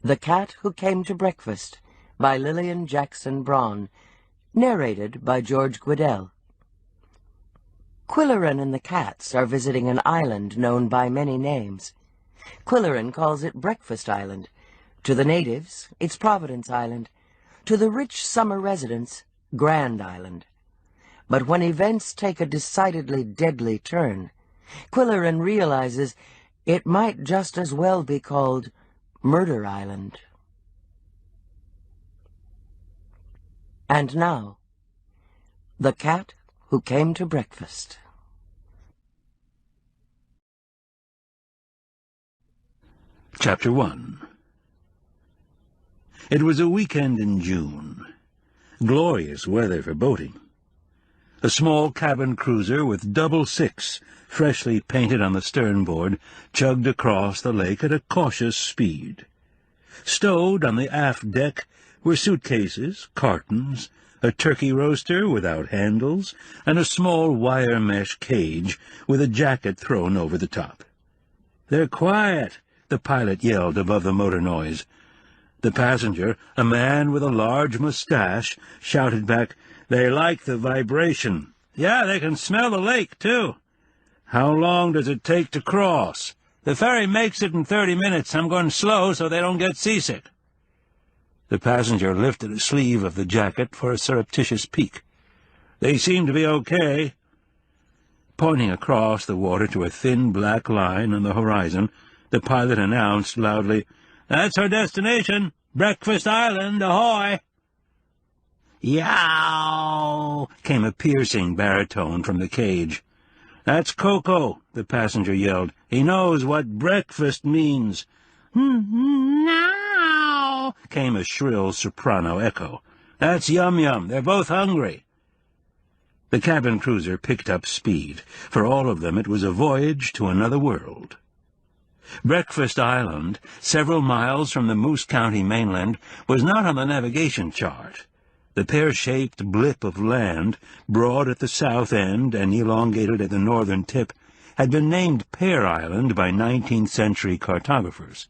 The Cat Who Came to Breakfast by Lilian Jackson Braun, narrated by George Qwilleran. Qwilleran and the cats are visiting an island known by many names. Qwilleran calls it Breakfast Island. To the natives, it's Providence Island. To the rich summer residents, Grand Island. But when events take a decidedly deadly turn, Qwilleran realizes it might just as well be called Murder Island. And now, The Cat Who Came to Breakfast. Chapter 1. It was a weekend in June. Glorious weather for boating. A small cabin cruiser with double six, freshly painted on the sternboard, chugged across the lake at a cautious speed. Stowed on the aft deck were suitcases, cartons, a turkey roaster without handles, and a small wire mesh cage with a jacket thrown over the top. "They're quiet," the pilot yelled above the motor noise. The passenger, a man with a large mustache, shouted back, "They like the vibration. Yeah, they can smell the lake, too." "How long does it take to cross?" "The ferry makes it in 30 minutes. I'm going slow so they don't get seasick." The passenger lifted a sleeve of the jacket for a surreptitious peek. "They seem to be okay." Pointing across the water to a thin black line on the horizon, the pilot announced loudly, "That's our destination. Breakfast Island, ahoy!" "Yow!" came a piercing baritone from the cage. "That's Coco," the passenger yelled. "He knows what breakfast means." "Now!" came a shrill soprano echo. "That's Yum Yum. They're both hungry." The cabin cruiser picked up speed. For all of them it was a voyage to another world. Breakfast Island, several miles from the Moose County mainland, was not on the navigation chart. The pear-shaped blip of land, broad at the south end and elongated at the northern tip, had been named Pear Island by 19th-century cartographers.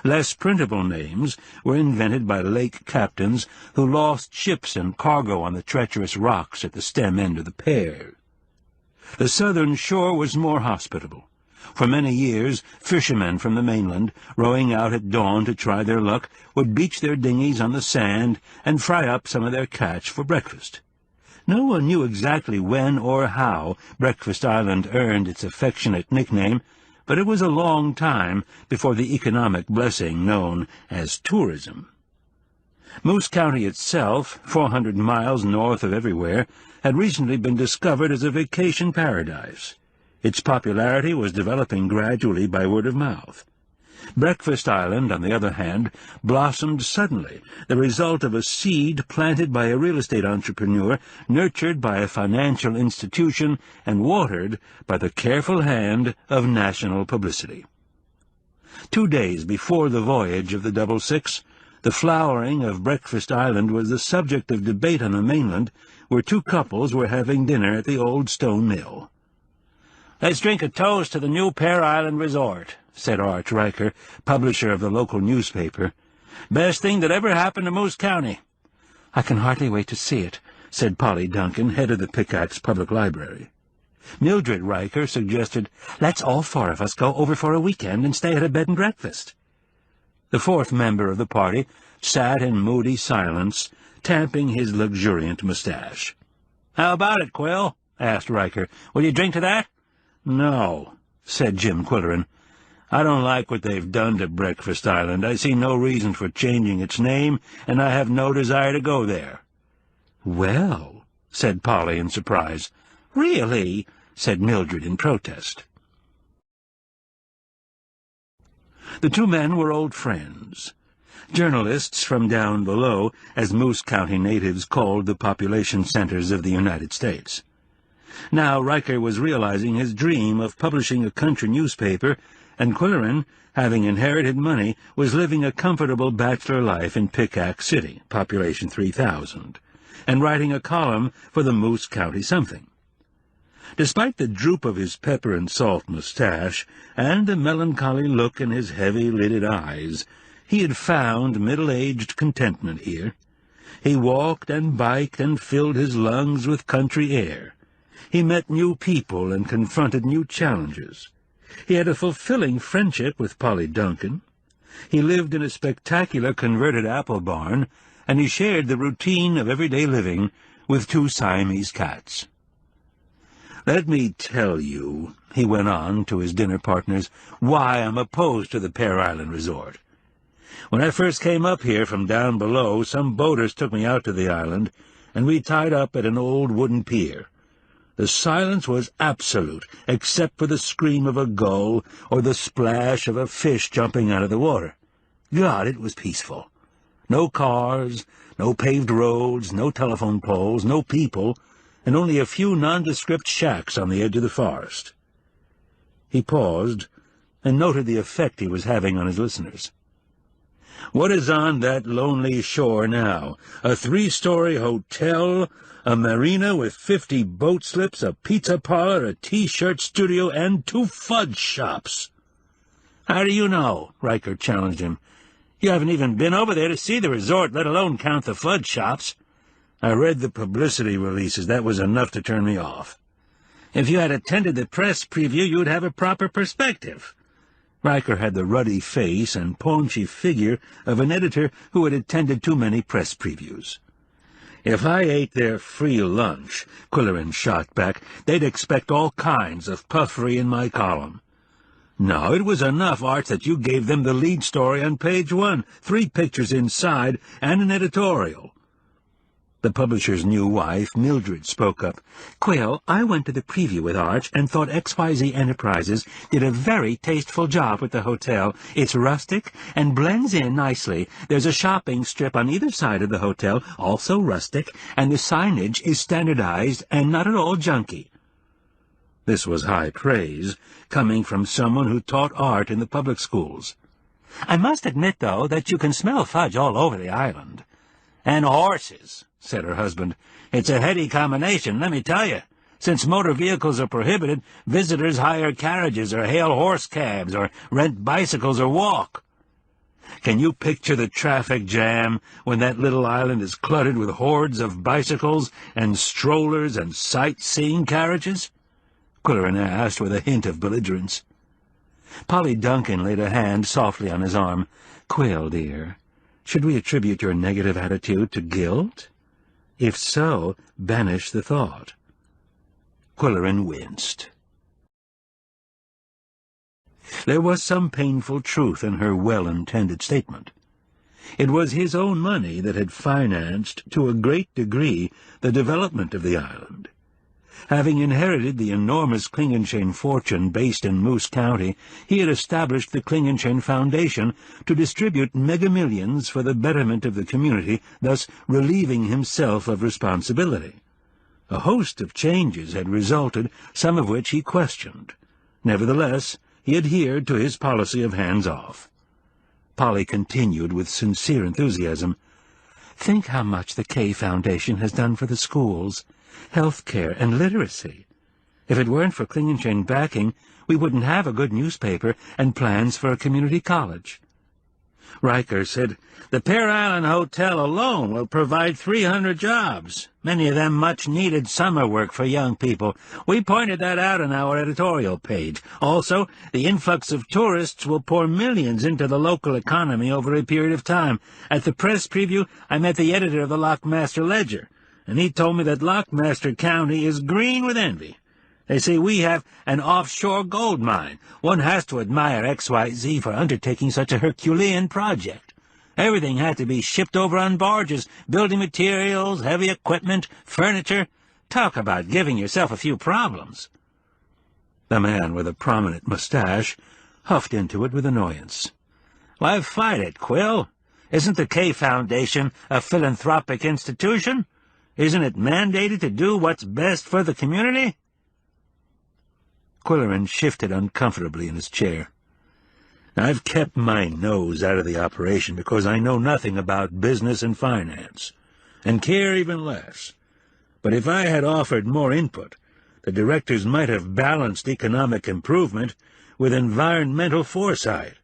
Less printable names were invented by lake captains who lost ships and cargo on the treacherous rocks at the stem end of the pear. The southern shore was more hospitable. For many years, fishermen from the mainland, rowing out at dawn to try their luck, would beach their dinghies on the sand and fry up some of their catch for breakfast. No one knew exactly when or how Breakfast Island earned its affectionate nickname, but it was a long time before the economic blessing known as tourism. Moose County itself, 400 miles north of everywhere, had recently been discovered as a vacation paradise. Its popularity was developing gradually by word of mouth. Breakfast Island, on the other hand, blossomed suddenly, the result of a seed planted by a real estate entrepreneur, nurtured by a financial institution, and watered by the careful hand of national publicity. 2 days before the voyage of the Double Six, the flowering of Breakfast Island was the subject of debate on the mainland, where two couples were having dinner at the old stone mill. "Let's drink a toast to the new Pear Island resort," said Arch Riker, publisher of the local newspaper. "Best thing that ever happened to Moose County." "I can hardly wait to see it," said Polly Duncan, head of the Pickaxe Public Library. Mildred Riker suggested, "Let's all four of us go over for a weekend and stay at a bed and breakfast." The fourth member of the party sat in moody silence, tamping his luxuriant mustache. "How about it, Qwill?" asked Riker. "Will you drink to that?" "No," said Jim Qwilleran. "I don't like what they've done to Breakfast Island. I see no reason for changing its name, and I have no desire to go there." "Well," said Polly in surprise. "Really?" said Mildred in protest. The two men were old friends. Journalists from down below, as Moose County natives called the population centers of the United States. Now Riker was realizing his dream of publishing a country newspaper, and Qwilleran, having inherited money, was living a comfortable bachelor life in Pickaxe City, population 3,000, and writing a column for the Moose County something. Despite the droop of his pepper-and-salt mustache and the melancholy look in his heavy-lidded eyes, He had found middle-aged contentment here. He walked and biked and filled his lungs with country air. He met new people and confronted new challenges. He had a fulfilling friendship with Polly Duncan. He lived in a spectacular converted apple barn, and he shared the routine of everyday living with 2 Siamese cats. "Let me tell you," he went on to his dinner partners, "why I'm opposed to the Pear Island resort. When I first came up here from down below, some boaters took me out to the island, and we tied up at an old wooden pier. The silence was absolute, except for the scream of a gull or the splash of a fish jumping out of the water. God, it was peaceful. No cars, no paved roads, no telephone poles, no people, and only a few nondescript shacks on the edge of the forest." He paused and noted the effect he was having on his listeners. "What is on that lonely shore now? A 3-story hotel, a marina with 50 boat slips, a pizza parlor, a T-shirt studio, and 2 fudge shops." "How do you know?" Riker challenged him. "You haven't even been over there to see the resort, let alone count the fudge shops." "I read the publicity releases. That was enough to turn me off." "If you had attended the press preview, you'd have a proper perspective." Riker had the ruddy face and paunchy figure of an editor who had attended too many press previews. "If I ate their free lunch," Qwilleran shot back, "they'd expect all kinds of puffery in my column. No, it was enough, Art, that you gave them the lead story on page 1, 3 pictures inside, and an editorial." The publisher's new wife, Mildred, spoke up. "Qwill, I went to the preview with Arch and thought XYZ Enterprises did a very tasteful job with the hotel. It's rustic and blends in nicely. There's a shopping strip on either side of the hotel, also rustic, and the signage is standardized and not at all junky." This was high praise, coming from someone who taught art in the public schools. "I must admit, though, that you can smell fudge all over the island." "And horses," said her husband. "It's a heady combination, let me tell you. Since motor vehicles are prohibited, visitors hire carriages or hail horse cabs or rent bicycles or walk. Can you picture the traffic jam when that little island is cluttered with hordes of bicycles and strollers and sightseeing carriages?" Qwilleran asked with a hint of belligerence. Polly Duncan laid a hand softly on his arm. "Qwill, dear, should we attribute your negative attitude to guilt? If so, banish the thought." Qwilleran winced. There was some painful truth in her well-intended statement. It was his own money that had financed, to a great degree, the development of the island. Having inherited the enormous Qwilleran fortune based in Moose County, he had established the Qwilleran Foundation to distribute mega-millions for the betterment of the community, thus relieving himself of responsibility. A host of changes had resulted, some of which he questioned. Nevertheless, he adhered to his policy of hands-off. Polly continued with sincere enthusiasm. "Think how much the K Foundation has done for the schools, health care, and literacy. If it weren't for Qwilleran backing, we wouldn't have a good newspaper and plans for a community college." Riker said, "The Pear Island Hotel alone will provide 300 jobs, many of them much-needed summer work for young people. We pointed that out on our editorial page. Also, the influx of tourists will pour millions into the local economy over a period of time. At the press preview, I met the editor of the Lockmaster Ledger, and he told me that Lockmaster County is green with envy. They say we have an offshore gold mine. One has to admire XYZ for undertaking such a Herculean project. Everything had to be shipped over on barges, building materials, heavy equipment, furniture. Talk about giving yourself a few problems." The man with a prominent mustache huffed into it with annoyance. "Why fight it, Qwill? Isn't the K Foundation a philanthropic institution? Isn't it mandated to do what's best for the community?" Qwilleran shifted uncomfortably in his chair. "I've kept my nose out of the operation because I know nothing about business and finance, and care even less. But if I had offered more input, the directors might have balanced economic improvement with environmental foresight.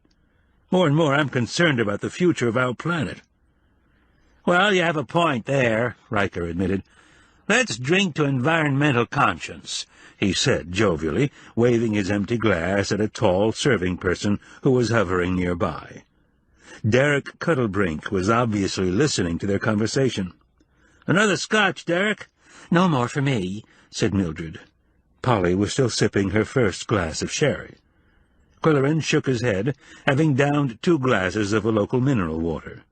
More and more I'm concerned about the future of our planet." "Well, you have a point there," Riker admitted. "Let's drink to environmental conscience," he said jovially, waving his empty glass at a tall serving person who was hovering nearby. Derek Cuddlebrink was obviously listening to their conversation. "Another scotch, Derek?" "No more for me," said Mildred. Polly was still sipping her first glass of sherry. Qwilleran shook his head, having downed 2 glasses of a local mineral water.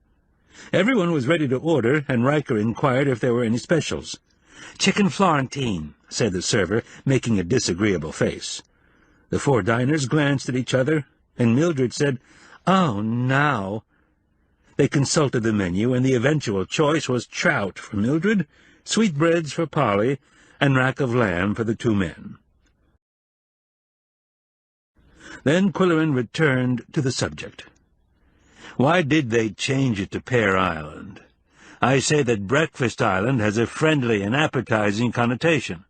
Everyone was ready to order, and Riker inquired if there were any specials. "Chicken Florentine," said the server, making a disagreeable face. The 4 diners glanced at each other, and Mildred said, "Oh, no." They consulted the menu, and the eventual choice was trout for Mildred, sweetbreads for Polly, and rack of lamb for the 2 men. Then Qwilleran returned to the subject. "Why did they change it to Pear Island? I say that Breakfast Island has a friendly and appetizing connotation."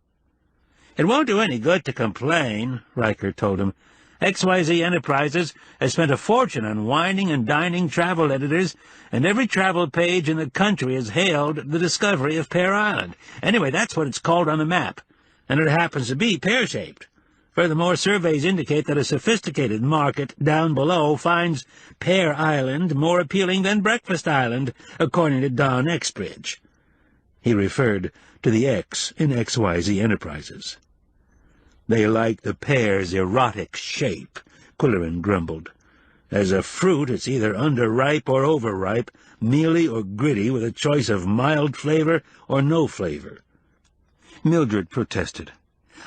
"It won't do any good to complain," Riker told him. "XYZ Enterprises has spent a fortune on wining and dining travel editors, and every travel page in the country has hailed the discovery of Pear Island. Anyway, that's what it's called on the map, and it happens to be pear-shaped. Furthermore, surveys indicate that a sophisticated market down below finds Pear Island more appealing than Breakfast Island, according to Don Exbridge." He referred to the X in XYZ Enterprises. "They like the pear's erotic shape," Qwilleran grumbled. "As a fruit, it's either underripe or overripe, mealy or gritty, with a choice of mild flavor or no flavor." Mildred protested.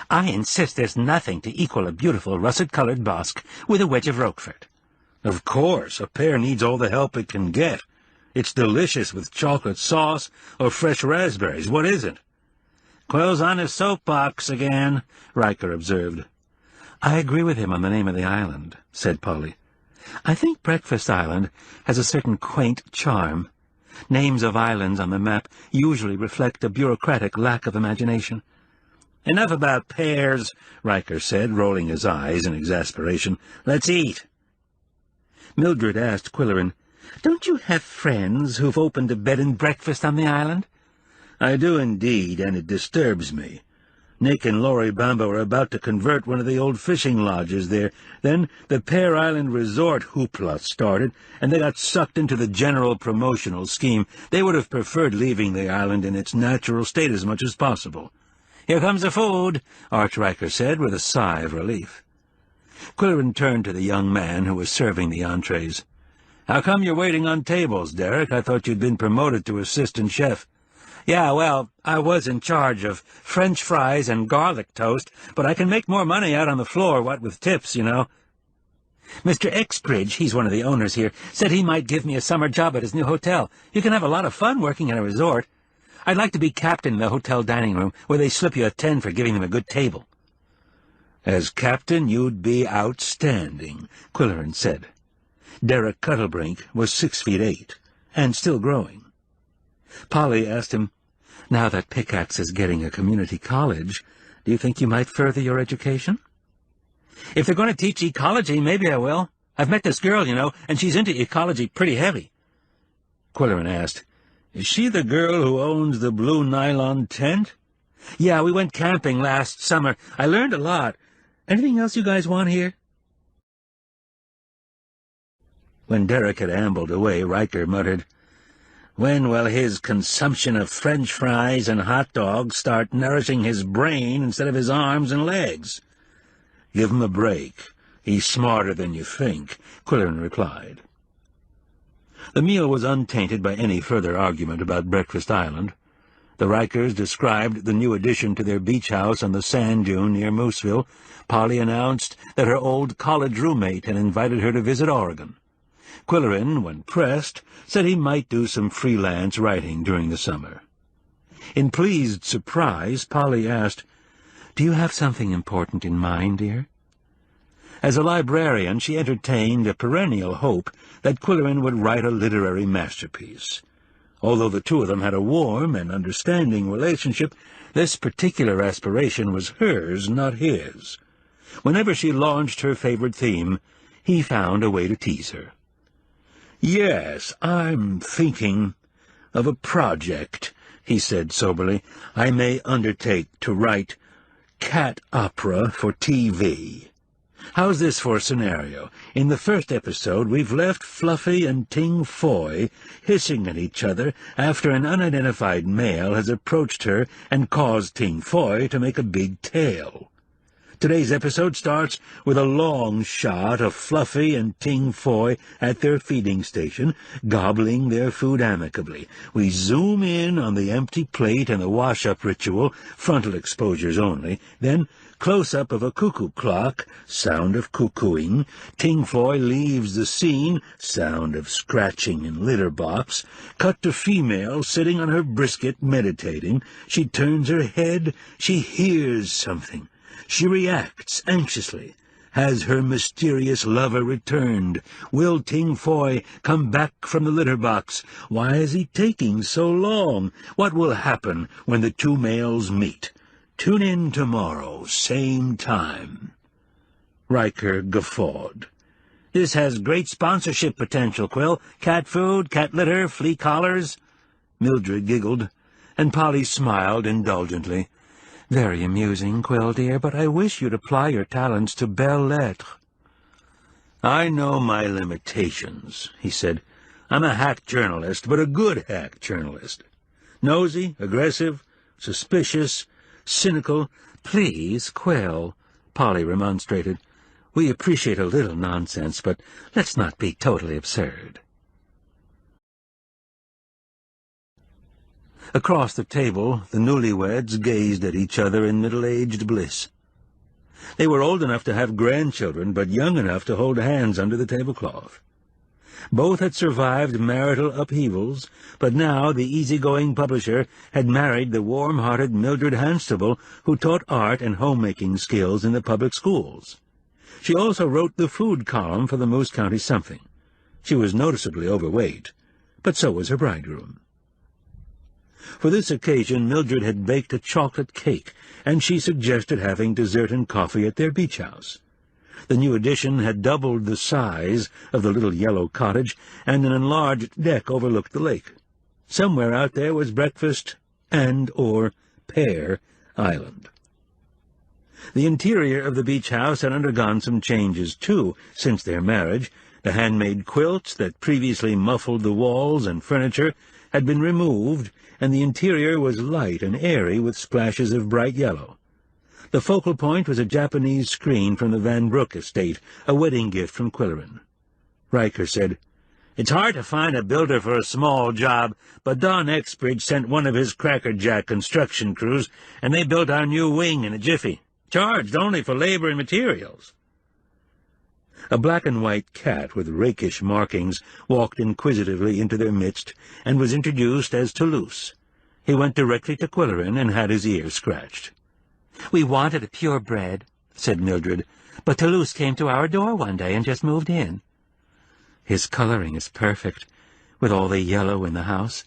"I insist there's nothing to equal a beautiful russet-colored bosque with a wedge of Roquefort." "Of course, a pear needs all the help it can get. It's delicious with chocolate sauce or fresh raspberries. What isn't?" "Qwill's on his soapbox again," Riker observed. "I agree with him on the name of the island," said Polly. "I think Breakfast Island has a certain quaint charm. Names of islands on the map usually reflect a bureaucratic lack of imagination." "Enough about pears," Riker said, rolling his eyes in exasperation. "Let's eat." Mildred asked Qwilleran, "Don't you have friends who've opened a bed and breakfast on the island?" "I do indeed, and it disturbs me. Nick and Laurie Bambo are about to convert one of the old fishing lodges there. Then the Pear Island Resort hoopla started, and they got sucked into the general promotional scheme. They would have preferred leaving the island in its natural state as much as possible." "Here comes the food," Arch Riker said with a sigh of relief. Qwilleran turned to the young man who was serving the entrees. "How come you're waiting on tables, Derek? I thought you'd been promoted to assistant chef." "Yeah, well, I was in charge of French fries and garlic toast, but I can make more money out on the floor, what with tips, you know. Mr. Exbridge, he's one of the owners here, said he might give me a summer job at his new hotel. You can have a lot of fun working at a resort. I'd like to be captain in the hotel dining room, where they slip you a 10 for giving them a good table." "As captain, you'd be outstanding," Qwilleran said. Derek Cuddlebrink was 6'8", and still growing. Polly asked him, "Now that Pickaxe is getting a community college, do you think you might further your education?" "If they're going to teach ecology, maybe I will. I've met this girl, you know, and she's into ecology pretty heavy." Qwilleran asked, "Is she the girl who owns the blue nylon tent?" "Yeah, we went camping last summer. I learned a lot. Anything else you guys want here?" When Derek had ambled away, Riker muttered, "When will his consumption of French fries and hot dogs start nourishing his brain instead of his arms and legs?" "Give him a break. He's smarter than you think," Qwilleran replied. The meal was untainted by any further argument about Breakfast Island. The Rikers described the new addition to their beach house on the sand dune near Mooseville. Polly announced that her old college roommate had invited her to visit Oregon. Qwilleran, when pressed, said he might do some freelance writing during the summer. In pleased surprise, Polly asked, "Do you have something important in mind, dear?" As a librarian, she entertained a perennial hope that Qwilleran would write a literary masterpiece. Although the two of them had a warm and understanding relationship, this particular aspiration was hers, not his. Whenever she launched her favorite theme, he found a way to tease her. "Yes, I'm thinking of a project," he said soberly. "I may undertake to write cat opera for TV. How's this for a scenario? In the first episode, we've left Fluffy and Ting Foy hissing at each other after an unidentified male has approached her and caused Ting Foy to make a big tale. Today's episode starts with a long shot of Fluffy and Ting Foy at their feeding station, gobbling their food amicably. We zoom in on the empty plate and the wash-up ritual, frontal exposures only, then close-up of a cuckoo clock, sound of cuckooing. Ting Foy leaves the scene, sound of scratching in litter box. Cut to female sitting on her brisket meditating. She turns her head. She hears something. She reacts anxiously. Has her mysterious lover returned? Will Ting Foy come back from the litter box? Why is he taking so long? What will happen when the two males meet? Tune in tomorrow, same time." Riker guffawed. "This has great sponsorship potential, Qwill. Cat food, cat litter, flea collars." Mildred giggled, and Polly smiled indulgently. "Very amusing, Qwill, dear, but I wish you'd apply your talents to belles lettres." "I know my limitations," he said. "I'm a hack journalist, but a good hack journalist. Nosy, aggressive, suspicious, cynical." "Please, Qwill," Polly remonstrated. "We appreciate a little nonsense, but let's not be totally absurd." Across the table, the newlyweds gazed at each other in middle-aged bliss. They were old enough to have grandchildren, but young enough to hold hands under the tablecloth. Both had survived marital upheavals, but now the easygoing publisher had married the warm-hearted Mildred Hanstable, who taught art and homemaking skills in the public schools. She also wrote the food column for the Moose County Something. She was noticeably overweight, but so was her bridegroom. For this occasion Mildred had baked a chocolate cake, and she suggested having dessert and coffee at their beach house. The new addition had doubled the size of the little yellow cottage, and an enlarged deck overlooked the lake. Somewhere out there was breakfast or Pear Island. The interior of the beach house had undergone some changes, too, since their marriage. The handmade quilts that previously muffled the walls and furniture had been removed, and the interior was light and airy with splashes of bright yellow. The focal point was a Japanese screen from the Van Brook estate, a wedding gift from Qwilleran. Riker said, "It's hard to find a builder for a small job, but Don Exbridge sent one of his crackerjack construction crews, and they built our new wing in a jiffy. Charged only for labor and materials." A black-and-white cat with rakish markings walked inquisitively into their midst and was introduced as Toulouse. He went directly to Qwilleran and had his ear scratched. "We wanted a purebred," said Mildred, "but Toulouse came to our door one day and just moved in." "His coloring is perfect, with all the yellow in the house,"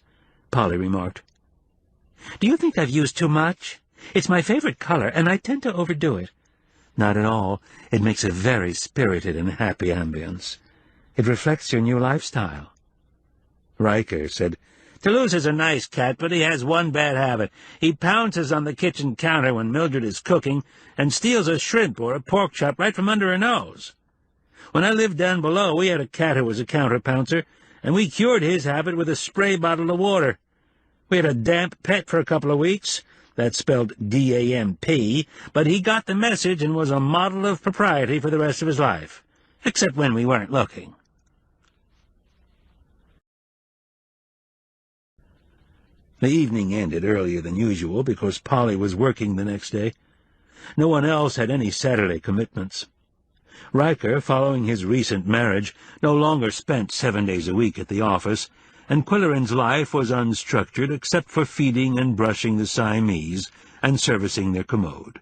Polly remarked. "Do you think I've used too much? It's my favorite color, and I tend to overdo it." "Not at all. It makes a very spirited and happy ambience. It reflects your new lifestyle." Riker said, "Toulouse is a nice cat, but he has one bad habit. He pounces on the kitchen counter when Mildred is cooking and steals a shrimp or a pork chop right from under her nose. When I lived down below, we had a cat who was a counter-pouncer, and we cured his habit with a spray bottle of water. We had a damp pet for a couple of weeks. That's spelled D-A-M-P, but he got the message and was a model of propriety for the rest of his life, except when we weren't looking." The evening ended earlier than usual because Polly was working the next day. No one else had any Saturday commitments. Riker, following his recent marriage, no longer spent 7 days a week at the office, and Qwilleran's life was unstructured except for feeding and brushing the Siamese and servicing their commode.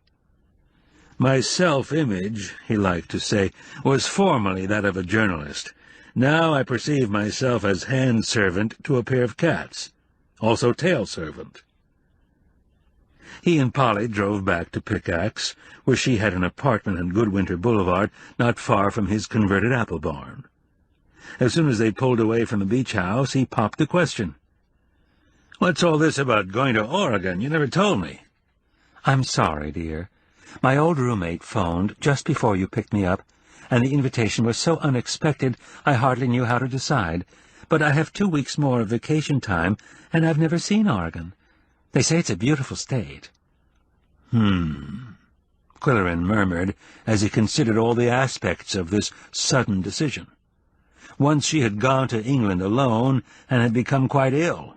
"My self-image," he liked to say, "was formerly that of a journalist. Now I perceive myself as hand-servant to a pair of cats, also tail-servant." He and Polly drove back to Pickaxe, where she had an apartment on Goodwinter Boulevard, not far from his converted apple barn. As soon as they pulled away from the beach house, he popped the question. "What's all this about going to Oregon? You never told me." "I'm sorry, dear. My old roommate phoned just before you picked me up, and the invitation was so unexpected I hardly knew how to decide. But I have 2 weeks more of vacation time, and I've never seen Oregon. They say it's a beautiful state." Qwilleran murmured as he considered all the aspects of this sudden decision. Once she had gone to England alone and had become quite ill.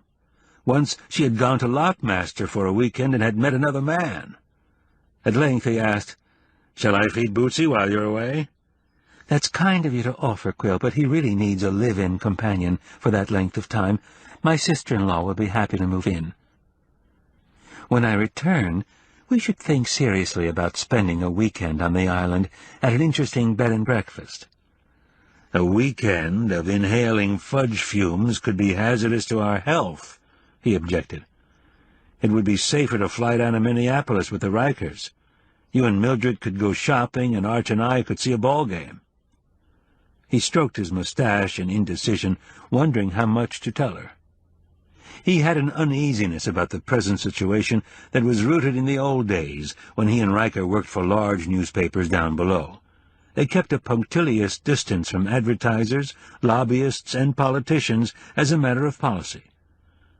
Once she had gone to Lockmaster for a weekend and had met another man. At length he asked, "Shall I feed Bootsy while you're away?" "That's kind of you to offer, Qwill, but he really needs a live-in companion for that length of time. My sister-in-law will be happy to move in. When I return, we should think seriously about spending a weekend on the island at an interesting bed and breakfast." "A weekend of inhaling fudge fumes could be hazardous to our health," he objected. "It would be safer to fly down to Minneapolis with the Rikers. You and Mildred could go shopping, and Arch and I could see a ball game." He stroked his mustache in indecision, wondering how much to tell her. He had an uneasiness about the present situation that was rooted in the old days, when he and Riker worked for large newspapers down below. They kept a punctilious distance from advertisers, lobbyists, and politicians as a matter of policy.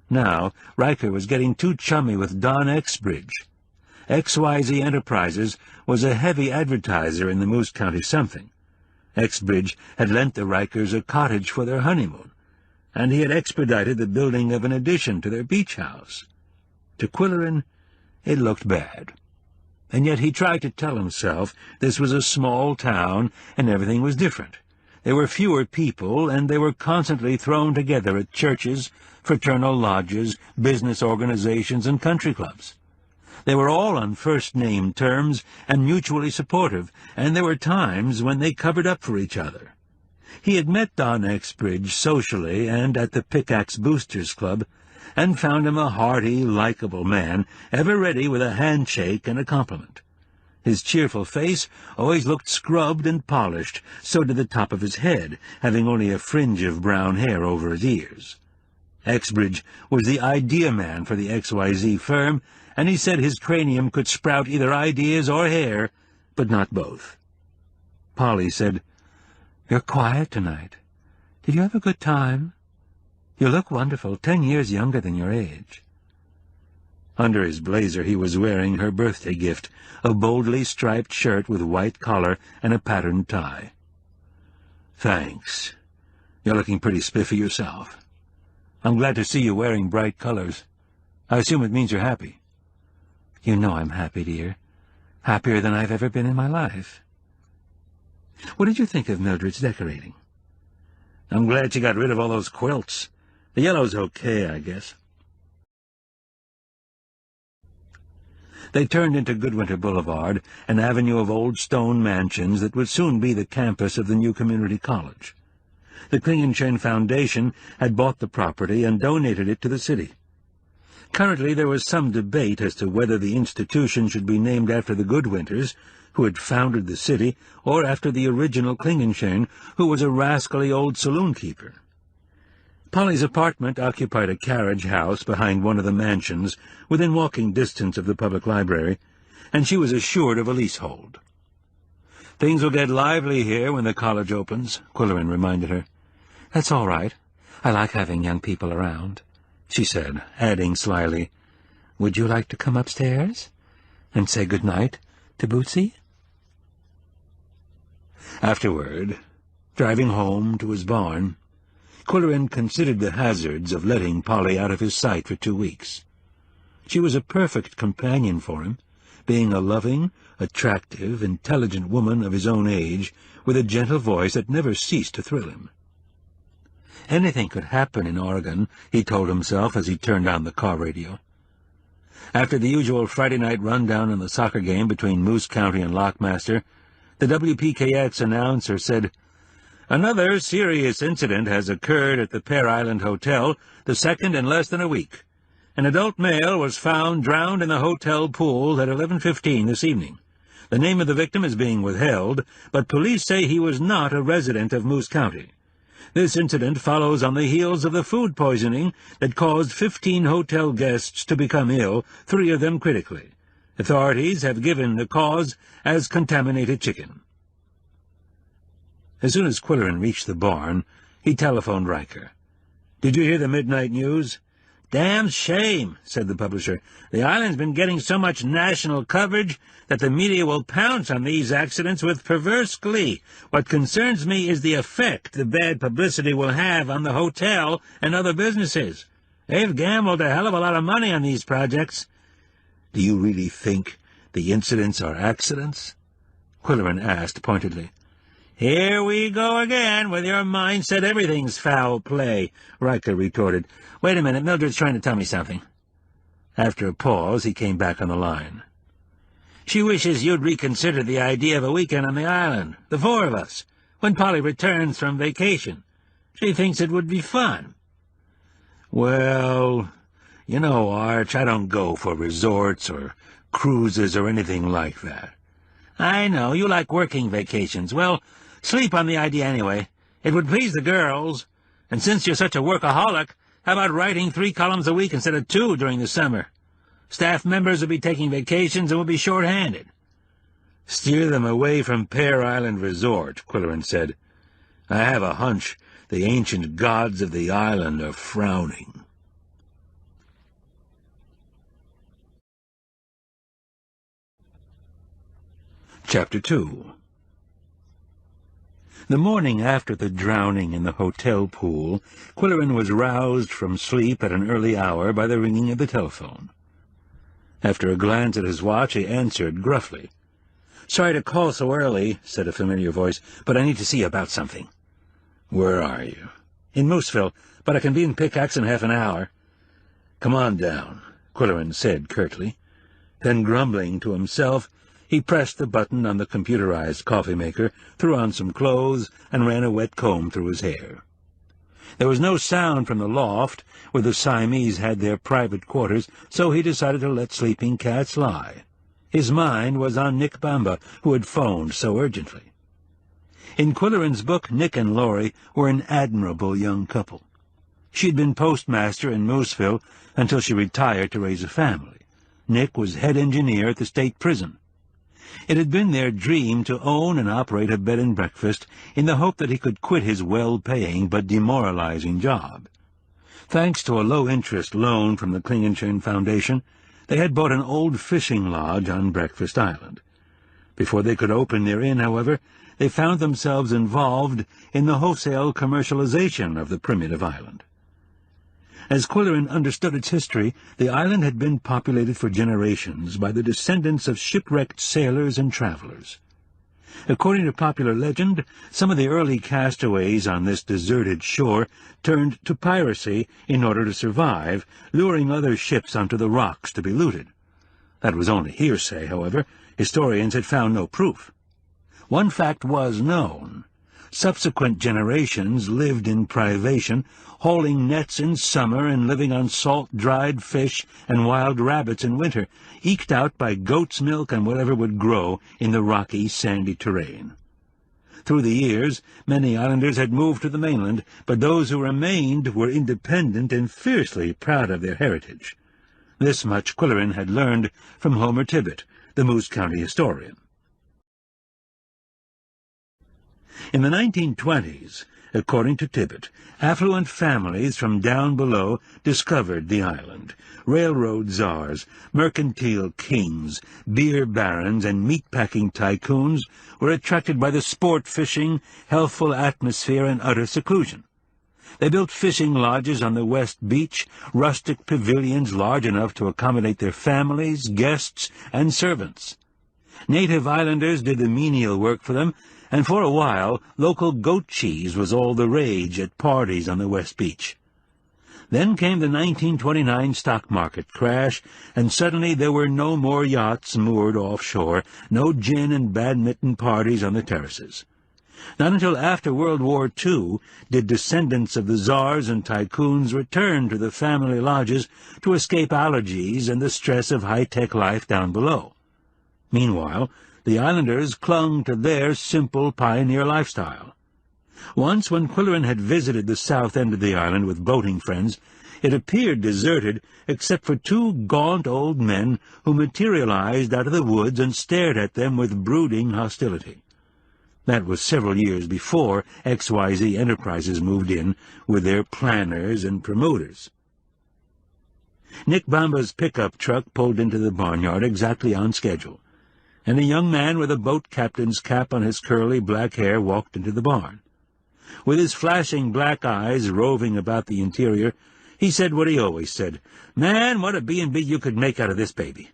Now, Riker was getting too chummy with Don Exbridge. XYZ Enterprises was a heavy advertiser in the Moose County something. Exbridge had lent the Rikers a cottage for their honeymoon, and he had expedited the building of an addition to their beach house. To Qwilleran, it looked bad. And yet he tried to tell himself this was a small town and everything was different. There were fewer people, and they were constantly thrown together at churches, fraternal lodges, business organizations, and country clubs. They were all on first-name terms and mutually supportive, and there were times when they covered up for each other. He had met Don Exbridge socially and at the Pickaxe Boosters Club, and found him a hearty, likable man, ever ready with a handshake and a compliment. His cheerful face always looked scrubbed and polished, so did the top of his head, having only a fringe of brown hair over his ears. Exbridge was the idea man for the XYZ firm, and he said his cranium could sprout either ideas or hair, but not both. Polly said, "You're quiet tonight. Did you have a good time? You look wonderful, 10 years younger than your age." Under his blazer he was wearing her birthday gift, a boldly striped shirt with white collar and a patterned tie. "Thanks. You're looking pretty spiffy yourself. I'm glad to see you wearing bright colors. I assume it means you're happy." "You know I'm happy, dear. Happier than I've ever been in my life." "What did you think of Mildred's decorating?" "I'm glad she got rid of all those quilts. The yellow's okay, I guess." They turned into Goodwinter Boulevard, an avenue of old stone mansions that would soon be the campus of the new community college. The Qwilleran Foundation had bought the property and donated it to the city. Currently there was some debate as to whether the institution should be named after the Goodwinters, who had founded the city, or after the original Qwilleran, who was a rascally old saloon-keeper. Polly's apartment occupied a carriage house behind one of the mansions, within walking distance of the public library, and she was assured of a leasehold. "Things will get lively here when the college opens," Qwilleran reminded her. "That's all right. I like having young people around," she said, adding slyly, "Would you like to come upstairs and say good night to Bootsy?" Afterward, driving home to his barn, Qwilleran considered the hazards of letting Polly out of his sight for 2 weeks. She was a perfect companion for him, being a loving, attractive, intelligent woman of his own age, with a gentle voice that never ceased to thrill him. Anything could happen in Oregon, he told himself as he turned on the car radio. After the usual Friday night rundown on the soccer game between Moose County and Lockmaster, the WPKX announcer said, "Another serious incident has occurred at the Pear Island Hotel, the second in less than a week. An adult male was found drowned in the hotel pool at 11:15 this evening. The name of the victim is being withheld, but police say he was not a resident of Moose County. This incident follows on the heels of the food poisoning that caused 15 hotel guests to become ill, 3 of them critically. Authorities have given the cause as contaminated chicken. As soon as Qwilleran reached the barn, he telephoned Riker. "Did you hear the midnight news?" "Damn shame," said the publisher. "The island's been getting so much national coverage that the media will pounce on these accidents with perverse glee. What concerns me is the effect the bad publicity will have on the hotel and other businesses. They've gambled a hell of a lot of money on these projects." "Do you really think the incidents are accidents?" Qwilleran asked pointedly. "Here we go again with your mindset everything's foul play," Riker retorted. "Wait a minute, Mildred's trying to tell me something." After a pause, he came back on the line. "She wishes you'd reconsider the idea of a weekend on the island, the 4 of us, when Polly returns from vacation. She thinks it would be fun." "Well, you know, Arch, I don't go for resorts or cruises or anything like that." "I know, you like working vacations. Well, sleep on the idea anyway. It would please the girls. And since you're such a workaholic, how about writing 3 columns a week instead of 2 during the summer? Staff members will be taking vacations and will be short-handed." "Steer them away from Pear Island Resort," Qwilleran said. "I have a hunch the ancient gods of the island are frowning." Chapter 2. The morning after the drowning in the hotel pool, Qwilleran was roused from sleep at an early hour by the ringing of the telephone. After a glance at his watch, he answered gruffly. "Sorry to call so early," said a familiar voice, "but I need to see you about something." "Where are you?" "In Mooseville, but I can be in Pickaxe in half an hour." "Come on down," Qwilleran said curtly. Then, grumbling to himself, he pressed the button on the computerized coffee-maker, threw on some clothes, and ran a wet comb through his hair. There was no sound from the loft, where the Siamese had their private quarters, so he decided to let sleeping cats lie. His mind was on Nick Bamba, who had phoned so urgently. In Qwilleran's book, Nick and Laurie were an admirable young couple. She'd been postmaster in Mooseville until she retired to raise a family. Nick was head engineer at the state prison. It had been their dream to own and operate a bed and breakfast in the hope that he could quit his well-paying but demoralizing job. Thanks to a low-interest loan from the Qwilleran Foundation, they had bought an old fishing lodge on Breakfast Island. Before they could open their inn, however, they found themselves involved in the wholesale commercialization of the primitive island. As Qwilleran understood its history, the island had been populated for generations by the descendants of shipwrecked sailors and travelers. According to popular legend, some of the early castaways on this deserted shore turned to piracy in order to survive, luring other ships onto the rocks to be looted. That was only hearsay, however. Historians had found no proof. One fact was known. Subsequent generations lived in privation, hauling nets in summer and living on salt-dried fish and wild rabbits in winter, eked out by goat's milk and whatever would grow in the rocky, sandy terrain. Through the years, many islanders had moved to the mainland, but those who remained were independent and fiercely proud of their heritage. This much Qwilleran had learned from Homer Tibbet, the Moose County historian. In the 1920s, according to Tibbet, affluent families from down below discovered the island. Railroad czars, mercantile kings, beer barons, and meat-packing tycoons were attracted by the sport-fishing, healthful atmosphere, and utter seclusion. They built fishing lodges on the west beach, rustic pavilions large enough to accommodate their families, guests, and servants. Native islanders did the menial work for them, and for a while local goat cheese was all the rage at parties on the West Beach. Then came the 1929 stock market crash, and suddenly there were no more yachts moored offshore, no gin and badminton parties on the terraces. Not until after World War II did descendants of the czars and tycoons return to the family lodges to escape allergies and the stress of high-tech life down below. Meanwhile, the islanders clung to their simple pioneer lifestyle. Once, when Qwilleran had visited the south end of the island with boating friends, it appeared deserted except for two gaunt old men who materialized out of the woods and stared at them with brooding hostility. That was several years before XYZ Enterprises moved in with their planners and promoters. Nick Bamba's pickup truck pulled into the barnyard exactly on schedule, and a young man with a boat captain's cap on his curly black hair walked into the barn. With his flashing black eyes roving about the interior, he said what he always said, "Man, what a B&B you could make out of this baby."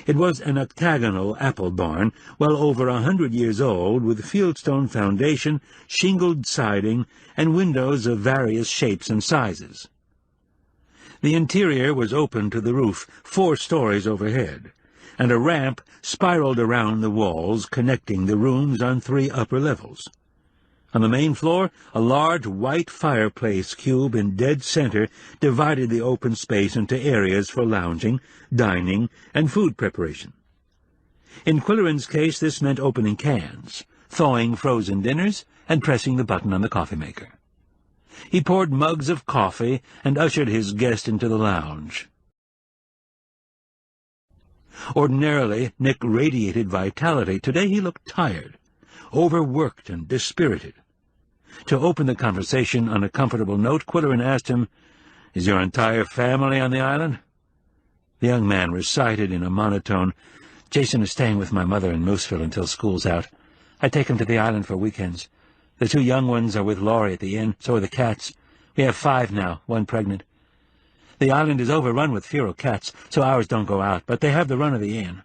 It was an octagonal apple barn, well over 100 years old, with fieldstone foundation, shingled siding, and windows of various shapes and sizes. The interior was open to the roof, 4 stories overhead, and a ramp spiraled around the walls, connecting the rooms on 3 upper levels. On the main floor, a large white fireplace cube in dead center divided the open space into areas for lounging, dining, and food preparation. In Qwilleran's case, this meant opening cans, thawing frozen dinners, and pressing the button on the coffee maker. He poured mugs of coffee and ushered his guest into the lounge. Ordinarily, Nick radiated vitality. Today he looked tired, overworked and dispirited. To open the conversation on a comfortable note, Qwilleran asked him, "Is your entire family on the island?" The young man recited in a monotone, "Jason is staying with my mother in Mooseville until school's out. I take him to the island for weekends. The 2 young ones are with Laurie at the inn, so are the cats. We have 5 now, 1 pregnant. The island is overrun with feral cats, so ours don't go out, but they have the run of the inn.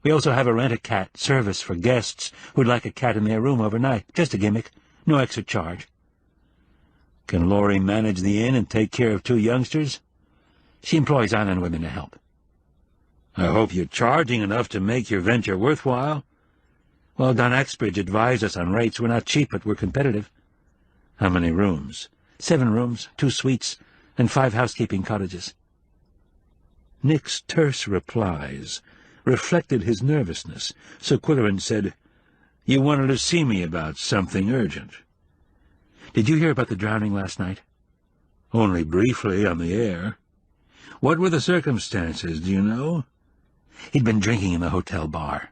We also have a rent-a-cat service for guests who'd like a cat in their room overnight. Just a gimmick. No extra charge." "Can Laurie manage the inn and take care of 2 youngsters?" "She employs island women to help." "I hope you're charging enough to make your venture worthwhile." "Well, Don Axbridge advised us on rates. We're not cheap, but we're competitive." "How many rooms?" 7 rooms, 2 suites, and 5 housekeeping cottages. Nick's terse replies reflected his nervousness, so Qwilleran said, "You wanted to see me about something urgent." "Did you hear about the drowning last night?" "Only briefly on the air. What were the circumstances, do you know?" "He'd been drinking in the hotel bar.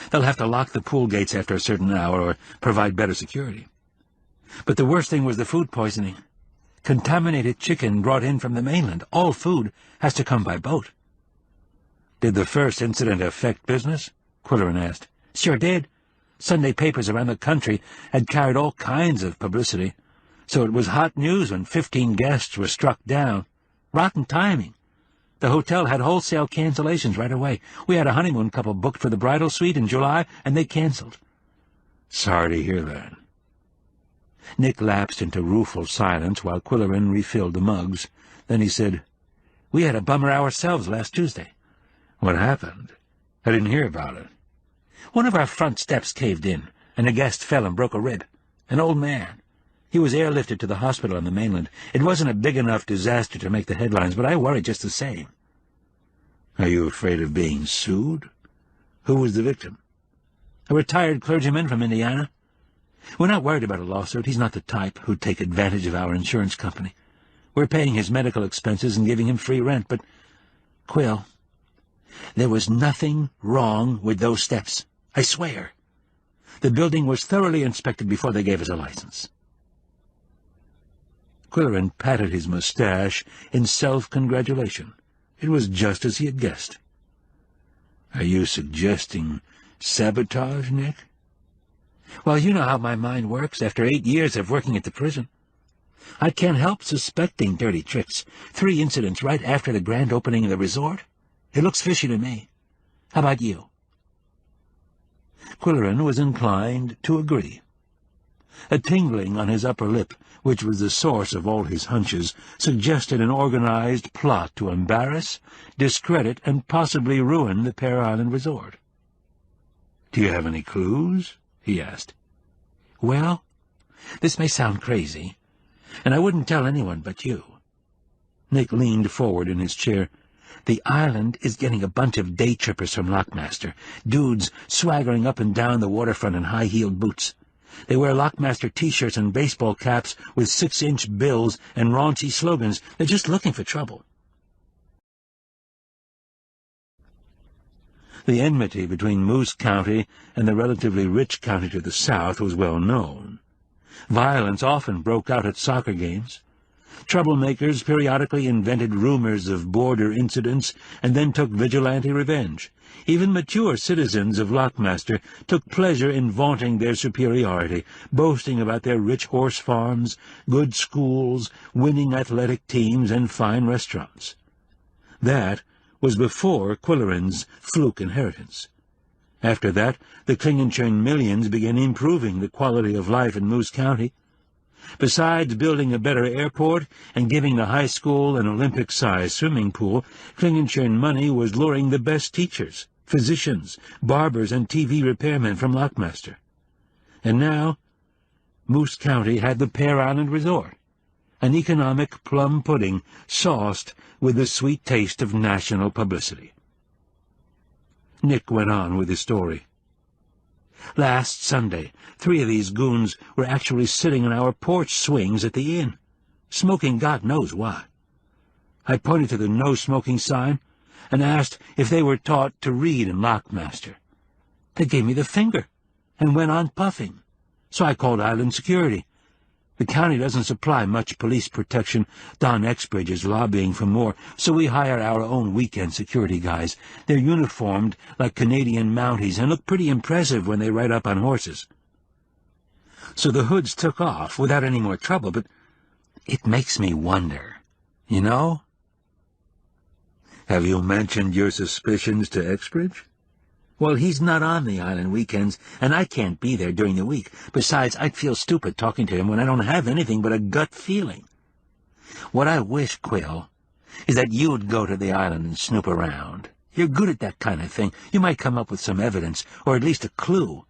They'll have to lock the pool gates after a certain hour or provide better security. But the worst thing was the food poisoning. Contaminated chicken brought in from the mainland. All food has to come by boat." "Did the first incident affect business?" Qwilleran asked. "Sure did. Sunday papers around the country had carried all kinds of publicity, so it was hot news when 15 guests were struck down. Rotten timing. The hotel had wholesale cancellations right away. We had a honeymoon couple booked for the bridal suite in July, and they canceled." "Sorry to hear that." Nick lapsed into rueful silence while Qwilleran refilled the mugs. Then he said, "We had a bummer ourselves last Tuesday." "What happened? I didn't hear about it." "One of our front steps caved in, and a guest fell and broke a rib. An old man. He was airlifted to the hospital on the mainland. It wasn't a big enough disaster to make the headlines, but I worried just the same." "Are you afraid of being sued? Who was the victim?" "A retired clergyman from Indiana. We're not worried about a lawsuit. He's not the type who'd take advantage of our insurance company. We're paying his medical expenses and giving him free rent, but, Qwill, there was nothing wrong with those steps. I swear. The building was thoroughly inspected before they gave us a license." Qwilleran patted his mustache in self-congratulation. It was just as he had guessed. "Are you suggesting sabotage, Nick?" "Well, you know how my mind works after 8 years of working at the prison. I can't help suspecting dirty tricks. 3 incidents right after the grand opening of the resort. It looks fishy to me. How about you?" Qwilleran was inclined to agree. A tingling on his upper lip, which was the source of all his hunches, suggested an organized plot to embarrass, discredit, and possibly ruin the Pear Island resort. "Do you have any clues?" he asked. "Well, this may sound crazy, and I wouldn't tell anyone but you." Nick leaned forward in his chair. "The island is getting a bunch of day-trippers from Lockmaster, dudes swaggering up and down the waterfront in high-heeled boots. They wear Lockmaster T-shirts and baseball caps with 6-inch bills and raunchy slogans. They're just looking for trouble. The enmity between Moose County and the relatively rich county to the south was well known. Violence often broke out at soccer games. Troublemakers periodically invented rumors of border incidents and then took vigilante revenge. Even mature citizens of Lockmaster took pleasure in vaunting their superiority, boasting about their rich horse farms, good schools, winning athletic teams, and fine restaurants. That was before Qwilleran's fluke inheritance. After that, the Qwilleran millions began improving the quality of life in Moose County. Besides building a better airport and giving the high school an Olympic-sized swimming pool, Qwilleran money was luring the best teachers, physicians, barbers, and TV repairmen from Lockmaster. And now, Moose County had the Pear Island Resort, an economic plum pudding sauced with the sweet taste of national publicity. Nick went on with his story. Last Sunday, 3 of these goons were actually sitting on our porch swings at the inn, smoking God knows what. I pointed to the no-smoking sign and asked if they were taught to read in Lockmaster. They gave me the finger and went on puffing, so I called Island Security. The county doesn't supply much police protection. Don Exbridge is lobbying for more, so we hire our own weekend security guys. They're uniformed like Canadian Mounties and look pretty impressive when they ride up on horses. So the hoods took off without any more trouble, but it makes me wonder, you know? Have you mentioned your suspicions to Exbridge? Well, he's not on the island weekends, and I can't be there during the week. Besides, I'd feel stupid talking to him when I don't have anything but a gut feeling. What I wish, Qwill, is that you'd go to the island and snoop around. You're good at that kind of thing. You might come up with some evidence, or at least a clue.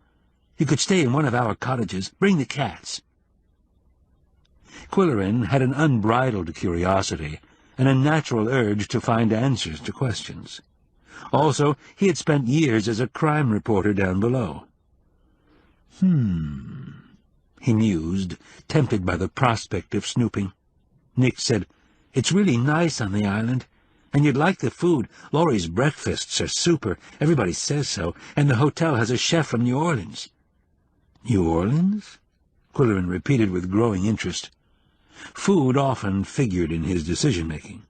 You could stay in one of our cottages. Bring the cats. Qwilleran had an unbridled curiosity and a natural urge to find answers to questions. Also, he had spent years as a crime reporter down below. He mused, tempted by the prospect of snooping. Nick said, "It's really nice on the island, and you'd like the food. Laurie's breakfasts are super. Everybody says so, and the hotel has a chef from New Orleans." New Orleans? Qwilleran repeated with growing interest. Food often figured in his decision-making.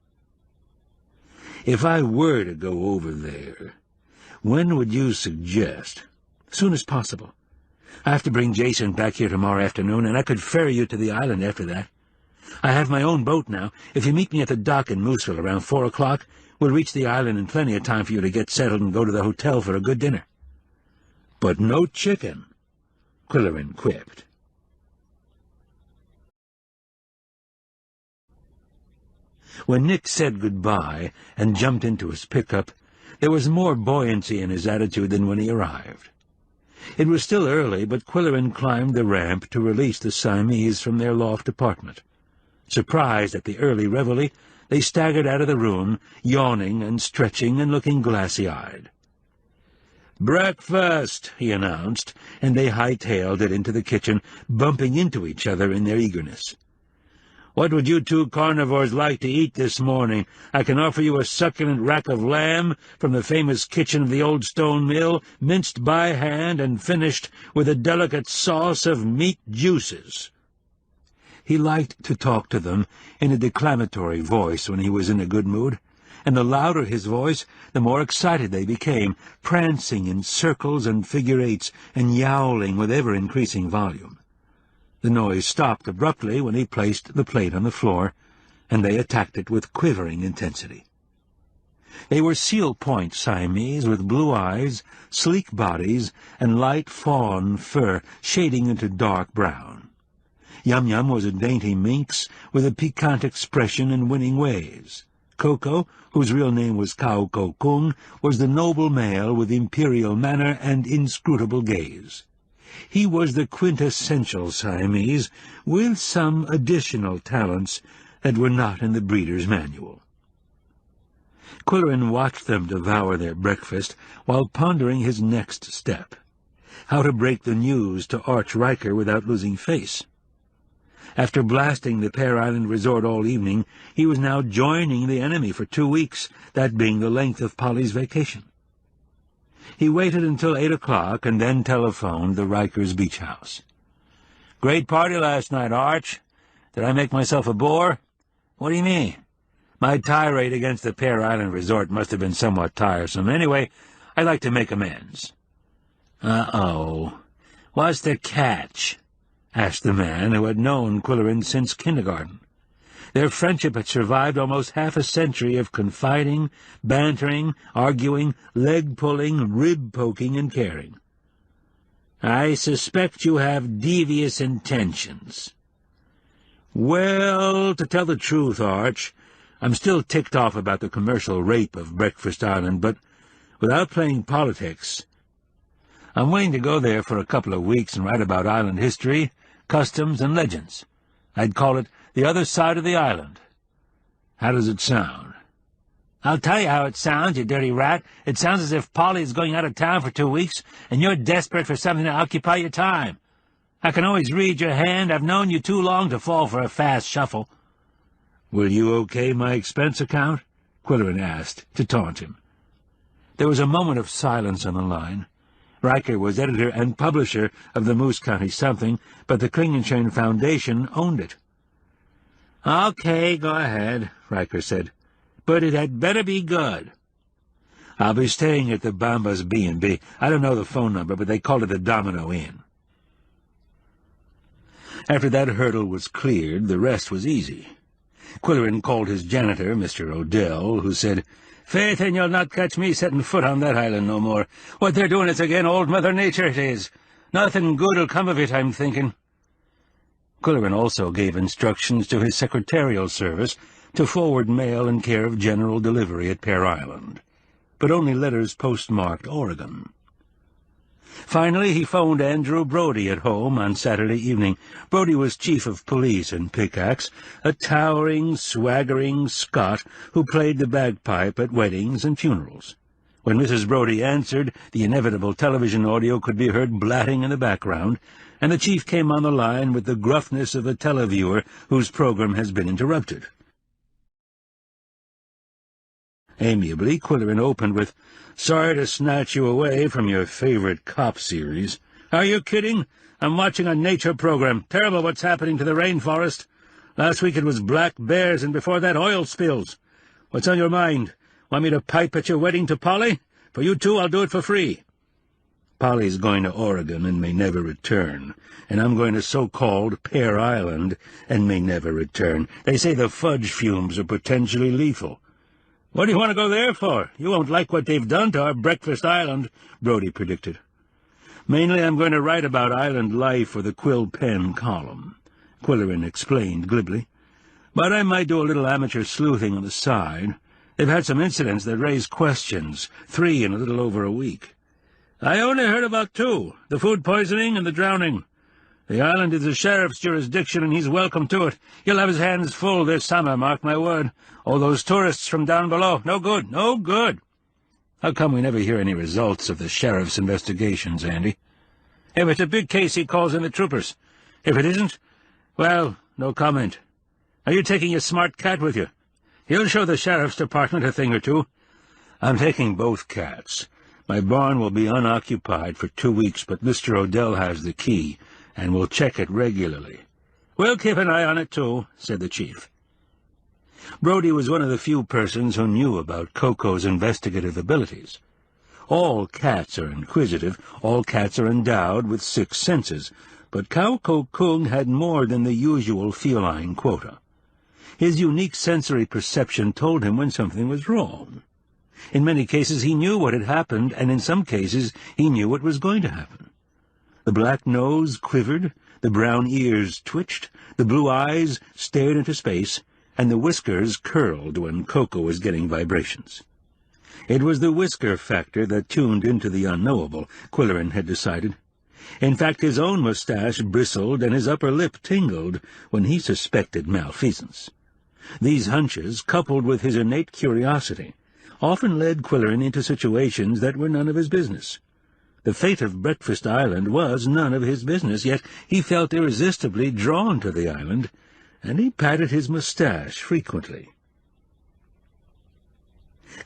If I were to go over there, when would you suggest? Soon as possible. I have to bring Jason back here tomorrow afternoon, and I could ferry you to the island after that. I have my own boat now. If you meet me at the dock in Mooseville around 4 o'clock, we'll reach the island in plenty of time for you to get settled and go to the hotel for a good dinner. But no chicken, Qwilleran quipped. When Nick said goodbye and jumped into his pickup, there was more buoyancy in his attitude than when he arrived. It was still early, but Qwilleran climbed the ramp to release the Siamese from their loft apartment. Surprised at the early reveille, they staggered out of the room, yawning and stretching and looking glassy-eyed. "Breakfast," he announced, and they hightailed it into the kitchen, bumping into each other in their eagerness. "What would you 2 carnivores like to eat this morning? I can offer you a succulent rack of lamb from the famous kitchen of the old stone mill, minced by hand and finished with a delicate sauce of meat juices." He liked to talk to them in a declamatory voice when he was in a good mood, and the louder his voice, the more excited they became, prancing in circles and figure-eights and yowling with ever-increasing volume. The noise stopped abruptly when he placed the plate on the floor, and they attacked it with quivering intensity. They were seal-point Siamese with blue eyes, sleek bodies, and light fawn fur shading into dark brown. Yum-Yum was a dainty minx with a piquant expression and winning ways. Coco, whose real name was Kao Kung, was the noble male with imperial manner and inscrutable gaze. He was the quintessential Siamese, with some additional talents that were not in the breeder's manual. Qwilleran watched them devour their breakfast while pondering his next step. how to break the news to Arch Riker without losing face. After blasting the Pear Island resort all evening, he was now joining the enemy for 2 weeks, that being the length of Polly's vacation. He waited until 8 o'clock and then telephoned the Rikers' beach house. "Great party last night, Arch. Did I make myself a bore?" "What do you mean?" "My tirade against the Pear Island resort must have been somewhat tiresome. Anyway, I'd like to make amends." "Uh-oh. What's the catch?" asked the man who had known Qwilleran since kindergarten. Their friendship had survived almost half a century of confiding, bantering, arguing, leg-pulling, rib-poking, and caring. "I suspect you have devious intentions." "Well, to tell the truth, Arch, I'm still ticked off about the commercial rape of Breakfast Island, but without playing politics, I'm willing to go there for a couple of weeks and write about island history, customs, and legends. I'd call it The Other Side of the Island. How does it sound?" "I'll tell you how it sounds, you dirty rat. It sounds as if Polly is going out of town for 2 weeks, and you're desperate for something to occupy your time. I can always read your hand. I've known you too long to fall for a fast shuffle." "Will you okay my expense account?" Qwilleran asked, to taunt him. There was a moment of silence on the line. Riker was editor and publisher of the Moose County Something, but the Klingenschein Foundation owned it. "Okay, go ahead," Riker said. "But it had better be good." "I'll be staying at the Bamba's B&B. I don't know the phone number, but they called it the Domino Inn." After that hurdle was cleared, the rest was easy. Qwilleran called his janitor, Mr. Odell, who said, "Faith, and you'll not catch me setting foot on that island no more. What they're doing is again old Mother Nature, it is. Nothing good'll come of it, I'm thinking." Qwilleran also gave instructions to his secretarial service to forward mail in care of general delivery at Pear Island, but only letters postmarked Oregon. Finally, he phoned Andrew Brody at home on Saturday evening. Brody was chief of police in Pickaxe, a towering, swaggering Scot who played the bagpipe at weddings and funerals. When Mrs. Brody answered, the inevitable television audio could be heard blatting in the background, and the chief came on the line with the gruffness of a televiewer whose program has been interrupted. Amiably, Qwilleran opened with, "Sorry to snatch you away from your favorite cop series." "Are you kidding? I'm watching a nature program. Terrible what's happening to the rainforest. Last week it was black bears, and before that oil spills. What's on your mind? Want me to pipe at your wedding to Polly? For you two, I'll do it for free." "Polly's going to Oregon and may never return, and I'm going to so-called Pear Island and may never return. They say the fudge fumes are potentially lethal." "What do you want to go there for? You won't like what they've done to our Breakfast Island," Brody predicted. "Mainly I'm going to write about island life for the Qwill Pen column," Qwilleran explained glibly. "But I might do a little amateur sleuthing on the side. They've had some incidents that raise questions, 3 in a little over a week." "I only heard about 2, the food poisoning and the drowning. The island is the sheriff's jurisdiction, and he's welcome to it. He'll have his hands full this summer, mark my word. All those tourists from down below, no good, no good." "How come we never hear any results of the sheriff's investigations, Andy?" "If it's a big case, he calls in the troopers. If it isn't, well, no comment. Are you taking your smart cat with you? He'll show the sheriff's department a thing or two." "I'm taking both cats. My barn will be unoccupied for 2 weeks, but Mr. Odell has the key, and we'll check it regularly." "We'll keep an eye on it, too," said the chief. Brody was one of the few persons who knew about Coco's investigative abilities. All cats are inquisitive, all cats are endowed with 6 senses, but Coco Kung had more than the usual feline quota. His unique sensory perception told him when something was wrong. In many cases he knew what had happened, and in some cases he knew what was going to happen. The black nose quivered, the brown ears twitched, the blue eyes stared into space, and the whiskers curled when Coco was getting vibrations. It was the whisker factor that tuned into the unknowable, Qwilleran had decided. In fact, his own mustache bristled and his upper lip tingled when he suspected malfeasance. These hunches, coupled with his innate curiosity, often led Qwilleran into situations that were none of his business. The fate of Breakfast Island was none of his business, yet he felt irresistibly drawn to the island, and he patted his moustache frequently.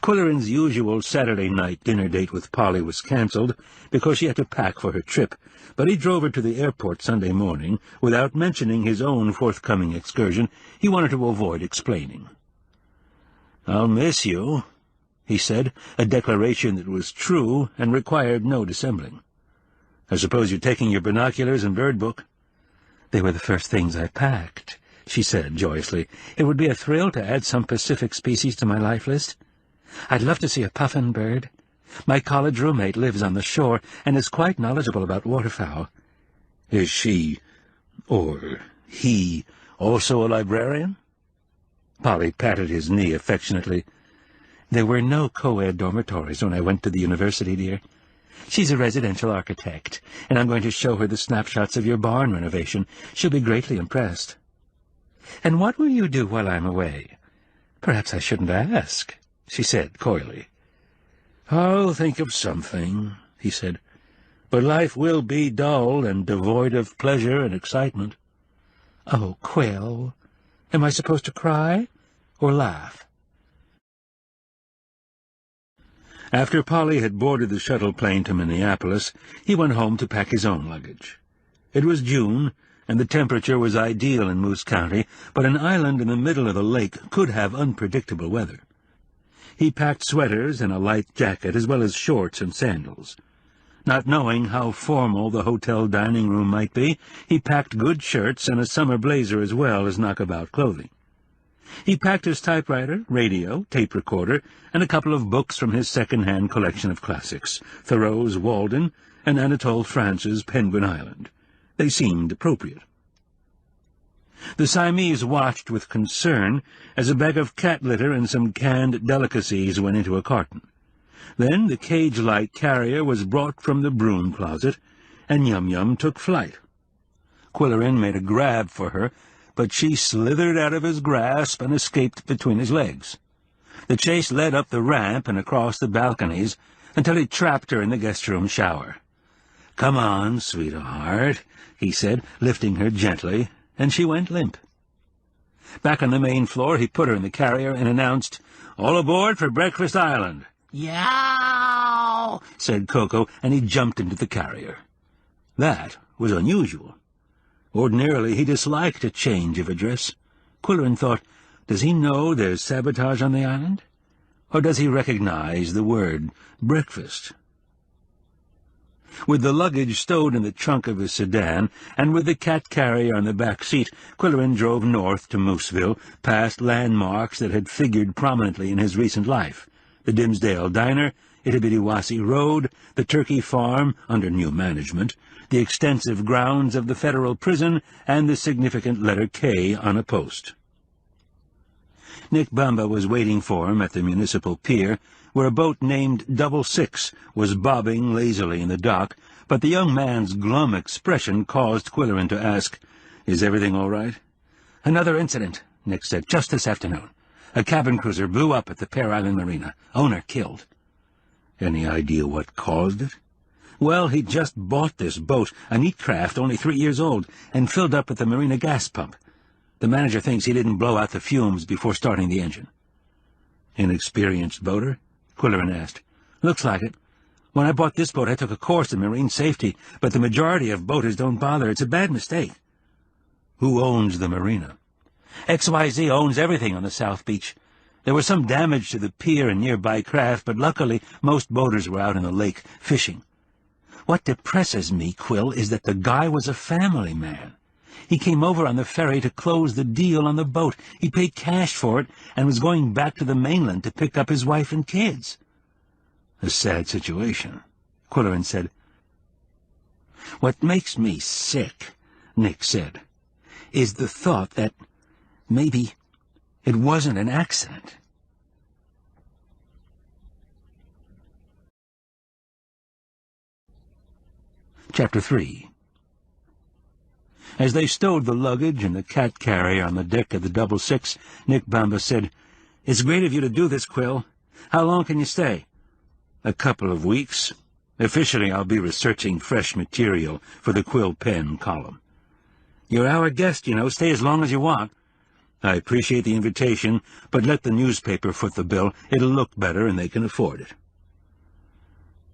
Qwilleran's usual Saturday night dinner date with Polly was cancelled because she had to pack for her trip, but he drove her to the airport Sunday morning without mentioning his own forthcoming excursion. He wanted to avoid explaining. "I'll miss you," he said, a declaration that was true and required no dissembling. "I suppose you're taking your binoculars and bird book?" "They were the first things I packed," she said joyously. "It would be a thrill to add some Pacific species to my life list. I'd love to see a puffin bird. My college roommate lives on the shore and is quite knowledgeable about waterfowl." "Is she, or he, also a librarian?" Polly patted his knee affectionately. "There were no co-ed dormitories when I went to the university, dear. She's a residential architect, and I'm going to show her the snapshots of your barn renovation. She'll be greatly impressed." "And what will you do while I'm away?" "Perhaps I shouldn't ask," she said coyly. "I'll think of something," he said. "But life will be dull and devoid of pleasure and excitement." "Oh, Qwill, am I supposed to cry or laugh?" After Polly had boarded the shuttle plane to Minneapolis, he went home to pack his own luggage. It was June, and the temperature was ideal in Moose County, but an island in the middle of the lake could have unpredictable weather. He packed sweaters and a light jacket, as well as shorts and sandals. Not knowing how formal the hotel dining room might be, he packed good shirts and a summer blazer as well as knockabout clothing. He packed his typewriter, radio, tape recorder, and a couple of books from his second-hand collection of classics, Thoreau's Walden and Anatole France's Penguin Island. They seemed appropriate. The Siamese watched with concern as a bag of cat litter and some canned delicacies went into a carton. Then the cage-like carrier was brought from the broom closet, and Yum-Yum took flight. Qwilleran made a grab for her, but she slithered out of his grasp and escaped between his legs. The chase led up the ramp and across the balconies until he trapped her in the guest-room shower. "Come on, sweetheart," he said, lifting her gently, and she went limp. Back on the main floor, he put her in the carrier and announced, "All aboard for Breakfast Island." "Yow!" said Coco, and he jumped into the carrier. That was unusual. Ordinarily, he disliked a change of address. Qwilleran thought, does he know there's sabotage on the island? Or does he recognize the word breakfast? With the luggage stowed in the trunk of his sedan, and with the cat carrier on the back seat, Qwilleran drove north to Mooseville, past landmarks that had figured prominently in his recent life: the Dimsdale Diner, Itabidiwasi Road, the Turkey Farm, under new management, the extensive grounds of the federal prison, and the significant letter K on a post. Nick Bamba was waiting for him at the municipal pier, where a boat named 66 was bobbing lazily in the dock, but the young man's glum expression caused Qwilleran to ask, "Is everything all right?" "Another incident," Nick said, "just this afternoon. A cabin cruiser blew up at the Pear Island Marina. Owner killed." "Any idea what caused it?" "Well, he'd just bought this boat, a neat craft only 3 years old, and filled up at the marina gas pump. The manager thinks he didn't blow out the fumes before starting the engine." "Inexperienced boater?" Qwilleran asked. "Looks like it. When I bought this boat, I took a course in marine safety, but the majority of boaters don't bother. It's a bad mistake." "Who owns the marina?" "XYZ owns everything on the South Beach. There was some damage to the pier and nearby craft, but luckily most boaters were out in the lake fishing. What depresses me, Qwill, is that the guy was a family man. He came over on the ferry to close the deal on the boat. He paid cash for it and was going back to the mainland to pick up his wife and kids." "A sad situation," Qwilleran said. "What makes me sick," Nick said, "is the thought that maybe it wasn't an accident." Chapter 3. As they stowed the luggage and the cat carrier on the deck of the 66, Nick Bamba said, "It's great of you to do this, Qwill. How long can you stay?" "A couple of weeks." Officially, I'll be researching fresh material for the Qwill Pen column. You're our guest, you know. Stay as long as you want. I appreciate the invitation, but let the newspaper foot the bill. It'll look better, and they can afford it.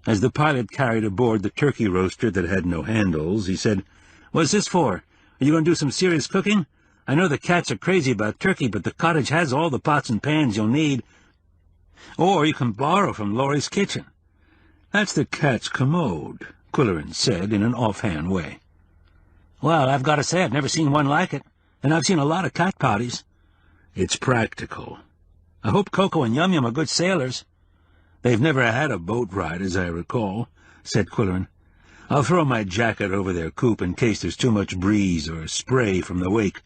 As the pilot carried aboard the turkey roaster that had no handles, he said, "What's this for? Are you going to do some serious cooking? I know the cats are crazy about turkey, but the cottage has all the pots and pans you'll need. Or you can borrow from Laurie's kitchen." "That's the cat's commode," Qwilleran said in an offhand way. "Well, I've got to say I've never seen one like it, and I've seen a lot of cat parties." "It's practical. I hope Coco and Yum Yum are good sailors." "They've never had a boat ride, as I recall," said Qwilleran. "I'll throw my jacket over their coop in case there's too much breeze or spray from the wake.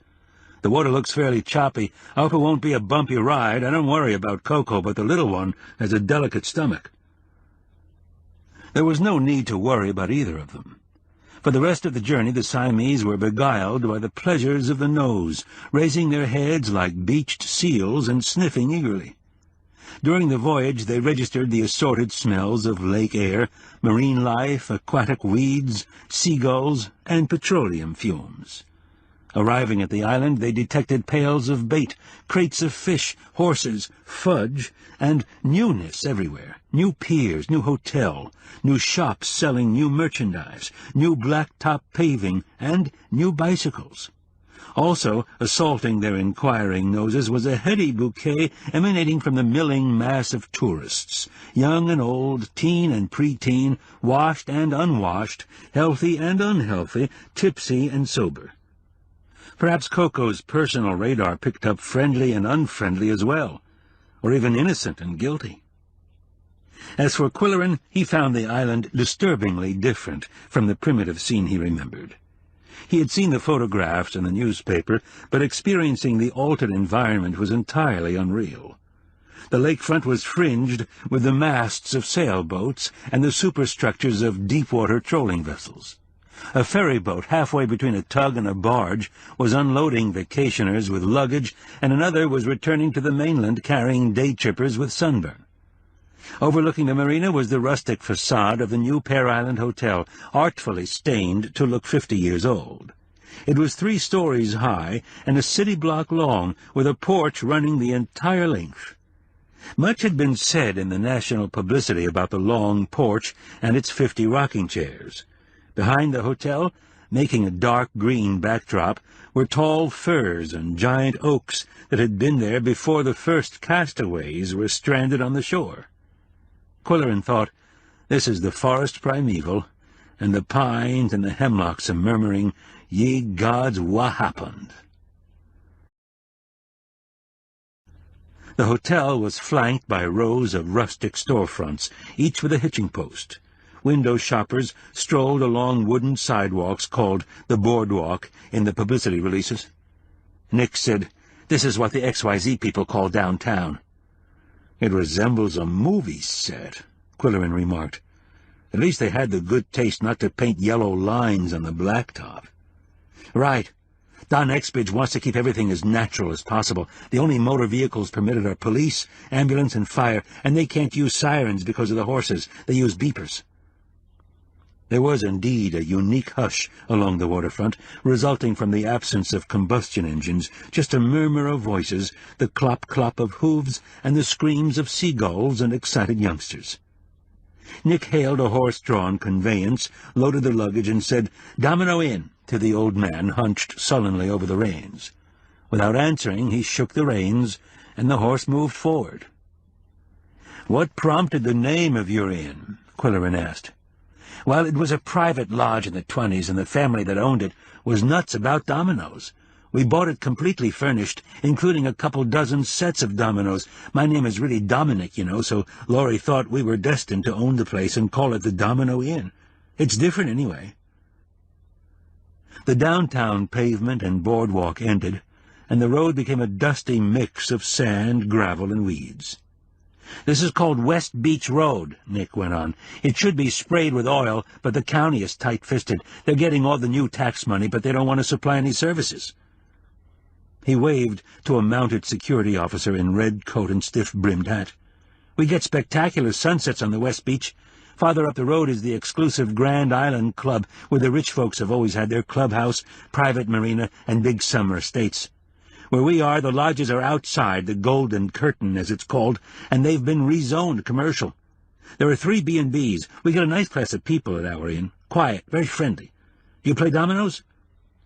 The water looks fairly choppy. I hope it won't be a bumpy ride. I don't worry about Coco, but the little one has a delicate stomach." There was no need to worry about either of them. For the rest of the journey the Siamese were beguiled by the pleasures of the nose, raising their heads like beached seals and sniffing eagerly. During the voyage they registered the assorted smells of lake air, marine life, aquatic weeds, seagulls, and petroleum fumes. Arriving at the island, they detected pails of bait, crates of fish, horses, fudge, and newness everywhere. New piers, new hotel, new shops selling new merchandise, new blacktop paving, and new bicycles. Also, assaulting their inquiring noses was a heady bouquet emanating from the milling mass of tourists, young and old, teen and preteen, washed and unwashed, healthy and unhealthy, tipsy and sober. Perhaps Coco's personal radar picked up friendly and unfriendly as well, or even innocent and guilty. As for Qwilleran, he found the island disturbingly different from the primitive scene he remembered. He had seen the photographs in the newspaper, but experiencing the altered environment was entirely unreal. The lakefront was fringed with the masts of sailboats and the superstructures of deep-water trolling vessels. A ferry boat halfway between a tug and a barge was unloading vacationers with luggage, and another was returning to the mainland carrying day-trippers with sunburn. Overlooking the marina was the rustic facade of the new Pear Island Hotel, artfully stained to look 50 years old. It was 3 stories high and a city block long, with a porch running the entire length. Much had been said in the national publicity about the long porch and its 50 rocking chairs. Behind the hotel, making a dark green backdrop, were tall firs and giant oaks that had been there before the first castaways were stranded on the shore. Qwilleran thought, "This is the forest primeval, and the pines and the hemlocks are murmuring, 'Ye gods, what happened?'" The hotel was flanked by rows of rustic storefronts, each with a hitching post. Window shoppers strolled along wooden sidewalks called the boardwalk in the publicity releases. Nick said, "This is what the XYZ people call downtown." "It resembles a movie set," Qwilleran remarked. "At least they had the good taste not to paint yellow lines on the blacktop." "Right. Don Exbridge wants to keep everything as natural as possible. The only motor vehicles permitted are police, ambulance, and fire, and they can't use sirens because of the horses. They use beepers." There was indeed a unique hush along the waterfront, resulting from the absence of combustion engines, just a murmur of voices, the clop-clop of hooves, and the screams of seagulls and excited youngsters. Nick hailed a horse-drawn conveyance, loaded the luggage, and said, "Domino Inn," to the old man hunched sullenly over the reins. Without answering, he shook the reins, and the horse moved forward. "What prompted the name of your inn?" Qwilleran asked. "Well, it was a private lodge in the 20s, and the family that owned it was nuts about dominoes. We bought it completely furnished, including a couple dozen sets of dominoes. My name is really Dominic, you know, so Laurie thought we were destined to own the place and call it the Domino Inn. It's different anyway." The downtown pavement and boardwalk ended, and the road became a dusty mix of sand, gravel, and weeds. "This is called West Beach Road," Nick went on. "It should be sprayed with oil, but the county is tight-fisted. They're getting all the new tax money, but they don't want to supply any services." He waved to a mounted security officer in red coat and stiff-brimmed hat. "We get spectacular sunsets on the West Beach. Farther up the road is the exclusive Grand Island Club, where the rich folks have always had their clubhouse, private marina, and big summer estates. Where we are, the lodges are outside, the Golden Curtain, as it's called, and they've been rezoned commercial. There are 3 B&Bs. We get a nice class of people at our inn. Quiet, very friendly. You play dominoes?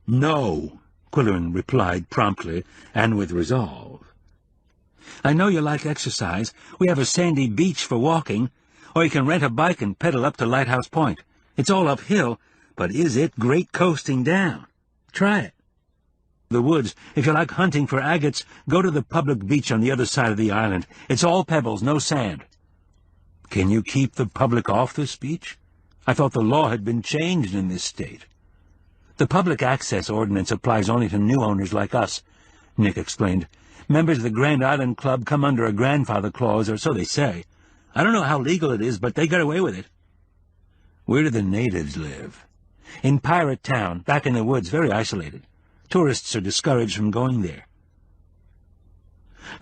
No, Qwilleran replied promptly, and with resolve. I know you like exercise. We have a sandy beach for walking, or you can rent a bike and pedal up to Lighthouse Point. It's all uphill, but is it great coasting down? Try it. The woods. If you like hunting for agates, go to the public beach on the other side of the island. It's all pebbles, no sand. Can you keep the public off this beach? I thought the law had been changed in this state. The public access ordinance applies only to new owners like us, Nick explained. Members of the Grand Island Club come under a grandfather clause, or so they say. I don't know how legal it is, but they get away with it. Where do the natives live? In Pirate Town, back in the woods, very isolated. Tourists are discouraged from going there.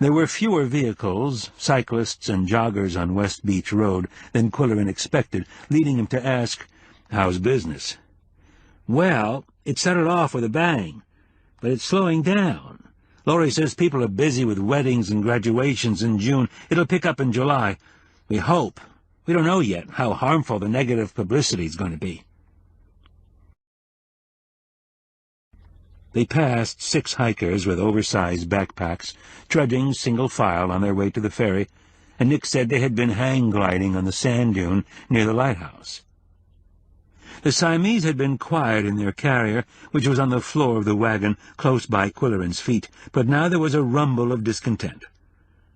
There were fewer vehicles, cyclists and joggers on West Beach Road, than Qwilleran expected, leading him to ask, "How's business?" "Well, it started off with a bang, but it's slowing down. Laurie says people are busy with weddings and graduations in June. It'll pick up in July. We hope. We don't know yet how harmful the negative publicity is going to be." They passed 6 hikers with oversized backpacks, trudging single file on their way to the ferry, and Nick said they had been hang-gliding on the sand dune near the lighthouse. The Siamese had been quiet in their carrier, which was on the floor of the wagon close by Qwilleran's feet, but now there was a rumble of discontent.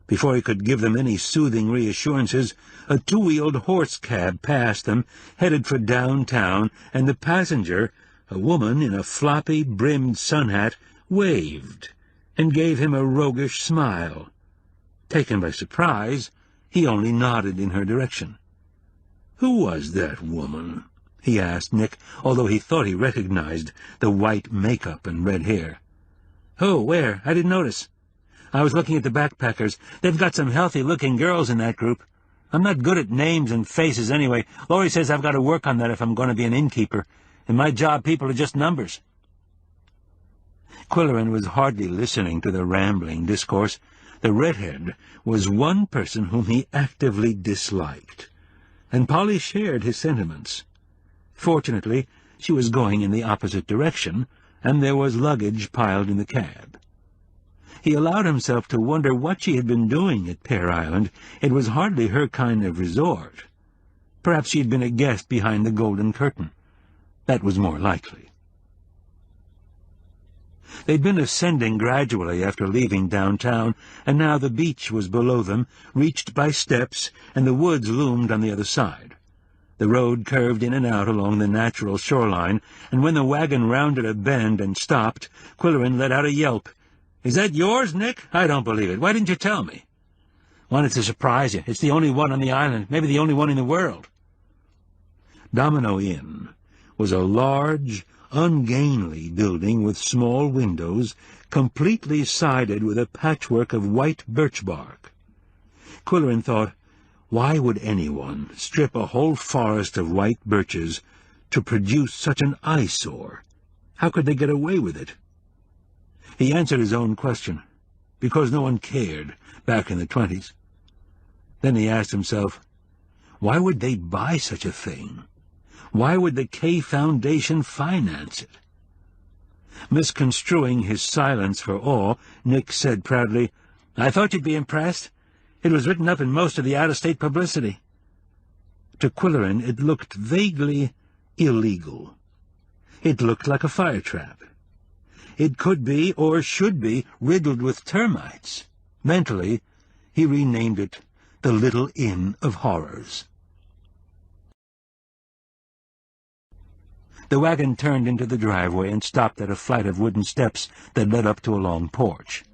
Before he could give them any soothing reassurances, a 2-wheeled horse cab passed them, headed for downtown, and the passenger, a woman in a floppy-brimmed sun hat, waved and gave him a roguish smile. Taken by surprise, he only nodded in her direction. "Who was that woman?" he asked Nick, although he thought he recognized the white makeup and red hair. "Oh, where? I didn't notice. I was looking at the backpackers. They've got some healthy-looking girls in that group. I'm not good at names and faces anyway. Laurie says I've got to work on that if I'm going to be an innkeeper. In my job, people are just numbers." Qwilleran was hardly listening to the rambling discourse. The redhead was one person whom he actively disliked, and Polly shared his sentiments. Fortunately, she was going in the opposite direction, and there was luggage piled in the cab. He allowed himself to wonder what she had been doing at Pear Island. It was hardly her kind of resort. Perhaps she had been a guest behind the Golden Curtain. That was more likely. They'd been ascending gradually after leaving downtown, and now the beach was below them, reached by steps, and the woods loomed on the other side. The road curved in and out along the natural shoreline, and when the wagon rounded a bend and stopped, Qwilleran let out a yelp. "Is that yours, Nick? I don't believe it. Why didn't you tell me?" "Wanted to surprise you. It's the only one on the island, maybe the only one in the world." Domino Inn was a large, ungainly building with small windows, completely sided with a patchwork of white birch bark. Qwilleran thought, why would anyone strip a whole forest of white birches to produce such an eyesore? How could they get away with it? He answered his own question, because no one cared back in the 20s. Then he asked himself, why would they buy such a thing? Why would the K Foundation finance it? Misconstruing his silence for awe, Nick said proudly, "I thought you'd be impressed. It was written up in most of the out-of-state publicity." To Qwilleran it looked vaguely illegal. It looked like a fire trap. It could be, or should be, riddled with termites. Mentally, he renamed it the Little Inn of Horrors. The wagon turned into the driveway and stopped at a flight of wooden steps that led up to a long porch.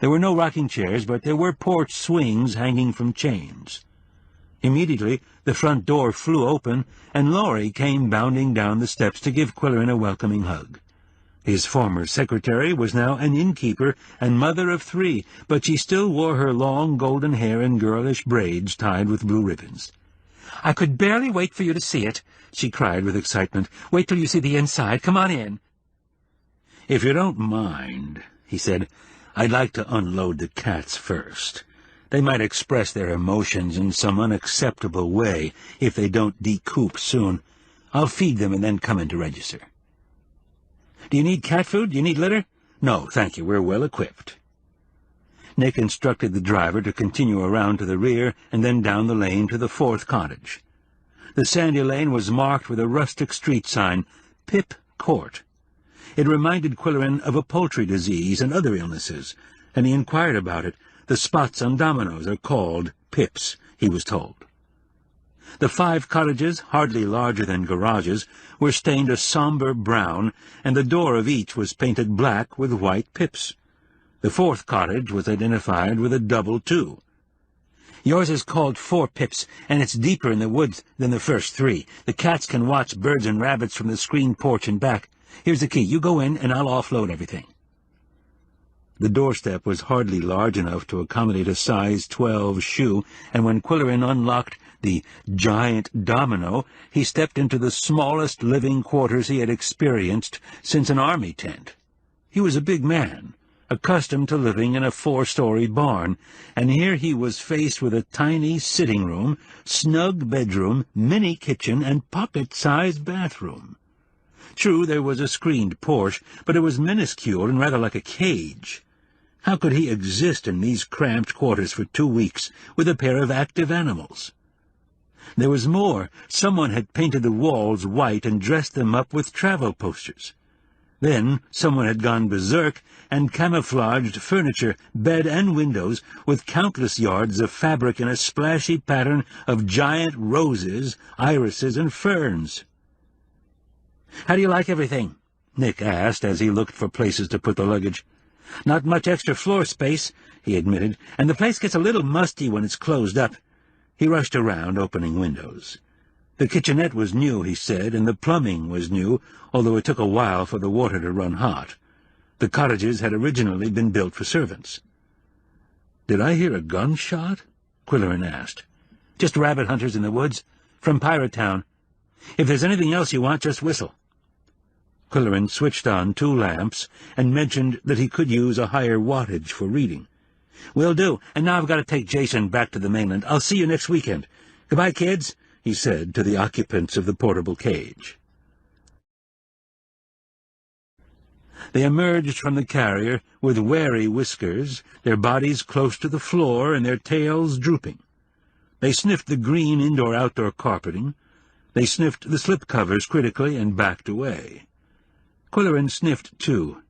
There were no rocking chairs, but there were porch swings hanging from chains. Immediately, the front door flew open, and Laurie came bounding down the steps to give Qwilleran a welcoming hug. His former secretary was now an innkeeper and mother of 3, but she still wore her long golden hair in girlish braids tied with blue ribbons. I could barely wait for you to see it, she cried with excitement. Wait till you see the inside. Come on in. If you don't mind, he said, I'd like to unload the cats first. They might express their emotions in some unacceptable way if they don't decoop soon. I'll feed them and then come in to register. Do you need cat food? Do you need litter? No, thank you. We're well equipped. Nick instructed the driver to continue around to the rear and then down the lane to the 4th cottage. The sandy lane was marked with a rustic street sign, Pip Court. It reminded Qwilleran of a poultry disease and other illnesses, and he inquired about it. The spots on dominoes are called pips, he was told. The 5 cottages, hardly larger than garages, were stained a somber brown, and the door of each was painted black with white pips. The 4th cottage was identified with a double 2. Yours is called 4 pips, and it's deeper in the woods than the first 3. The cats can watch birds and rabbits from the screened porch and back. Here's the key. You go in, and I'll offload everything. The doorstep was hardly large enough to accommodate a size 12 shoe, and when Qwilleran unlocked the giant domino, he stepped into the smallest living quarters he had experienced since an army tent. He was a big man, accustomed to living in a 4-story barn, and here he was faced with a tiny sitting room, snug bedroom, mini kitchen, and pocket-sized bathroom. True, there was a screened porch, but it was minuscule and rather like a cage. How could he exist in these cramped quarters for 2 weeks with a pair of active animals? There was more. Someone had painted the walls white and dressed them up with travel posters. Then someone had gone berserk and camouflaged furniture, bed and windows with countless yards of fabric in a splashy pattern of giant roses, irises, and ferns. "How do you like everything?" Nick asked as he looked for places to put the luggage. "Not much extra floor space," he admitted, "and the place gets a little musty when it's closed up." He rushed around, opening windows. The kitchenette was new, he said, and the plumbing was new, although it took a while for the water to run hot. The cottages had originally been built for servants. "Did I hear a gunshot?" Qwilleran asked. "Just rabbit hunters in the woods, from Pirate Town. If there's anything else you want, just whistle." Qwilleran switched on 2 lamps and mentioned that he could use a higher wattage for reading. "Will do, and now I've got to take Jason back to the mainland. I'll see you next weekend. Goodbye, kids," he said to the occupants of the portable cage. They emerged from the carrier with wary whiskers, their bodies close to the floor and their tails drooping. They sniffed the green indoor-outdoor carpeting. They sniffed the slipcovers critically and backed away. Qwilleran sniffed too.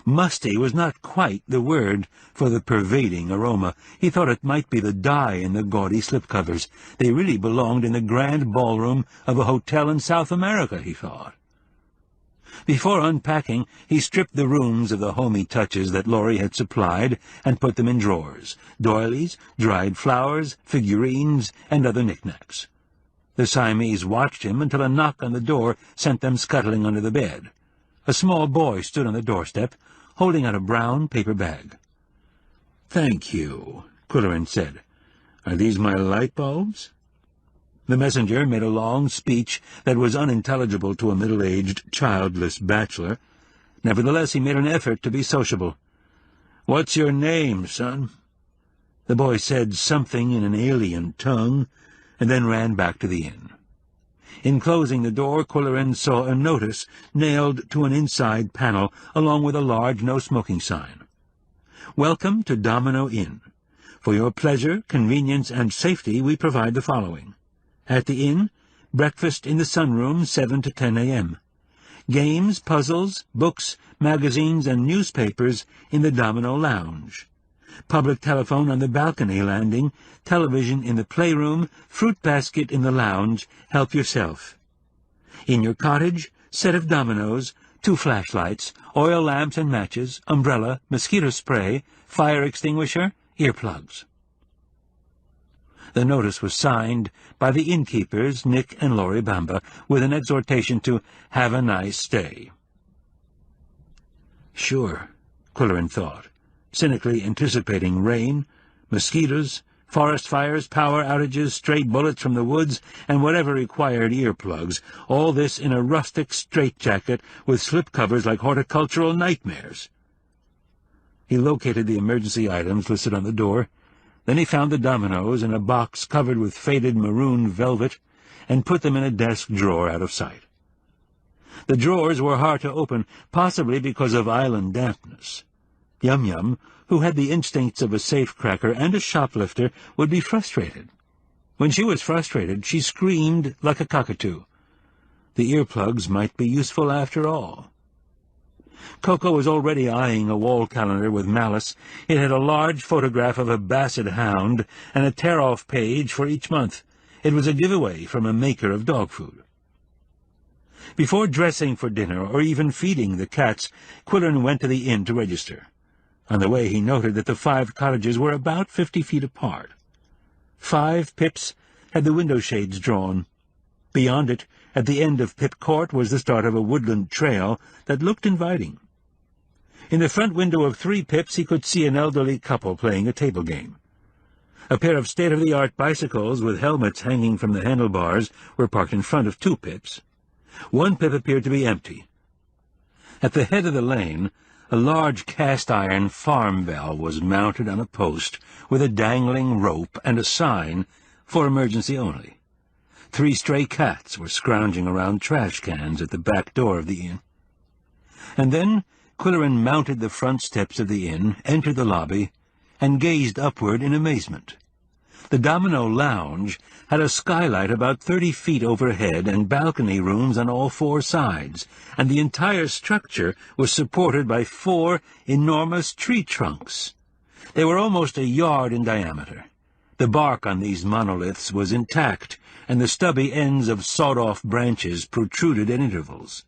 Musty was not quite the word for the pervading aroma. He thought it might be the dye in the gaudy slipcovers. They really belonged in the grand ballroom of a hotel in South America, he thought. Before unpacking, he stripped the rooms of the homey touches that Laurie had supplied and put them in drawers, doilies, dried flowers, figurines, and other knickknacks. The Siamese watched him until a knock on the door sent them scuttling under the bed. A small boy stood on the doorstep, holding out a brown paper bag. "Thank you," Qwilleran said. "Are these my light bulbs?" The messenger made a long speech that was unintelligible to a middle-aged, childless bachelor. Nevertheless, he made an effort to be sociable. "What's your name, son?" The boy said something in an alien tongue, and then ran back to the inn. In closing the door, Qwilleran saw a notice nailed to an inside panel, along with a large no-smoking sign. "Welcome to Domino Inn. For your pleasure, convenience, and safety, we provide the following. At the inn, breakfast in the sunroom 7 to 10 a.m. Games, puzzles, books, magazines, and newspapers in the Domino Lounge. Public telephone on the balcony landing, television in the playroom, fruit basket in the lounge, help yourself. In your cottage, set of dominoes, 2 flashlights, oil lamps and matches, umbrella, mosquito spray, fire extinguisher, earplugs." The notice was signed by the innkeepers, Nick and Laurie Bamba, with an exhortation to have a nice stay. Sure, Qwilleran thought, cynically anticipating rain, mosquitoes, Forest fires, power outages, stray bullets from the woods, and whatever required earplugs, all this in a rustic straitjacket with slipcovers like horticultural nightmares. He located the emergency items listed on the door. Then he found the dominoes in a box covered with faded maroon velvet and put them in a desk drawer out of sight. The drawers were hard to open, possibly because of island dampness. Yum-Yum, who had the instincts of a safecracker and a shoplifter, would be frustrated. When she was frustrated, she screamed like a cockatoo. The earplugs might be useful after all. Coco was already eyeing a wall calendar with malice. It had a large photograph of a basset hound and a tear-off page for each month. It was a giveaway from a maker of dog food. Before dressing for dinner or even feeding the cats, Qwilleran went to the inn to register. On the way he noted that the 5 cottages were about 50 feet apart. 5 pips had the window shades drawn. Beyond it, at the end of Pip Court, was the start of a woodland trail that looked inviting. In the front window of 3 pips he could see an elderly couple playing a table game. A pair of state-of-the-art bicycles with helmets hanging from the handlebars were parked in front of 2 pips. 1 pip appeared to be empty. At the head of the lane, a large cast-iron farm bell was mounted on a post with a dangling rope and a sign for emergency only. 3 stray cats were scrounging around trash cans at the back door of the inn. And then Qwilleran mounted the front steps of the inn, entered the lobby, and gazed upward in amazement. The Domino Lounge had a skylight about 30 feet overhead and balcony rooms on all 4 sides, and the entire structure was supported by 4 enormous tree trunks. They were almost a yard in diameter. The bark on these monoliths was intact, and the stubby ends of sawed-off branches protruded at intervals.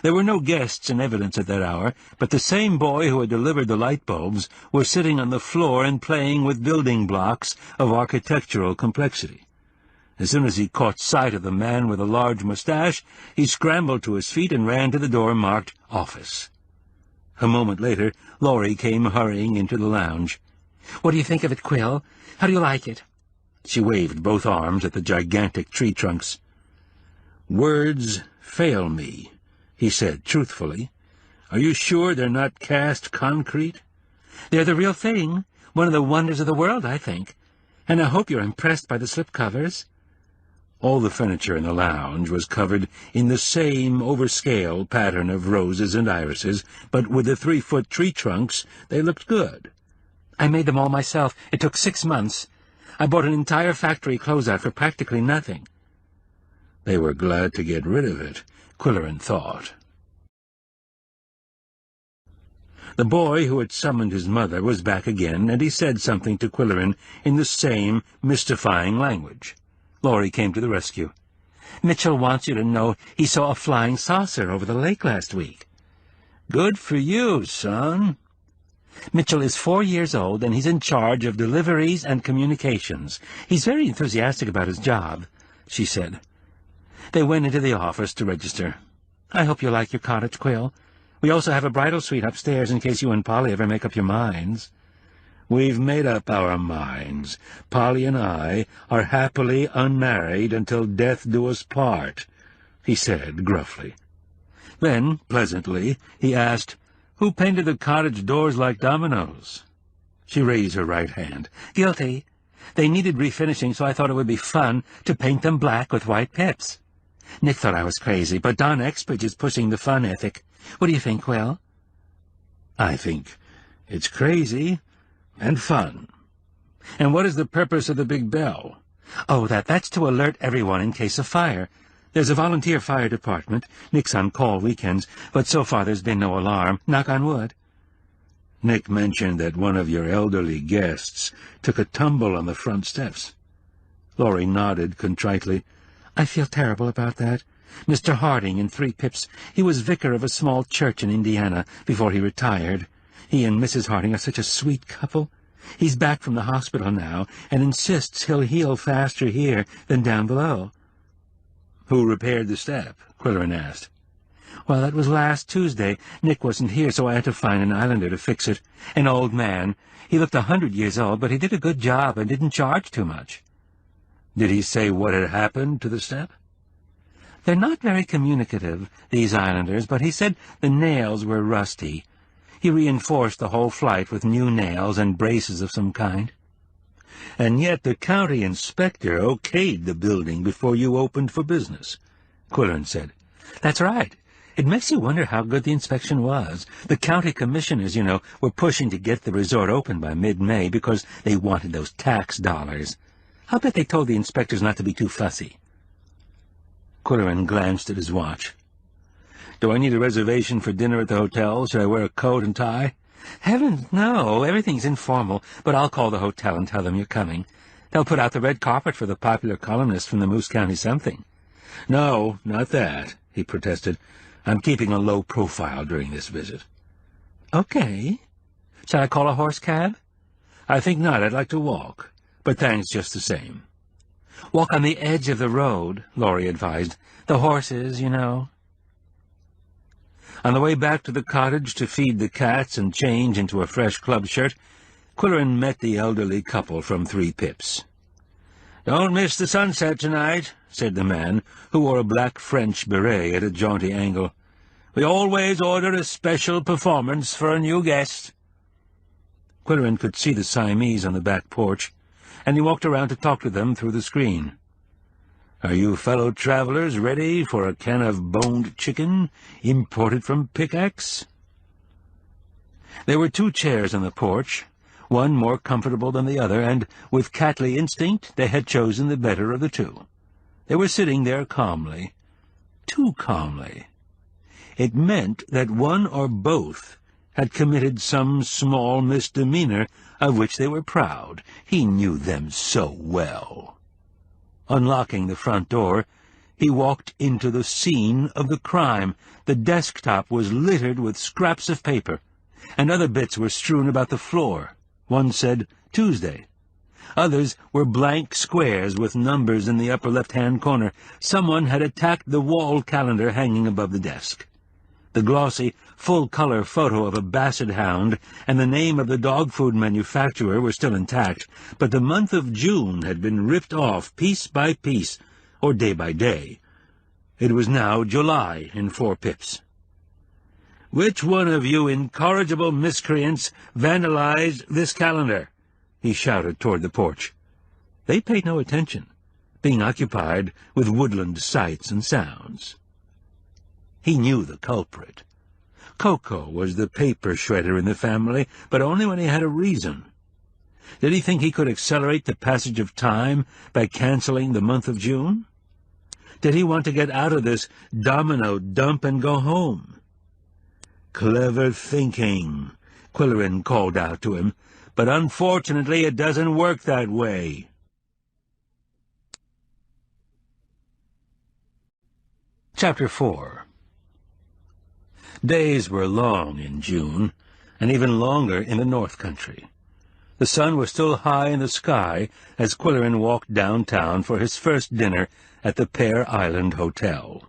There were no guests in evidence at that hour, but the same boy who had delivered the light bulbs was sitting on the floor and playing with building blocks of architectural complexity. As soon as he caught sight of the man with a large mustache, he scrambled to his feet and ran to the door marked Office. A moment later, Laurie came hurrying into the lounge. "What do you think of it, Qwill? How do you like it?" She waved both arms at the gigantic tree trunks. "Words fail me," he said truthfully. "Are you sure they're not cast concrete?" "They're the real thing. One of the wonders of the world, I think. And I hope you're impressed by the slipcovers." All the furniture in the lounge was covered in the same overscale pattern of roses and irises, but with the 3-foot tree trunks they looked good. "I made them all myself. It took 6 months. I bought an entire factory closeout for practically nothing." They were glad to get rid of it, Qwilleran thought. The boy who had summoned his mother was back again, and he said something to Qwilleran in the same mystifying language. Laurie came to the rescue. "Mitchell wants you to know he saw a flying saucer over the lake last week." "Good for you, son." "Mitchell is 4 years old, and he's in charge of deliveries and communications. He's very enthusiastic about his job," she said. They went into the office to register. "I hope you like your cottage, Qwill. We also have a bridal suite upstairs in case you and Polly ever make up your minds." "We've made up our minds. Polly and I are happily unmarried until death do us part," he said gruffly. Then, pleasantly, he asked, "Who painted the cottage doors like dominoes?" She raised her right hand. "Guilty. They needed refinishing, so I thought it would be fun to paint them black with white pips. Nick thought I was crazy, but Don Exbridge is pushing the fun ethic. What do you think, Qwill?" "I think it's crazy and fun. And what is the purpose of the big bell?" "Oh, that's to alert everyone in case of fire. There's a volunteer fire department. Nick's on call weekends, but so far there's been no alarm. Knock on wood." "Nick mentioned that one of your elderly guests took a tumble on the front steps." Laurie nodded contritely. "I feel terrible about that. Mr. Harding in 3 pips. He was vicar of a small church in Indiana before he retired. He and Mrs. Harding are such a sweet couple. He's back from the hospital now and insists he'll heal faster here than down below." "Who repaired the step?" Qwilleran asked. Well, that was last Tuesday. Nick wasn't here, so I had to find an islander to fix it. An old man. He looked 100 years old, but he did a good job and didn't charge too much. Did he say what had happened to the step? They're not very communicative, these islanders, but he said the nails were rusty. He reinforced the whole flight with new nails and braces of some kind. And yet the county inspector okayed the building before you opened for business, Qwilleran said. That's right. It makes you wonder how good the inspection was. The county commissioners, you know, were pushing to get the resort open by mid-May because they wanted those tax dollars. I'll bet they told the inspectors not to be too fussy. Qwilleran glanced at his watch. Do I need a reservation for dinner at the hotel? Should I wear a coat and tie? Heavens, no. Everything's informal, but I'll call the hotel and tell them you're coming. They'll put out the red carpet for the popular columnist from the Moose County something. No, not that, he protested. I'm keeping a low profile during this visit. Okay. Shall I call a horse cab? I think not. I'd like to walk. But thanks just the same. Walk on the edge of the road, Laurie advised. The horses, you know. On the way back to the cottage to feed the cats and change into a fresh club shirt, Qwilleran met the elderly couple from 3 Pips. "Don't miss the sunset tonight," said the man, who wore a black French beret at a jaunty angle. "We always order a special performance for a new guest." Qwilleran could see the Siamese on the back porch, and he walked around to talk to them through the screen. "Are you fellow travelers ready for a can of boned chicken imported from Pickaxe?" There were 2 chairs on the porch, one more comfortable than the other, and, with catly instinct, they had chosen the better of the 2. They were sitting there calmly, too calmly. It meant that one or both had committed some small misdemeanor of which they were proud. He knew them so well. Unlocking the front door, he walked into the scene of the crime. The desktop was littered with scraps of paper, and other bits were strewn about the floor. One said, Tuesday. Others were blank squares with numbers in the upper left-hand corner. Someone had attacked the wall calendar hanging above the desk. The glossy, full-color photo of a basset hound and the name of the dog food manufacturer were still intact, but the month of June had been ripped off piece by piece, or day by day. It was now July in 4 Pips. "Which one of you incorrigible miscreants vandalized this calendar?" he shouted toward the porch. They paid no attention, being occupied with woodland sights and sounds. He knew the culprit. Coco was the paper shredder in the family, but only when he had a reason. Did he think he could accelerate the passage of time by canceling the month of June? Did he want to get out of this domino dump and go home? "Clever thinking," Qwilleran called out to him, "but unfortunately it doesn't work that way." Chapter 4. Days were long in June, and even longer in the North Country. The sun was still high in the sky as Qwilleran walked downtown for his first dinner at the Pear Island Hotel.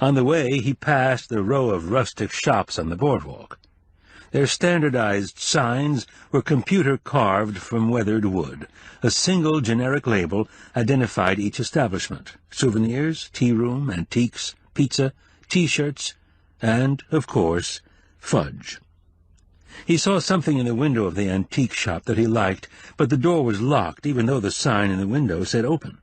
On the way, he passed the row of rustic shops on the boardwalk. Their standardized signs were computer-carved from weathered wood. A single generic label identified each establishment: souvenirs, tea room, antiques, pizza, T-shirts, and, of course, fudge. He saw something in the window of the antique shop that he liked, but the door was locked, even though the sign in the window said open.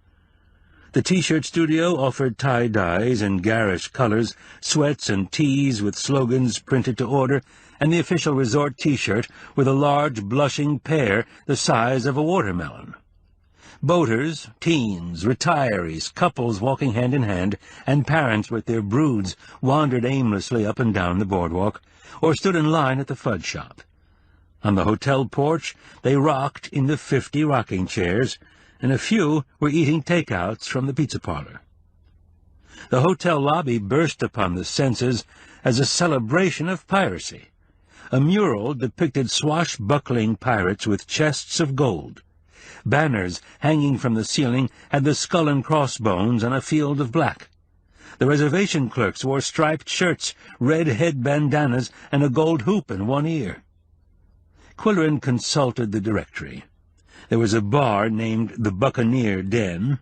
The T-shirt studio offered tie-dyes in garish colors, sweats and tees with slogans printed to order, and the official resort T-shirt with a large blushing pear the size of a watermelon. Boaters, teens, retirees, couples walking hand in hand, and parents with their broods wandered aimlessly up and down the boardwalk, or stood in line at the fudge shop. On the hotel porch, they rocked in the 50 rocking chairs, and a few were eating takeouts from the pizza parlor. The hotel lobby burst upon the senses as a celebration of piracy. A mural depicted swashbuckling pirates with chests of gold. Banners hanging from the ceiling had the skull and crossbones on a field of black. The reservation clerks wore striped shirts, red head bandanas, and a gold hoop in one ear. Qwilleran consulted the directory. There was a bar named the Buccaneer Den.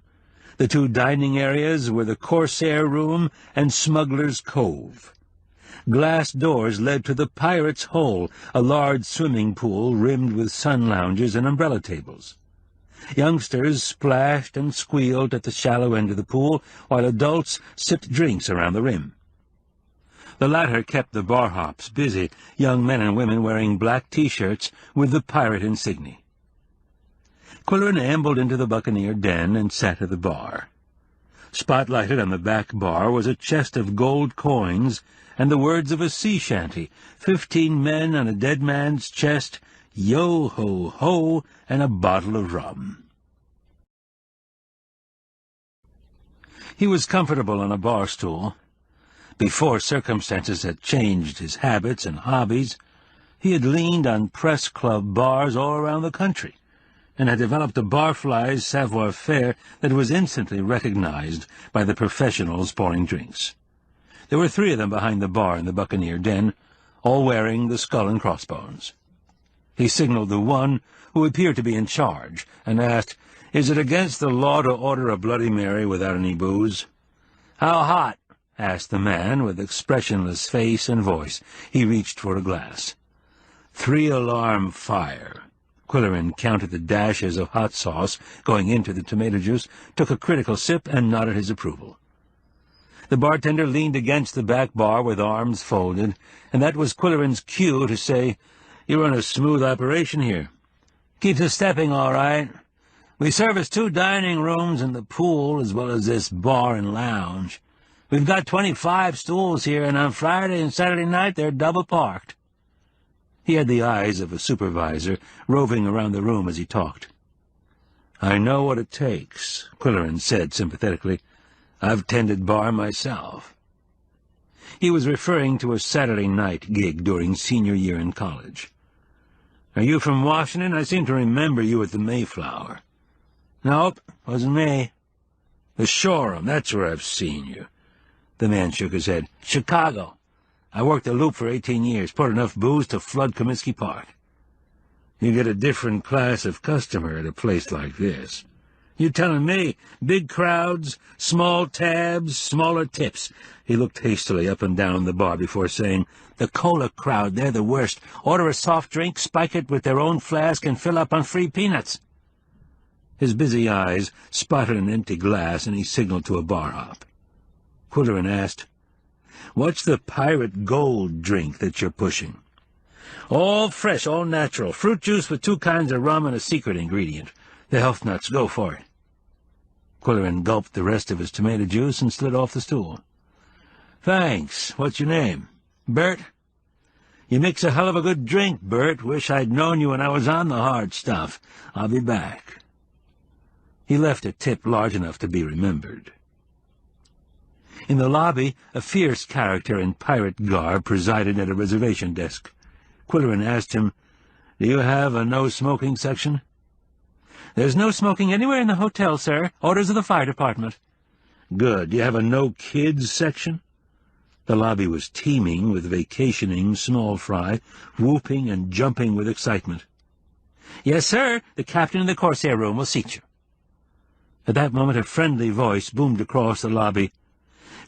The two dining areas were the Corsair Room and Smuggler's Cove. Glass doors led to the Pirate's Hole, a large swimming pool rimmed with sun lounges and umbrella tables. Youngsters splashed and squealed at the shallow end of the pool, while adults sipped drinks around the rim. The latter kept the bar hops busy, young men and women wearing black T-shirts with the pirate insignia. Qwilleran ambled into the Buccaneer Den and sat at the bar. Spotlighted on the back bar was a chest of gold coins and the words of a sea shanty, 15 men on a dead man's chest, yo-ho-ho, and a bottle of rum. He was comfortable on a bar stool. Before circumstances had changed his habits and hobbies, he had leaned on press club bars all around the country, and had developed a barfly's savoir-faire that was instantly recognized by the professionals pouring drinks. There were 3 of them behind the bar in the Buccaneer Den, all wearing the skull and crossbones. He signaled the one who appeared to be in charge, and asked, "Is it against the law to order a Bloody Mary without any booze?" "How hot?" asked the man, with expressionless face and voice. He reached for a glass. 3-alarm fire. Qwilleran counted the dashes of hot sauce going into the tomato juice, took a critical sip, and nodded his approval. The bartender leaned against the back bar with arms folded, and that was Qwilleran's cue to say, "You run a smooth operation here." "Keeps us stepping all right. We service 2 dining rooms and the pool, as well as this bar and lounge. We've got 25 stools here, and on Friday and Saturday night they're double parked." He had the eyes of a supervisor, roving around the room as he talked. "I know what it takes," Qwilleran said sympathetically. "I've tended bar myself." He was referring to a Saturday night gig during senior year in college. "Are you from Washington? I seem to remember you at the Mayflower." "Nope, wasn't me." "The Shoreham, that's where I've seen you." The man shook his head. "Chicago. I worked the Loop for 18 years, poured enough booze to flood Comiskey Park." "You get a different class of customer at a place like this." "You telling me? Big crowds, small tabs, smaller tips." He looked hastily up and down the bar before saying, "The cola crowd, they're the worst. Order a soft drink, spike it with their own flask, and fill up on free peanuts." His busy eyes spotted an empty glass, and he signaled to a bar hop. Qwilleran asked, "What's the pirate gold drink that you're pushing?" "All fresh, all natural. Fruit juice with 2 kinds of rum and a secret ingredient. The health nuts. Go for it." Qwilleran gulped the rest of his tomato juice and slid off the stool. "Thanks. What's your name?" "Bert." "You mix a hell of a good drink, Bert. Wish I'd known you when I was on the hard stuff. I'll be back." He left a tip large enough to be remembered. In the lobby, a fierce character in pirate garb presided at a reservation desk. Qwilleran asked him, "Do you have a no-smoking section?" "There's no smoking anywhere in the hotel, sir. Orders of the fire department." "Good. Do you have a no-kids section?" The lobby was teeming with vacationing small fry, whooping and jumping with excitement. "Yes, sir. The captain in the Corsair Room will seat you." At that moment a friendly voice boomed across the lobby.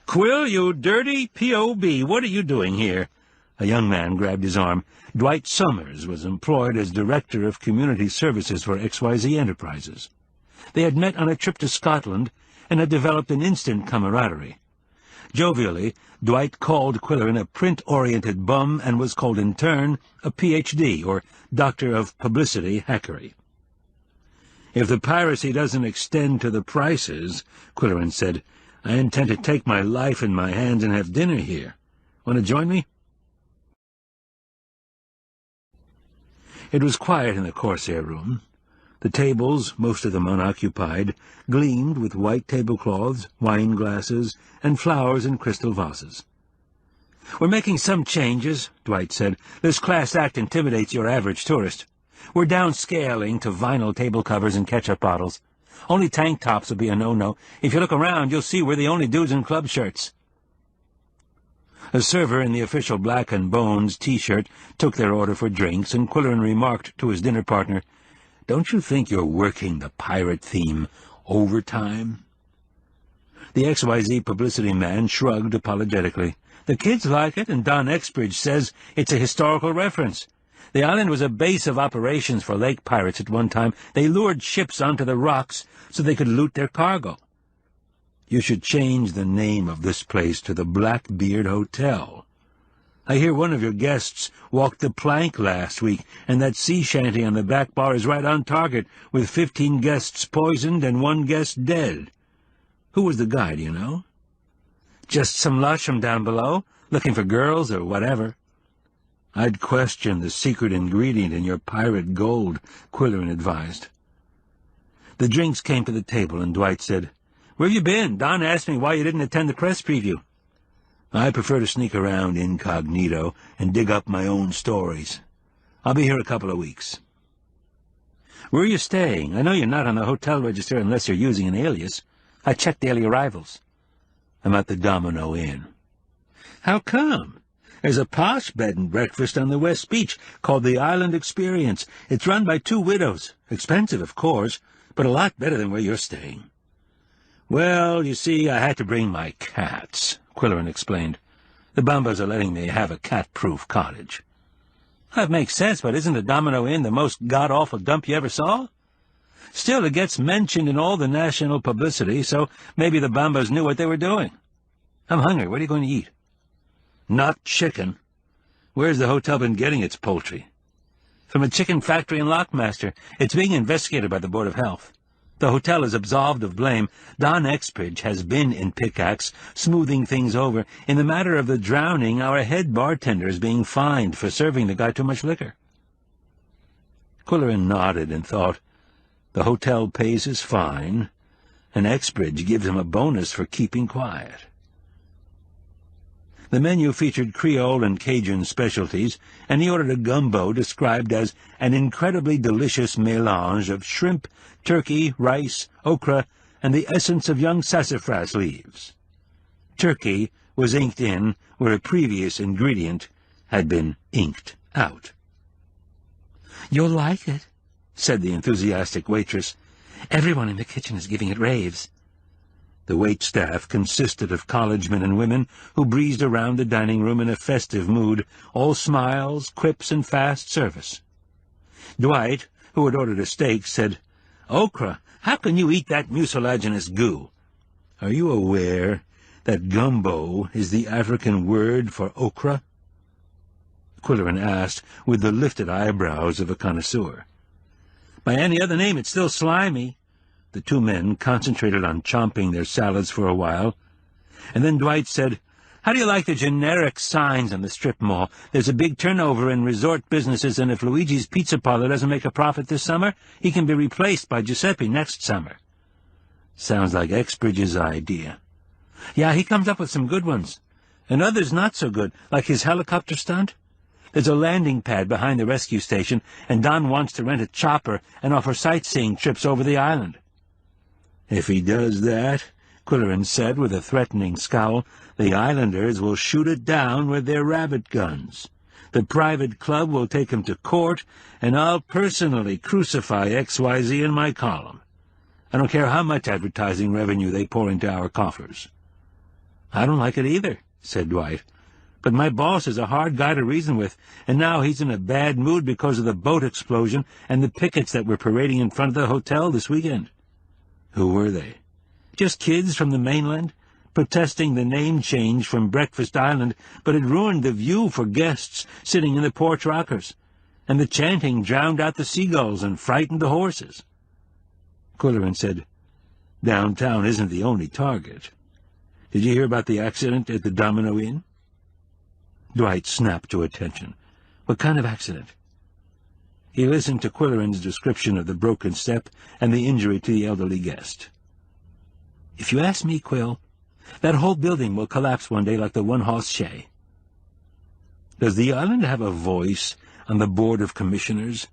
"Qwill, you dirty P.O.B., what are you doing here?" A young man grabbed his arm. Dwight Summers was employed as Director of Community Services for XYZ Enterprises. They had met on a trip to Scotland and had developed an instant camaraderie. Jovially, Dwight called Qwilleran a print-oriented bum and was called in turn a Ph.D., or Doctor of Publicity Hackery. "If the piracy doesn't extend to the prices," Qwilleran said, "I intend to take my life in my hands and have dinner here. Want to join me?" It was quiet in the Corsair Room. The tables, most of them unoccupied, gleamed with white tablecloths, wine glasses, and flowers in crystal vases. "We're making some changes," Dwight said. "This class act intimidates your average tourist. We're downscaling to vinyl table covers and ketchup bottles. Only tank tops will be a no-no. If you look around, you'll see we're the only dudes in club shirts." A server in the official Black and Bones T-shirt took their order for drinks, and Qwilleran remarked to his dinner partner, "Don't you think you're working the pirate theme overtime?" The XYZ publicity man shrugged apologetically. "The kids like it, and Don Exbridge says it's a historical reference. The island was a base of operations for lake pirates at one time. They lured ships onto the rocks so they could loot their cargo. You should change the name of this place to the Blackbeard Hotel. I hear one of your guests walked the plank last week, and that sea shanty on the back bar is right on target, with 15 guests poisoned and 1 guest dead. Who was the guy, do you know?" "Just some lush from down below, looking for girls or whatever." "I'd question the secret ingredient in your pirate gold," Qwilleran advised. The drinks came to the table, and Dwight said, "Where have you been? Don asked me why you didn't attend the press preview." "I prefer to sneak around incognito and dig up my own stories. I'll be here a couple of weeks." "Where are you staying? I know you're not on the hotel register unless you're using an alias. I checked daily arrivals." "I'm at the Domino Inn." "How come?" "There's a posh bed and breakfast on the West Beach called the Island Experience. It's run by 2 widows. Expensive, of course, but a lot better than where you're staying." "Well, you see, I had to bring my cats," Qwilleran explained. "The Bambas are letting me have a cat-proof cottage." "That makes sense, but isn't the Domino Inn the most god-awful dump you ever saw?" "Still, it gets mentioned in all the national publicity, so maybe the Bambas knew what they were doing. I'm hungry. What are you going to eat?" "Not chicken. Where's the hotel been getting its poultry?" "From a chicken factory in Lockmaster. It's being investigated by the Board of Health. The hotel is absolved of blame. Don Exbridge has been in Pickaxe, smoothing things over. In the matter of the drowning, our head bartender is being fined for serving the guy too much liquor." Qwilleran nodded and thought, the hotel pays his fine, and Exbridge gives him a bonus for keeping quiet. The menu featured Creole and Cajun specialties, and he ordered a gumbo described as an incredibly delicious mélange of shrimp, turkey, rice, okra, and the essence of young sassafras leaves. Turkey was inked in where a previous ingredient had been inked out. "You'll like it," said the enthusiastic waitress. "Everyone in the kitchen is giving it raves." The waitstaff consisted of college men and women who breezed around the dining room in a festive mood, all smiles, quips, and fast service. Dwight, who had ordered a steak, said, "Okra, how can you eat that mucilaginous goo?" "Are you aware that gumbo is the African word for okra?" Qwilleran asked, with the lifted eyebrows of a connoisseur. "By any other name, it's still slimy." The 2 men concentrated on chomping their salads for a while, and then Dwight said, "How do you like the generic signs on the strip mall? There's a big turnover in resort businesses, and if Luigi's Pizza Parlor doesn't make a profit this summer, he can be replaced by Giuseppe next summer." "Sounds like Exbridge's idea." "Yeah, he comes up with some good ones, and others not so good, like his helicopter stunt. There's a landing pad behind the rescue station, and Don wants to rent a chopper and offer sightseeing trips over the island." "If he does that," Qwilleran said with a threatening scowl, "the islanders will shoot it down with their rabbit guns. The private club will take him to court, and I'll personally crucify XYZ in my column. I don't care how much advertising revenue they pour into our coffers." "I don't like it either," said Dwight. "But my boss is a hard guy to reason with, and now he's in a bad mood because of the boat explosion and the pickets that were parading in front of the hotel this weekend." "Who were they?" "Just kids from the mainland, protesting the name change from Breakfast Island, but it ruined the view for guests sitting in the porch rockers, and the chanting drowned out the seagulls and frightened the horses." Qwilleran said, "Downtown isn't the only target. Did you hear about the accident at the Domino Inn?" Dwight snapped to attention. "What kind of accident?" He listened to Qwilleran's description of the broken step and the injury to the elderly guest. "If you ask me, Qwill, that whole building will collapse one day like the one-horse shay." "Does the island have a voice on the Board of Commissioners?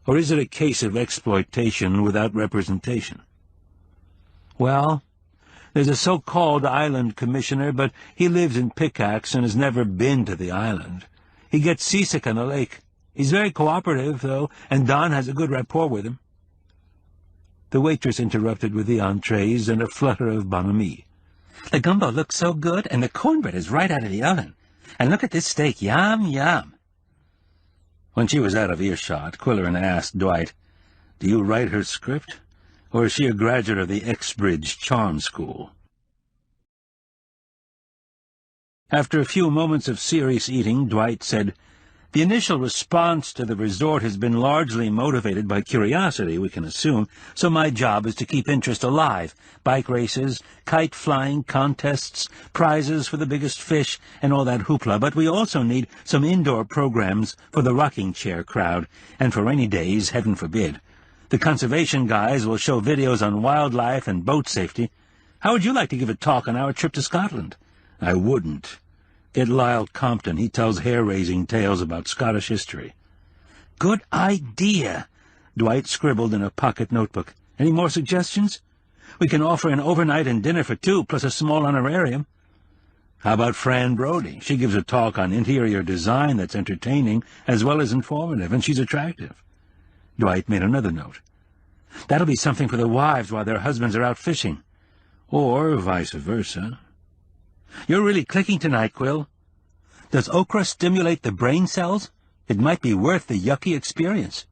Or is it a case of exploitation without representation?" Well, there's a so-called island commissioner, but he lives in Pickaxe and has never been to the island. He gets seasick on the lake. He's very cooperative, though, and Don has a good rapport with him." The waitress interrupted with the entrees and a flutter of bonhomie. "The gumbo looks so good, and the cornbread is right out of the oven. And look at this steak. Yum, yum." When she was out of earshot, Qwilleran asked Dwight, "Do you write her script, or is she a graduate of the Exbridge Charm School?" After a few moments of serious eating, Dwight said, "The initial response to the resort has been largely motivated by curiosity, we can assume, so my job is to keep interest alive. Bike races, kite-flying contests, prizes for the biggest fish, and all that hoopla. But we also need some indoor programs for the rocking chair crowd, and for rainy days, heaven forbid. The conservation guys will show videos on wildlife and boat safety. How would you like to give a talk on our trip to Scotland?" "I wouldn't. Get Lyle Compton. He tells hair-raising tales about Scottish history." "Good idea," Dwight scribbled in a pocket notebook. "Any more suggestions?" "We can offer an overnight and dinner for two, plus a small honorarium." "How about Fran Brody? She gives a talk on interior design that's entertaining as well as informative, and she's attractive." Dwight made another note. "That'll be something for the wives while their husbands are out fishing." "Or vice versa." "You're really clicking tonight, Qwill. Does okra stimulate the brain cells? It might be worth the yucky experience."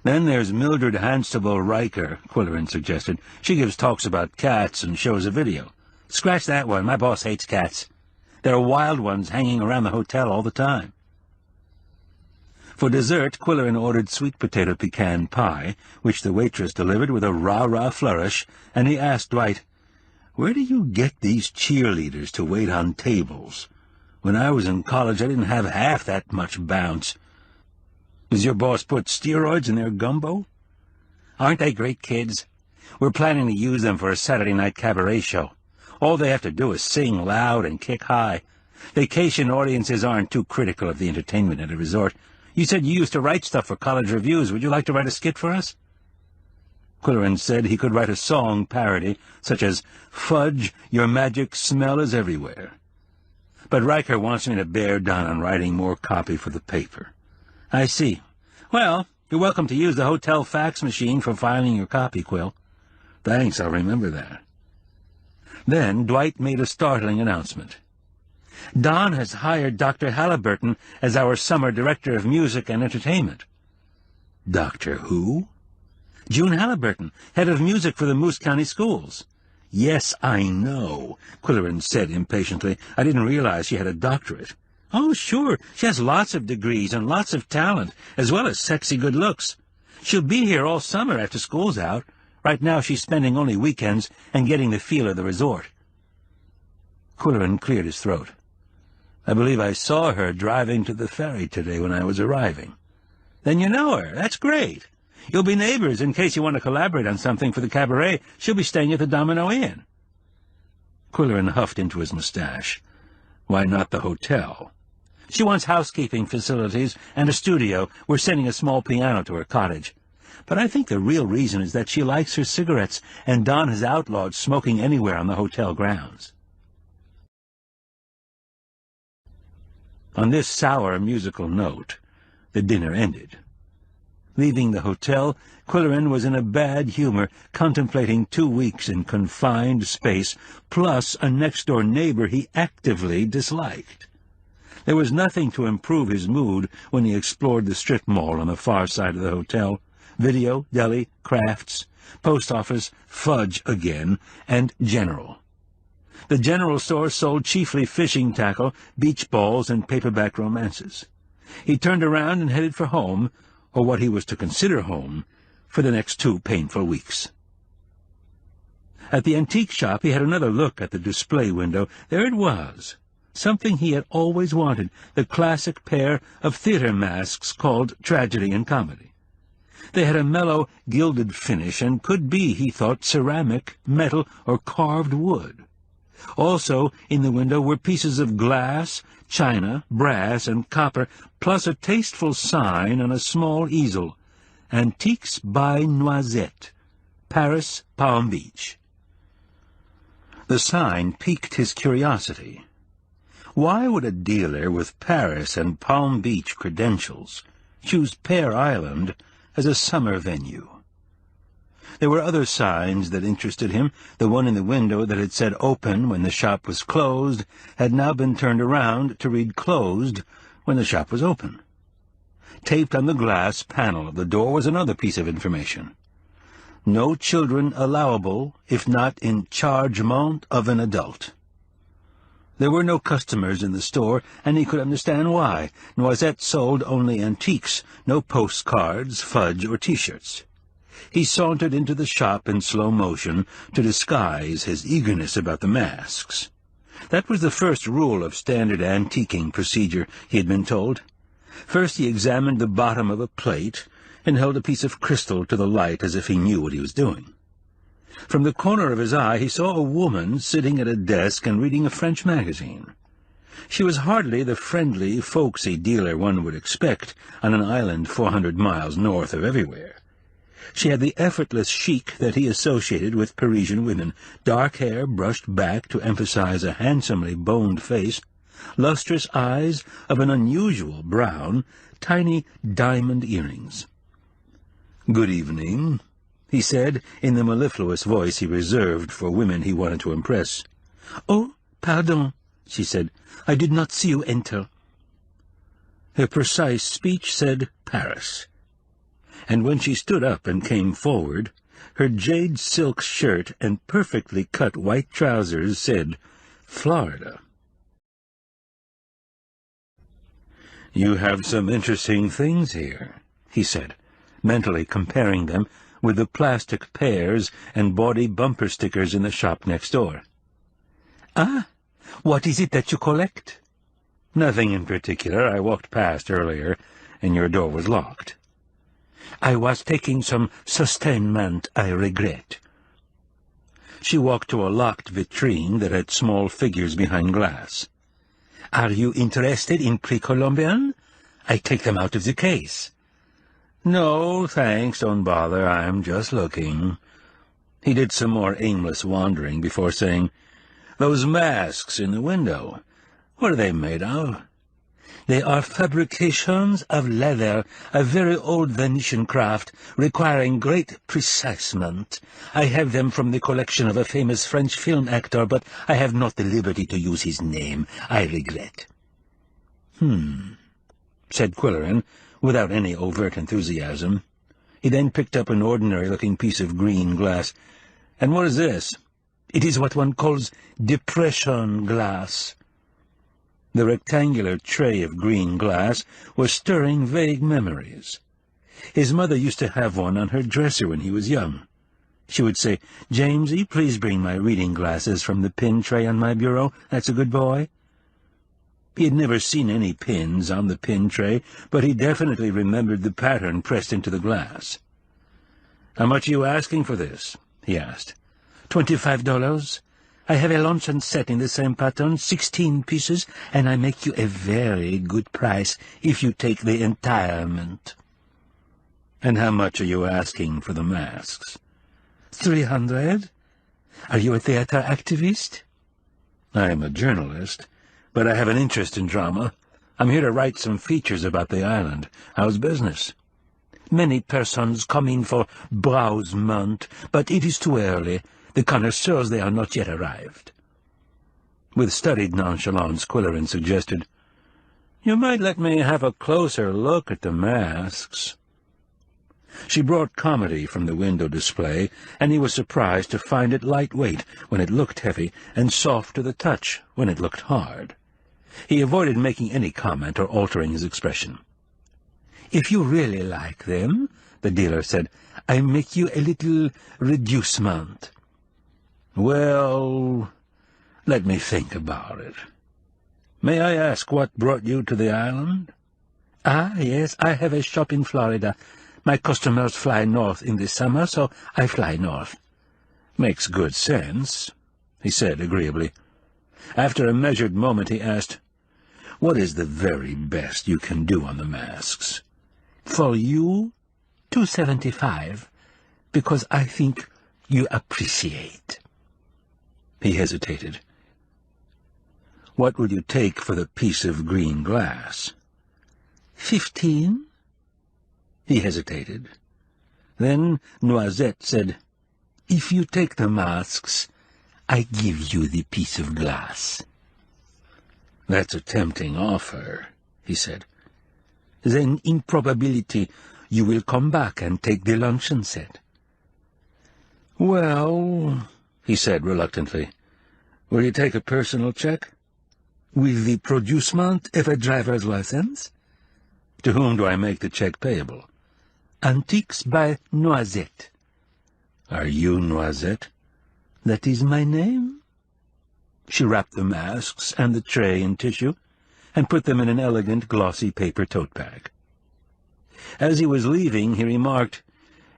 "Then there's Mildred Hanstable Riker," Qwilleran suggested. "She gives talks about cats and shows a video." "Scratch that one. My boss hates cats. There are wild ones hanging around the hotel all the time." For dessert, Qwilleran ordered sweet potato pecan pie, which the waitress delivered with a rah-rah flourish, and he asked Dwight, "Where do you get these cheerleaders to wait on tables? When I was in college, I didn't have half that much bounce. Does your boss put steroids in their gumbo?" "Aren't they great kids? We're planning to use them for a Saturday night cabaret show. All they have to do is sing loud and kick high. Vacation audiences aren't too critical of the entertainment at a resort. You said you used to write stuff for college reviews. Would you like to write a skit for us?" Qwilleran said he could write a song parody, such as, "Fudge, your magic smell is everywhere." But Riker wants me to bear down on writing more copy for the paper. "I see. Well, you're welcome to use the hotel fax machine for filing your copy, Qwill." "Thanks, I'll remember that." Then Dwight made a startling announcement. "Don has hired Dr. Halliburton as our summer director of music and entertainment." "Doctor who?" "June Halliburton, head of music for the Moose County schools." "Yes, I know," Qwilleran said impatiently. "I didn't realize she had a doctorate." "Oh, sure. She has lots of degrees and lots of talent, as well as sexy good looks. She'll be here all summer after school's out. Right now she's spending only weekends and getting the feel of the resort." Qwilleran cleared his throat. "I believe I saw her driving to the ferry today when I was arriving." "Then you know her. That's great. You'll be neighbors in case you want to collaborate on something for the cabaret. She'll be staying at the Domino Inn." Qwilleran huffed into his mustache. "Why not the hotel?" "She wants housekeeping facilities and a studio. We're sending a small piano to her cottage. But I think the real reason is that she likes her cigarettes, and Don has outlawed smoking anywhere on the hotel grounds." On this sour musical note, the dinner ended. Leaving the hotel, Qwilleran was in a bad humor, contemplating 2 weeks in confined space, plus a next-door neighbor he actively disliked. There was nothing to improve his mood when he explored the strip mall on the far side of the hotel. Video, deli, crafts, post office, fudge again, and general. The general store sold chiefly fishing tackle, beach balls, and paperback romances. He turned around and headed for home, or what he was to consider home, for the next 2 painful weeks. At the antique shop he had another look at the display window. There it was, something he had always wanted, the classic pair of theater masks called Tragedy and Comedy. They had a mellow, gilded finish, and could be, he thought, ceramic, metal, or carved wood. Also in the window were pieces of glass, china, brass, and copper, plus a tasteful sign on a small easel, "Antiques by Noisette," Paris, Palm Beach. The sign piqued his curiosity. Why would a dealer with Paris and Palm Beach credentials choose Pear Island as a summer venue? There were other signs that interested him. The one in the window that had said open when the shop was closed had now been turned around to read closed when the shop was open. Taped on the glass panel of the door was another piece of information. No children allowable if not in chargement of an adult. There were no customers in the store, and he could understand why. Noisette sold only antiques, no postcards, fudge, or T-shirts. He sauntered into the shop in slow motion to disguise his eagerness about the masks. That was the first rule of standard antiquing procedure, he had been told. First he examined the bottom of a plate and held a piece of crystal to the light as if he knew what he was doing. From the corner of his eye he saw a woman sitting at a desk and reading a French magazine. She was hardly the friendly, folksy dealer one would expect on an island 400 miles north of everywhere. She had the effortless chic that he associated with Parisian women, dark hair brushed back to emphasize a handsomely boned face, lustrous eyes of an unusual brown, tiny diamond earrings. "Good evening," he said, in the mellifluous voice he reserved for women he wanted to impress. "Oh, pardon," she said. "I did not see you enter." Her precise speech said Paris. And when she stood up and came forward, her jade silk shirt and perfectly cut white trousers said Florida. "You have some interesting things here," he said, mentally comparing them with the plastic pears and bawdy bumper stickers in the shop next door. "Ah, what is it that you collect?" "Nothing in particular. I walked past earlier, and your door was locked." "I was taking some sustainment, I regret." She walked to a locked vitrine that had small figures behind glass. "Are you interested in pre-Columbian? I take them out of the case." "No, thanks, don't bother, I'm just looking." He did some more aimless wandering before saying, "Those masks in the window, what are they made of?" "They are fabrications of leather, a very old Venetian craft, requiring great precisement. I have them from the collection of a famous French film actor, but I have not the liberty to use his name. I regret." Said Qwilleran, without any overt enthusiasm. He then picked up an ordinary-looking piece of green glass. "And what is this?" "It is what one calls depression glass." The rectangular tray of green glass was stirring vague memories. His mother used to have one on her dresser when he was young. She would say, "Jamesy, please bring my reading glasses from the pin tray on my bureau. That's a good boy." He had never seen any pins on the pin tray, but he definitely remembered the pattern pressed into the glass. "How much are you asking for this?" he asked. $25. I have a luncheon set in the same pattern, 16 pieces, and I make you a very good price if you take the entirement." "And how much are you asking for the masks?" 300. Are you a theater activist? "I am a journalist, but I have an interest in drama. I'm here to write some features about the island. How's business?" "Many persons come in for browsement, but it is too early. The connoisseurs, they are not yet arrived." With studied nonchalance, Qwilleran suggested, "You might let me have a closer look at the masks." She brought comedy from the window display, and he was surprised to find it lightweight when it looked heavy, and soft to the touch when it looked hard. He avoided making any comment or altering his expression. "If you really like them," the dealer said, "I make you a little reducement." "Well, let me think about it. May I ask what brought you to the island?" "Ah, yes, I have a shop in Florida. My customers fly north in the summer, so I fly north." "Makes good sense," he said agreeably. After a measured moment he asked, "What is the very best you can do on the masks?" "For you, $2.75, because I think you appreciate. He hesitated. What will you take for the piece of green glass? 15? He hesitated. Then Noisette said, If you take the masks, I give you the piece of glass. That's a tempting offer, he said. Then, in probability, you will come back and take the luncheon set. Well, he said reluctantly, will you take a personal check? With the producement of a driver's license? To whom do I make the check payable? Antiques by Noisette. Are you Noisette? That is my name. She wrapped the masks and the tray in tissue, and put them in an elegant, glossy paper tote bag. As he was leaving, he remarked,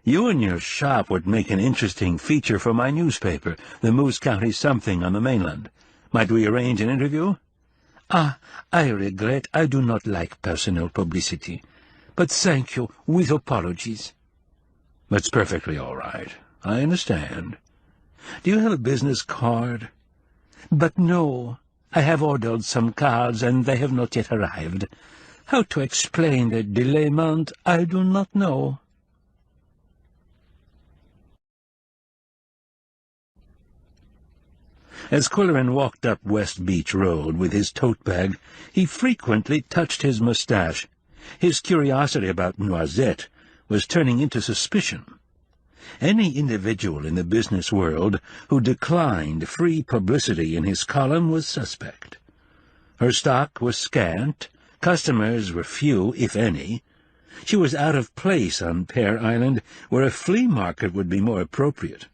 You and your shop would make an interesting feature for my newspaper, the Moose County Something on the mainland. Might we arrange an interview? I regret I do not like personal publicity. But thank you, with apologies. That's perfectly all right. I understand. Do you have a business card? But no. I have ordered some cards, and they have not yet arrived. How to explain the delayment, I do not know. As Qwilleran walked up West Beach Road with his tote bag, he frequently touched his mustache. His curiosity about Noisette was turning into suspicion. Any individual in the business world who declined free publicity in his column was suspect. Her stock was scant, customers were few, if any. She was out of place on Pear Island, where a flea market would be more appropriate.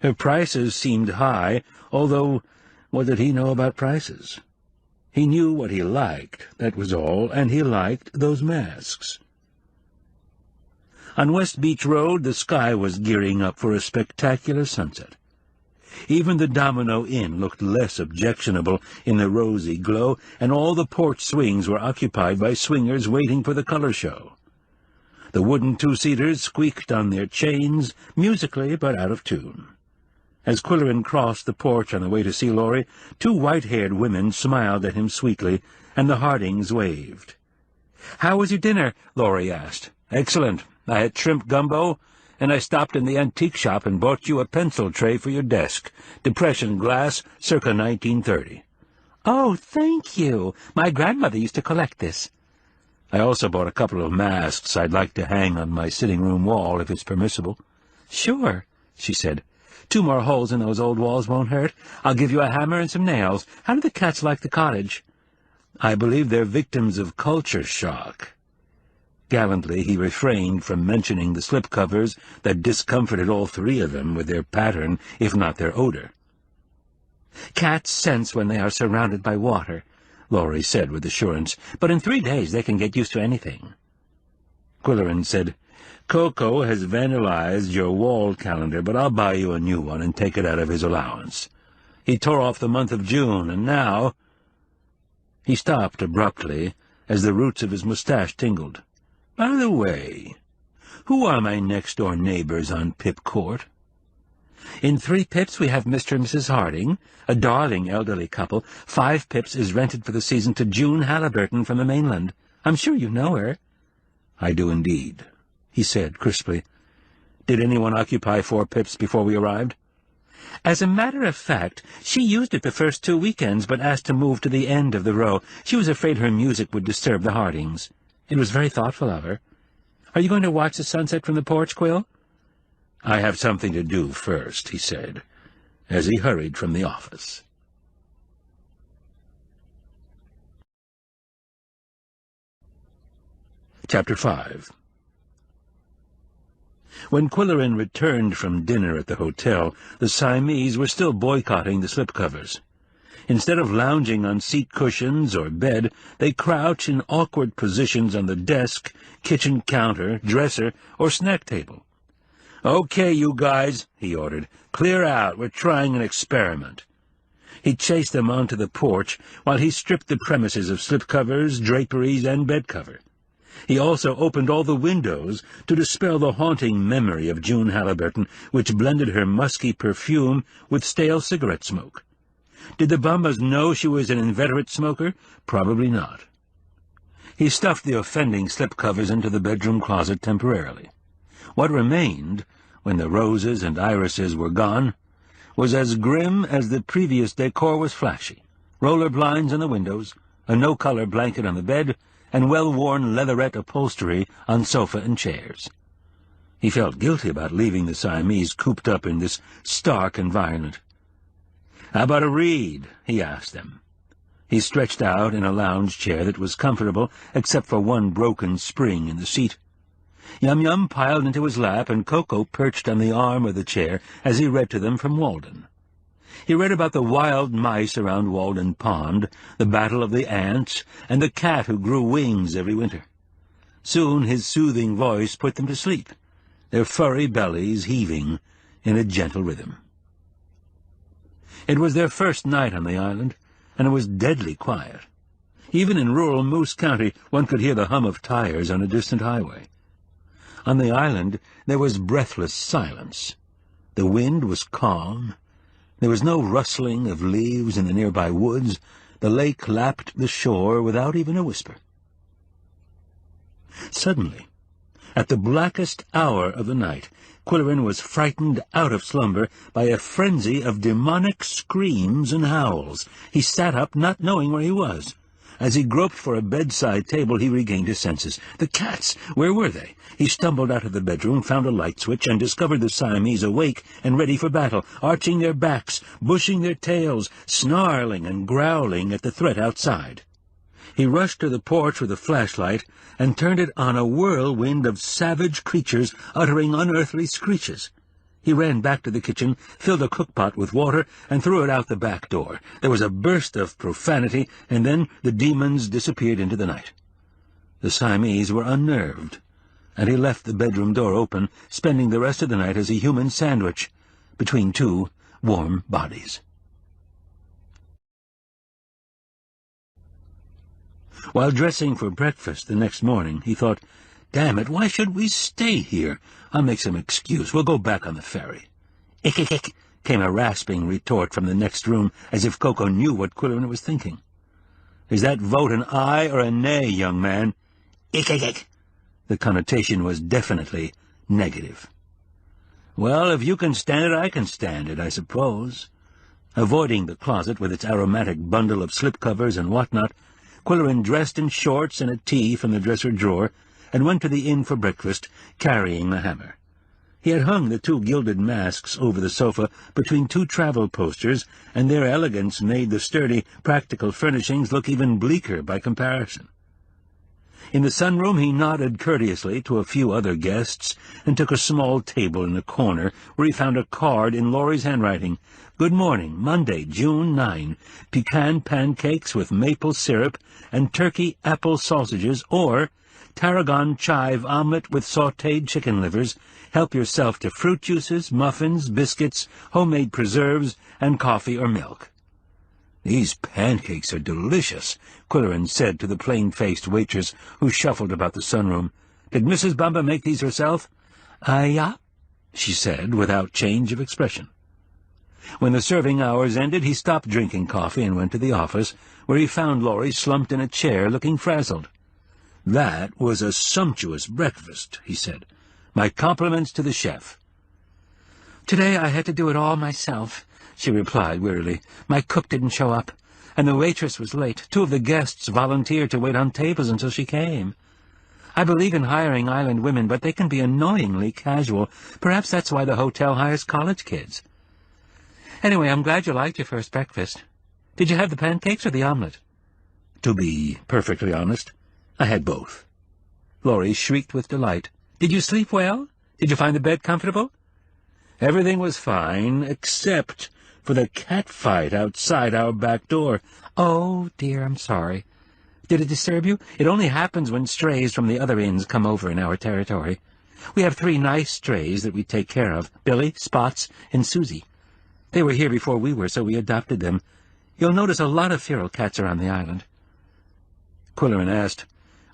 Her prices seemed high, although what did he know about prices? He knew what he liked, that was all, and he liked those masks. On West Beach Road, the sky was gearing up for a spectacular sunset. Even the Domino Inn looked less objectionable in the rosy glow, and all the porch swings were occupied by swingers waiting for the color show. The wooden two-seaters squeaked on their chains, musically but out of tune. As Qwilleran crossed the porch on the way to see Laurie, two white-haired women smiled at him sweetly, and the Hardings waved. "How was your dinner?" Laurie asked. "Excellent. I had shrimp gumbo, and I stopped in the antique shop and bought you a pencil tray for your desk. Depression glass, circa 1930. "Oh, thank you. My grandmother used to collect this." "I also bought a couple of masks I'd like to hang on my sitting-room wall, if it's permissible." "Sure," she said. "2 more holes in those old walls won't hurt. I'll give you a hammer and some nails. How do the cats like the cottage?" "I believe they're victims of culture shock." Gallantly he refrained from mentioning the slipcovers that discomforted all 3 of them with their pattern, if not their odor. "Cats sense when they are surrounded by water," Laurie said with assurance, "but in 3 days they can get used to anything." Qwilleran said, "Coco has vandalized your wall calendar, but I'll buy you a new one and take it out of his allowance. He tore off the month of June, and now—" He stopped abruptly as the roots of his mustache tingled. "By the way, who are my next-door neighbors on Pip Court?" "In 3 pips we have Mr. and Mrs. Harding, a darling elderly couple. 5 pips is rented for the season to June Halliburton from the mainland. I'm sure you know her." "I do indeed," he said crisply. "Did anyone occupy 4 pips before we arrived?" "As a matter of fact, she used it the first 2 weekends, but asked to move to the end of the row. She was afraid her music would disturb the Hardings. It was very thoughtful of her. Are you going to watch the sunset from the porch, Qwill?" "I have something to do first," he said, as he hurried from the office. Chapter 5. When Qwilleran returned from dinner at the hotel, the Siamese were still boycotting the slipcovers. Instead of lounging on seat cushions or bed, they crouched in awkward positions on the desk, kitchen counter, dresser, or snack table. "Okay, you guys," he ordered. "Clear out. We're trying an experiment." He chased them onto the porch while he stripped the premises of slipcovers, draperies, and bedcover. He also opened all the windows to dispel the haunting memory of June Halliburton, which blended her musky perfume with stale cigarette smoke. Did the Bumbas know she was an inveterate smoker? Probably not. He stuffed the offending slipcovers into the bedroom closet temporarily. What remained, when the roses and irises were gone, was as grim as the previous decor was flashy. Roller blinds on the windows, a no-color blanket on the bed, and well-worn leatherette upholstery on sofa and chairs. He felt guilty about leaving the Siamese cooped up in this stark environment. "How about a read?" he asked them. He stretched out in a lounge chair that was comfortable except for one broken spring in the seat. Yum-Yum piled into his lap, and Coco perched on the arm of the chair as he read to them from Walden. He read about the wild mice around Walden Pond, the battle of the ants, and the cat who grew wings every winter. Soon his soothing voice put them to sleep, their furry bellies heaving in a gentle rhythm. It was their first night on the island, and it was deadly quiet. Even in rural Moose County one could hear the hum of tires on a distant highway. On the island there was breathless silence. The wind was calm. There was no rustling of leaves in the nearby woods. The lake lapped the shore without even a whisper. Suddenly, at the blackest hour of the night, Qwilleran was frightened out of slumber by a frenzy of demonic screams and howls. He sat up, not knowing where he was. As he groped for a bedside table, he regained his senses. The cats! Where were they? He stumbled out of the bedroom, found a light switch, and discovered the Siamese awake and ready for battle, arching their backs, bushing their tails, snarling and growling at the threat outside. He rushed to the porch with a flashlight and turned it on a whirlwind of savage creatures uttering unearthly screeches. He ran back to the kitchen, filled a cookpot with water, and threw it out the back door. There was a burst of profanity, and then the demons disappeared into the night. The Siamese were unnerved, and he left the bedroom door open, spending the rest of the night as a human sandwich between two warm bodies. While dressing for breakfast the next morning, he thought, "Damn it, why should we stay here? I'll make some excuse. We'll go back on the ferry." "Ick-ick-ick," came a rasping retort from the next room, as if Coco knew what Qwilleran was thinking. "Is that vote an aye or a nay, young man?" "Ick-ick-ick." The connotation was definitely negative. "Well, if you can stand it, I can stand it, I suppose." Avoiding the closet with its aromatic bundle of slipcovers and whatnot, Qwilleran dressed in shorts and a tee from the dresser drawer and went to the inn for breakfast, carrying the hammer. He had hung the two gilded masks over the sofa between two travel posters, and their elegance made the sturdy, practical furnishings look even bleaker by comparison. In the sunroom he nodded courteously to a few other guests and took a small table in a corner where he found a card in Laurie's handwriting. "Good morning, Monday, June 9. Pecan pancakes with maple syrup and turkey apple sausages, or tarragon chive omelet with sautéed chicken livers. Help yourself to fruit juices, muffins, biscuits, homemade preserves, and coffee or milk." "These pancakes are delicious," Qwilleran said to the plain-faced waitress who shuffled about the sunroom. "Did Mrs. Bumba make these herself?" "Yeah," she said, without change of expression. When the serving hours ended, he stopped drinking coffee and went to the office, where he found Laurie slumped in a chair, looking frazzled. "That was a sumptuous breakfast," he said. "My compliments to the chef." "Today I had to do it all myself," she replied wearily. "My cook didn't show up, and the waitress was late. Two of the guests volunteered to wait on tables until she came. I believe in hiring island women, but they can be annoyingly casual. Perhaps that's why the hotel hires college kids. Anyway, I'm glad you liked your first breakfast. Did you have the pancakes or the omelet?" "To be perfectly honest, I had both." Laurie shrieked with delight. "Did you sleep well? Did you find the bed comfortable?" "Everything was fine, except for the cat fight outside our back door." "Oh, dear, I'm sorry. Did it disturb you? It only happens when strays from the other inns come over in our territory. We have 3 nice strays that we take care of, Billy, Spots, and Susie. They were here before we were, so we adopted them. You'll notice a lot of feral cats around the island." Qwilleran asked,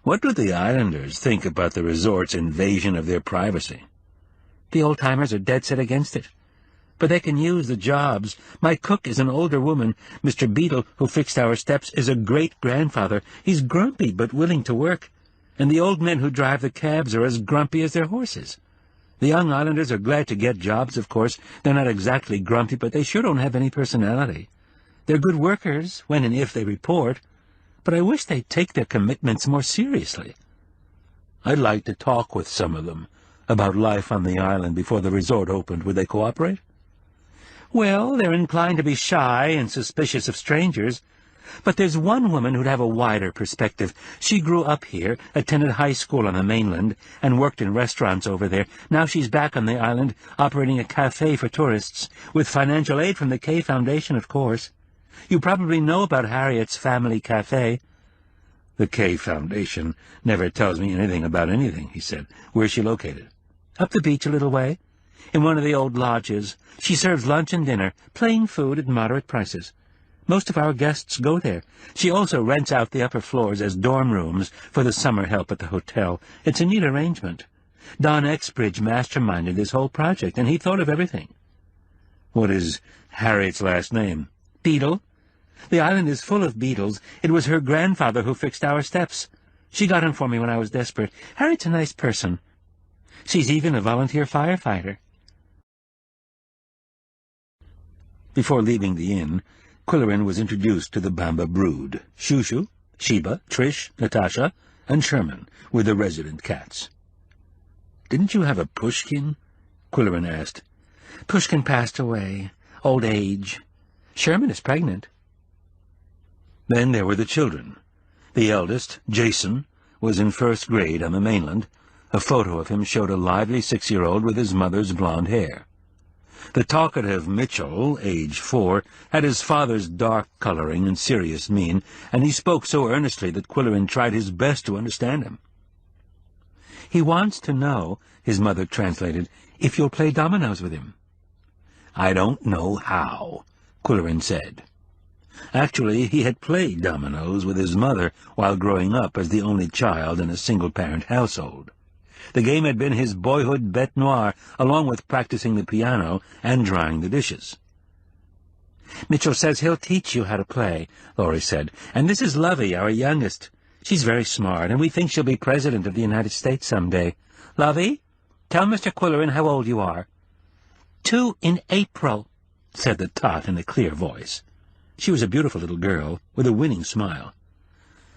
What do the islanders think about the resort's invasion of their privacy? The old-timers are dead set against it. But they can use the jobs. My cook is an older woman. Mr. Beadle, who fixed our steps, is a great-grandfather. He's grumpy but willing to work. And the old men who drive the cabs are as grumpy as their horses. The young islanders are glad to get jobs, of course. They're not exactly grumpy, but they sure don't have any personality. They're good workers, when and if they report. But I wish they'd take their commitments more seriously. I'd like to talk with some of them about life on the island before the resort opened. Would they cooperate? Well, they're inclined to be shy and suspicious of strangers. But there's one woman who'd have a wider perspective. She grew up here, attended high school on the mainland, and worked in restaurants over there. Now she's back on the island, operating a cafe for tourists, with financial aid from the K Foundation, of course. You probably know about Harriet's family cafe. The K Foundation never tells me anything about anything, he said. Where's she located? Up the beach a little way, in one of the old lodges. She serves lunch and dinner, plain food at moderate prices. Most of our guests go there. She also rents out the upper floors as dorm rooms for the summer help at the hotel. It's a neat arrangement. Don Exbridge masterminded this whole project, and he thought of everything. What is Harriet's last name? Beadle. The island is full of Beadles. It was her grandfather who fixed our steps. She got him for me when I was desperate. Harriet's a nice person. She's even a volunteer firefighter. Before leaving the inn, Qwilleran was introduced to the Bamba brood. Shushu, Sheba, Trish, Natasha, and Sherman were the resident cats. "Didn't you have a Pushkin?" Qwilleran asked. Pushkin passed away. Old age. Sherman is pregnant. Then there were the children. The eldest, Jason, was in first grade on the mainland. A photo of him showed a lively 6-year-old with his mother's blonde hair. The talkative Mitchell, age 4, had his father's dark coloring and serious mien, and he spoke so earnestly that Qwilleran tried his best to understand him. "He wants to know," his mother translated, "if you'll play dominoes with him." "I don't know how," Qwilleran said. Actually, he had played dominoes with his mother while growing up as the only child in a single-parent household. The game had been his boyhood bête noire, along with practicing the piano and drying the dishes. "Mitchell says he'll teach you how to play," Laurie said. "And this is Lovey, our youngest. She's very smart, and we think she'll be President of the United States someday. Lovey, tell Mr. Qwilleran how old you are." 2 in April, said the tot in a clear voice. She was a beautiful little girl, with a winning smile.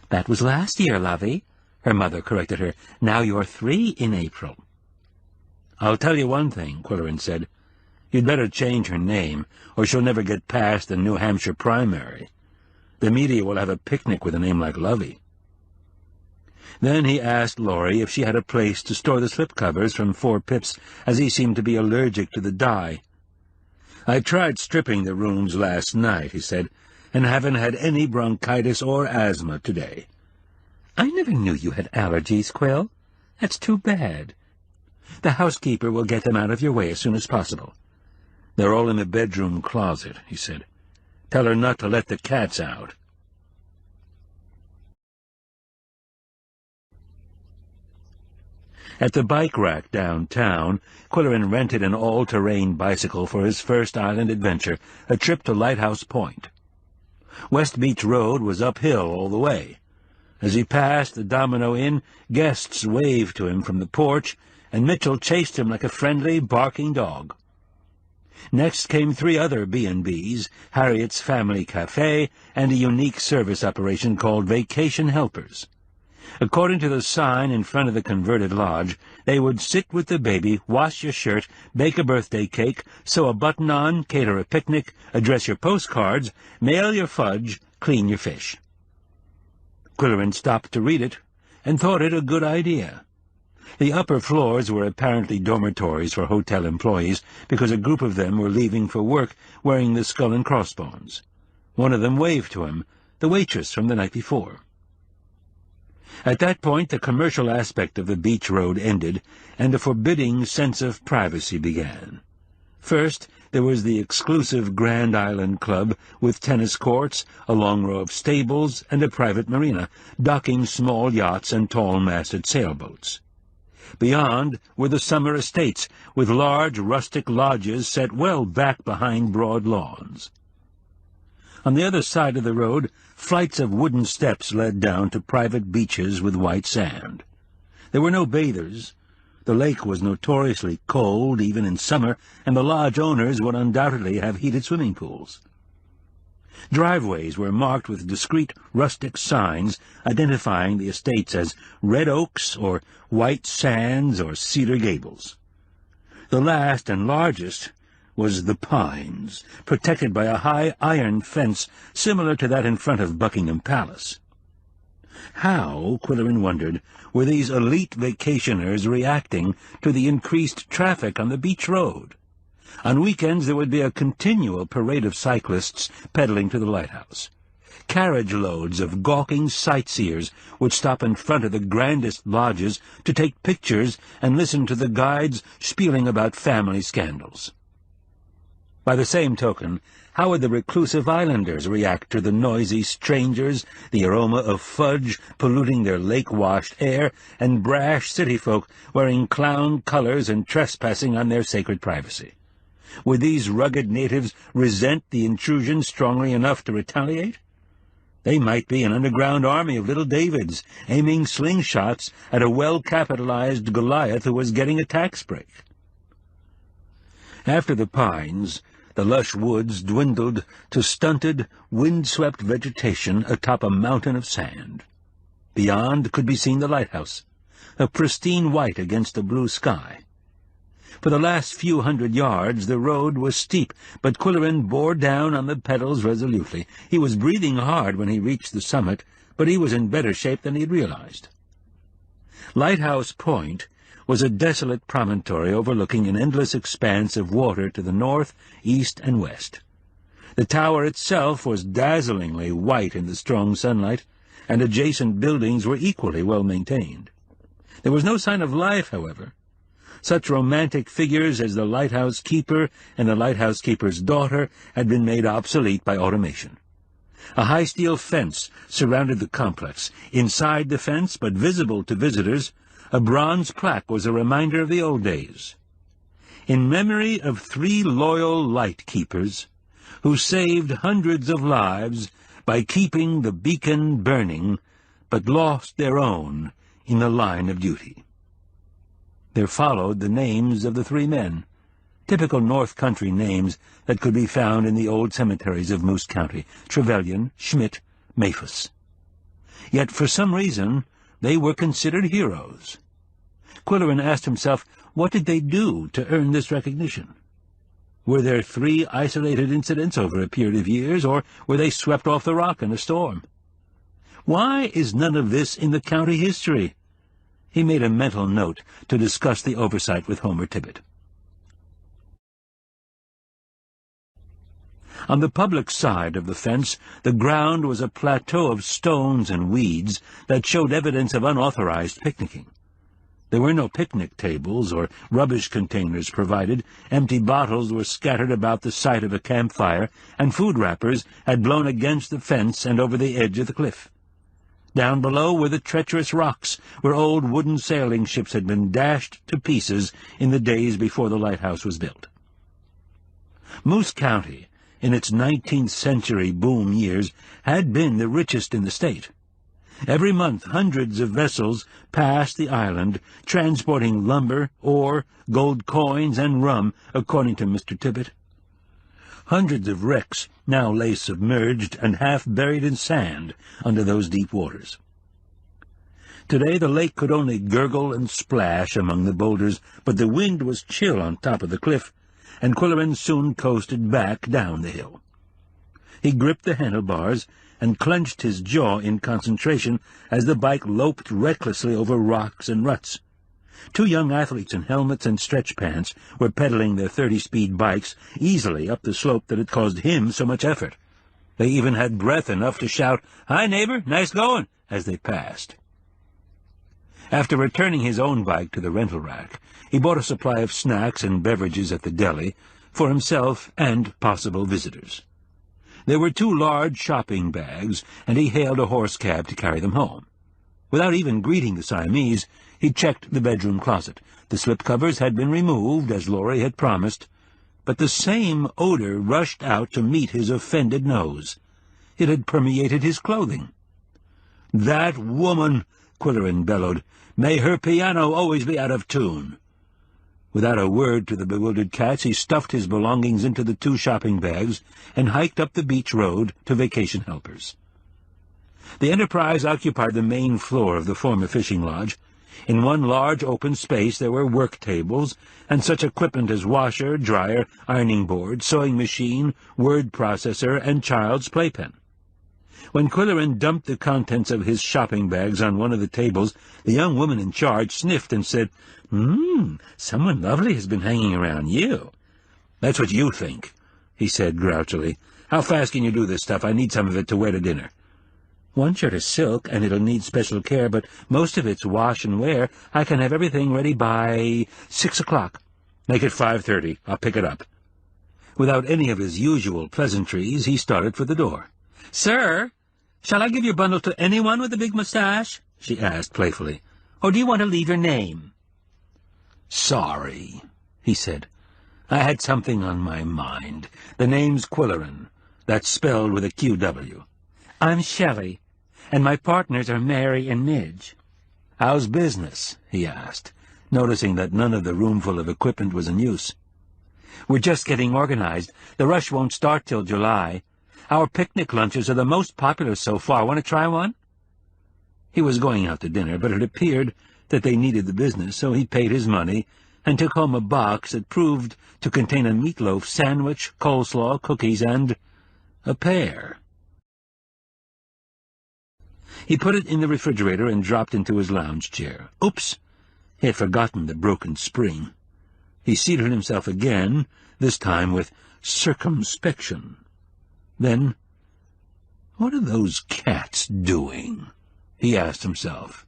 "That was last year, Lovey," her mother corrected her. "Now you're 3 in April." "I'll tell you one thing," Qwilleran said. "You'd better change her name, or she'll never get past the New Hampshire primary. The media will have a picnic with a name like Lovey." Then he asked Laurie if she had a place to store the slipcovers from 4 Pips, as he seemed to be allergic to the dye. "I tried stripping the rooms last night," he said, "and haven't had any bronchitis or asthma today." "I never knew you had allergies, Qwill. That's too bad. The housekeeper will get them out of your way as soon as possible." "They're all in the bedroom closet," he said. "Tell her not to let the cats out." At the bike rack downtown, Qwilleran rented an all-terrain bicycle for his first island adventure, a trip to Lighthouse Point. West Beach Road was uphill all the way. As he passed the Domino Inn, guests waved to him from the porch, and Mitchell chased him like a friendly, barking dog. Next came 3 other B&Bs, Harriet's Family Cafe, and a unique service operation called Vacation Helpers. According to the sign in front of the converted lodge, they would sit with the baby, wash your shirt, bake a birthday cake, sew a button on, cater a picnic, address your postcards, mail your fudge, clean your fish. Qwilleran stopped to read it, and thought it a good idea. The upper floors were apparently dormitories for hotel employees, because a group of them were leaving for work wearing the skull and crossbones. One of them waved to him, the waitress from the night before. At that point, the commercial aspect of the beach road ended, and a forbidding sense of privacy began. First, there was the exclusive Grand Island Club with tennis courts, a long row of stables, and a private marina, docking small yachts and tall-masted sailboats. Beyond were the summer estates, with large rustic lodges set well back behind broad lawns. On the other side of the road, flights of wooden steps led down to private beaches with white sand. There were no bathers. The lake was notoriously cold, even in summer, and the lodge owners would undoubtedly have heated swimming pools. Driveways were marked with discreet rustic signs identifying the estates as Red Oaks or White Sands or Cedar Gables. The last and largest was the Pines, protected by a high iron fence similar to that in front of Buckingham Palace. How, Qwilleran wondered, were these elite vacationers reacting to the increased traffic on the beach road? On weekends there would be a continual parade of cyclists pedaling to the lighthouse. Carriage loads of gawking sightseers would stop in front of the grandest lodges to take pictures and listen to the guides spieling about family scandals. By the same token, how would the reclusive islanders react to the noisy strangers, the aroma of fudge polluting their lake-washed air, and brash city folk wearing clown colors and trespassing on their sacred privacy? Would these rugged natives resent the intrusion strongly enough to retaliate? They might be an underground army of little Davids, aiming slingshots at a well-capitalized Goliath who was getting a tax break. After the Pines, the lush woods dwindled to stunted, wind-swept vegetation atop a mountain of sand. Beyond could be seen the lighthouse, a pristine white against the blue sky. For the last few hundred yards the road was steep, but Qwilleran bore down on the pedals resolutely. He was breathing hard when he reached the summit, but he was in better shape than he had realized. Lighthouse Point was a desolate promontory overlooking an endless expanse of water to the north, east, and west. The tower itself was dazzlingly white in the strong sunlight, and adjacent buildings were equally well maintained. There was no sign of life, however. Such romantic figures as the lighthouse keeper and the lighthouse keeper's daughter had been made obsolete by automation. A high steel fence surrounded the complex. Inside the fence, but visible to visitors, a bronze plaque was a reminder of the old days. In memory of 3 loyal light keepers who saved hundreds of lives by keeping the beacon burning, but lost their own in the line of duty. There followed the names of the 3 men, typical North Country names that could be found in the old cemeteries of Moose County: Trevelyan, Schmidt, Maphus. Yet for some reason they were considered heroes. Qwilleran asked himself, what did they do to earn this recognition? Were there 3 isolated incidents over a period of years, or were they swept off the rock in a storm? Why is none of this in the county history? He made a mental note to discuss the oversight with Homer Tibbet. On the public side of the fence, the ground was a plateau of stones and weeds that showed evidence of unauthorized picnicking. There were no picnic tables or rubbish containers provided. Empty bottles were scattered about the site of a campfire, and food wrappers had blown against the fence and over the edge of the cliff. Down below were the treacherous rocks, where old wooden sailing ships had been dashed to pieces in the days before the lighthouse was built. Moose County, in its 19th century boom years, had been the richest in the state. Every month hundreds of vessels passed the island, transporting lumber, ore, gold coins, and rum, according to Mr. Tibbet. Hundreds of wrecks now lay submerged and half buried in sand under those deep waters. Today the lake could only gurgle and splash among the boulders, but the wind was chill on top of the cliff, and Qwilleran soon coasted back down the hill. He gripped the handlebars and clenched his jaw in concentration as the bike loped recklessly over rocks and ruts. 2 young athletes in helmets and stretch pants were pedaling their 30-speed bikes easily up the slope that had caused him so much effort. They even had breath enough to shout, "Hi, neighbor, nice going," as they passed. After returning his own bike to the rental rack, he bought a supply of snacks and beverages at the deli, for himself and possible visitors. There were 2 large shopping bags, and he hailed a horse cab to carry them home. Without even greeting the Siamese, he checked the bedroom closet. The slipcovers had been removed, as Laurie had promised, but the same odor rushed out to meet his offended nose. It had permeated his clothing. "That woman!" Qwilleran bellowed. "May her piano always be out of tune!" Without a word to the bewildered cats, he stuffed his belongings into the 2 shopping bags and hiked up the beach road to Vacation Helpers. The Enterprise occupied the main floor of the former fishing lodge. In one large open space there were work tables and such equipment as washer, dryer, ironing board, sewing machine, word processor, and child's playpen. When Qwilleran dumped the contents of his shopping bags on one of the tables, the young woman in charge sniffed and said, "Someone lovely has been hanging around you." "That's what you think," he said grouchily. "How fast can you do this stuff? I need some of it to wear to dinner." "One shirt is silk, and it'll need special care, but most of it's wash and wear. I can have everything ready by 6 o'clock. "Make it 5:30. I'll pick it up." Without any of his usual pleasantries, he started for the door. "Sir, shall I give your bundle to anyone with a big mustache?" she asked playfully. "Or do you want to leave your name?" "Sorry," he said. "I had something on my mind. The name's Qwilleran. That's spelled with a QW. "I'm Shelley, and my partners are Mary and Midge." "How's business?" he asked, noticing that none of the roomful of equipment was in use. "We're just getting organized. The rush won't start till July. Our picnic lunches are the most popular so far. Want to try one?" He was going out to dinner, but it appeared that they needed the business, so he paid his money and took home a box that proved to contain a meatloaf sandwich, coleslaw, cookies, and a pear. He put it in the refrigerator and dropped into his lounge chair. Oops! He had forgotten the broken spring. He seated himself again, this time with circumspection. Then, "What are those cats doing?" he asked himself.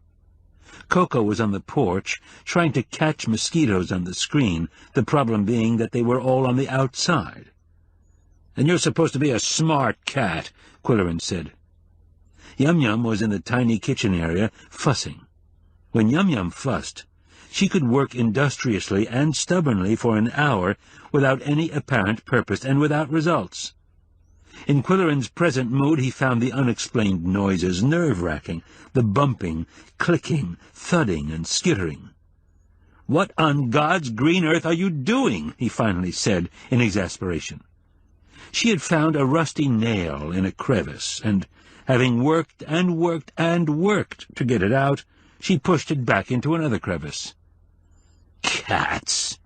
Coco was on the porch, trying to catch mosquitoes on the screen, the problem being that they were all on the outside. "And you're supposed to be a smart cat," Qwilleran said. Yum-Yum was in the tiny kitchen area, fussing. When Yum-Yum fussed, she could work industriously and stubbornly for an hour without any apparent purpose and without results. In Qwilleran's present mood he found the unexplained noises nerve-wracking, the bumping, clicking, thudding, and skittering. "What on God's green earth are you doing?" he finally said in exasperation. She had found a rusty nail in a crevice, and, having worked and worked and worked to get it out, she pushed it back into another crevice. "Cats!"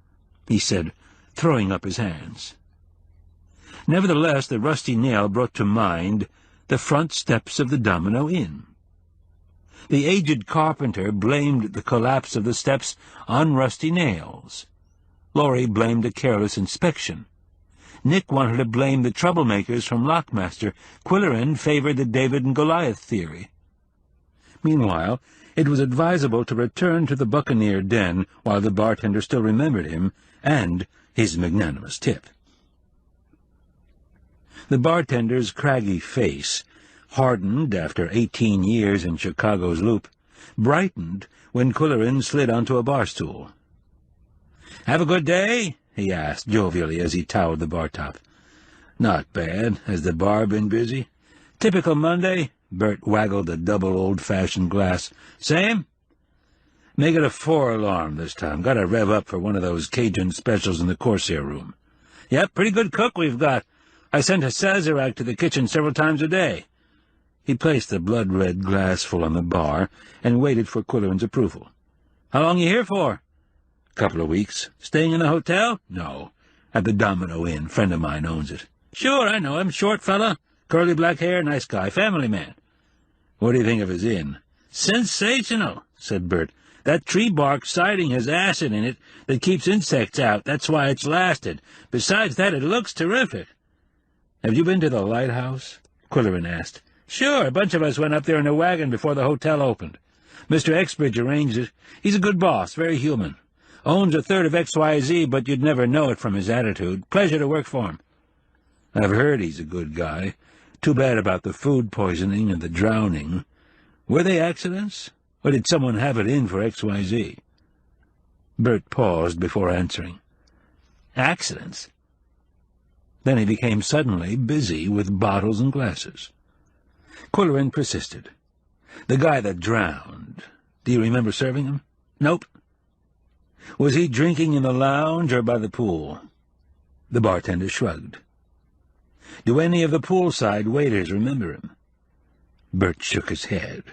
he said, throwing up his hands. Nevertheless, the rusty nail brought to mind the front steps of the Domino Inn. The aged carpenter blamed the collapse of the steps on rusty nails. Laurie blamed a careless inspection. Nick wanted to blame the troublemakers from Lockmaster. Qwilleran favored the David and Goliath theory. Meanwhile, it was advisable to return to the Buccaneer Den while the bartender still remembered him and his magnanimous tip. The bartender's craggy face, hardened after 18 years in Chicago's Loop, brightened when Qwilleran slid onto a bar stool. "Have a good day?" he asked jovially as he towed the bar top. "Not bad. Has the bar been busy?" "Typical Monday." Bert waggled a double old-fashioned glass. "Same?" "Make it a 4-alarm this time. Got to rev up for one of those Cajun specials in the Corsair room." "Yep, pretty good cook we've got. I sent a Sazerac to the kitchen several times a day." He placed the blood-red glassful on the bar and waited for Qwilleran's approval. "How long you here for?" "Couple of weeks. Staying in a hotel?" "No. At the Domino Inn. Friend of mine owns it." "Sure, I know him. Short fella. Curly black hair, nice guy. Family man." "What do you think of his inn?" "Sensational," said Bert. "That tree bark siding has acid in it that keeps insects out. That's why it's lasted. Besides that, it looks terrific." "Have you been to the lighthouse?" Qwilleran asked. "Sure. A bunch of us went up there in a wagon before the hotel opened. Mr. Exbridge arranged it. He's a good boss, very human. Owns a third of XYZ, but you'd never know it from his attitude. Pleasure to work for him. I've heard he's a good guy. Too bad about the food poisoning and the drowning. Were they accidents, or did someone have it in for XYZ? Bert paused before answering. Accidents? Then he became suddenly busy with bottles and glasses. Qwilleran persisted. The guy that drowned, do you remember serving him? Nope. Was he drinking in the lounge or by the pool? The bartender shrugged. Do any of the poolside waiters remember him? Bert shook his head.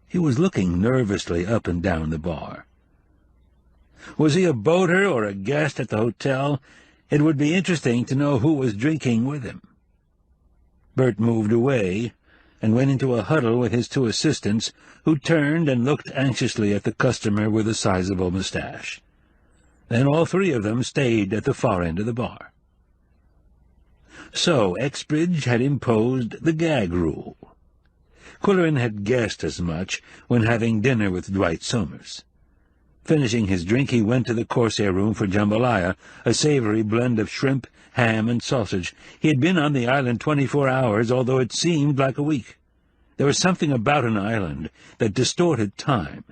He was looking nervously up and down the bar. Was he a boater or a guest at the hotel? It would be interesting to know who was drinking with him. Bert moved away and went into a huddle with his two assistants, who turned and looked anxiously at the customer with a sizable mustache. Then all three of them stayed at the far end of the bar. So Exbridge had imposed the gag rule. Qwilleran had guessed as much when having dinner with Dwight Somers. Finishing his drink, he went to the Corsair room for jambalaya, a savory blend of shrimp, ham, and sausage. He had been on the island 24 hours, although it seemed like a week. There was something about an island that distorted time.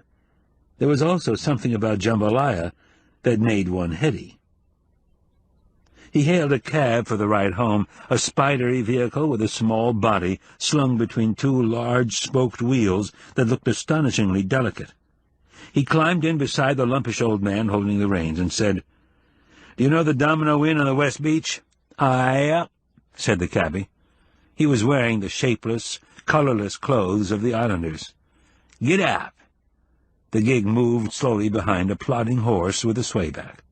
There was also something about jambalaya that made one heady. He hailed a cab for the ride home, a spidery vehicle with a small body slung between two large spoked wheels that looked astonishingly delicate. He climbed in beside the lumpish old man holding the reins and said, "Do you know the Domino Inn on the West Beach?" "Aye," said the cabby. He was wearing the shapeless, colorless clothes of the islanders. "Get up." The gig moved slowly behind a plodding horse with a swayback.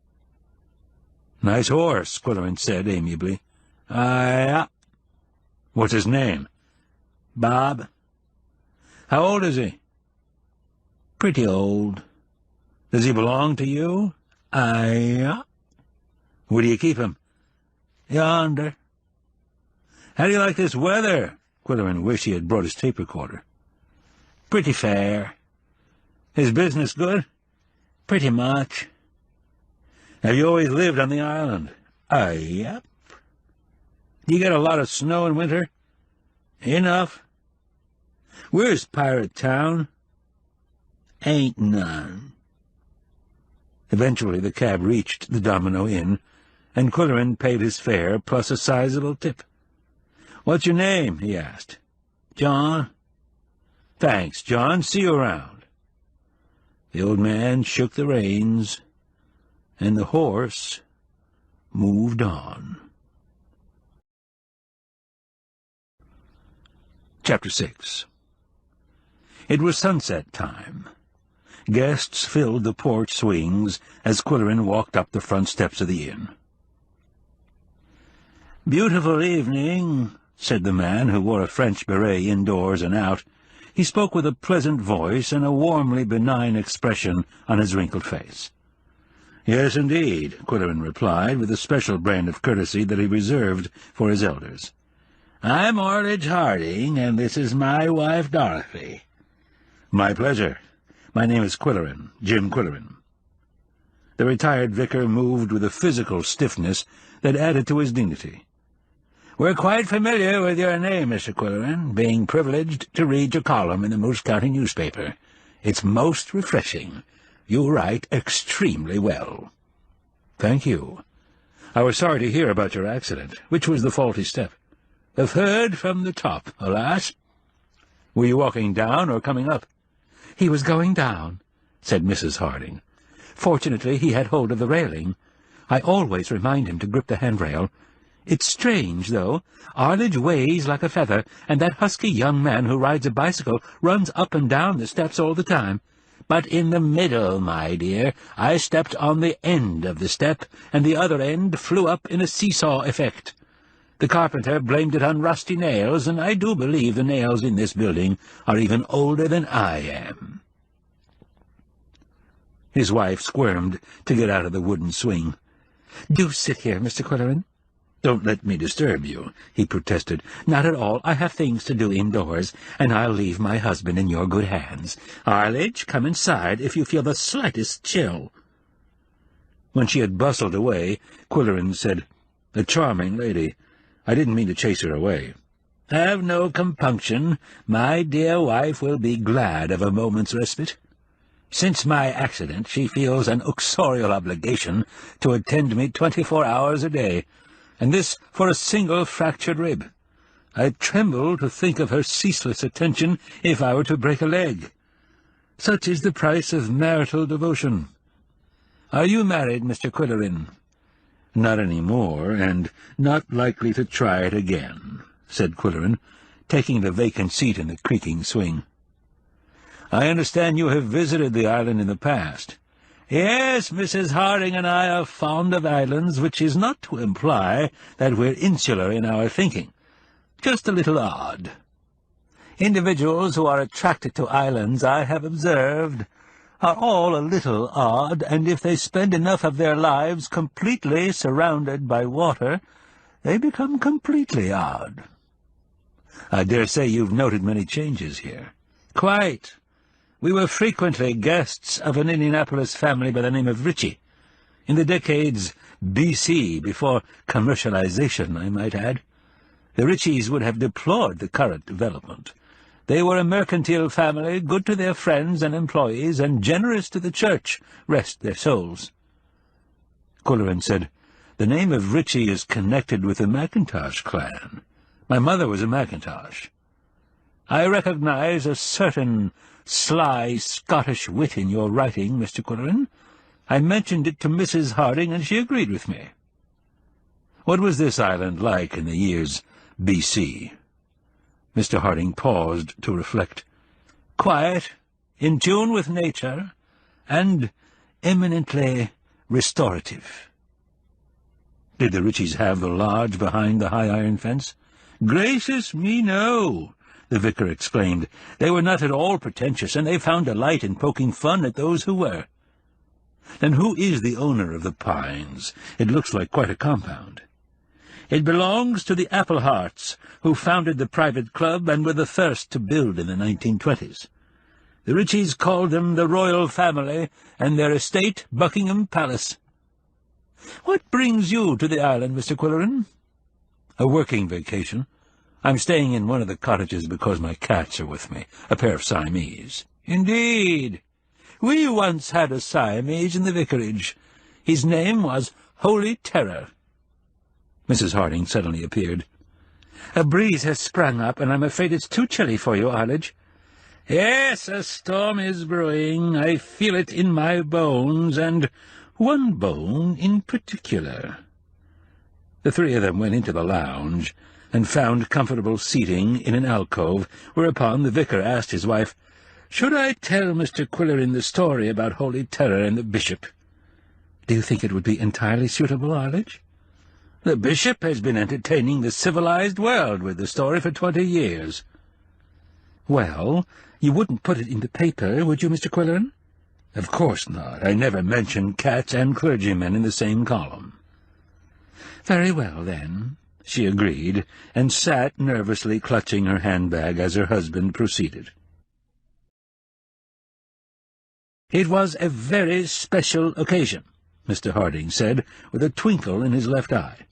"Nice horse," Qwilleran said amiably. "Aye." "What's his name?" "Bob." "How old is he?" "Pretty old." "Does he belong to you?" "Aye." "Where do you keep him?" "Yonder." "How do you like this weather?" Qwilleran wished he had brought his tape recorder. "Pretty fair." "Is business good?" "Pretty much." "Have you always lived on the island?" "Yep." "Do you get a lot of snow in winter?" "Enough." "Where's Pirate Town?" "Ain't none." Eventually the cab reached the Domino Inn, and Qwilleran paid his fare plus a sizable tip. "What's your name?" he asked. "John." "Thanks, John. See you around." The old man shook the reins, and the horse moved on. Chapter 6. It was sunset time. Guests filled the porch swings as Qwilleran walked up the front steps of the inn. "Beautiful evening," said the man, who wore a French beret indoors and out. He spoke with a pleasant voice and a warmly benign expression on his wrinkled face. "Yes, indeed," Qwilleran replied, with a special brand of courtesy that he reserved for his elders. "I'm Arledge Harding, and this is my wife Dorothy." "My pleasure. My name is Qwilleran, Jim Qwilleran." The retired vicar moved with a physical stiffness that added to his dignity. "We're quite familiar with your name, Mr. Qwilleran, being privileged to read your column in the Moose County newspaper. It's most refreshing. You write extremely well." "Thank you. I was sorry to hear about your accident. Which was the faulty step?" "The third from the top, alas." "Were you walking down or coming up?" "He was going down," said Mrs. Harding. "Fortunately, he had hold of the railing. I always remind him to grip the handrail. It's strange, though. Arledge weighs like a feather, and that husky young man who rides a bicycle runs up and down the steps all the time. But in the middle, my dear, I stepped on the end of the step, and the other end flew up in a seesaw effect. The carpenter blamed it on rusty nails, and I do believe the nails in this building are even older than I am." His wife squirmed to get out of the wooden swing. "Do sit here, Mr. Qwilleran." "Don't let me disturb you," he protested. "Not at all. I have things to do indoors, and I'll leave my husband in your good hands. Arledge, come inside if you feel the slightest chill." When she had bustled away, Qwilleran said, "A charming lady. I didn't mean to chase her away." "Have no compunction. My dear wife will be glad of a moment's respite. Since my accident, she feels an uxorial obligation to attend me 24 hours a day, and this for a single fractured rib. I tremble to think of her ceaseless attention if I were to break a leg. Such is the price of marital devotion. Are you married, Mr. Qwilleran?" "Not any more, and not likely to try it again," said Qwilleran, taking the vacant seat in the creaking swing. "I understand you have visited the island in the past." "Yes, Mrs. Harding and I are fond of islands, which is not to imply that we're insular in our thinking. Just a little odd. Individuals who are attracted to islands, I have observed, are all a little odd, and if they spend enough of their lives completely surrounded by water, they become completely odd." "I dare say you've noted many changes here." "Quite. We were frequently guests of an Indianapolis family by the name of Ritchie. In the decades B.C., before commercialization, I might add. The Ritchies would have deplored the current development. They were a mercantile family, good to their friends and employees, and generous to the church, rest their souls." Qwilleran said, "The name of Ritchie is connected with the Mackintosh clan. My mother was a Mackintosh." "I recognize a certain sly Scottish wit in your writing, Mr. Qwilleran. I mentioned it to Mrs. Harding, and she agreed with me." "What was this island like in the years B.C.? Mr. Harding paused to reflect. "Quiet, in tune with nature, and eminently restorative." "Did the Ritchies have the lodge behind the high iron fence?" "Gracious me, no," the vicar exclaimed. "They were not at all pretentious, and they found delight in poking fun at those who were." "Then who is the owner of the Pines? It looks like quite a compound." "It belongs to the Appleharts, who founded the private club and were the first to build in the 1920s. The Ritchies called them the Royal Family, and their estate Buckingham Palace." "What brings you to the island, Mr. Qwilleran?" "A working vacation. I'm staying in one of the cottages because my cats are with me, a pair of Siamese." "Indeed. We once had a Siamese in the vicarage. His name was Holy Terror." Mrs. Harding suddenly appeared. "A breeze has sprung up, and I'm afraid it's too chilly for you, Arledge." "Yes, a storm is brewing. I feel it in my bones, and one bone in particular." The three of them went into the lounge and found comfortable seating in an alcove, whereupon the vicar asked his wife, "Should I tell Mr. Qwilleran the story about Holy Terror and the bishop?" "Do you think it would be entirely suitable, Arledge?" "The bishop has been entertaining the civilized world with the story for 20 years. "Well, you wouldn't put it in the paper, would you, Mr. Qwilleran?" "Of course not. I never mention cats and clergymen in the same column." "Very well, then," she agreed, and sat nervously clutching her handbag as her husband proceeded. "It was a very special occasion," Mr. Harding said, with a twinkle in his left eye.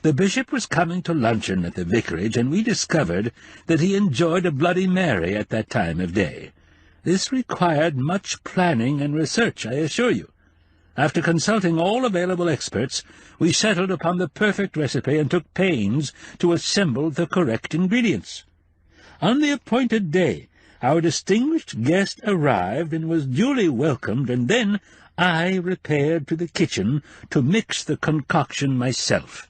"The bishop was coming to luncheon at the vicarage, and we discovered that he enjoyed a Bloody Mary at that time of day. This required much planning and research, I assure you. After consulting all available experts, we settled upon the perfect recipe and took pains to assemble the correct ingredients. On the appointed day, our distinguished guest arrived and was duly welcomed, and then I repaired to the kitchen to mix the concoction myself.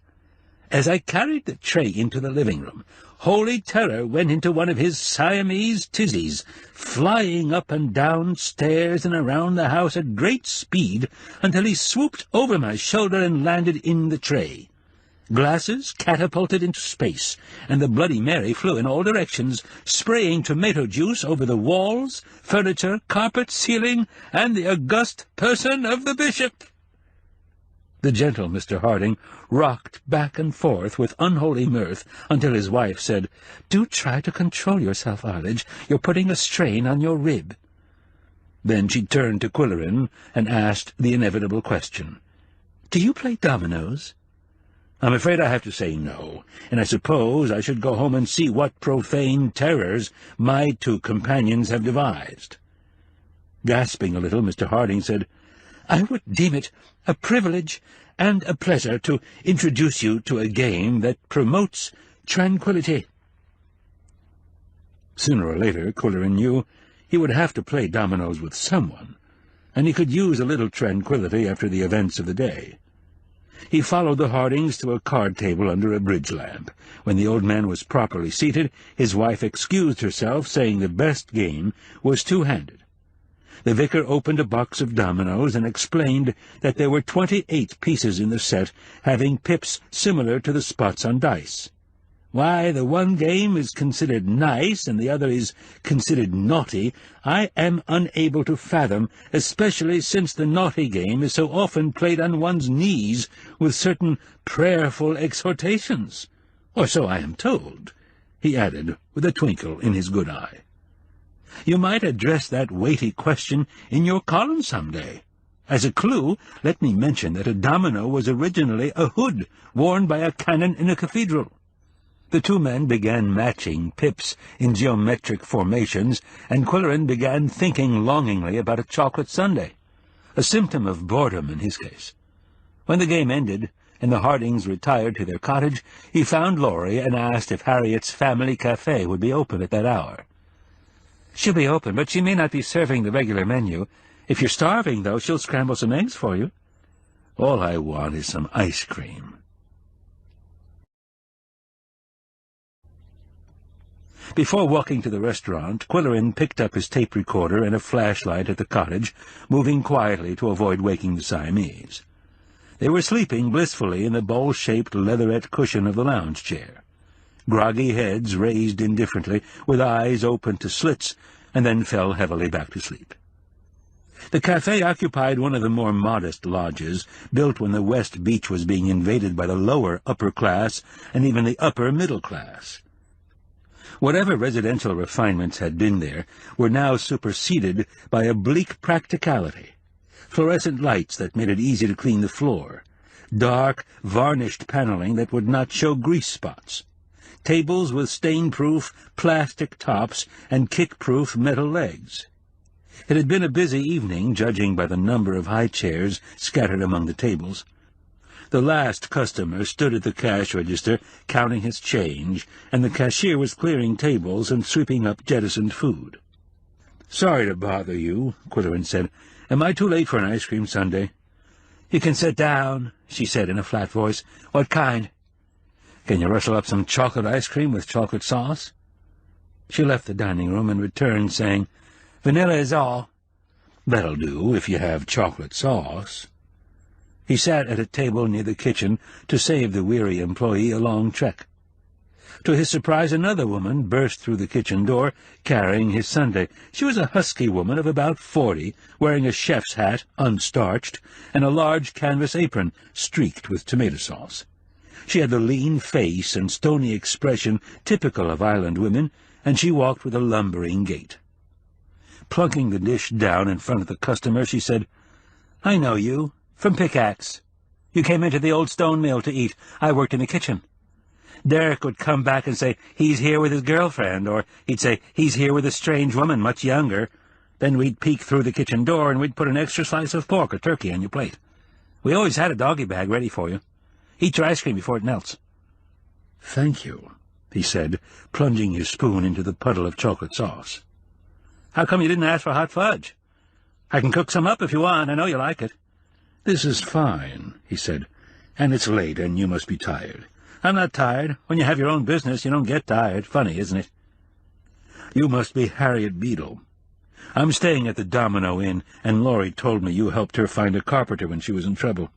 As I carried the tray into the living room, Holy Terror went into one of his Siamese tizzies, flying up and down stairs and around the house at great speed until he swooped over my shoulder and landed in the tray. Glasses catapulted into space, and the Bloody Mary flew in all directions, spraying tomato juice over the walls, furniture, carpet, ceiling, and the august person of the bishop." The gentle Mr. Harding rocked back and forth with unholy mirth until his wife said, "Do try to control yourself, Arledge. You're putting a strain on your rib." Then she turned to Qwilleran and asked the inevitable question, Do you play dominoes?" "I'm afraid I have to say no, and I suppose I should go home and see what profane terrors my two companions have devised." Gasping a little, Mr. Harding said, "I would deem it a privilege and a pleasure to introduce you to a game that promotes tranquility." Sooner or later, Qwilleran knew he would have to play dominoes with someone, and he could use a little tranquility after the events of the day. He followed the Hardings to a card table under a bridge lamp. When the old man was properly seated, his wife excused herself, saying the best game was two-handed. The vicar opened a box of dominoes and explained that there were 28 pieces in the set, having pips similar to the spots on dice. Why the one game is considered nice and the other is considered naughty, I am unable to fathom, especially since the naughty game is so often played on one's knees with certain prayerful exhortations. Or so I am told," he added, with a twinkle in his good eye. "You might address that weighty question in your column some day. As a clue, let me mention that a domino was originally a hood worn by a canon in a cathedral." The two men began matching pips in geometric formations, and Qwilleran began thinking longingly about a chocolate sundae, a symptom of boredom in his case. When the game ended, and the Hardings retired to their cottage, he found Laurie and asked if Harriet's family cafe would be open at that hour. "She'll be open, but she may not be serving the regular menu. If you're starving, though, she'll scramble some eggs for you." "All I want is some ice cream." Before walking to the restaurant, Qwilleran picked up his tape recorder and a flashlight at the cottage, moving quietly to avoid waking the Siamese. They were sleeping blissfully in the bowl-shaped leatherette cushion of the lounge chair. Groggy heads raised indifferently, with eyes open to slits, and then fell heavily back to sleep. The cafe occupied one of the more modest lodges, built when the West Beach was being invaded by the lower upper class and even the upper middle class. Whatever residential refinements had been there were now superseded by a bleak practicality. Fluorescent lights that made it easy to clean the floor, dark, varnished paneling that would not show grease spots, tables with stain-proof plastic tops and kick-proof metal legs. It had been a busy evening, judging by the number of high chairs scattered among the tables. The last customer stood at the cash register, counting his change, and the cashier was clearing tables and sweeping up jettisoned food. "Sorry to bother you," Qwilleran said. "Am I too late for an ice cream sundae?" "You can sit down," she said in a flat voice. "What kind?" "Can you rustle up some chocolate ice cream with chocolate sauce?" She left the dining room and returned, saying, "Vanilla is all." "That'll do, if you have chocolate sauce." He sat at a table near the kitchen to save the weary employee a long trek. To his surprise, another woman burst through the kitchen door, carrying his sundae. She was a husky woman of about 40, wearing a chef's hat, unstarched, and a large canvas apron, streaked with tomato sauce. She had the lean face and stony expression typical of island women, and she walked with a lumbering gait. Plunking the dish down in front of the customer, she said, "I know you. From Pickaxe. You came into the old stone mill to eat. I worked in the kitchen. Derek would come back and say, 'He's here with his girlfriend,' or he'd say, 'He's here with a strange woman, much younger.' Then we'd peek through the kitchen door, and we'd put an extra slice of pork or turkey on your plate. We always had a doggy bag ready for you. Eat your ice cream before it melts." "Thank you," he said, plunging his spoon into the puddle of chocolate sauce. "How come you didn't ask for hot fudge? I can cook some up if you want. I know you like it." "This is fine," he said, "and it's late, and you must be tired." "I'm not tired. When you have your own business, you don't get tired. Funny, isn't it?" "You must be Harriet Beadle. I'm staying at the Domino Inn, and Laurie told me you helped her find a carpenter when she was in trouble."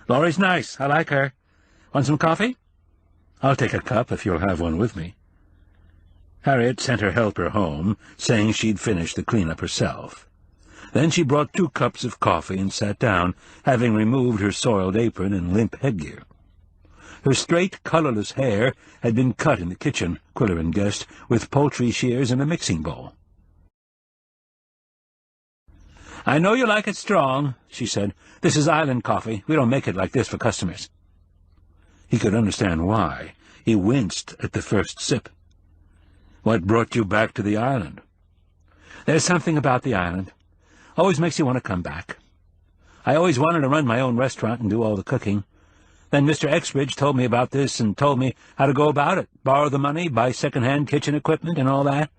"Laurie's nice. I like her. Want some coffee?" "I'll take a cup if you'll have one with me." Harriet sent her helper home, saying she'd finish the clean-up herself. Then she brought 2 cups of coffee and sat down, having removed her soiled apron and limp headgear. Her straight, colorless hair had been cut in the kitchen, Qwilleran guessed, with poultry shears and a mixing bowl. "I know you like it strong," she said. "This is island coffee. We don't make it like this for customers." He could understand why. He winced at the first sip. "What brought you back to the island?" "There's something about the island. Always makes you want to come back. I always wanted to run my own restaurant and do all the cooking. Then Mr. Exbridge told me about this and told me how to go about it, borrow the money, buy second-hand kitchen equipment and all that.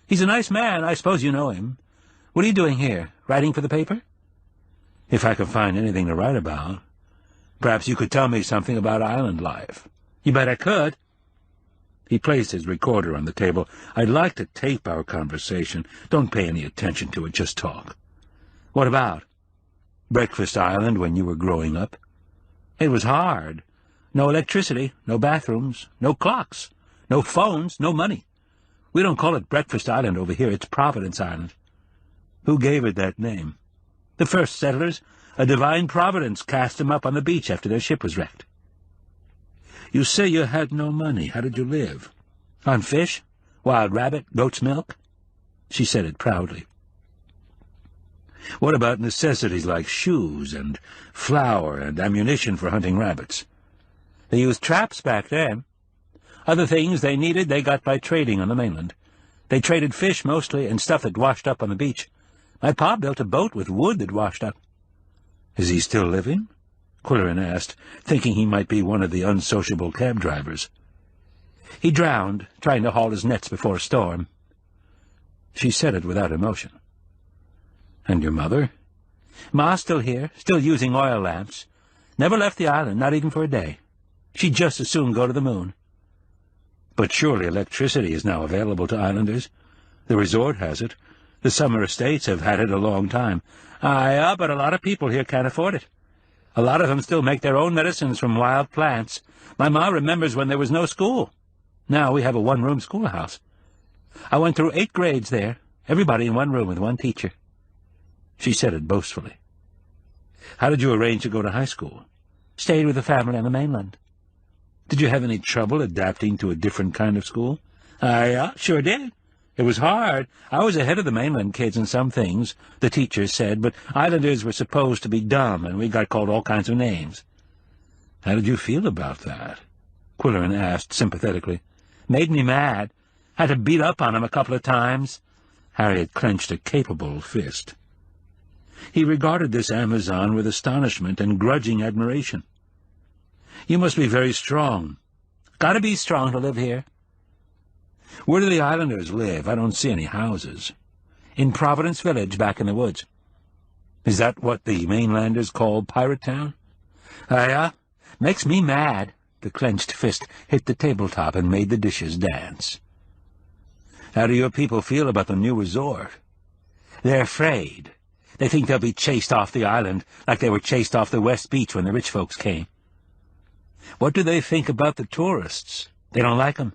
He's a nice man. I suppose you know him. What are you doing here? Writing for the paper?" "If I can find anything to write about. Perhaps you could tell me something about island life." "You bet I could." He placed his recorder on the table. "I'd like to tape our conversation. Don't pay any attention to it, just talk." "What about?" "Breakfast Island when you were growing up." "It was hard. No electricity, no bathrooms, no clocks, no phones, no money. We don't call it Breakfast Island over here. It's Providence Island." "Who gave it that name?" "The first settlers. A divine providence cast them up on the beach after their ship was wrecked." "You say you had no money. How did you live?" "On fish, wild rabbit, goat's milk." She said it proudly. "What about necessities like shoes and flour and ammunition for hunting rabbits?" "They used traps back then. Other things they needed they got by trading on the mainland. They traded fish mostly and stuff that washed up on the beach. My pa built a boat with wood that washed up." "Is he still living?" Qwilleran asked, thinking he might be one of the unsociable cab drivers. "He drowned, trying to haul his nets before a storm." She said it without emotion. "And your mother?" "Ma's still here, still using oil lamps. Never left the island, not even for a day. She'd just as soon go to the moon." "But surely electricity is now available to islanders. The resort has it. The summer estates have had it a long time." "Aye, but a lot of people here can't afford it. A lot of them still make their own medicines from wild plants. My ma remembers when there was no school. Now we have a one-room schoolhouse. I went through 8 grades there, everybody in one room with one teacher." She said it boastfully. "How did you arrange to go to high school?" "Stayed with the family on the mainland." "Did you have any trouble adapting to a different kind of school?" "Aye, sure did. It was hard. I was ahead of the mainland kids in some things, the teachers said, but islanders were supposed to be dumb, and we got called all kinds of names." "How did you feel about that?" Qwilleran asked sympathetically. "Made me mad. Had to beat up on him a couple of times." Harriet clenched a capable fist. He regarded this Amazon with astonishment and grudging admiration. "You must be very strong." "Gotta be strong to live here." "Where do the islanders live? I don't see any houses." "In Providence Village, back in the woods." "Is that what the mainlanders call Pirate Town?" "Aye, makes me mad." The clenched fist hit the tabletop and made the dishes dance. "How do your people feel about the new resort?" "They're afraid. They think they'll be chased off the island like they were chased off the West Beach when the rich folks came." "What do they think about the tourists?" "They don't like 'em.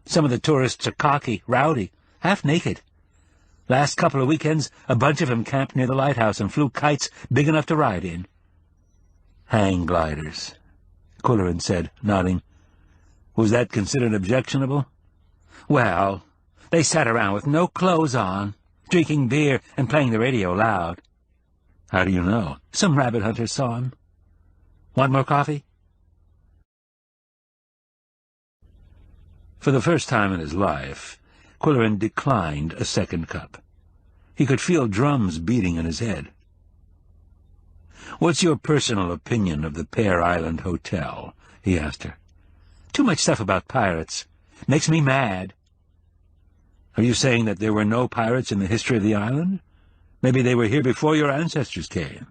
Some of the tourists are cocky, rowdy, half-naked. Last couple of weekends, a bunch of 'em camped near the lighthouse and flew kites big enough to ride in." "Hang gliders," Qwilleran said, nodding. "Was that considered objectionable?" "Well, they sat around with no clothes on, drinking beer and playing the radio loud." "How do you know?" "Some rabbit hunters saw 'em. Want more coffee?" For the first time in his life, Qwilleran declined a second cup. He could feel drums beating in his head. "What's your personal opinion of the Pear Island Hotel?" he asked her. "Too much stuff about pirates. Makes me mad." "Are you saying that there were no pirates in the history of the island? Maybe they were here before your ancestors came."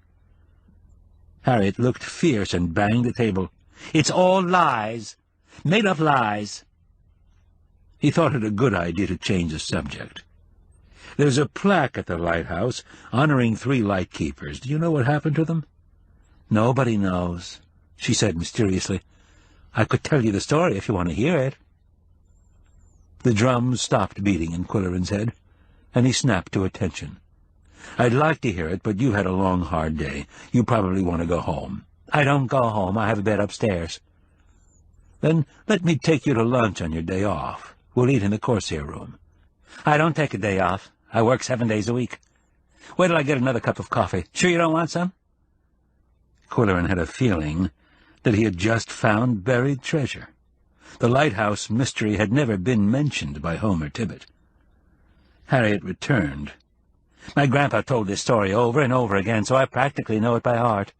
Harriet looked fierce and banged the table. "It's all lies. Made-up lies." He thought it a good idea to change the subject. "There's a plaque at the lighthouse honoring 3 lightkeepers. Do you know what happened to them?" "Nobody knows," she said mysteriously. "I could tell you the story if you want to hear it." The drums stopped beating in Qwilleran's head, and he snapped to attention. "I'd like to hear it, but you had a long, hard day. You probably want to go home." "I don't go home. I have a bed upstairs." "Then let me take you to lunch on your day off. We'll eat in the Corsair room." "I don't take a day off. I work 7 days a week." Wait till I get another cup of coffee. Sure you don't want some? Qwilleran had a feeling that he had just found buried treasure. The lighthouse mystery had never been mentioned by Homer Tibbet. Harriet returned. My grandpa told this story over and over again, so I practically know it by heart.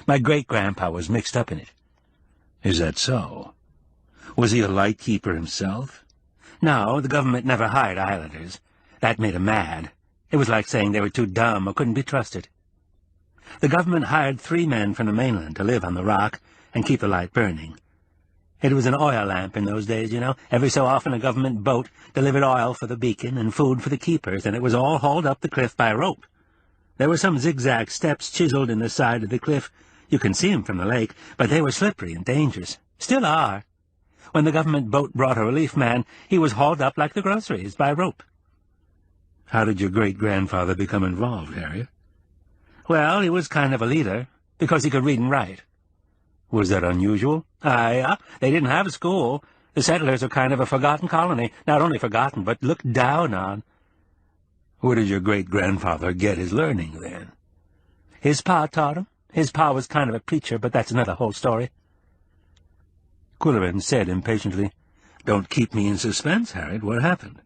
My great-grandpa was mixed up in it. Is that so? Was he a lightkeeper himself? No, the government never hired islanders. That made 'em mad. It was like saying they were too dumb or couldn't be trusted. The government hired 3 men from the mainland to live on the rock and keep the light burning. It was an oil lamp in those days, you know. Every so often a government boat delivered oil for the beacon and food for the keepers, and it was all hauled up the cliff by rope. There were some zigzag steps chiseled in the side of the cliff. You can see 'em from the lake, but they were slippery and dangerous. Still are. When the government boat brought a relief man, he was hauled up like the groceries, by rope. How did your great-grandfather become involved, Harriet? Well, he was kind of a leader, because he could read and write. Was that unusual? Yeah. They didn't have a school. The settlers are kind of a forgotten colony. Not only forgotten, but looked down on. Where did your great-grandfather get his learning, then? His pa taught him. His pa was kind of a preacher, but that's another whole story. Qwilleran said impatiently, "Don't keep me in suspense, Harriet. What happened?"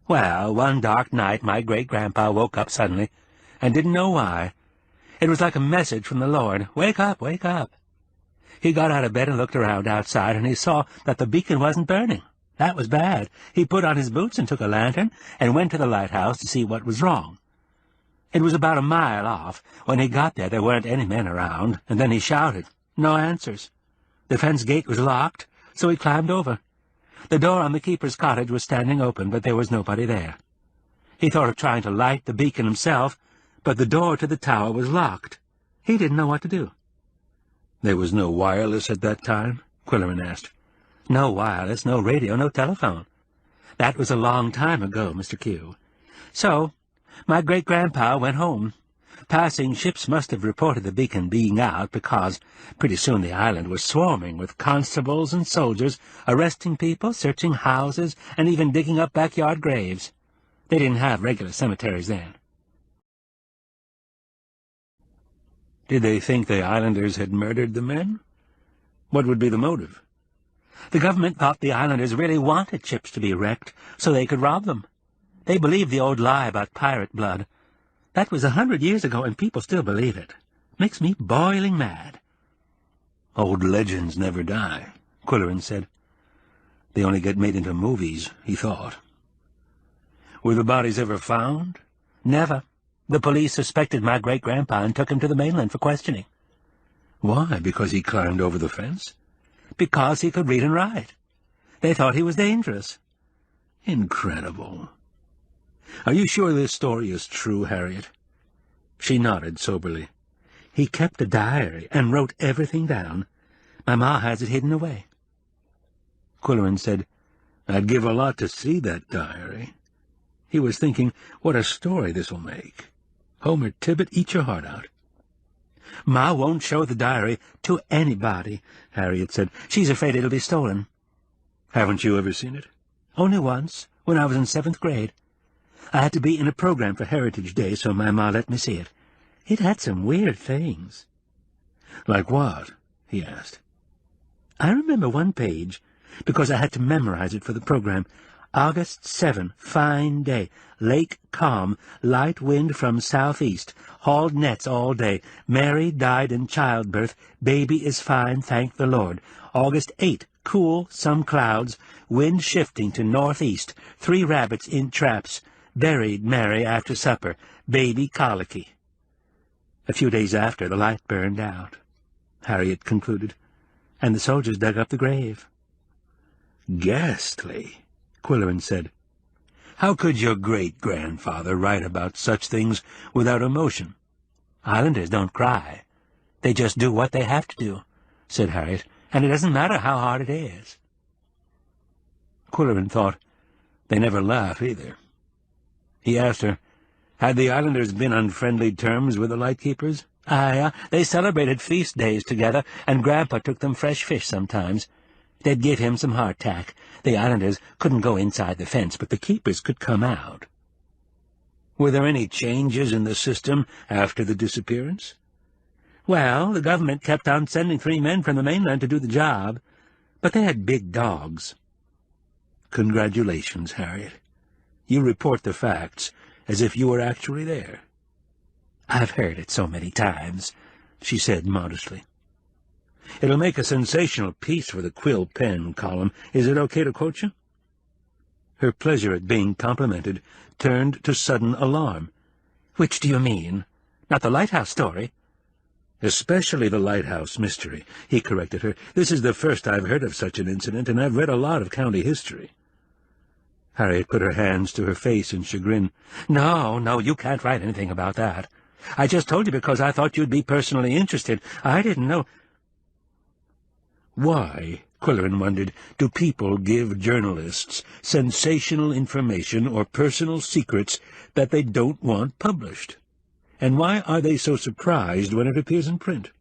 Well, one dark night my great-grandpa woke up suddenly, and didn't know why. It was like a message from the Lord. Wake up, wake up. He got out of bed and looked around outside, and he saw that the beacon wasn't burning. That was bad. He put on his boots and took a lantern and went to the lighthouse to see what was wrong. It was about a mile off. When he got there weren't any men around, and then he shouted. No answers. The fence gate was locked, so he climbed over. The door on the keeper's cottage was standing open, but there was nobody there. He thought of trying to light the beacon himself, but the door to the tower was locked. He didn't know what to do. There was no wireless at that time? Qwilleran asked. No wireless, no radio, no telephone. That was a long time ago, Mr. Q. So, my great-grandpa went home. Passing ships must have reported the beacon being out because pretty soon the island was swarming with constables and soldiers, arresting people, searching houses, and even digging up backyard graves. They didn't have regular cemeteries then. Did they think the islanders had murdered the men? What would be the motive? The government thought the islanders really wanted ships to be wrecked so they could rob them. They believed the old lie about pirate blood. That was 100 years ago, and people still believe it. Makes me boiling mad. Old legends never die, Qwilleran said. They only get made into movies, he thought. Were the bodies ever found? Never. The police suspected my great-grandpa and took him to the mainland for questioning. Why? Because he climbed over the fence? Because he could read and write. They thought he was dangerous. Incredible. Are you sure this story is true, Harriet? She nodded soberly. He kept a diary and wrote everything down. My ma has it hidden away. Qwilleran said, I'd give a lot to see that diary. He was thinking, what a story this will make. Homer Tibbet, eat your heart out. Ma won't show the diary to anybody, Harriet said. She's afraid it'll be stolen. Haven't you ever seen it? Only once, when I was in 7th grade. I had to be in a program for Heritage Day, so my ma let me see it. It had some weird things. Like what? He asked. I remember one page, because I had to memorize it for the program. August 7, fine day. Lake calm, light wind from southeast. Hauled nets all day. Mary died in childbirth. Baby is fine, thank the Lord. August 8, cool, some clouds. Wind shifting to northeast. 3 rabbits in traps. Buried Mary after supper. Baby colicky. A few days after, the light burned out, Harriet concluded, and the soldiers dug up the grave. Ghastly, Qwilleran said. How could your great-grandfather write about such things without emotion? Islanders don't cry. They just do what they have to do, said Harriet, and it doesn't matter how hard it is. Qwilleran thought, they never laugh either. He asked her, had the islanders been on friendly terms with the lightkeepers? They celebrated feast days together, and Grandpa took them fresh fish sometimes. They'd give him some hardtack. The islanders couldn't go inside the fence, but the keepers could come out. Were there any changes in the system after the disappearance? Well, the government kept on sending 3 men from the mainland to do the job, but they had big dogs. Congratulations, Harriet. You report the facts as if you were actually there. I've heard it so many times, she said modestly. It'll make a sensational piece for the Qwill Pen column. Is it okay to quote you? Her pleasure at being complimented turned to sudden alarm. Which do you mean? Not the lighthouse story? Especially the lighthouse mystery, he corrected her. This is the first I've heard of such an incident, and I've read a lot of county history. Harriet put her hands to her face in chagrin. No, you can't write anything about that. I just told you because I thought you'd be personally interested. I didn't know. Why, Qwilleran wondered, do people give journalists sensational information or personal secrets that they don't want published? And why are they so surprised when it appears in print?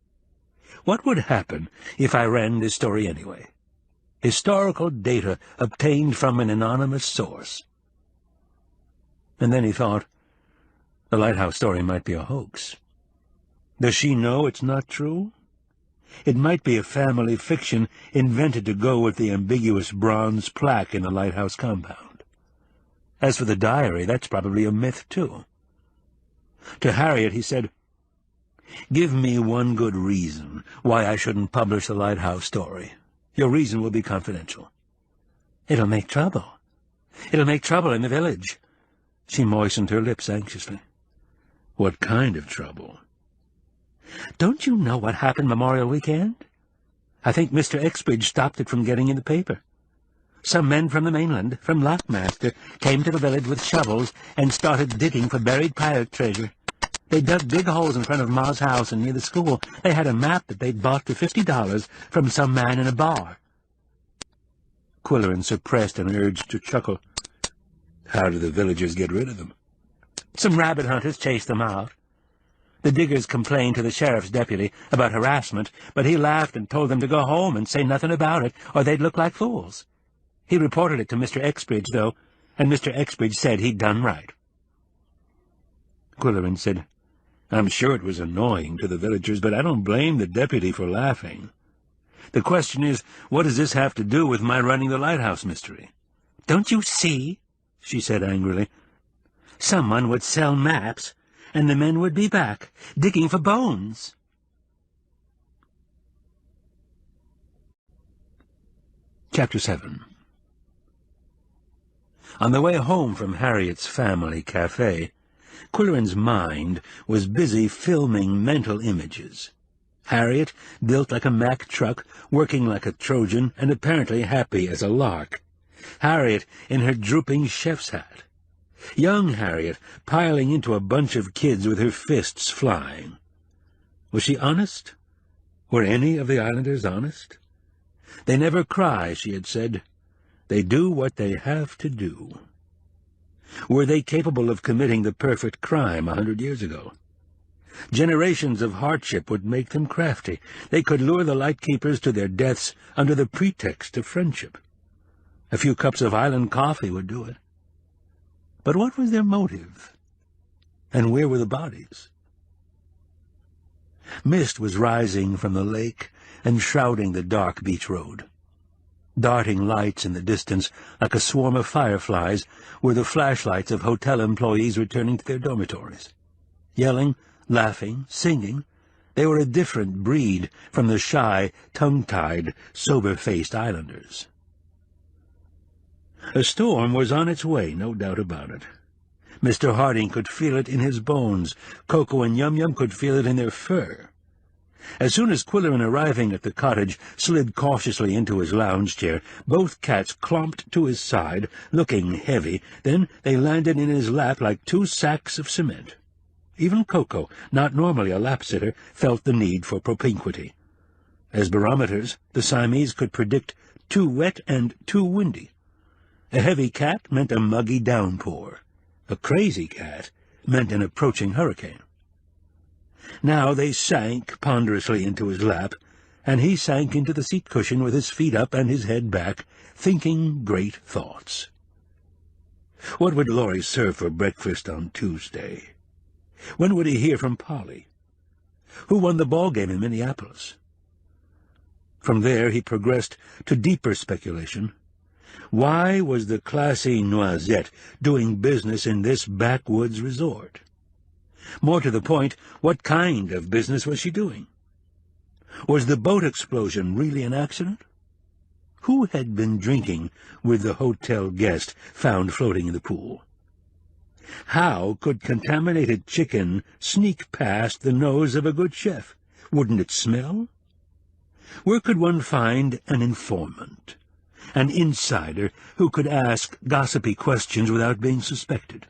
What would happen if I ran this story anyway? Historical data obtained from an anonymous source. And then he thought, the lighthouse story might be a hoax. Does she know it's not true? It might be a family fiction invented to go with the ambiguous bronze plaque in the lighthouse compound. As for the diary, that's probably a myth, too. To Harriet he said, "Give me one good reason why I shouldn't publish the lighthouse story. Your reason will be confidential." It'll make trouble. It'll make trouble in the village. She moistened her lips anxiously. What kind of trouble? Don't you know what happened Memorial Weekend? I think Mr. Exbridge stopped it from getting in the paper. Some men from the mainland, from Lockmaster, came to the village with shovels and started digging for buried pirate treasure. They dug big holes in front of Ma's house and near the school. They had a map that they'd bought for $50 from some man in a bar. Qwilleran suppressed an urge to chuckle. How did the villagers get rid of them? Some rabbit hunters chased them out. The diggers complained to the sheriff's deputy about harassment, but he laughed and told them to go home and say nothing about it, or they'd look like fools. He reported it to Mr. Exbridge, though, and Mr. Exbridge said he'd done right. Qwilleran said, I'm sure it was annoying to the villagers, but I don't blame the deputy for laughing. The question is, what does this have to do with my running the lighthouse mystery? Don't you see? She said angrily. Someone would sell maps, and the men would be back, digging for bones. Chapter 7. On the way home from Harriet's family cafe, Qwilleran's mind was busy filming mental images. Harriet, built like a Mack truck, working like a Trojan, and apparently happy as a lark. Harriet in her drooping chef's hat. Young Harriet piling into a bunch of kids with her fists flying. Was she honest? Were any of the islanders honest? They never cry, she had said. They do what they have to do. Were they capable of committing the perfect crime 100 years ago? Generations of hardship would make them crafty. They could lure the lightkeepers to their deaths under the pretext of friendship. A few cups of island coffee would do it. But what was their motive? And where were the bodies? Mist was rising from the lake and shrouding the dark beach road. Darting lights in the distance, like a swarm of fireflies, were the flashlights of hotel employees returning to their dormitories. Yelling, laughing, singing, they were a different breed from the shy, tongue-tied, sober-faced islanders. A storm was on its way, no doubt about it. Mr. Harding could feel it in his bones. Coco and Yum-Yum could feel it in their fur. As soon as Qwilleran, arriving at the cottage, slid cautiously into his lounge chair, both cats clomped to his side, looking heavy. Then they landed in his lap like 2 sacks of cement. Even Coco, not normally a lap-sitter, felt the need for propinquity. As barometers, the Siamese could predict too wet and too windy. A heavy cat meant a muggy downpour. A crazy cat meant an approaching hurricane. Now they sank ponderously into his lap, and he sank into the seat cushion with his feet up and his head back, thinking great thoughts. What would Laurie serve for breakfast on Tuesday? When would he hear from Polly? Who won the ball game in Minneapolis? From there he progressed to deeper speculation. Why was the classy Noisette doing business in this backwoods resort? More to the point, what kind of business was she doing? Was the boat explosion really an accident? Who had been drinking with the hotel guest found floating in the pool? How could contaminated chicken sneak past the nose of a good chef? Wouldn't it smell? Where could one find an informant, an insider who could ask gossipy questions without being suspected?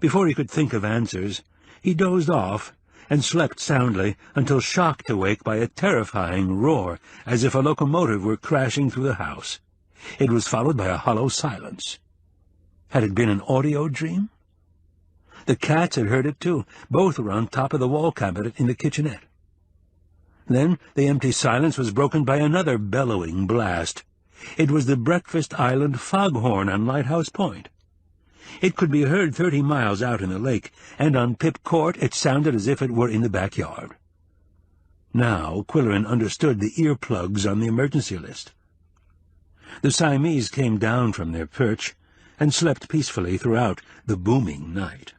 Before he could think of answers, he dozed off and slept soundly until shocked awake by a terrifying roar, as if a locomotive were crashing through the house. It was followed by a hollow silence. Had it been an audio dream? The cats had heard it too. Both were on top of the wall cabinet in the kitchenette. Then the empty silence was broken by another bellowing blast. It was the Breakfast Island foghorn on Lighthouse Point. It could be heard 30 miles out in the lake, and on Pip Court it sounded as if it were in the backyard. Now Qwilleran understood the earplugs on the emergency list. The Siamese came down from their perch and slept peacefully throughout the booming night.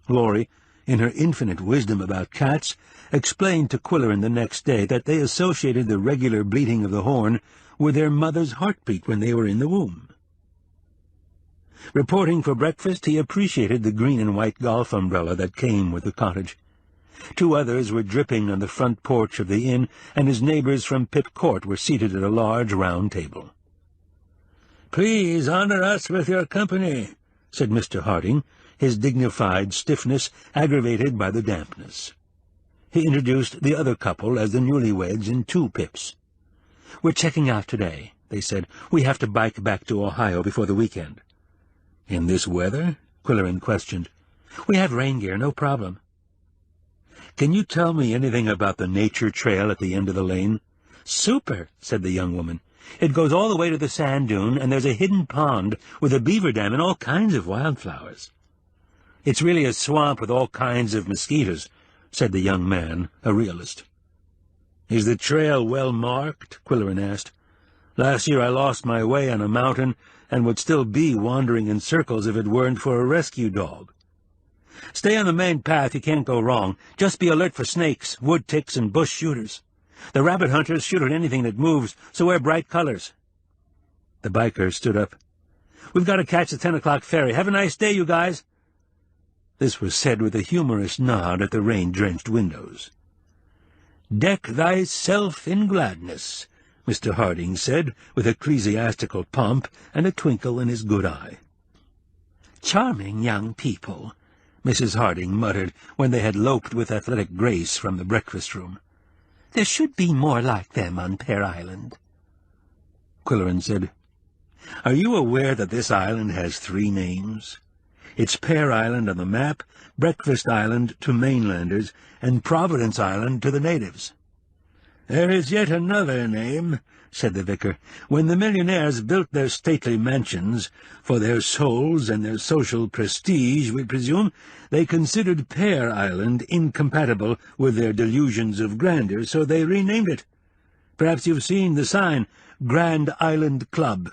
Laurie, in her infinite wisdom about cats, explained to Qwilleran the next day that they associated the regular bleating of the horn with their mother's heartbeat when they were in the womb. Reporting for breakfast, he appreciated the green and white golf umbrella that came with the cottage. 2 others were dripping on the front porch of the inn, and his neighbors from Pip Court were seated at a large round table. "Please honor us with your company," said Mr. Harding, his dignified stiffness aggravated by the dampness. He introduced the other couple as the newlyweds in 2 pips. "We're checking out today," they said. "We have to bike back to Ohio before the weekend." "In this weather?" Qwilleran questioned. "We have rain gear, no problem." "Can you tell me anything about the nature trail at the end of the lane?" "Super," said the young woman. "It goes all the way to the sand dune, and there's a hidden pond with a beaver dam and all kinds of wildflowers." "It's really a swamp with all kinds of mosquitoes," said the young man, a realist. "Is the trail well marked?" Qwilleran asked. "Last year I lost my way on a mountain and would still be wandering in circles if it weren't for a rescue dog." "Stay on the main path, you can't go wrong. Just be alert for snakes, wood ticks, and bush shooters. The rabbit hunters shoot at anything that moves, so wear bright colors." The biker stood up. "We've got to catch the 10 o'clock ferry. Have a nice day, you guys." This was said with a humorous nod at the rain-drenched windows. "Deck thyself in gladness," Mr. Harding said, with ecclesiastical pomp and a twinkle in his good eye. "Charming young people," Mrs. Harding muttered when they had loped with athletic grace from the breakfast-room. "There should be more like them on Pear Island." Qwilleran said, "Are you aware that this island has 3 names? It's Pear Island on the map, Breakfast Island to mainlanders, and Providence Island to the natives." "There is yet another name," said the vicar. "When the millionaires built their stately mansions, for their souls and their social prestige, we presume, they considered Pear Island incompatible with their delusions of grandeur, so they renamed it. Perhaps you've seen the sign, Grand Island Club."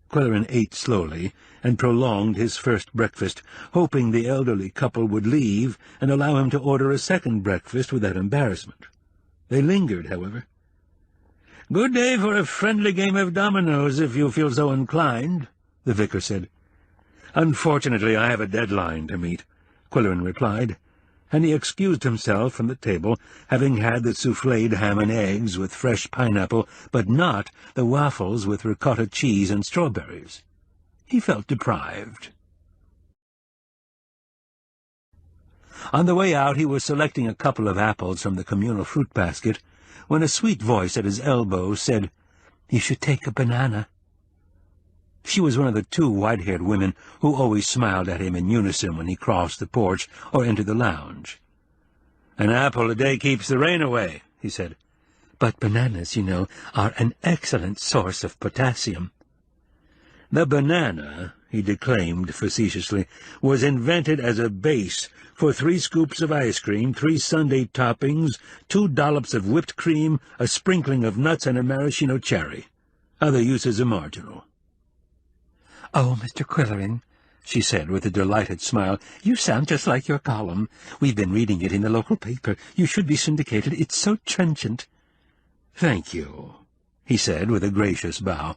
Qwilleran ate slowly and prolonged his first breakfast, hoping the elderly couple would leave and allow him to order a second breakfast without embarrassment. They lingered, however. "Good day for a friendly game of dominoes, if you feel so inclined," the vicar said. "Unfortunately, I have a deadline to meet," Qwilleran replied, and he excused himself from the table, having had the souffled ham and eggs with fresh pineapple, but not the waffles with ricotta cheese and strawberries. He felt deprived. On the way out he was selecting a couple of apples from the communal fruit basket, when a sweet voice at his elbow said, "You should take a banana." She was one of the 2 white-haired women who always smiled at him in unison when he crossed the porch or entered the lounge. "An apple a day keeps the rain away," he said. But bananas, you know, are an excellent source of potassium. The banana, he declaimed facetiously, was invented as a base for 3 scoops of ice cream, 3 sundae toppings, 2 dollops of whipped cream, a sprinkling of nuts, and a maraschino cherry. Other uses are marginal. "Oh, Mr. Qwilleran," she said with a delighted smile, "you sound just like your column. We've been reading it in the local paper. You should be syndicated. It's so trenchant." "Thank you," he said with a gracious bow.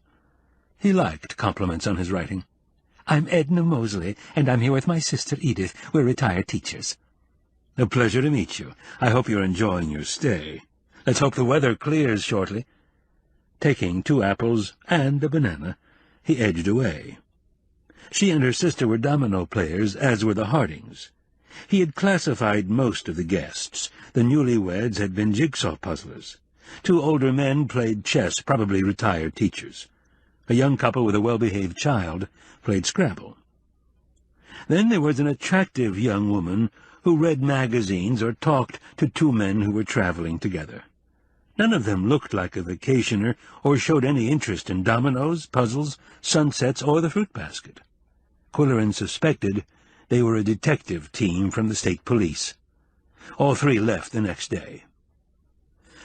He liked compliments on his writing. "I'm Edna Mosley, and I'm here with my sister Edith. We're retired teachers." "A pleasure to meet you. I hope you're enjoying your stay. Let's hope the weather clears shortly." Taking 2 apples and a banana, he edged away. She and her sister were domino players, as were the Hardings. He had classified most of the guests. The newlyweds had been jigsaw puzzlers. 2 older men played chess, probably retired teachers. A young couple with a well-behaved child played Scrabble. Then there was an attractive young woman who read magazines or talked to 2 men who were traveling together. None of them looked like a vacationer or showed any interest in dominoes, puzzles, sunsets, or the fruit basket. Qwilleran suspected they were a detective team from the state police. All 3 left the next day.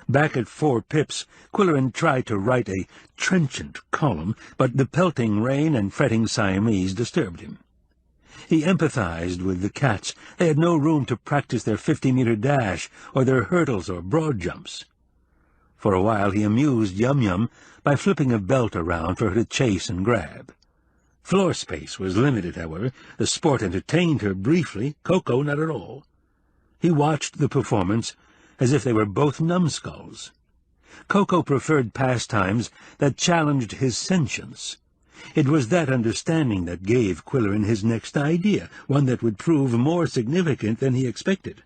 Back at 4 Pips, Qwilleran tried to write a trenchant column, but the pelting rain and fretting Siamese disturbed him. He empathized with the cats. They had no room to practice their 50-meter dash or their hurdles or broad jumps. For a while he amused Yum-Yum by flipping a belt around for her to chase and grab. Floor space was limited, however. The sport entertained her briefly, Coco not at all. He watched the performance as if they were both numbskulls. Coco preferred pastimes that challenged his sentience. It was that understanding that gave Qwilleran his next idea, one that would prove more significant than he expected.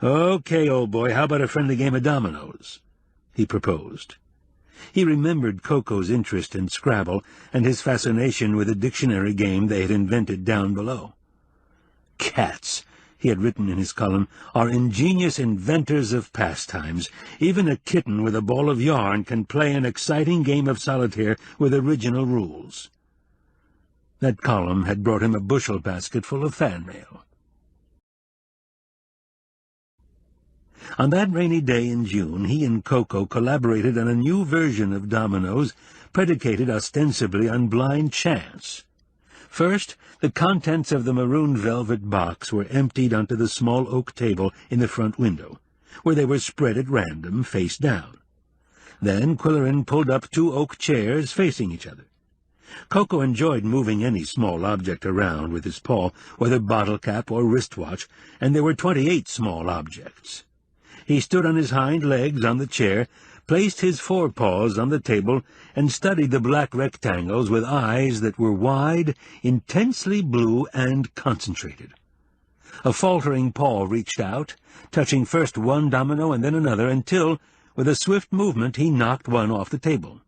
"Okay, old boy, how about a friendly game of dominoes?" he proposed. He remembered Coco's interest in Scrabble and his fascination with a dictionary game they had invented down below. "Cats," he had written in his column, "are ingenious inventors of pastimes. Even a kitten with a ball of yarn can play an exciting game of solitaire with original rules." That column had brought him a bushel basket full of fan mail. On that rainy day in June, he and Coco collaborated on a new version of dominoes, predicated ostensibly on blind chance. First, the contents of the maroon velvet box were emptied onto the small oak table in the front window, where they were spread at random, face down. Then Qwilleran pulled up 2 oak chairs facing each other. Coco enjoyed moving any small object around with his paw, whether bottle cap or wristwatch, and there were 28 small objects. He stood on his hind legs on the chair, placed his forepaws on the table, and studied the black rectangles with eyes that were wide, intensely blue, and concentrated. A faltering paw reached out, touching first one domino and then another, until, with a swift movement, he knocked one off the table.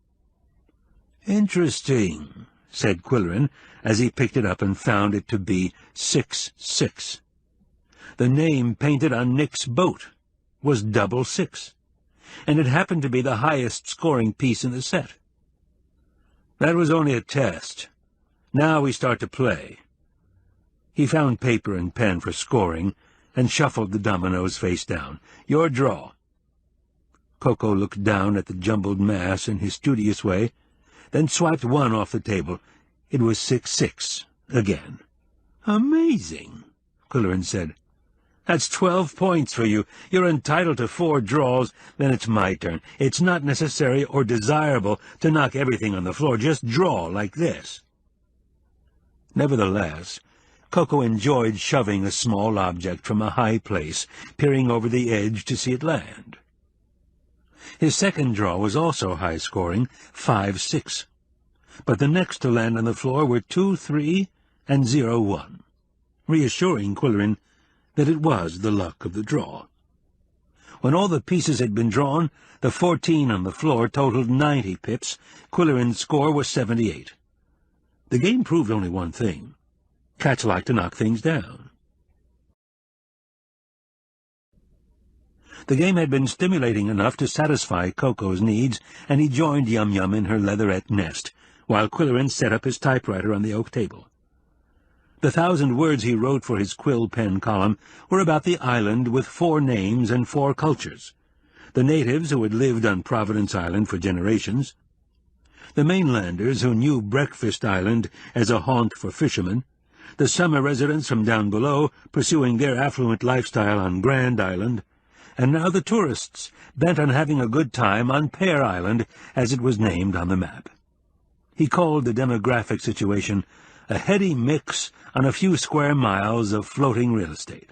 "Interesting," said Qwilleran, as he picked it up and found it to be 6-6. The name painted on Nick's boat was 666, and it happened to be the highest-scoring piece in the set. "That was only a test. Now we start to play." He found paper and pen for scoring and shuffled the dominoes face down. "Your draw." Coco looked down at the jumbled mass in his studious way, then swiped one off the table. It was 6-6 again. "Amazing," Qwilleran said. "That's 12 points for you. You're entitled to 4 draws. Then it's my turn. It's not necessary or desirable to knock everything on the floor. Just draw like this." Nevertheless, Coco enjoyed shoving a small object from a high place, peering over the edge to see it land. His second draw was also high-scoring, 5-6. But the next to land on the floor were 2-3 and 0-1, reassuring Qwilleran that it was the luck of the draw. When all the pieces had been drawn, the 14 on the floor totaled 90 pips. Qwilleran's score was 78. The game proved only one thing. Cats like to knock things down. The game had been stimulating enough to satisfy Coco's needs, and he joined Yum-Yum in her leatherette nest, while Qwilleran set up his typewriter on the oak table. The 1,000 words he wrote for his quill pen column were about the island with 4 names and 4 cultures: the natives who had lived on Providence Island for generations, the mainlanders who knew Breakfast Island as a haunt for fishermen, the summer residents from down below pursuing their affluent lifestyle on Grand Island, and now the tourists bent on having a good time on Pear Island, as it was named on the map. He called the demographic situation a heady mix on a few square miles of floating real estate.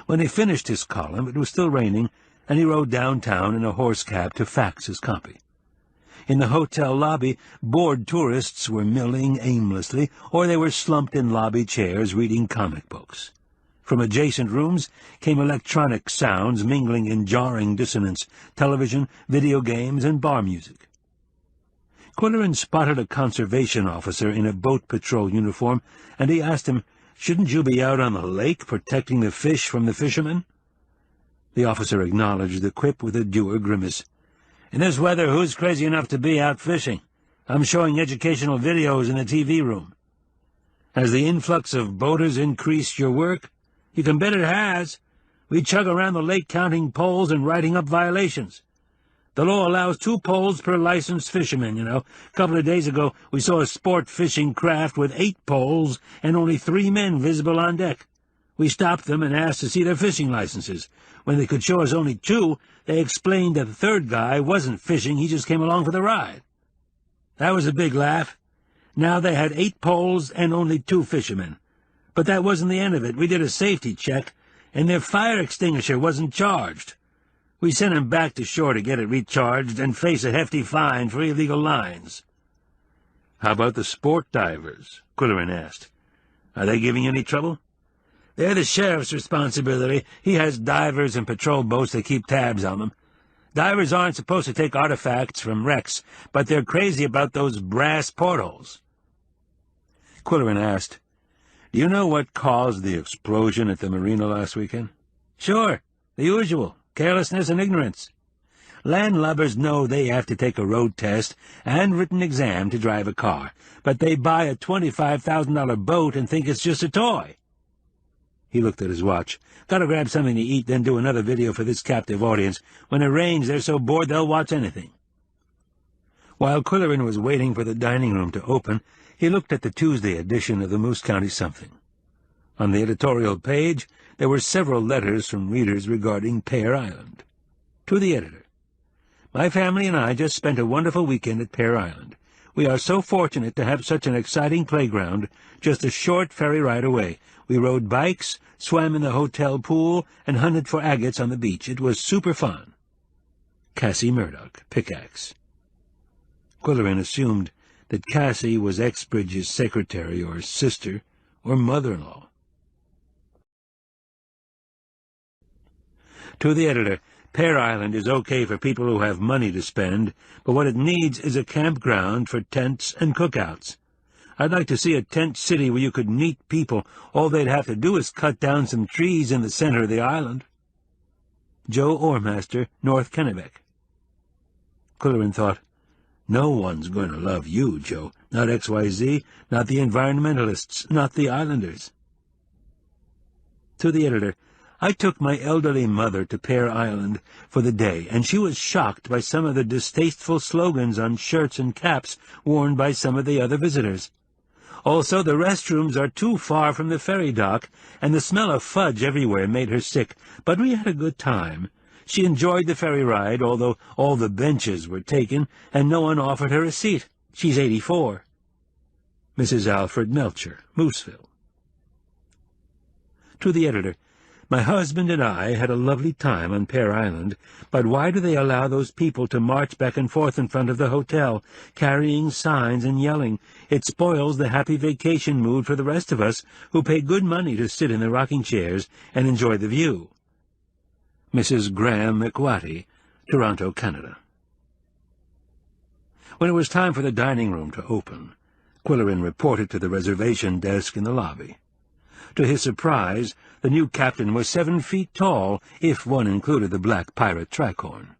When he finished his column, it was still raining, and he rode downtown in a horse cab to fax his copy. In the hotel lobby, bored tourists were milling aimlessly, or they were slumped in lobby chairs reading comic books. From adjacent rooms came electronic sounds mingling in jarring dissonance, television, video games, and bar music. Qwilleran spotted a conservation officer in a boat patrol uniform, and he asked him, "Shouldn't you be out on the lake protecting the fish from the fishermen?" The officer acknowledged the quip with a dour grimace. "In this weather, who's crazy enough to be out fishing? I'm showing educational videos in the TV room." "Has the influx of boaters increased your work?" "You can bet it has. We chug around the lake counting poles and writing up violations. The law allows 2 poles per licensed fisherman, you know. A couple of days ago, we saw a sport fishing craft with 8 poles and only 3 men visible on deck. We stopped them and asked to see their fishing licenses. When they could show us only 2, they explained that the 3rd guy wasn't fishing, he just came along for the ride. That was a big laugh. Now they had 8 poles and only 2 fishermen. But that wasn't the end of it. We did a safety check, and their fire extinguisher wasn't charged. We sent him back to shore to get it recharged and face a hefty fine for illegal lines." "How about the sport divers?" Qwilleran asked. "Are they giving you any trouble?" "They're the sheriff's responsibility. He has divers and patrol boats that keep tabs on them. Divers aren't supposed to take artifacts from wrecks, but they're crazy about those brass portholes." Qwilleran asked, "Do you know what caused the explosion at the marina last weekend?" "Sure, the usual. Carelessness and ignorance. Landlubbers know they have to take a road test and written exam to drive a car, but they buy a $25,000 boat and think it's just a toy." He looked at his watch. "Gotta grab something to eat, then do another video for this captive audience. When it rains, they're so bored they'll watch anything." While Qwilleran was waiting for the dining room to open, he looked at the Tuesday edition of the Moose County Something. On the editorial page, there were several letters from readers regarding Pear Island. To the editor: "My family and I just spent a wonderful weekend at Pear Island. We are so fortunate to have such an exciting playground just a short ferry ride away. We rode bikes, swam in the hotel pool, and hunted for agates on the beach. It was super fun. Cassie Murdoch, Pickaxe." Qwilleran assumed that Cassie was Exbridge's secretary or sister or mother-in-law. To the editor: "Pear Island is okay for people who have money to spend, but what it needs is a campground for tents and cookouts. I'd like to see a tent city where you could meet people. All they'd have to do is cut down some trees in the center of the island." Joe Ormaster, North Kennebec. Qwilleran thought, "No one's going to love you, Joe. Not XYZ, not the environmentalists, not the islanders." To the editor: "I took my elderly mother to Pear Island for the day, and she was shocked by some of the distasteful slogans on shirts and caps worn by some of the other visitors. Also, the restrooms are too far from the ferry dock, and the smell of fudge everywhere made her sick, but we had a good time. She enjoyed the ferry ride, although all the benches were taken, and no one offered her a seat. She's 84. Mrs. Alfred Melcher, Mooseville. To the editor: "My husband and I had a lovely time on Pear Island, but why do they allow those people to march back and forth in front of the hotel, carrying signs and yelling? It spoils the happy vacation mood for the rest of us who pay good money to sit in the rocking chairs and enjoy the view." Mrs. Graham McWatty, Toronto, Canada. When it was time for the dining room to open, Qwilleran reported to the reservation desk in the lobby. To his surprise, the new captain was 7 feet tall, if one included the black pirate trackhorn.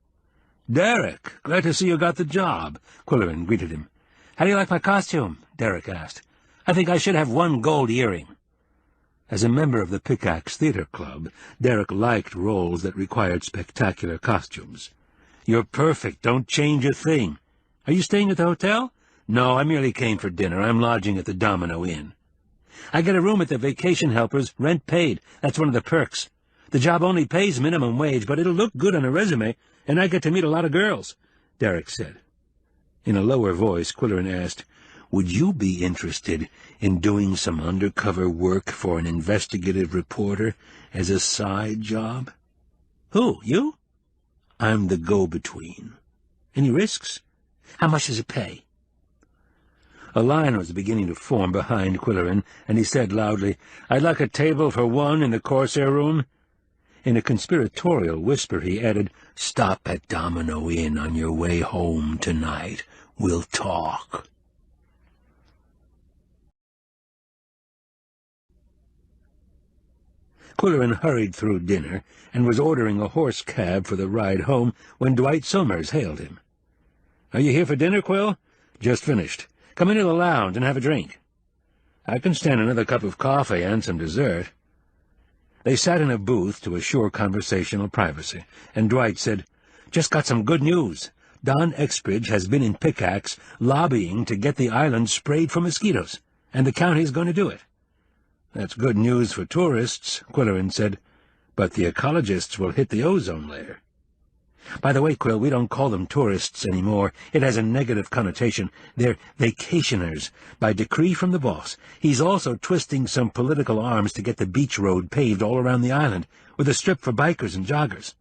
"Derek, glad to see you got the job," Qwilleran greeted him. "How do you like my costume?" Derek asked. "I think I should have 1 gold earring." As a member of the Pickaxe Theater Club, Derek liked roles that required spectacular costumes. "You're perfect. Don't change a thing. Are you staying at the hotel?" "No, I merely came for dinner. I'm lodging at the Domino Inn." "I get a room at the Vacation Helpers, rent paid. That's one of the perks. The job only pays minimum wage, but it'll look good on a resume, and I get to meet a lot of girls," Derek said. In a lower voice, Qwilleran asked, "Would you be interested in doing some undercover work for an investigative reporter as a side job?" "Who, you?" "I'm the go-between." "Any risks? How much does it pay?" A line was beginning to form behind Qwilleran, and he said loudly, "I'd like a table for 1 in the Corsair room." In a conspiratorial whisper he added, "Stop at Domino Inn on your way home tonight. We'll talk." Qwilleran hurried through dinner and was ordering a horse cab for the ride home when Dwight Somers hailed him. "Are you here for dinner, Qwill?" "Just finished. Come into the lounge and have a drink." "I can stand another cup of coffee and some dessert." They sat in a booth to assure conversational privacy, and Dwight said, "Just got some good news. Don Exbridge has been in Pickaxe lobbying to get the island sprayed for mosquitoes, and the county's going to do it." "That's good news for tourists," Qwilleran said, "but the ecologists will hit the ozone layer." "By the way, Qwill, we don't call them tourists anymore. It has a negative connotation. They're vacationers, by decree from the boss. He's also twisting some political arms to get the beach road paved all around the island, with a strip for bikers and joggers."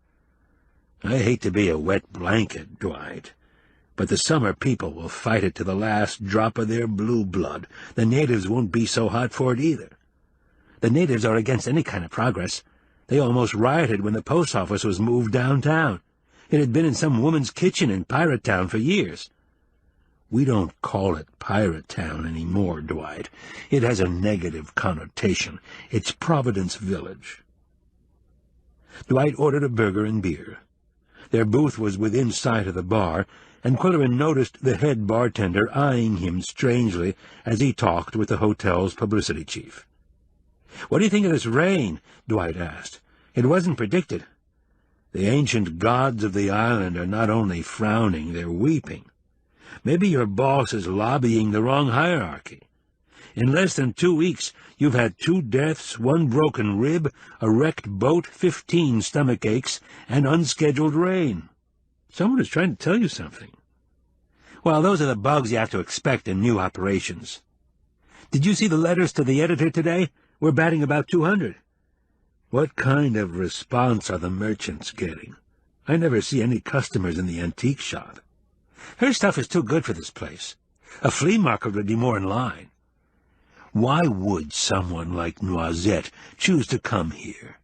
"I hate to be a wet blanket, Dwight, but the summer people will fight it to the last drop of their blue blood. The natives won't be so hot for it either." "The natives are against any kind of progress. They almost rioted when the post office was moved downtown. It had been in some woman's kitchen in Pirate Town for years." "We don't call it Pirate Town anymore, Dwight. It has a negative connotation. It's Providence Village." Dwight ordered a burger and beer. Their booth was within sight of the bar, and Qwilleran noticed the head bartender eyeing him strangely as he talked with the hotel's publicity chief. "What do you think of this rain?" Dwight asked. "It wasn't predicted." "The ancient gods of the island are not only frowning, they're weeping. Maybe your boss is lobbying the wrong hierarchy. In less than 2 weeks, you've had 2 deaths, 1 broken rib, a wrecked boat, 15 stomach aches, and unscheduled rain. Someone is trying to tell you something." "Well, those are the bugs you have to expect in new operations." "Did you see the letters to the editor today? We're batting about 200. "What kind of response are the merchants getting? I never see any customers in the antique shop." "Her stuff is too good for this place. A flea market would be more in line." "Why would someone like Noisette choose to come here?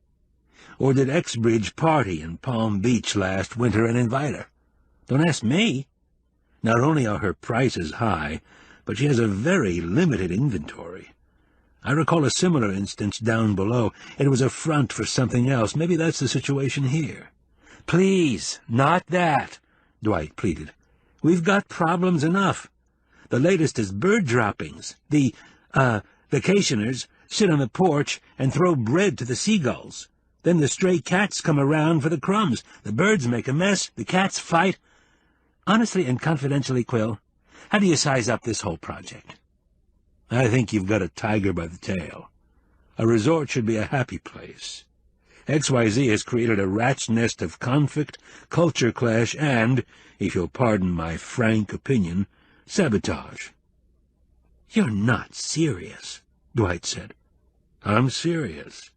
Or did Exbridge party in Palm Beach last winter and invite her?" "Don't ask me." "Not only are her prices high, but she has a very limited inventory. I recall a similar instance down below. It was a front for something else. Maybe that's the situation here." "Please, not that," Dwight pleaded. "We've got problems enough. The latest is bird droppings. The, vacationers sit on the porch and throw bread to the seagulls. Then the stray cats come around for the crumbs. The birds make a mess. The cats fight. Honestly and confidentially, Qwill, how do you size up this whole project?" "I think you've got a tiger by the tail. A resort should be a happy place. XYZ has created a rat's nest of conflict, culture clash, and, if you'll pardon my frank opinion, sabotage." "You're not serious," Dwight said. "I'm serious.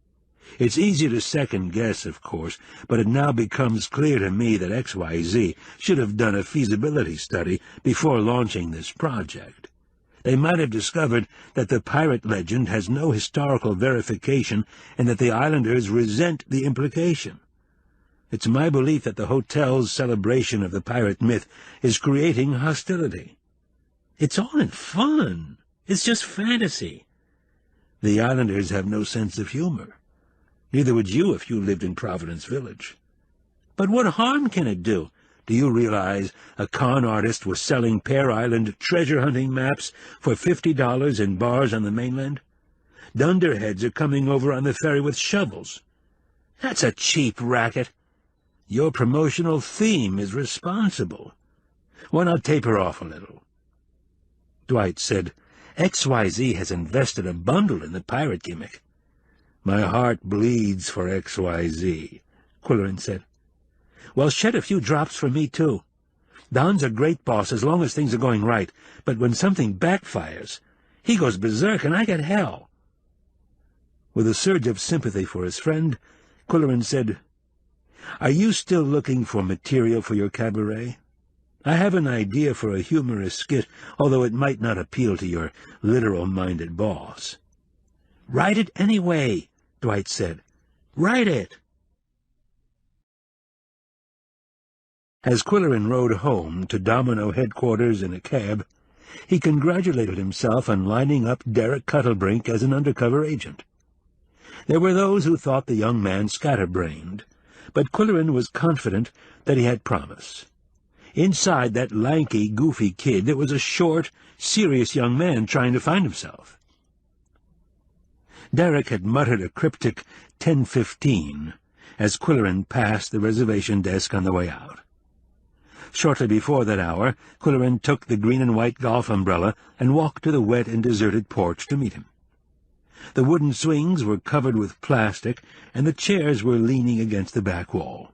It's easy to second-guess, of course, but it now becomes clear to me that XYZ should have done a feasibility study before launching this project. They might have discovered that the pirate legend has no historical verification and that the islanders resent the implication. It's my belief that the hotel's celebration of the pirate myth is creating hostility. It's all in fun. It's just fantasy. The islanders have no sense of humor. Neither would you if you lived in Providence Village. But what harm can it do? Do you realize a con artist was selling Pear Island treasure-hunting maps for $50 in bars on the mainland? Dunderheads are coming over on the ferry with shovels. That's a cheap racket. Your promotional theme is responsible. Why not taper off a little? Dwight said, XYZ has invested a bundle in the pirate gimmick. My heart bleeds for XYZ, Qwilleran said. Well, shed a few drops for me, too. Don's a great boss as long as things are going right, but when something backfires, he goes berserk and I get hell. With a surge of sympathy for his friend, Qwilleran said, Are you still looking for material for your cabaret? I have an idea for a humorous skit, although it might not appeal to your literal-minded boss. Write it anyway, Dwight said. Write it. As Qwilleran rode home to Domino headquarters in a cab, he congratulated himself on lining up Derek Cuttlebrink as an undercover agent. There were those who thought the young man scatterbrained, but Qwilleran was confident that he had promise. Inside that lanky, goofy kid there was a short, serious young man trying to find himself. Derek had muttered a cryptic 10:15 as Qwilleran passed the reservation desk on the way out. Shortly before that hour, Qwilleran took the green and white golf umbrella and walked to the wet and deserted porch to meet him. The wooden swings were covered with plastic, and the chairs were leaning against the back wall.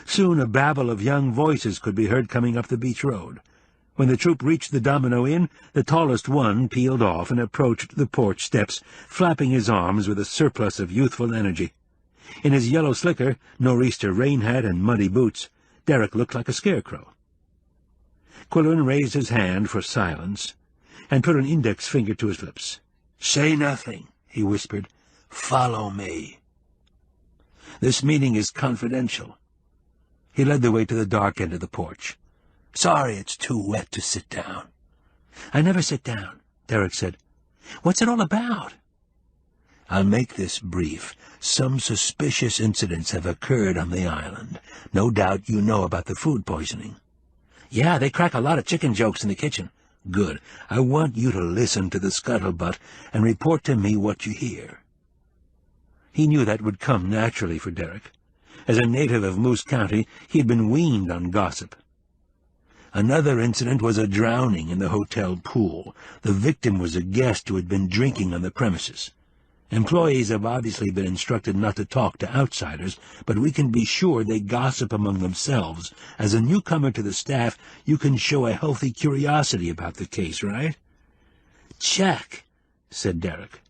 Soon a babble of young voices could be heard coming up the beach road. When the troop reached the Domino Inn, the tallest one peeled off and approached the porch steps, flapping his arms with a surplus of youthful energy. In his yellow slicker, nor'easter rain hat, and muddy boots, Derek looked like a scarecrow. Qwilleran raised his hand for silence and put an index finger to his lips. "Say nothing," he whispered. "Follow me. This meeting is confidential." He led the way to the dark end of the porch. "Sorry it's too wet to sit down." "I never sit down," Derek said. "What's it all about?" "I'll make this brief. Some suspicious incidents have occurred on the island. No doubt you know about the food poisoning." "Yeah, they crack a lot of chicken jokes in the kitchen." "Good. I want you to listen to the scuttlebutt and report to me what you hear." He knew that would come naturally for Derek. As a native of Moose County, he had been weaned on gossip. Another incident was a drowning in the hotel pool. The victim was a guest who had been drinking on the premises. Employees have obviously been instructed not to talk to outsiders, but we can be sure they gossip among themselves. As a newcomer to the staff, you can show a healthy curiosity about the case, right? "Check," said Derek.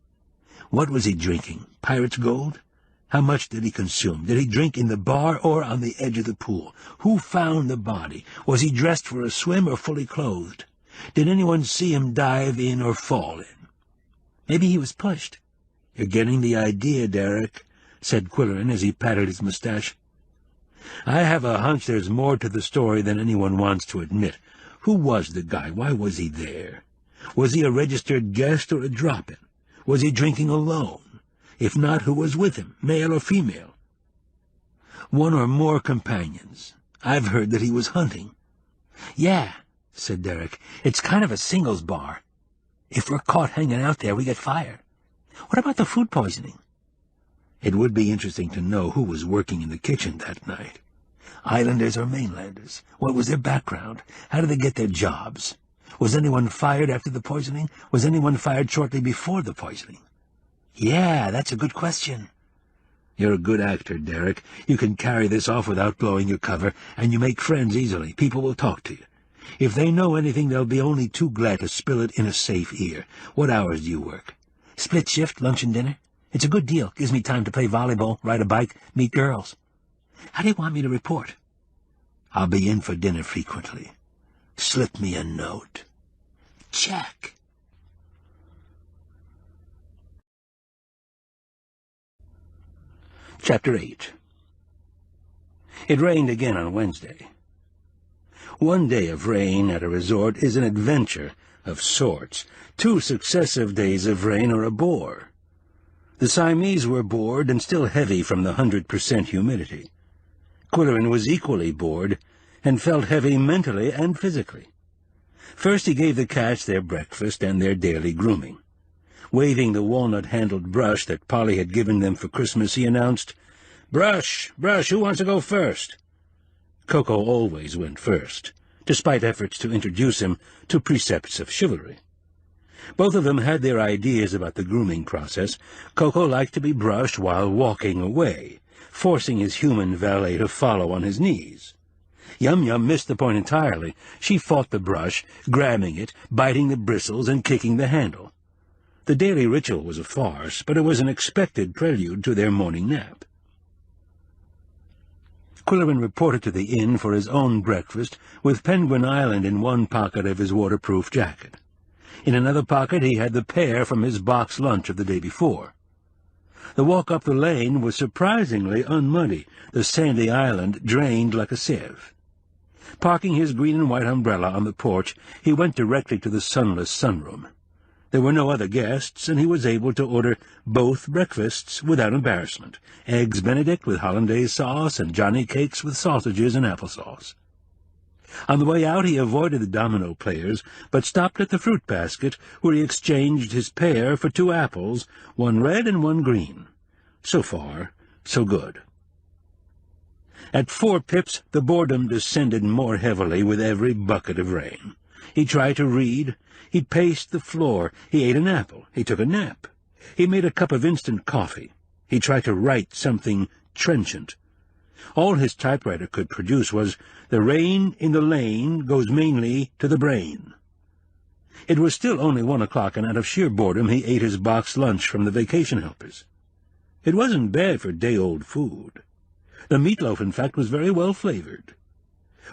"What was he drinking? Pirate's Gold? How much did he consume? Did he drink in the bar or on the edge of the pool? Who found the body? Was he dressed for a swim or fully clothed? Did anyone see him dive in or fall in?" "Maybe he was pushed." "You're getting the idea, Derek," said Qwilleran as he patted his mustache. "I have a hunch there's more to the story than anyone wants to admit. Who was the guy? Why was he there? Was he a registered guest or a drop-in? Was he drinking alone? If not, who was with him, male or female? One or more companions. I've heard that he was hunting." "Yeah," said Derek. "It's kind of a singles bar. If we're caught hanging out there, we get fired. What about the food poisoning?" "It would be interesting to know who was working in the kitchen that night. Islanders or mainlanders? What was their background? How did they get their jobs? Was anyone fired after the poisoning? Was anyone fired shortly before the poisoning?" "Yeah, that's a good question." "You're a good actor, Derek. You can carry this off without blowing your cover, and you make friends easily. People will talk to you. If they know anything, they'll be only too glad to spill it in a safe ear. What hours do you work?" "Split shift, lunch and dinner. It's a good deal. Gives me time to play volleyball, ride a bike, meet girls." "How do you want me to report?" "I'll be in for dinner frequently. Slip me a note." "Check." Chapter 8. It rained again on Wednesday. One day of rain at a resort is an adventure of sorts. 2 successive days of rain are a bore. The Siamese were bored and still heavy from the 100% humidity. Qwilleran was equally bored and felt heavy mentally and physically. First he gave the cats their breakfast and their daily grooming. Waving the walnut-handled brush that Polly had given them for Christmas, he announced, "Brush, Brush, who wants to go first?" Coco always went first, despite efforts to introduce him to precepts of chivalry. Both of them had their ideas about the grooming process. Coco liked to be brushed while walking away, forcing his human valet to follow on his knees. Yum-Yum missed the point entirely. She fought the brush, grabbing it, biting the bristles, and kicking the handle. The daily ritual was a farce, but it was an expected prelude to their morning nap. Qwilleran reported to the inn for his own breakfast, with Penguin Island in one pocket of his waterproof jacket. In another pocket he had the pear from his box lunch of the day before. The walk up the lane was surprisingly unmuddy, the sandy island drained like a sieve. Parking his green and white umbrella on the porch, he went directly to the sunless sunroom. There were no other guests, and he was able to order both breakfasts without embarrassment, eggs Benedict with hollandaise sauce and Johnny cakes with sausages and applesauce. On the way out he avoided the domino players, but stopped at the fruit basket, where he exchanged his pear for 2 apples, 1 red and 1 green. So far, so good. At 4 pips the boredom descended more heavily with every bucket of rain. He tried to read. He paced the floor. He ate an apple. He took a nap. He made a cup of instant coffee. He tried to write something trenchant. All his typewriter could produce was, "The rain in the lane goes mainly to the brain." It was still only 1 o'clock, and out of sheer boredom he ate his box lunch from the vacation helpers. It wasn't bad for day-old food. The meatloaf, in fact, was very well flavored.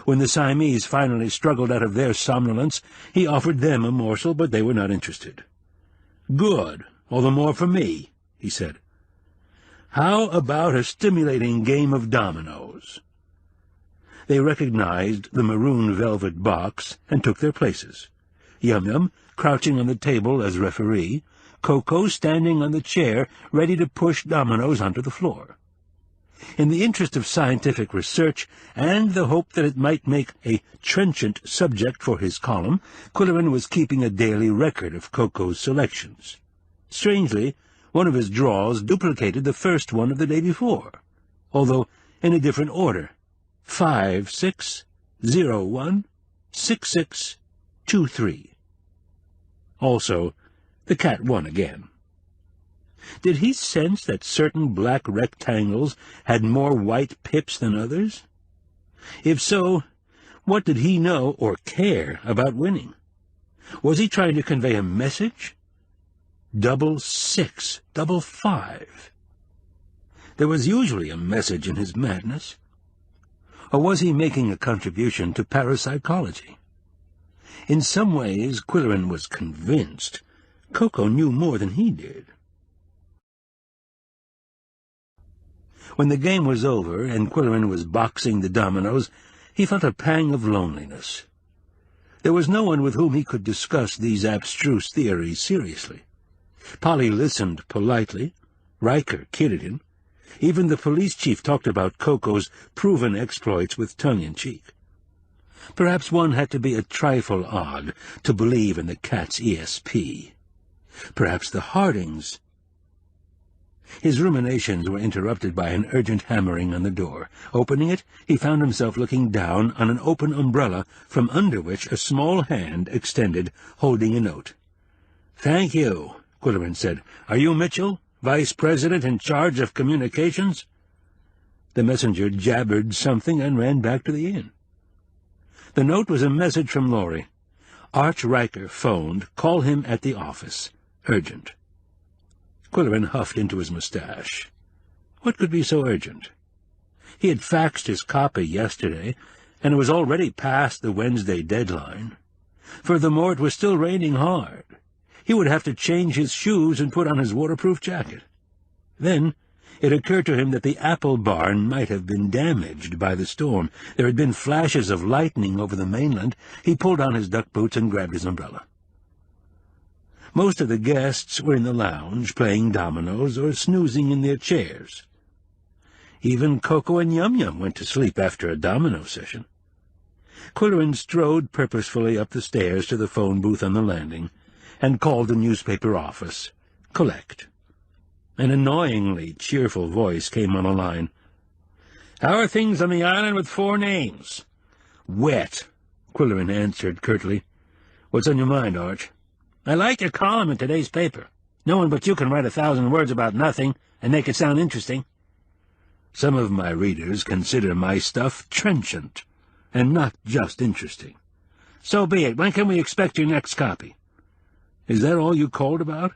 When the Siamese finally struggled out of their somnolence, he offered them a morsel, but they were not interested. "Good, all the more for me," he said. "How about a stimulating game of dominoes?" They recognized the maroon velvet box and took their places. Yum-Yum crouching on the table as referee, Coco standing on the chair, ready to push dominoes onto the floor. In the interest of scientific research, and the hope that it might make a trenchant subject for his column, Qwilleran was keeping a daily record of Coco's selections. Strangely, one of his draws duplicated the first one of the day before, although in a different order. 5, 6, 0, 1, 6, 6, 2, 3. Also, the cat won again. Did he sense that certain black rectangles had more white pips than others? If so, what did he know or care about winning? Was he trying to convey a message? 6, 5. There was usually a message in his madness. Or was he making a contribution to parapsychology? In some ways, Qwilleran was convinced Coco knew more than he did. When the game was over and Qwilleran was boxing the dominoes, he felt a pang of loneliness. There was no one with whom he could discuss these abstruse theories seriously. Polly listened politely. Riker kidded him. Even the police chief talked about Coco's proven exploits with tongue-in-cheek. Perhaps one had to be a trifle odd to believe in the cat's ESP. Perhaps the Hardings... His ruminations were interrupted by an urgent hammering on the door. Opening it, he found himself looking down on an open umbrella, from under which a small hand extended, holding a note. "Thank you," Qwilleran said. "Are you Mitchell, Vice President in charge of communications?" The messenger jabbered something and ran back to the inn. The note was a message from Laurie. Arch Riker phoned. Call him at the office. Urgent. Qwilleran huffed into his mustache. What could be so urgent? He had faxed his copy yesterday, and it was already past the Wednesday deadline. Furthermore, it was still raining hard. He would have to change his shoes and put on his waterproof jacket. Then it occurred to him that the apple barn might have been damaged by the storm. There had been flashes of lightning over the mainland. He pulled on his duck boots and grabbed his umbrella. Most of the guests were in the lounge, playing dominoes or snoozing in their chairs. Even Coco and Yum-Yum went to sleep after a domino session. Qwilleran strode purposefully up the stairs to the phone booth on the landing and called the newspaper office. Collect. An annoyingly cheerful voice came on the line. "How are things on the island with 4 names?" "Wet," Qwilleran answered curtly. "What's on your mind, Arch?" "I like your column in today's paper. No one but you can write 1,000 words about nothing and make it sound interesting." "Some of my readers consider my stuff trenchant, and not just interesting." "So be it. When can we expect your next copy?" "Is that all you called about?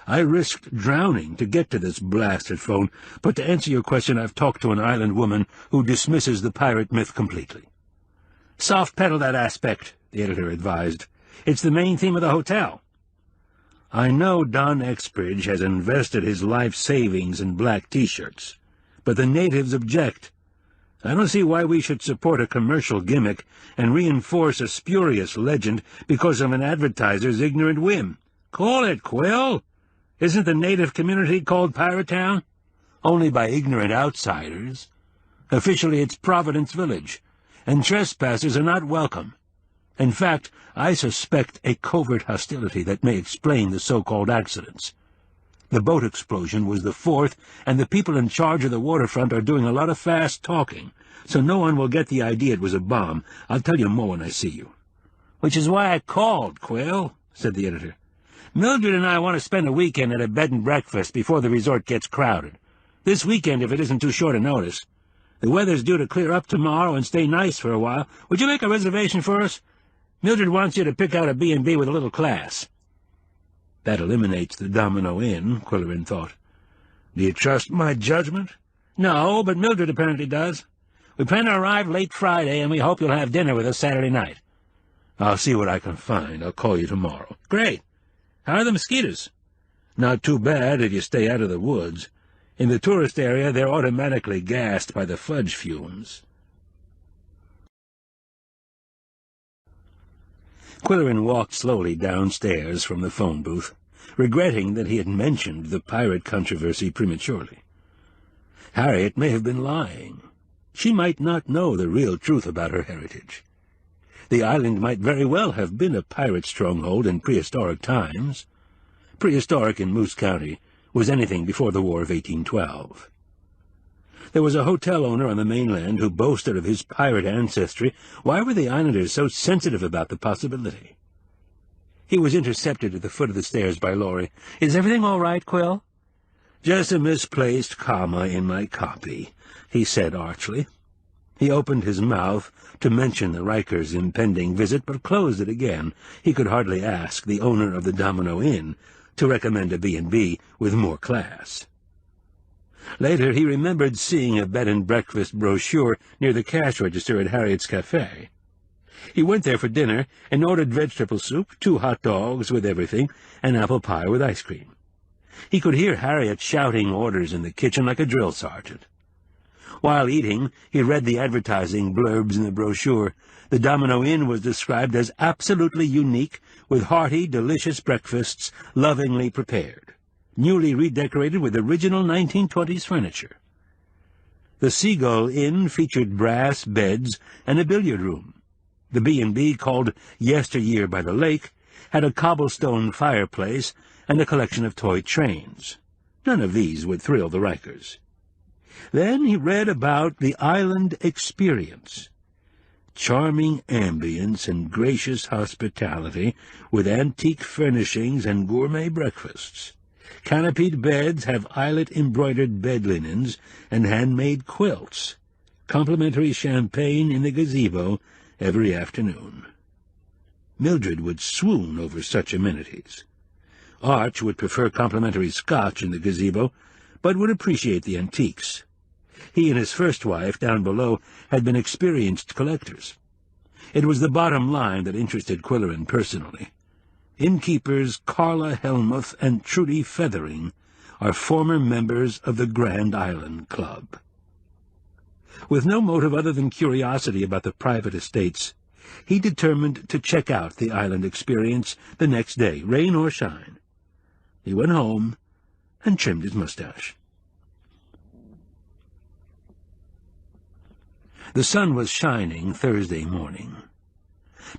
I risked drowning to get to this blasted phone, but to answer your question, I've talked to an island woman who dismisses the pirate myth completely." "Soft-pedal that aspect," the editor advised. "It's the main theme of the hotel." "I know Don Exbridge has invested his life savings in black T-shirts, but the natives object. I don't see why we should support a commercial gimmick and reinforce a spurious legend because of an advertiser's ignorant whim. Call it, Qwill. Isn't the native community called Pirate Town?" "Only by ignorant outsiders. Officially it's Providence Village, and trespassers are not welcome. In fact, I suspect a covert hostility that may explain the so-called accidents. The boat explosion was the 4th, and the people in charge of the waterfront are doing a lot of fast talking, so no one will get the idea it was a bomb. I'll tell you more when I see you." "Which is why I called, Qwill," said the editor. "Mildred and I want to spend a weekend at a bed and breakfast before the resort gets crowded. This weekend, if it isn't too short a notice. The weather's due to clear up tomorrow and stay nice for a while. Would you make a reservation for us? Mildred wants you to pick out a B&B with a little class." "That eliminates the Domino Inn," Qwilleran thought. "Do you trust my judgment?" "No, but Mildred apparently does. We plan to arrive late Friday, and we hope you'll have dinner with us Saturday night." "I'll see what I can find. I'll call you tomorrow." "Great. How are the mosquitoes?" "Not too bad if you stay out of the woods. In the tourist area, they're automatically gassed by the fudge fumes." Qwilleran walked slowly downstairs from the phone booth, regretting that he had mentioned the pirate controversy prematurely. Harriet may have been lying. She might not know the real truth about her heritage. The island might very well have been a pirate stronghold in prehistoric times. Prehistoric in Moose County was anything before the War of 1812. There was a hotel owner on the mainland who boasted of his pirate ancestry. Why were the islanders so sensitive about the possibility? He was intercepted at the foot of the stairs by Laurie. "Is everything all right, Qwill?" "Just a misplaced comma in my copy," he said archly. He opened his mouth to mention the Rikers' impending visit, but closed it again. He could hardly ask the owner of the Domino Inn to recommend a B&B with more class. Later, he remembered seeing a bed-and-breakfast brochure near the cash register at Harriet's Cafe. He went there for dinner and ordered vegetable soup, 2 hot dogs with everything, and apple pie with ice cream. He could hear Harriet shouting orders in the kitchen like a drill sergeant. While eating, he read the advertising blurbs in the brochure. The Domino Inn was described as absolutely unique, with hearty, delicious breakfasts lovingly prepared, newly redecorated with original 1920s furniture. The Seagull Inn featured brass beds and a billiard room. The B&B, called Yesteryear by the Lake, had a cobblestone fireplace and a collection of toy trains. None of these would thrill the Rikers. Then he read about the Island Experience. Charming ambience and gracious hospitality, with antique furnishings and gourmet breakfasts. Canopied beds have eyelet-embroidered bed linens and handmade quilts. Complimentary champagne in the gazebo every afternoon. Mildred would swoon over such amenities. Arch would prefer complimentary scotch in the gazebo, but would appreciate the antiques. He and his first wife, down below, had been experienced collectors. It was the bottom line that interested Qwilleran personally. Innkeepers Carla Helmuth and Trudy Feathering are former members of the Grand Island Club. With no motive other than curiosity about the private estates, He determined to check out the island experience the next day, rain or shine. He went home and trimmed his mustache. The sun was shining Thursday morning.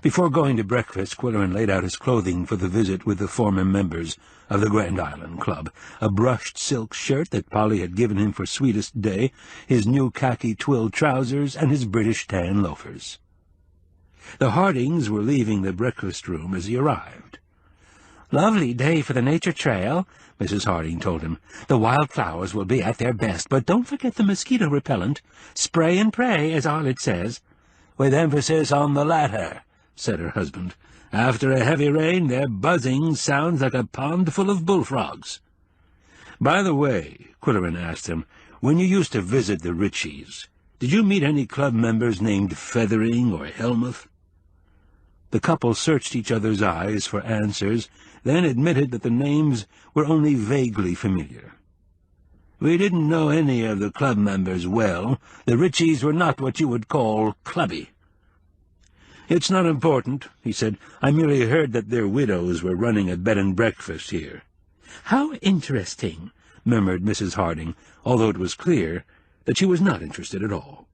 Before going to breakfast, Qwilleran laid out his clothing for the visit with the former members of the Grand Island Club. A brushed silk shirt that Polly had given him for Sweetest Day, his new khaki twill trousers, and his British tan loafers. The Hardings were leaving the breakfast room as he arrived. "Lovely day for the nature trail," Mrs. Harding told him. "The wildflowers will be at their best, but don't forget the mosquito repellent. Spray and pray, as Arlette says." "With emphasis on the latter," said her husband. "After a heavy rain, their buzzing sounds like a pond full of bullfrogs." "By the way," Qwilleran asked him, "when you used to visit the Richies, did you meet any club members named Feathering or Helmuth?" The couple searched each other's eyes for answers, then admitted that the names were only vaguely familiar. "We didn't know any of the club members well. The Richies were not what you would call clubby." "It's not important," he said. "I merely heard that their widows were running a bed and breakfast here." "How interesting," murmured Mrs. Harding, although it was clear that she was not interested at all.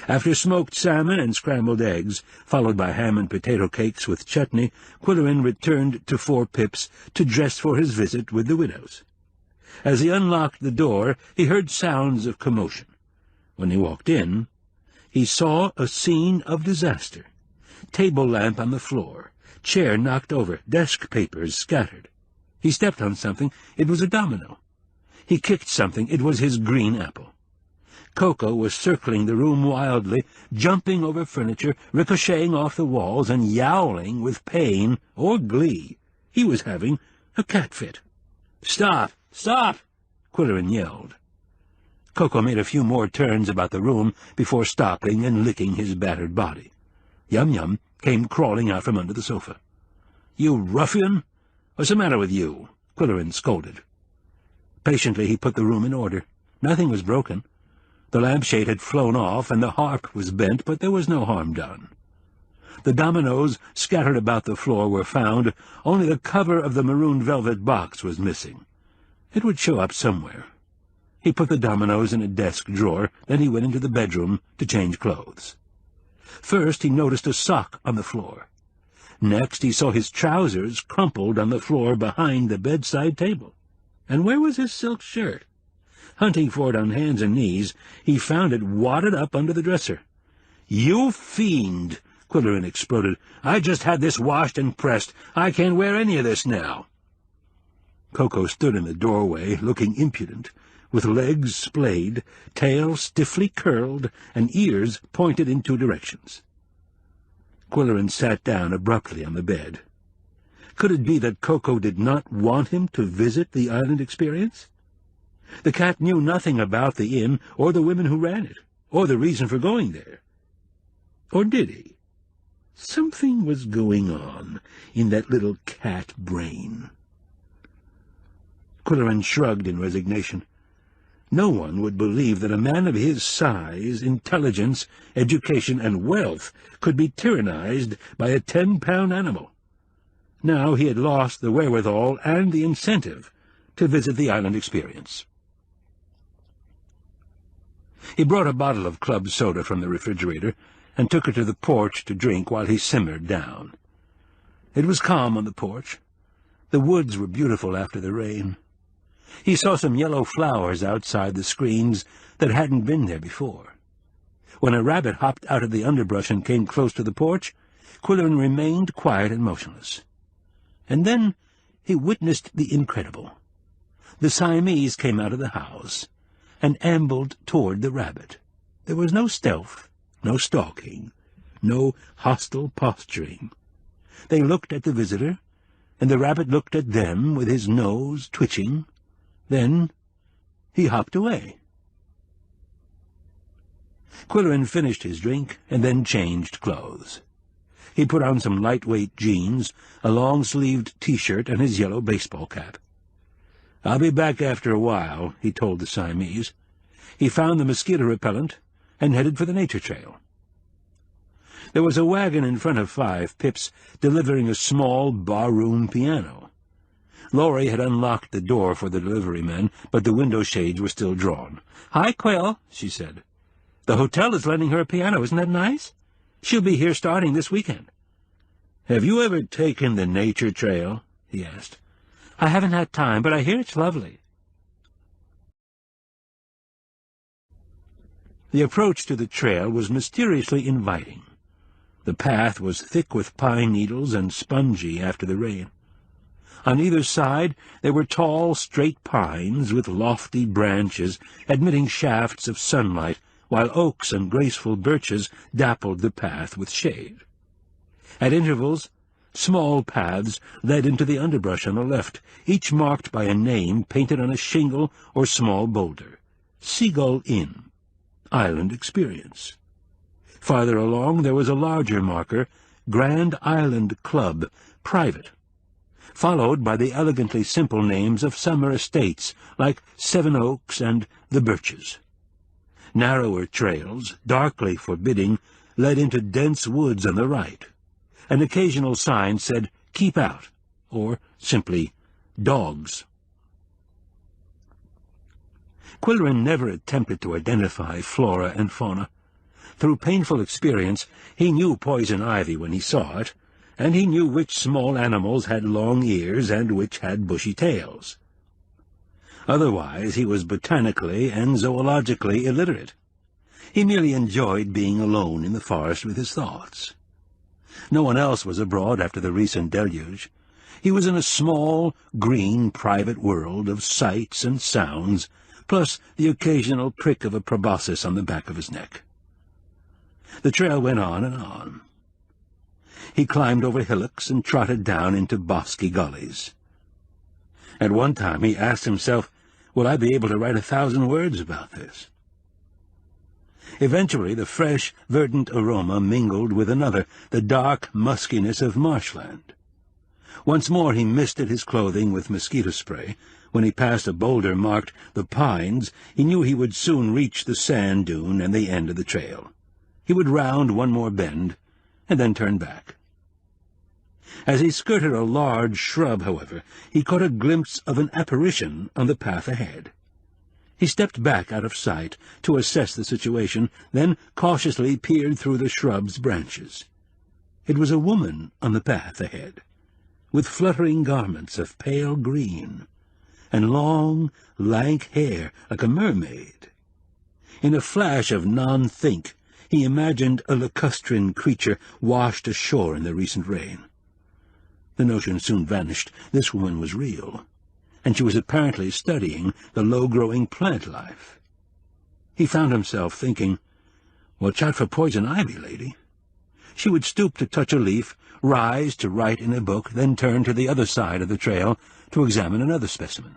After smoked salmon and scrambled eggs, followed by ham and potato cakes with chutney, Qwilleran returned to Four Pips to dress for his visit with the widows. As he unlocked the door, he heard sounds of commotion. When he walked in, he saw a scene of disaster. Table lamp on the floor, chair knocked over, desk papers scattered. He stepped on something. It was a domino. He kicked something. It was his green apple. Coco was circling the room wildly, jumping over furniture, ricocheting off the walls, and yowling with pain or glee. He was having a cat fit. "Stop! Stop!" Qwilleran yelled. Coco made a few more turns about the room before stopping and licking his battered body. Yum-Yum came crawling out from under the sofa. "You ruffian! What's the matter with you?" Qwilleran scolded. Patiently he put the room in order. Nothing was broken. The lampshade had flown off, and the harp was bent, but there was no harm done. The dominoes scattered about the floor were found. Only the cover of the maroon velvet box was missing. It would show up somewhere. He put the dominoes in a desk drawer, then he went into the bedroom to change clothes. First he noticed a sock on the floor. Next he saw his trousers crumpled on the floor behind the bedside table. And where was his silk shirt? Hunting for it on hands and knees, he found it wadded up under the dresser. "You fiend!" Qwilleran exploded. "I just had this washed and pressed. I can't wear any of this now." Coco stood in the doorway, looking impudent, with legs splayed, tail stiffly curled, and ears pointed in two directions. Qwilleran sat down abruptly on the bed. Could it be that Coco did not want him to visit the island experience? The cat knew nothing about the inn, or the women who ran it, or the reason for going there. Or did he? Something was going on in that little cat brain. Qwilleran shrugged in resignation. No one would believe that a man of his size, intelligence, education, and wealth could be tyrannized by a 10-pound animal. Now he had lost the wherewithal and the incentive to visit the island experience. He brought a bottle of club soda from the refrigerator and took it to the porch to drink while he simmered down. It was calm on the porch. The woods were beautiful after the rain. He saw some yellow flowers outside the screens that hadn't been there before. When a rabbit hopped out of the underbrush and came close to the porch, Qwilleran remained quiet and motionless. And then he witnessed the incredible. The Siamese came out of the house and ambled toward the rabbit. There was no stealth, no stalking, no hostile posturing. They looked at the visitor, and the rabbit looked at them with his nose twitching. Then he hopped away. Qwilleran finished his drink and then changed clothes. He put on some lightweight jeans, a long-sleeved T-shirt, and his yellow baseball cap. "I'll be back after a while," he told the Siamese. He found the mosquito repellent and headed for the nature trail. There was a wagon in front of 5 Pips delivering a small barroom piano. Laurie had unlocked the door for the delivery men, but the window shades were still drawn. "Hi, Qwill," she said. "The hotel is lending her a piano. Isn't that nice? She'll be here starting this weekend." "Have you ever taken the nature trail?" he asked. "I haven't had time, but I hear it's lovely." The approach to the trail was mysteriously inviting. The path was thick with pine needles and spongy after the rain. On either side there were tall, straight pines with lofty branches admitting shafts of sunlight, while oaks and graceful birches dappled the path with shade. At intervals, small paths led into the underbrush on the left, each marked by a name painted on a shingle or small boulder. Seagull Inn, Island Experience. Farther along there was a larger marker, Grand Island Club, Private, followed by the elegantly simple names of summer estates like Seven Oaks and the Birches. Narrower trails, darkly forbidding, led into dense woods on the right. An occasional sign said, "Keep out," or simply, "Dogs." Qwilleran never attempted to identify flora and fauna. Through painful experience, he knew poison ivy when he saw it, and he knew which small animals had long ears and which had bushy tails. Otherwise, he was botanically and zoologically illiterate. He merely enjoyed being alone in the forest with his thoughts. No one else was abroad after the recent deluge. He was in a small, green, private world of sights and sounds, plus the occasional prick of a proboscis on the back of his neck. The trail went on and on. He climbed over hillocks and trotted down into bosky gullies. At one time he asked himself, "Will I be able to write 1,000 words about this?" Eventually the fresh, verdant aroma mingled with another, the dark muskiness of marshland. Once more he misted his clothing with mosquito spray. When he passed a boulder marked the Pines, he knew he would soon reach the sand dune and the end of the trail. He would round one more bend, and then turn back. As he skirted a large shrub, however, he caught a glimpse of an apparition on the path ahead. He stepped back out of sight to assess the situation, then cautiously peered through the shrub's branches. It was a woman on the path ahead, with fluttering garments of pale green, and long, lank hair like a mermaid. In a flash of non-think, he imagined a lacustrine creature washed ashore in the recent rain. The notion soon vanished. This woman was real, and she was apparently studying the low-growing plant life. He found himself thinking, "Watch out for poison ivy, lady." She would stoop to touch a leaf, rise to write in a book, then turn to the other side of the trail to examine another specimen.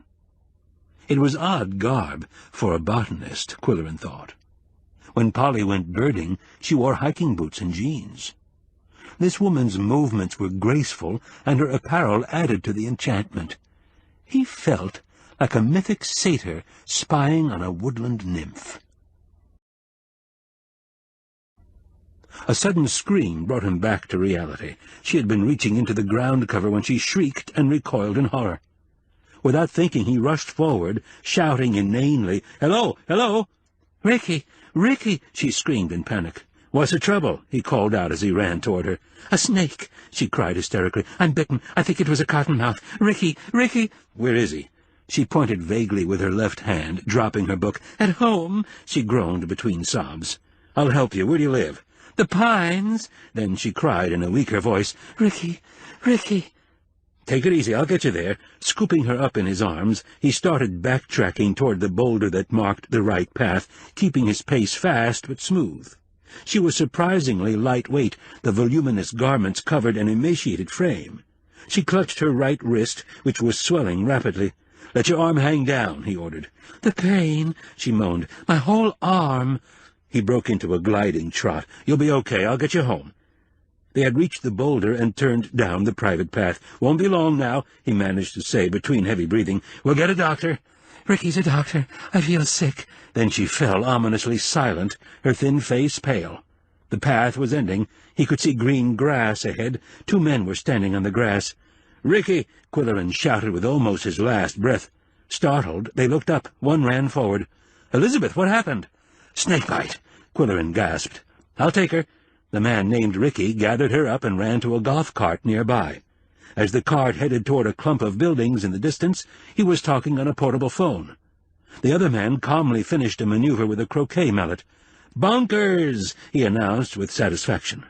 It was odd garb for a botanist, Qwilleran thought. When Polly went birding, she wore hiking boots and jeans. This woman's movements were graceful, and her apparel added to the enchantment. He felt like a mythic satyr spying on a woodland nymph. A sudden scream brought him back to reality. She had been reaching into the ground cover when she shrieked and recoiled in horror. Without thinking, he rushed forward, shouting inanely, "Hello! Hello!" "Ricky! Ricky!" she screamed in panic. "What's the trouble?" he called out as he ran toward her. "A snake!" she cried hysterically. "I'm bitten. I think it was a cottonmouth. Ricky! Ricky!" "Where is he?" She pointed vaguely with her left hand, dropping her book. "At home," she groaned between sobs. "I'll help you. Where do you live?" "The Pines." Then she cried in a weaker voice, "Ricky! Ricky!" "Take it easy. I'll get you there." Scooping her up in his arms, he started backtracking toward the boulder that marked the right path, keeping his pace fast but smooth. She was surprisingly lightweight. The voluminous garments covered an emaciated frame. She clutched her right wrist, which was swelling rapidly. "Let your arm hang down," he ordered. "The pain," she moaned. "My whole arm." He broke into a gliding trot. "You'll be okay. I'll get you home." They had reached the boulder and turned down the private path. "Won't be long now," he managed to say between heavy breathing. "We'll get a doctor." Ricky's a doctor. I feel sick." Then she fell ominously silent, her thin face pale. The path was ending. He could see green grass ahead. 2 men were standing on the grass. "Ricky!" Qwilleran shouted with almost his last breath. Startled, they looked up. One ran forward. "Elizabeth, what happened?" "Snakebite," Qwilleran gasped. "I'll take her." The man named Ricky gathered her up and ran to a golf cart nearby. As the cart headed toward a clump of buildings in the distance, he was talking on a portable phone. The other man calmly finished a maneuver with a croquet mallet. "Bunkers!" he announced with satisfaction.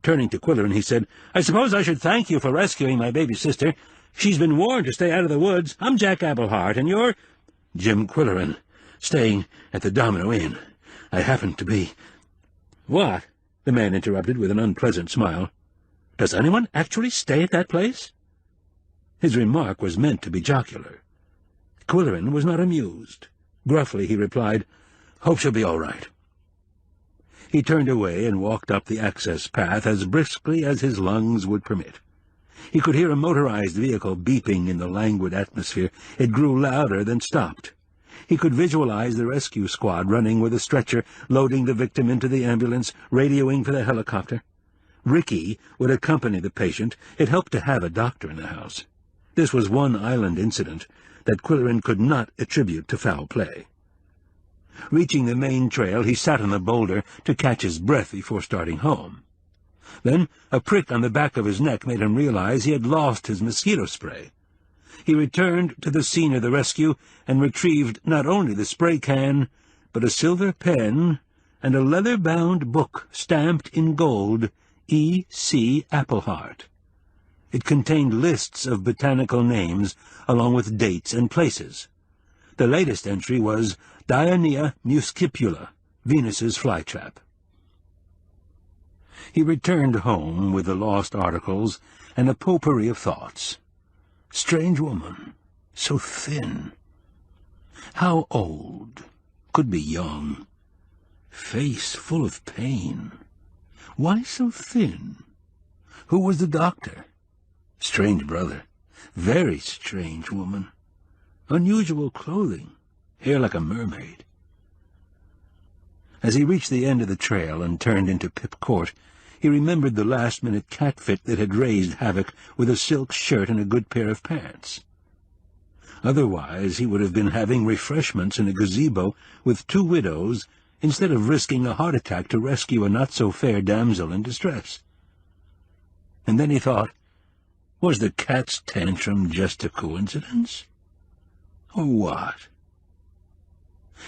Turning to Qwilleran, he said, "I suppose I should thank you for rescuing my baby sister. She's been warned to stay out of the woods. I'm Jack Appleheart, and you're—" "Jim Qwilleran, staying at the Domino Inn. I happen to be—" "What?" the man interrupted with an unpleasant smile. "Does anyone actually stay at that place?" His remark was meant to be jocular. Qwilleran was not amused. Gruffly he replied, "Hope she'll be all right." He turned away and walked up the access path as briskly as his lungs would permit. He could hear a motorized vehicle beeping in the languid atmosphere. It grew louder, then stopped. He could visualize the rescue squad running with a stretcher, loading the victim into the ambulance, radioing for the helicopter. Ricky would accompany the patient. It helped to have a doctor in the house. This was one island incident that Qwilleran could not attribute to foul play. Reaching the main trail, he sat on the boulder to catch his breath before starting home. Then a prick on the back of his neck made him realize he had lost his mosquito spray. He returned to the scene of the rescue and retrieved not only the spray can, but a silver pen and a leather-bound book stamped in gold, E. C. Appleheart. It contained lists of botanical names, along with dates and places. The latest entry was Dionea muscipula, Venus's flytrap. He returned home with the lost articles and a potpourri of thoughts. Strange woman, so thin. How old? Could be young. Face full of pain. Why so thin? Who was the doctor? Strange brother. Very strange woman. Unusual clothing. Hair like a mermaid. As he reached the end of the trail and turned into Pip Court, he remembered the last-minute cat fit that had raised havoc with a silk shirt and a good pair of pants. Otherwise, he would have been having refreshments in a gazebo with 2 widows instead of risking a heart attack to rescue a not-so-fair damsel in distress. And then he thought, was the cat's tantrum just a coincidence? Or what?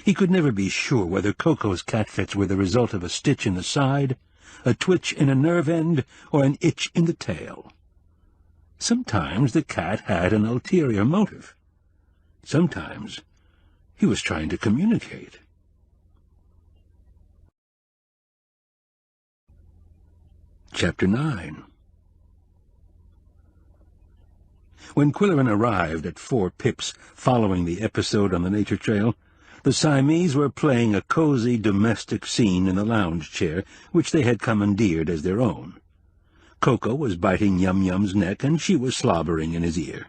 He could never be sure whether Coco's cat fits were the result of a stitch in the side, a twitch in a nerve end, or an itch in the tail. Sometimes the cat had an ulterior motive. Sometimes he was trying to communicate. Chapter 9. When Qwilleran arrived at 4 Pips following the episode on the nature trail, the Siamese were playing a cozy domestic scene in the lounge chair, which they had commandeered as their own. Coco was biting Yum-Yum's neck, and she was slobbering in his ear.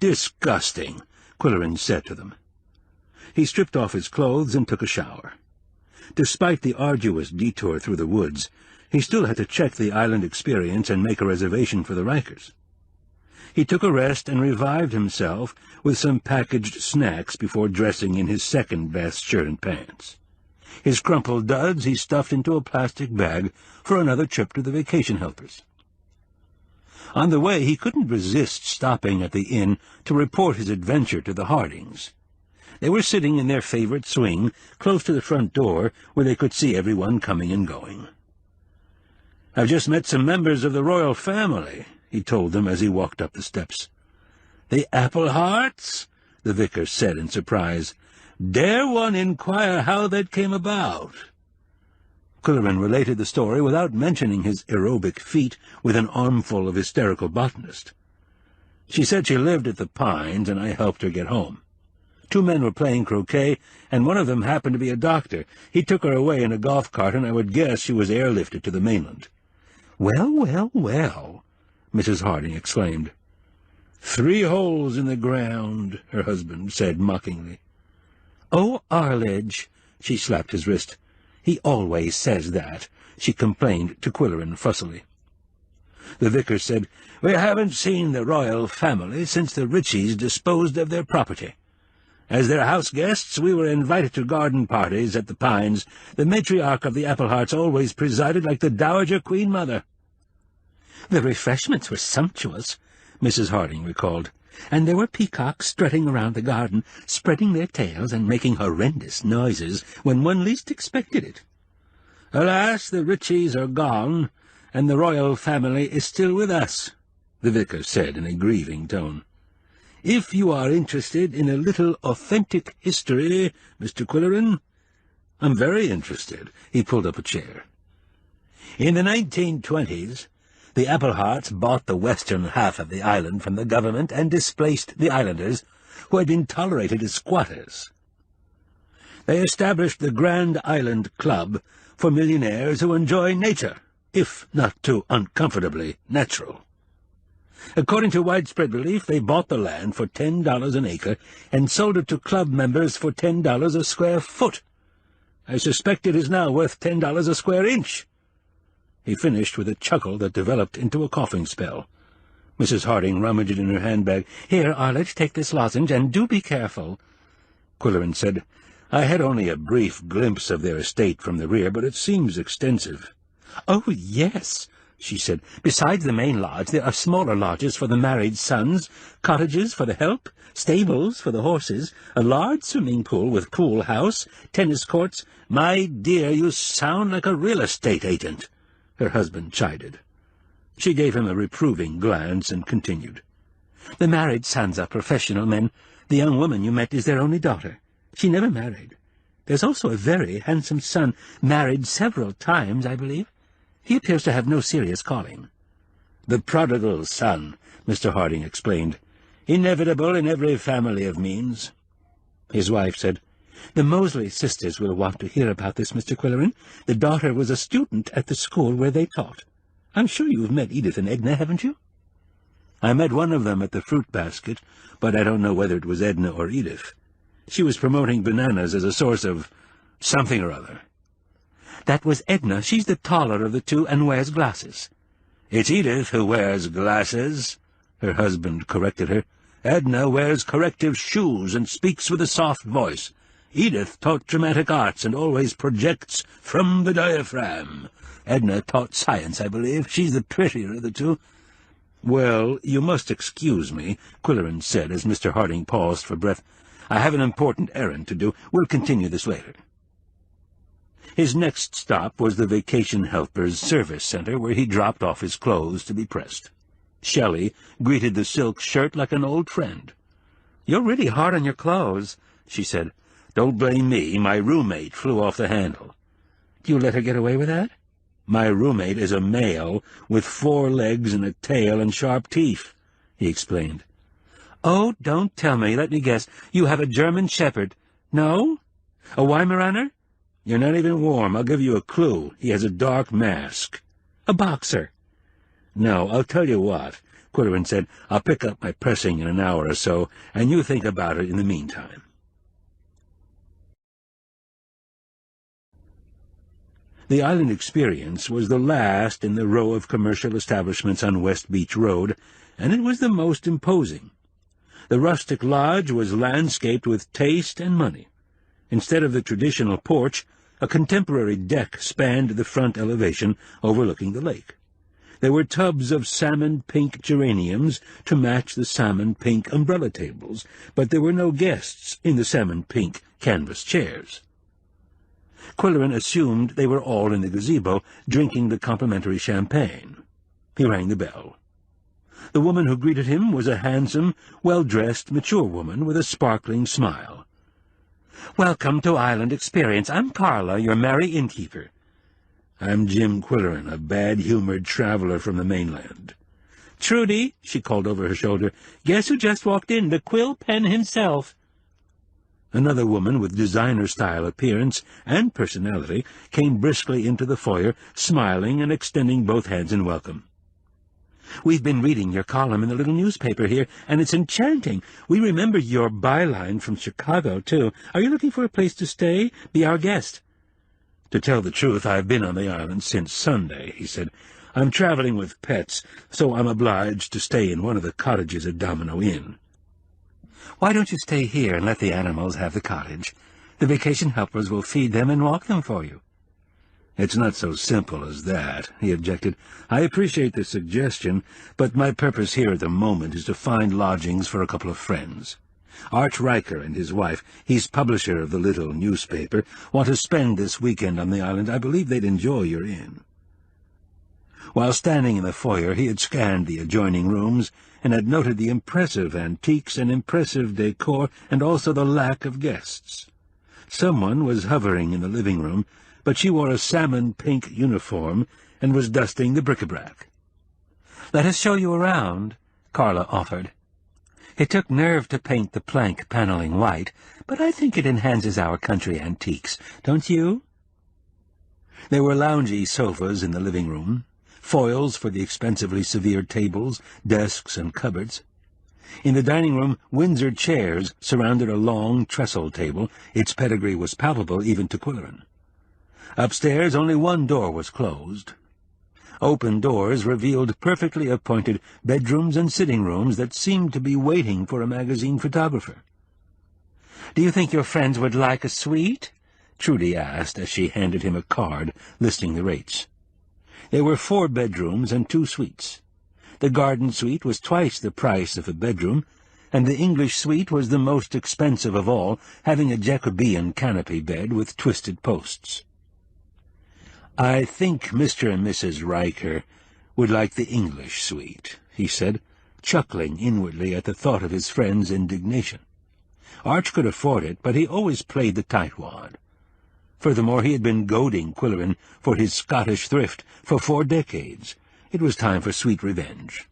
"Disgusting," Qwilleran said to them. He stripped off his clothes and took a shower. Despite the arduous detour through the woods, he still had to check the island experience and make a reservation for the Rikers. He took a rest and revived himself with some packaged snacks before dressing in his second-best shirt and pants. His crumpled duds he stuffed into a plastic bag for another trip to the vacation helpers. On the way, he couldn't resist stopping at the inn to report his adventure to the Hardings. They were sitting in their favorite swing, close to the front door, where they could see everyone coming and going. "I've just met some members of the royal family," he told them as he walked up the steps. "The Applehearts?" the vicar said in surprise. "Dare one inquire how that came about?" Qwilleran related the story without mentioning his aerobic feat with an armful of hysterical botanist. "She said she lived at the Pines, and I helped her get home. 2 men were playing croquet, and one of them happened to be a doctor. He took her away in a golf cart, and I would guess she was airlifted to the mainland." "Well, well, well," Mrs. Harding exclaimed. 3 holes in the ground, her husband said mockingly. "Oh, Arledge," she slapped his wrist. "He always says that," she complained to Qwilleran fussily. The vicar said, "We haven't seen the royal family since the Richies disposed of their property. As their house guests, we were invited to garden parties at the Pines. The matriarch of the Applehearts always presided like the Dowager Queen Mother." "The refreshments were sumptuous," Mrs. Harding recalled, "and there were peacocks strutting around the garden, spreading their tails and making horrendous noises when one least expected it." "Alas, the Richies are gone, and the royal family is still with us," the vicar said in a grieving tone. "If you are interested in a little authentic history, Mr. Qwilleran—" "I'm very interested." He pulled up a chair. "In the 1920s, the Applehearts bought the western half of the island from the government and displaced the islanders, who had been tolerated as squatters. They established the Grand Island Club for millionaires who enjoy nature, if not too uncomfortably natural. According to widespread belief, they bought the land for $10 an acre and sold it to club members for $10 a square foot. I suspect it is now worth $10 a square inch." He finished with a chuckle that developed into a coughing spell. Mrs. Harding rummaged in her handbag. "Here, Arledge, take this lozenge, and do be careful." Qwilleran said, "I had only a brief glimpse of their estate from the rear, but it seems extensive." "Oh, yes," she said. "Besides the main lodge, there are smaller lodges for the married sons, cottages for the help, stables for the horses, a large swimming pool with pool house, tennis courts—" "My dear, you sound like a real estate agent," her husband chided. She gave him a reproving glance and continued. "The married sons are professional men. The young woman you met is their only daughter. She never married. There's also a very handsome son, married several times, I believe. He appears to have no serious calling." "The prodigal son," Mr. Harding explained. "Inevitable in every family of means." His wife said, "The Mosley sisters will want to hear about this, Mr. Qwilleran. The daughter was a student at the school where they taught. I'm sure you've met Edith and Edna, haven't you?" "I met one of them at the fruit basket, but I don't know whether it was Edna or Edith. She was promoting bananas as a source of something or other." "That was Edna. She's the taller of the two and wears glasses." "It's Edith who wears glasses," her husband corrected her. "Edna wears corrective shoes and speaks with a soft voice. Edith taught dramatic arts and always projects from the diaphragm. Edna taught science, I believe. She's the prettier of the two." "Well, you must excuse me," Qwilleran said as Mr. Harding paused for breath. "I have an important errand to do. We'll continue this later." His next stop was the Vacation Helpers Service Center, where he dropped off his clothes to be pressed. Shelley greeted the silk shirt like an old friend. "You're really hard on your clothes," she said. "Don't blame me. My roommate flew off the handle." "Do you let her get away with that?" "My roommate is a male with 4 legs and a tail and sharp teeth," he explained. "Oh, don't tell me. Let me guess. You have a German Shepherd. No? A Weimaraner?" "You're not even warm. I'll give you a clue. He has a dark mask." "A boxer?" "No, I'll tell you what," Qwilleran said. "I'll pick up my pressing in an hour or so, and you think about it in the meantime." The island experience was the last in the row of commercial establishments on West Beach Road, and it was the most imposing. The rustic lodge was landscaped with taste and money. Instead of the traditional porch, a contemporary deck spanned the front elevation overlooking the lake. There were tubs of salmon-pink geraniums to match the salmon-pink umbrella tables, but there were no guests in the salmon-pink canvas chairs. Qwilleran assumed they were all in the gazebo, drinking the complimentary champagne. He rang the bell. The woman who greeted him was a handsome, well-dressed, mature woman with a sparkling smile. "Welcome to Island Experience. I'm Carla, your merry innkeeper." "I'm Jim Qwilleran, a bad-humored traveler from the mainland." "Trudy," she called over her shoulder, "guess who just walked in? The Qwill pen himself." Another woman with designer-style appearance and personality came briskly into the foyer, smiling and extending both hands in welcome. We've been reading your column in the little newspaper here, and it's enchanting. We remember your byline from Chicago, too. Are you looking for a place to stay? Be our guest." "To tell the truth, I've been on the island since Sunday," he said. "I'm traveling with pets, so I'm obliged to stay in one of the cottages at Domino Inn." "Why don't you stay here and let the animals have the cottage? The vacation helpers will feed them and walk them for you." "It's not so simple as that," he objected. "I appreciate the suggestion, but my purpose here at the moment is to find lodgings for a couple of friends. Arch Riker and his wife, he's publisher of the little newspaper, want to spend this weekend on the island. I believe they'd enjoy your inn." While standing in the foyer, he had scanned the adjoining rooms and had noted the impressive antiques and impressive decor and also the lack of guests. Someone was hovering in the living room, but she wore a salmon-pink uniform and was dusting the bric-a-brac. "Let us show you around," Carla offered. "It took nerve to paint the plank paneling white, but I think it enhances our country antiques, don't you?" There were loungy sofas in the living room, foils for the expensively severed tables, desks, and cupboards. In the dining room, Windsor chairs surrounded a long trestle table. Its pedigree was palpable even to Qwilleran. Upstairs, only one door was closed. Open doors revealed perfectly appointed bedrooms and sitting rooms that seemed to be waiting for a magazine photographer. "Do you think your friends would like a suite?" Trudy asked as she handed him a card listing the rates. There were 4 bedrooms and 2 suites. The garden suite was twice the price of a bedroom, and the English suite was the most expensive of all, having a Jacobean canopy bed with twisted posts. "I think Mr. and Mrs. Riker would like the English suite," he said, chuckling inwardly at the thought of his friend's indignation. Arch could afford it, but he always played the tightwad. Furthermore, he had been goading Qwilleran for his Scottish thrift for 4 decades. It was time for sweet revenge.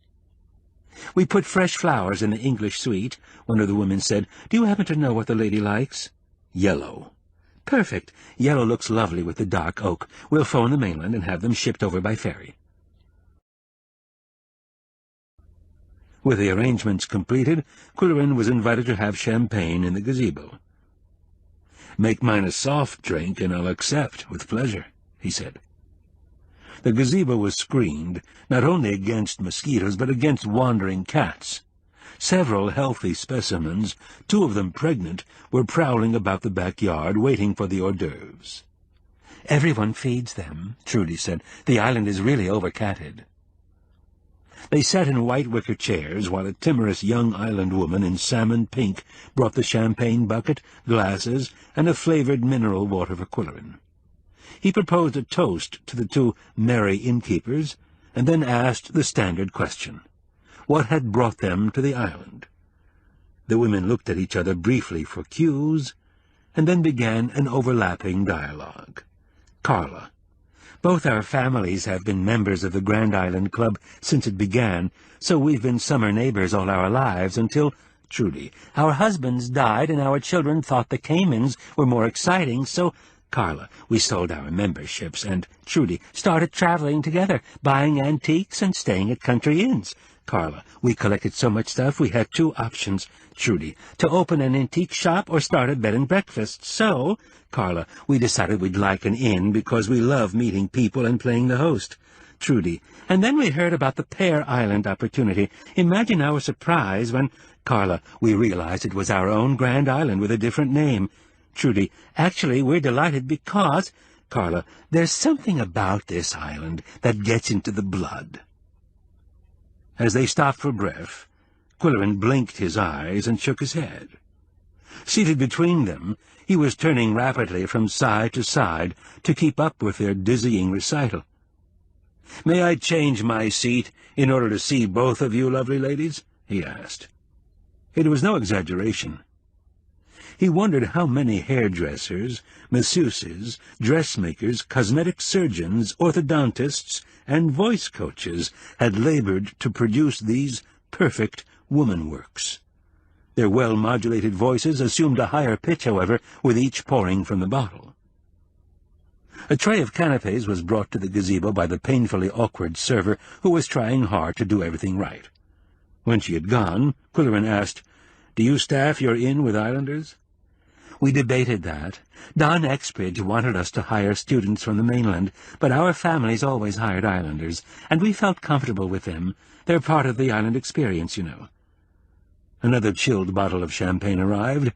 "We put fresh flowers in the English suite," one of the women said. "Do you happen to know what the lady likes?" "Yellow." "Perfect. Yellow looks lovely with the dark oak. We'll phone the mainland and have them shipped over by ferry." With the arrangements completed, Qwilleran was invited to have champagne in the gazebo. "Make mine a soft drink, and I'll accept with pleasure," he said. The gazebo was screened, not only against mosquitoes, but against wandering cats. Several healthy specimens, 2 of them pregnant, were prowling about the backyard, waiting for the hors d'oeuvres. "Everyone feeds them," Trudy said. "The island is really over-catted." They sat in white wicker chairs while a timorous young island woman in salmon pink brought the champagne bucket, glasses, and a flavored mineral water for Qwilleran. He proposed a toast to the 2 merry innkeepers, and then asked the standard question: what had brought them to the island? The women looked at each other briefly for cues, and then began an overlapping dialogue. Carla: "Both our families have been members of the Grand Island Club since it began, so we've been summer neighbors all our lives until—" Trudy: "Our husbands died, and our children thought the Caymans were more exciting, so—" Carla: "We sold our memberships and—" Trudy: "Started traveling together, buying antiques and staying at country inns." Carla: "We collected so much stuff we had 2 options." Trudy: "To open an antique shop or start a bed and breakfast, so—" Carla: "We decided we'd like an inn because we love meeting people and playing the host." Trudy: "And then we heard about the Pear Island opportunity. Imagine our surprise when—" Carla: "We realized it was our own Grand Island with a different name." Trudy: "Actually, we're delighted because—" Carla: "There's something about this island that gets into the blood." As they stopped for breath, Qwilleran blinked his eyes and shook his head. Seated between them, he was turning rapidly from side to side to keep up with their dizzying recital. "May I change my seat in order to see both of you lovely ladies?" he asked. It was no exaggeration. He wondered how many hairdressers, masseuses, dressmakers, cosmetic surgeons, orthodontists, and voice coaches had labored to produce these perfect woman-works. Their well-modulated voices assumed a higher pitch, however, with each pouring from the bottle. A tray of canapes was brought to the gazebo by the painfully awkward server who was trying hard to do everything right. When she had gone, Qwilleran asked, "Do you staff your inn with islanders?" We debated that. Don Exbridge wanted us to hire students from the mainland, but our families always hired islanders, and we felt comfortable with them. They're part of the island experience, you know. Another chilled bottle of champagne arrived,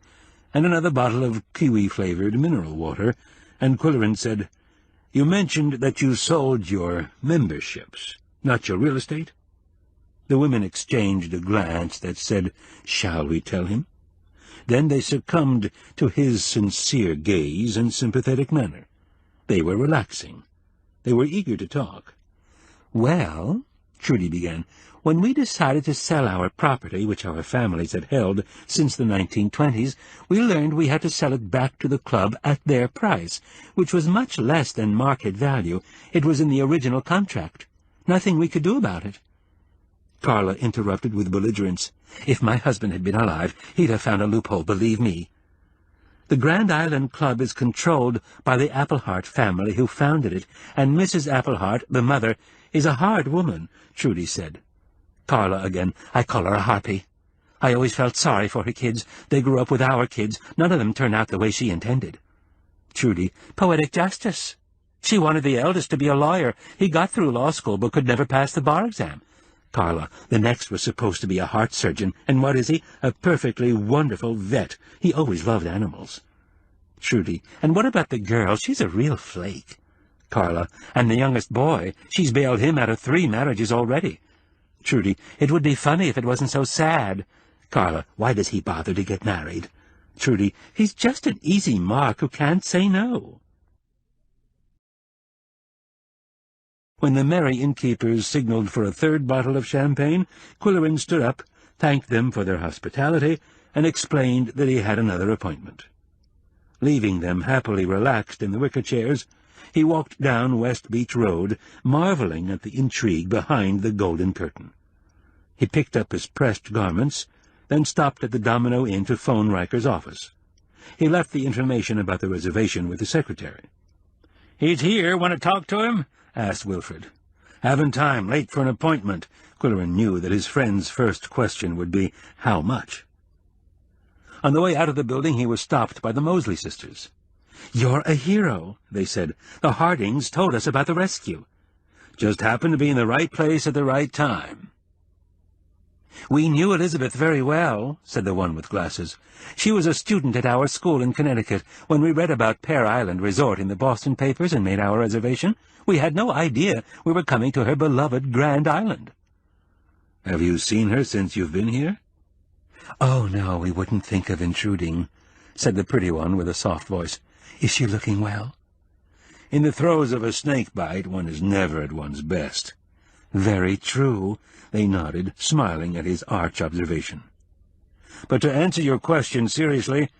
and another bottle of kiwi-flavored mineral water, and Qwilleran said, "You mentioned that you sold your memberships, not your real estate?" The women exchanged a glance that said, "Shall we tell him?" Then they succumbed to his sincere gaze and sympathetic manner. They were relaxing. They were eager to talk. "Well," Trudy began, "when we decided to sell our property, which our families had held since the 1920s, we learned we had to sell it back to the club at their price, which was much less than market value. It was in the original contract. Nothing we could do about it." Carla interrupted with belligerence. "If my husband had been alive, he'd have found a loophole, believe me." "The Grand Island Club is controlled by the Applehart family who founded it, and Mrs. Applehart, the mother, is a hard woman," Trudy said. Carla again. "I call her a harpy. I always felt sorry for her kids. They grew up with our kids. None of them turned out the way she intended." Trudy. "Poetic justice. She wanted the eldest to be a lawyer. He got through law school but could never pass the bar exam." Carla. "The next was supposed to be a heart surgeon, and what is he? A perfectly wonderful vet. He always loved animals." Trudy. "And what about the girl? She's a real flake." Carla. "And the youngest boy. She's bailed him out of 3 marriages already." Trudy. "It would be funny if it wasn't so sad." Carla. "Why does he bother to get married?" Trudy. "He's just an easy mark who can't say no." When the merry innkeepers signaled for a 3rd bottle of champagne, Qwilleran stood up, thanked them for their hospitality, and explained that he had another appointment. Leaving them happily relaxed in the wicker chairs, he walked down West Beach Road, marveling at the intrigue behind the golden curtain. He picked up his pressed garments, then stopped at the Domino Inn to phone Riker's office. He left the information about the reservation with the secretary. "He's here. Want to talk to him?" asked Wilfred. "Haven't time. Late for an appointment." Qwilleran knew that his friend's first question would be, "How much?" On the way out of the building he was stopped by the Mosley sisters. "You're a hero," they said. "The Hardings told us about the rescue." "Just happened to be in the right place at the right time." "We knew Elizabeth very well," said the one with glasses. "She was a student at our school in Connecticut. When we read about Pear Island Resort in the Boston papers and made our reservation, we had no idea we were coming to her beloved Grand Island." "Have you seen her since you've been here?" "Oh, no, we wouldn't think of intruding," said the pretty one with a soft voice. "Is she looking well?" "In the throes of a snake bite, one is never at one's best." "Very true," they nodded, smiling at his arch observation. "But to answer your question seriously,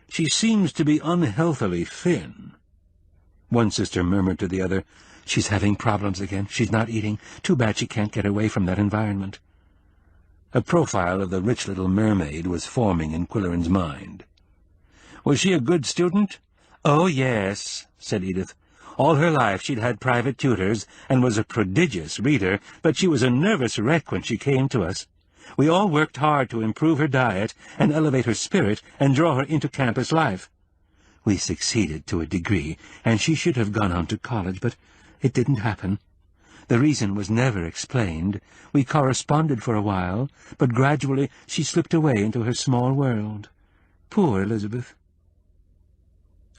she seems to be unhealthily thin." One sister murmured to the other, "She's having problems again. She's not eating. Too bad she can't get away from that environment." A profile of the rich little mermaid was forming in Qwilleran's mind. "Was she a good student?" "Oh, yes," said Edith. "All her life she'd had private tutors and was a prodigious reader, but she was a nervous wreck when she came to us. We all worked hard to improve her diet and elevate her spirit and draw her into campus life. We succeeded to a degree, and she should have gone on to college, but it didn't happen. The reason was never explained. We corresponded for a while, but gradually she slipped away into her small world. Poor Elizabeth."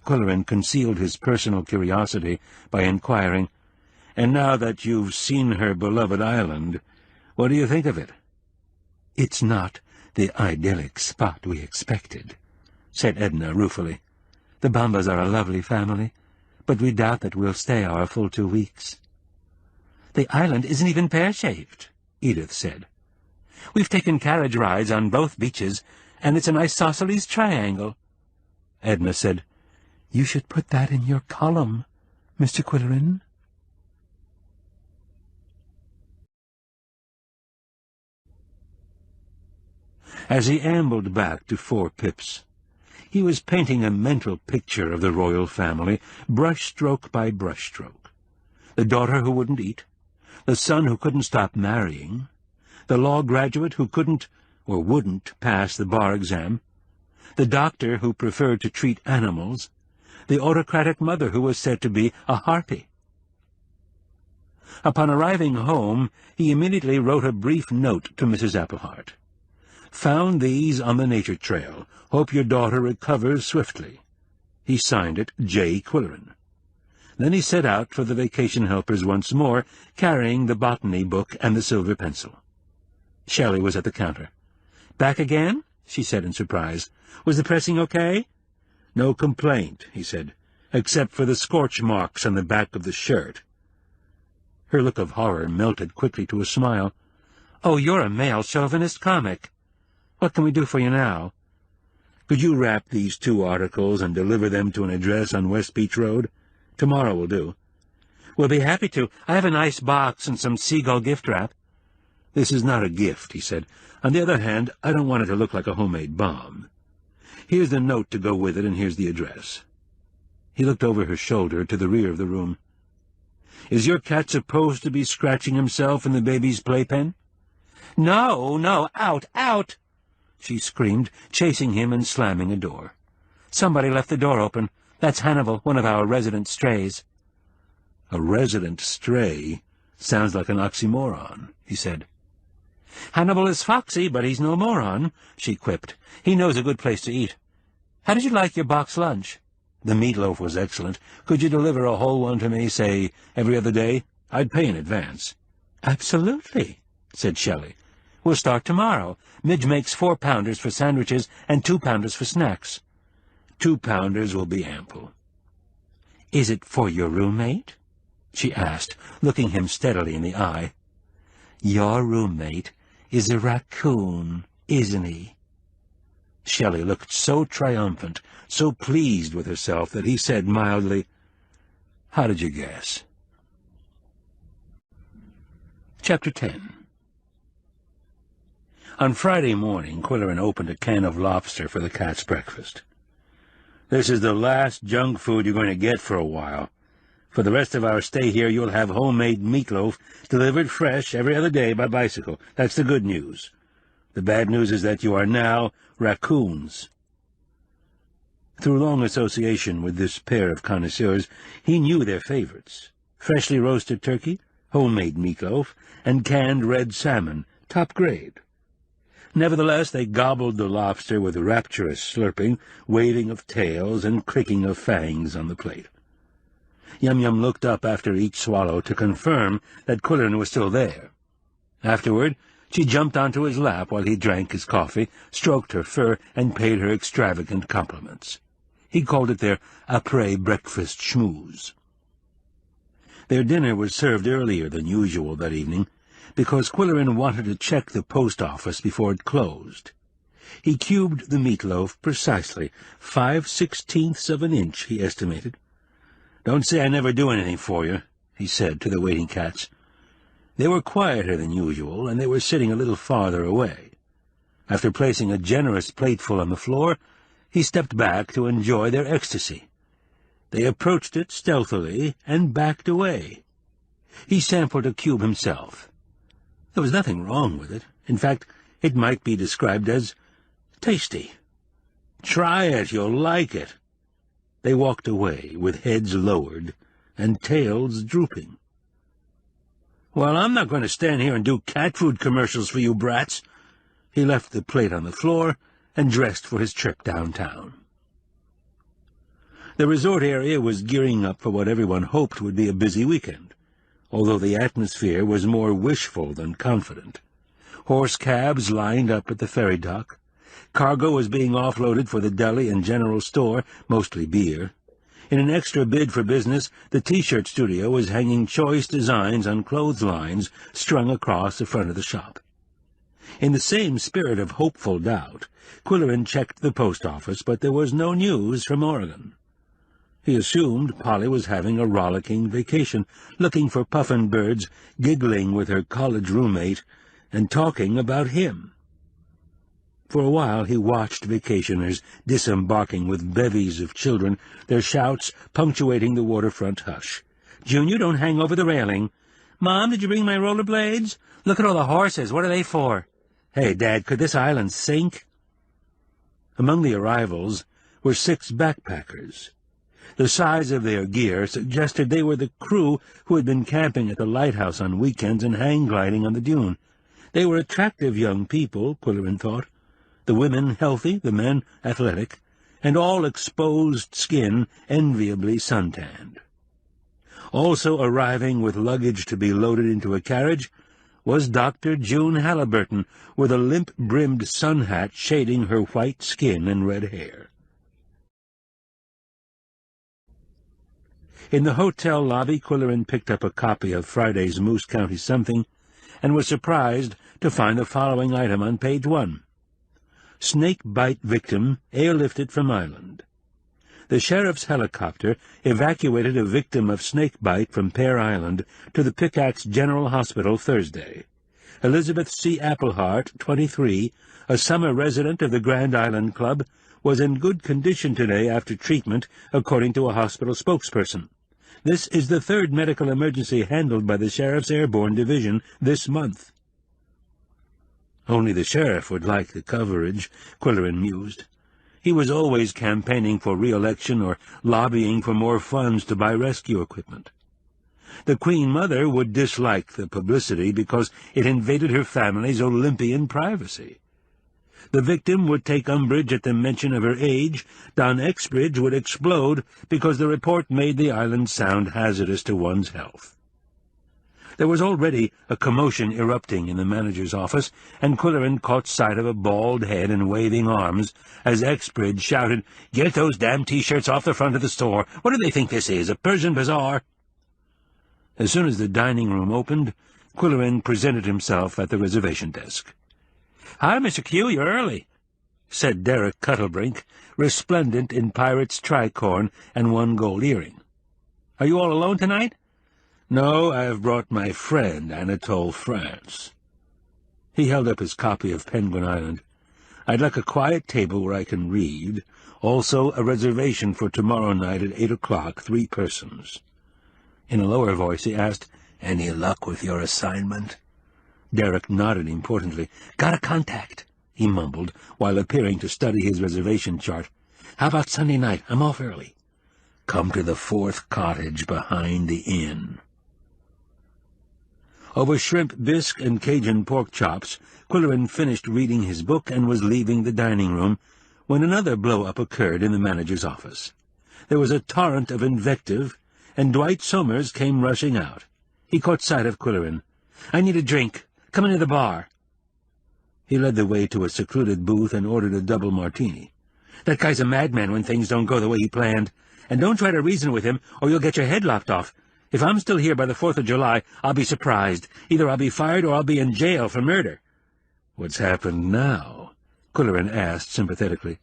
Qwilleran concealed his personal curiosity by inquiring, "And now that you've seen her beloved island, what do you think of it?" "It's not the idyllic spot we expected," said Edna ruefully. "The Bombas are a lovely family, but we doubt that we'll stay our full 2 weeks." "The island isn't even pear-shaped," Edith said. "We've taken carriage rides on both beaches, and it's an isosceles triangle." Edna said, "You should put that in your column, Mr. Qwilleran." As he ambled back to 4 Pips, He was painting a mental picture of the royal family, brushstroke by brushstroke. The daughter who wouldn't eat, the son who couldn't stop marrying, the law graduate who couldn't or wouldn't pass the bar exam, the doctor who preferred to treat animals, the autocratic mother who was said to be a harpy. Upon arriving home, he immediately wrote a brief note to Mrs. Applehart. "Found these on the nature trail. Hope your daughter recovers swiftly." He signed it J. Qwilleran. Then he set out for the vacation helpers once more, carrying the botany book and the silver pencil. Shelley was at the counter. "Back again?" she said in surprise. "Was the pressing okay?" "No complaint," he said, "except for the scorch marks on the back of the shirt." Her look of horror melted quickly to a smile. "Oh, you're a male chauvinist comic. What can we do for you now?" "Could you wrap these 2 articles and deliver them to an address on West Beach Road? Tomorrow will do." "We'll be happy to. I have a nice box and some seagull gift wrap." "This is not a gift," he said. "On the other hand, I don't want it to look like a homemade bomb. Here's the note to go with it, and here's the address." He looked over her shoulder to the rear of the room. "Is your cat supposed to be scratching himself in the baby's playpen?" "No, no, out, out!" she screamed, chasing him and slamming a door. "Somebody left the door open. That's Hannibal, one of our resident strays." "A resident stray sounds like an oxymoron," he said. "Hannibal is foxy, but he's no moron," she quipped. "He knows a good place to eat. How did you like your box lunch?" "The meatloaf was excellent. Could you deliver a whole one to me, say, every other day? I'd pay in advance." "Absolutely," said Shelley. "We'll start tomorrow. Midge makes 4-pounders for sandwiches and 2-pounders for snacks." 2-pounders will be ample." "Is it for your roommate?" she asked, looking him steadily in the eye. "Your roommate is a raccoon, isn't he?" Shelley looked so triumphant, so pleased with herself, that he said mildly, "How did you guess?" Chapter 10. On Friday morning, Qwilleran opened a can of lobster for the cat's breakfast. "This is the last junk food you're going to get for a while. For the rest of our stay here, you'll have homemade meatloaf delivered fresh every other day by bicycle. That's the good news. The bad news is that you are now raccoons." Through long association with this pair of connoisseurs, he knew their favorites: freshly roasted turkey, homemade meatloaf, and canned red salmon, top grade. Nevertheless, they gobbled the lobster with rapturous slurping, waving of tails, and clicking of fangs on the plate. Yum-Yum looked up after each swallow to confirm that Qwilleran was still there. Afterward, she jumped onto his lap while he drank his coffee, stroked her fur, and paid her extravagant compliments. He called it their après-breakfast schmooze. Their dinner was served earlier than usual that evening, because Qwilleran wanted to check the post office before it closed. He cubed the meatloaf precisely, 5/16 of an inch, he estimated. "Don't say I never do anything for you," he said to the waiting cats. They were quieter than usual, and they were sitting a little farther away. After placing a generous plateful on the floor, he stepped back to enjoy their ecstasy. They approached it stealthily and backed away. He sampled a cube himself. There was nothing wrong with it. In fact, it might be described as tasty. "Try it, you'll like it." They walked away, with heads lowered and tails drooping. "Well, I'm not going to stand here and do cat food commercials for you brats." He left the plate on the floor and dressed for his trip downtown. The resort area was gearing up for what everyone hoped would be a busy weekend, although the atmosphere was more wishful than confident. Horse cabs lined up at the ferry dock. Cargo was being offloaded for the deli and general store, mostly beer. In an extra bid for business, the T-shirt studio was hanging choice designs on clotheslines strung across the front of the shop. In the same spirit of hopeful doubt, Qwilleran checked the post office, but there was no news from Oregon. He assumed Polly was having a rollicking vacation, looking for puffin birds, giggling with her college roommate, and talking about him. For a while he watched vacationers disembarking with bevies of children, their shouts punctuating the waterfront hush. "Junior, don't hang over the railing." "Mom, did you bring my rollerblades? Look at all the horses. What are they for?" "Hey, Dad, could this island sink?" Among the arrivals were 6 backpackers. The size of their gear suggested they were the crew who had been camping at the lighthouse on weekends and hang-gliding on the dune. They were attractive young people, Qwilleran thought. The women healthy, the men athletic, and all exposed skin enviably suntanned. Also arriving with luggage to be loaded into a carriage was Dr. June Halliburton, with a limp-brimmed sun hat shading her white skin and red hair. In the hotel lobby, Qwilleran picked up a copy of Friday's Moose County Something and was surprised to find the following item on page 1. Snake bite victim airlifted from island. The sheriff's helicopter evacuated a victim of snake bite from Pear Island to the Pickaxe General Hospital Thursday. Elizabeth C. Appleheart, 23, a summer resident of the Grand Island Club, was in good condition today after treatment, according to a hospital spokesperson. This is the 3rd medical emergency handled by the Sheriff's Airborne Division this month. Only the sheriff would like the coverage, Qwilleran mused. He was always campaigning for re-election or lobbying for more funds to buy rescue equipment. The Queen Mother would dislike the publicity because it invaded her family's Olympian privacy. The victim would take umbrage at the mention of her age. Don Exbridge would explode because the report made the island sound hazardous to one's health. There was already a commotion erupting in the manager's office, and Qwilleran caught sight of a bald head and waving arms as Exbridge shouted, "Get those damn T-shirts off the front of the store! What do they think this is, a Persian bazaar?" As soon as the dining room opened, Qwilleran presented himself at the reservation desk. "Hi, Mr. Q, you're early," said Derek Cuttlebrink, resplendent in pirate's tricorn and 1 gold earring. "Are you all alone tonight?" "No, I have brought my friend, Anatole France." He held up his copy of Penguin Island. "I'd like a quiet table where I can read. Also a reservation for tomorrow night at 8 o'clock, 3 persons. In a lower voice he asked, "Any luck with your assignment?" Derek nodded importantly. "Got a contact," he mumbled, while appearing to study his reservation chart. "How about Sunday night? I'm off early." "Come to the 4th cottage behind the inn." Over shrimp bisque and Cajun pork chops, Qwilleran finished reading his book and was leaving the dining room when another blow-up occurred in the manager's office. There was a torrent of invective, and Dwight Somers came rushing out. He caught sight of Qwilleran. "I need a drink. Come into the bar." He led the way to a secluded booth and ordered a double martini. "That guy's a madman when things don't go the way he planned. And don't try to reason with him, or you'll get your head lopped off. If I'm still here by the 4th of July, I'll be surprised. Either I'll be fired or I'll be in jail for murder." "What's happened now?" Qwilleran asked sympathetically.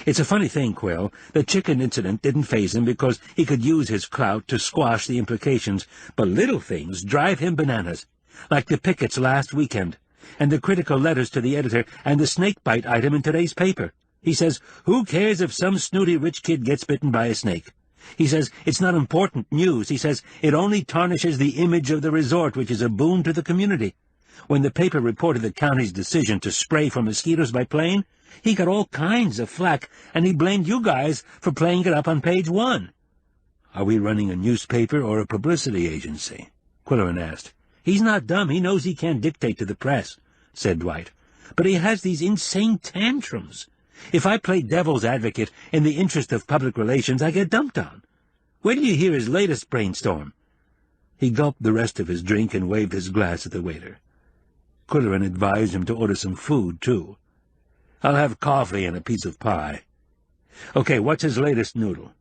"It's a funny thing, Qwill. The chicken incident didn't faze him because he could use his clout to squash the implications, but little things drive him bananas, like the pickets last weekend, and the critical letters to the editor, and the snakebite item in today's paper. He says, who cares if some snooty rich kid gets bitten by a snake? He says it's not important news. He says it only tarnishes the image of the resort, which is a boon to the community. When the paper reported the county's decision to spray for mosquitoes by plane, he got all kinds of flack, and he blamed you guys for playing it up on page 1. "Are we running a newspaper or a publicity agency?" Qwilleran asked. "He's not dumb. He knows he can't dictate to the press," said Dwight. "But he has these insane tantrums. If I play devil's advocate in the interest of public relations, I get dumped on. Where did you hear his latest brainstorm?" He gulped the rest of his drink and waved his glass at the waiter. Qwilleran advised him to order some food, too. "I'll have coffee and a piece of pie." "Okay, what's his latest noodle?"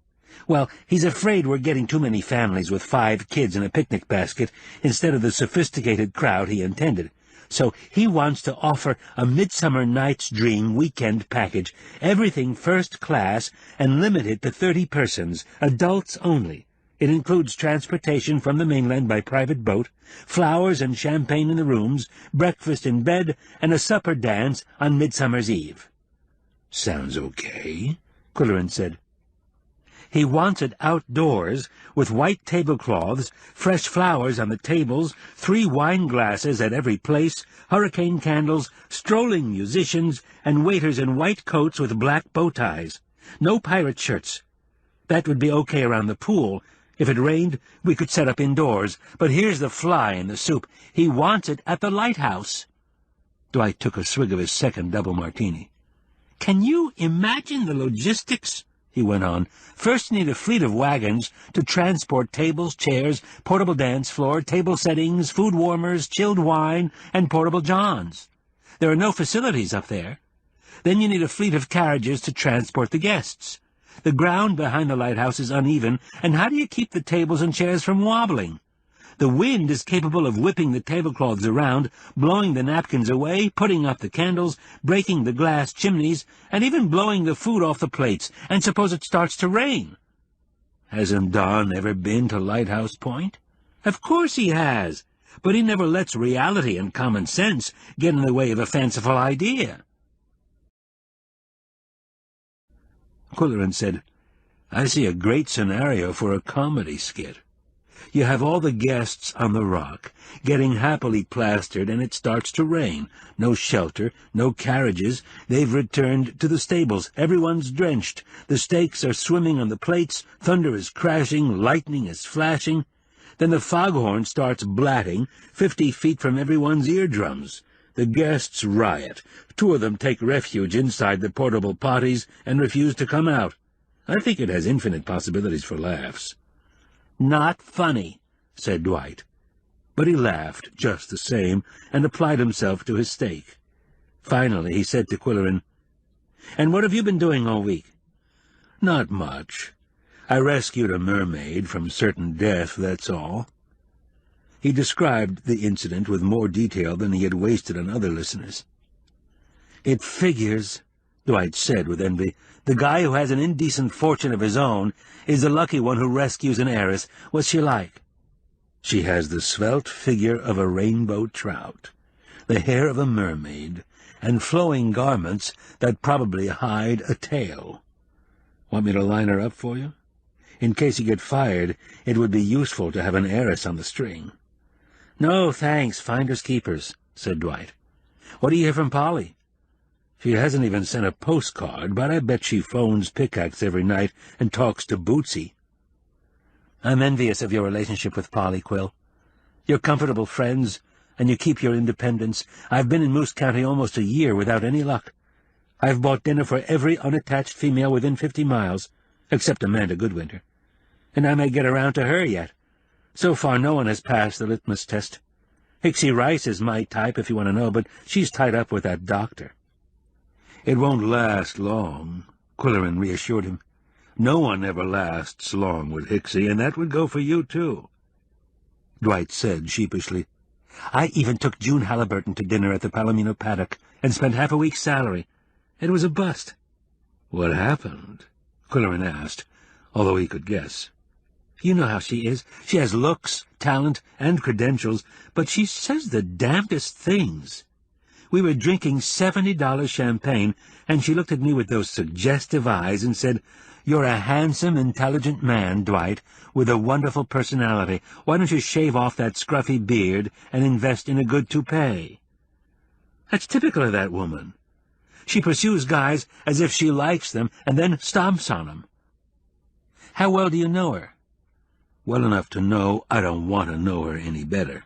"Well, he's afraid we're getting too many families with 5 kids in a picnic basket instead of the sophisticated crowd he intended. So he wants to offer a Midsummer Night's Dream weekend package, everything first class, and limited to 30 persons, adults only. It includes transportation from the mainland by private boat, flowers and champagne in the rooms, breakfast in bed, and a supper dance on Midsummer's Eve." "Sounds okay," Qwilleran said. "He wants it outdoors, with white tablecloths, fresh flowers on the tables, 3 wine glasses at every place, hurricane candles, strolling musicians, and waiters in white coats with black bow ties. No pirate shirts. That would be okay around the pool. If it rained, we could set up indoors. But here's the fly in the soup. He wants it at the lighthouse." Dwight took a swig of his second double martini. "Can you imagine the logistics?" he went on. "First you need a fleet of wagons to transport tables, chairs, portable dance floor, table settings, food warmers, chilled wine, and portable johns. There are no facilities up there. Then you need a fleet of carriages to transport the guests. The ground behind the lighthouse is uneven, and how do you keep the tables and chairs from wobbling? The wind is capable of whipping the tablecloths around, blowing the napkins away, putting out the candles, breaking the glass chimneys, and even blowing the food off the plates. And suppose it starts to rain." "Hasn't Don ever been to Lighthouse Point?" "Of course he has, but he never lets reality and common sense get in the way of a fanciful idea." Qwilleran said, "I see a great scenario for a comedy skit. You have all the guests on the rock, getting happily plastered, and it starts to rain. No shelter, no carriages. They've returned to the stables. Everyone's drenched. The steaks are swimming on the plates. Thunder is crashing. Lightning is flashing. Then the foghorn starts blatting 50 feet from everyone's eardrums. The guests riot. 2 of them take refuge inside the portable potties and refuse to come out. I think it has infinite possibilities for laughs." "Not funny," said Dwight. But he laughed just the same and applied himself to his steak. Finally he said to Qwilleran, "And what have you been doing all week?" "Not much. I rescued a mermaid from certain death, that's all." He described the incident with more detail than he had wasted on other listeners. "It figures," Dwight said with envy. "The guy who has an indecent fortune of his own is the lucky one who rescues an heiress. What's she like?" "She has the svelte figure of a rainbow trout, the hair of a mermaid, and flowing garments that probably hide a tail. Want me to line her up for you? In case you get fired, it would be useful to have an heiress on the string." "No, thanks, finders keepers," said Dwight. "What do you hear from Polly?" "She hasn't even sent a postcard, but I bet she phones Pickaxe every night and talks to Bootsy." "I'm envious of your relationship with Polly, Qwill. You're comfortable friends, and you keep your independence. I've been in Moose County almost a year without any luck. I've bought dinner for every unattached female within 50 miles, except Amanda Goodwinter. And I may get around to her yet. So far no one has passed the litmus test. Hixie Rice is my type, if you want to know, but she's tied up with that doctor." "It won't last long," Qwilleran reassured him. "No one ever lasts long with Hixie, and that would go for you, too." Dwight said sheepishly, "I even took June Halliburton to dinner at the Palomino paddock and spent half a week's salary. It was a bust." "What happened?" Qwilleran asked, although he could guess. "You know how she is. She has looks, talent, and credentials, but she says the damnedest things. We were drinking $70 champagne, and she looked at me with those suggestive eyes and said, 'You're a handsome, intelligent man, Dwight, with a wonderful personality. Why don't you shave off that scruffy beard and invest in a good toupee?' That's typical of that woman. She pursues guys as if she likes them and then stomps on them." "How well do you know her?" "Well enough to know I don't want to know her any better."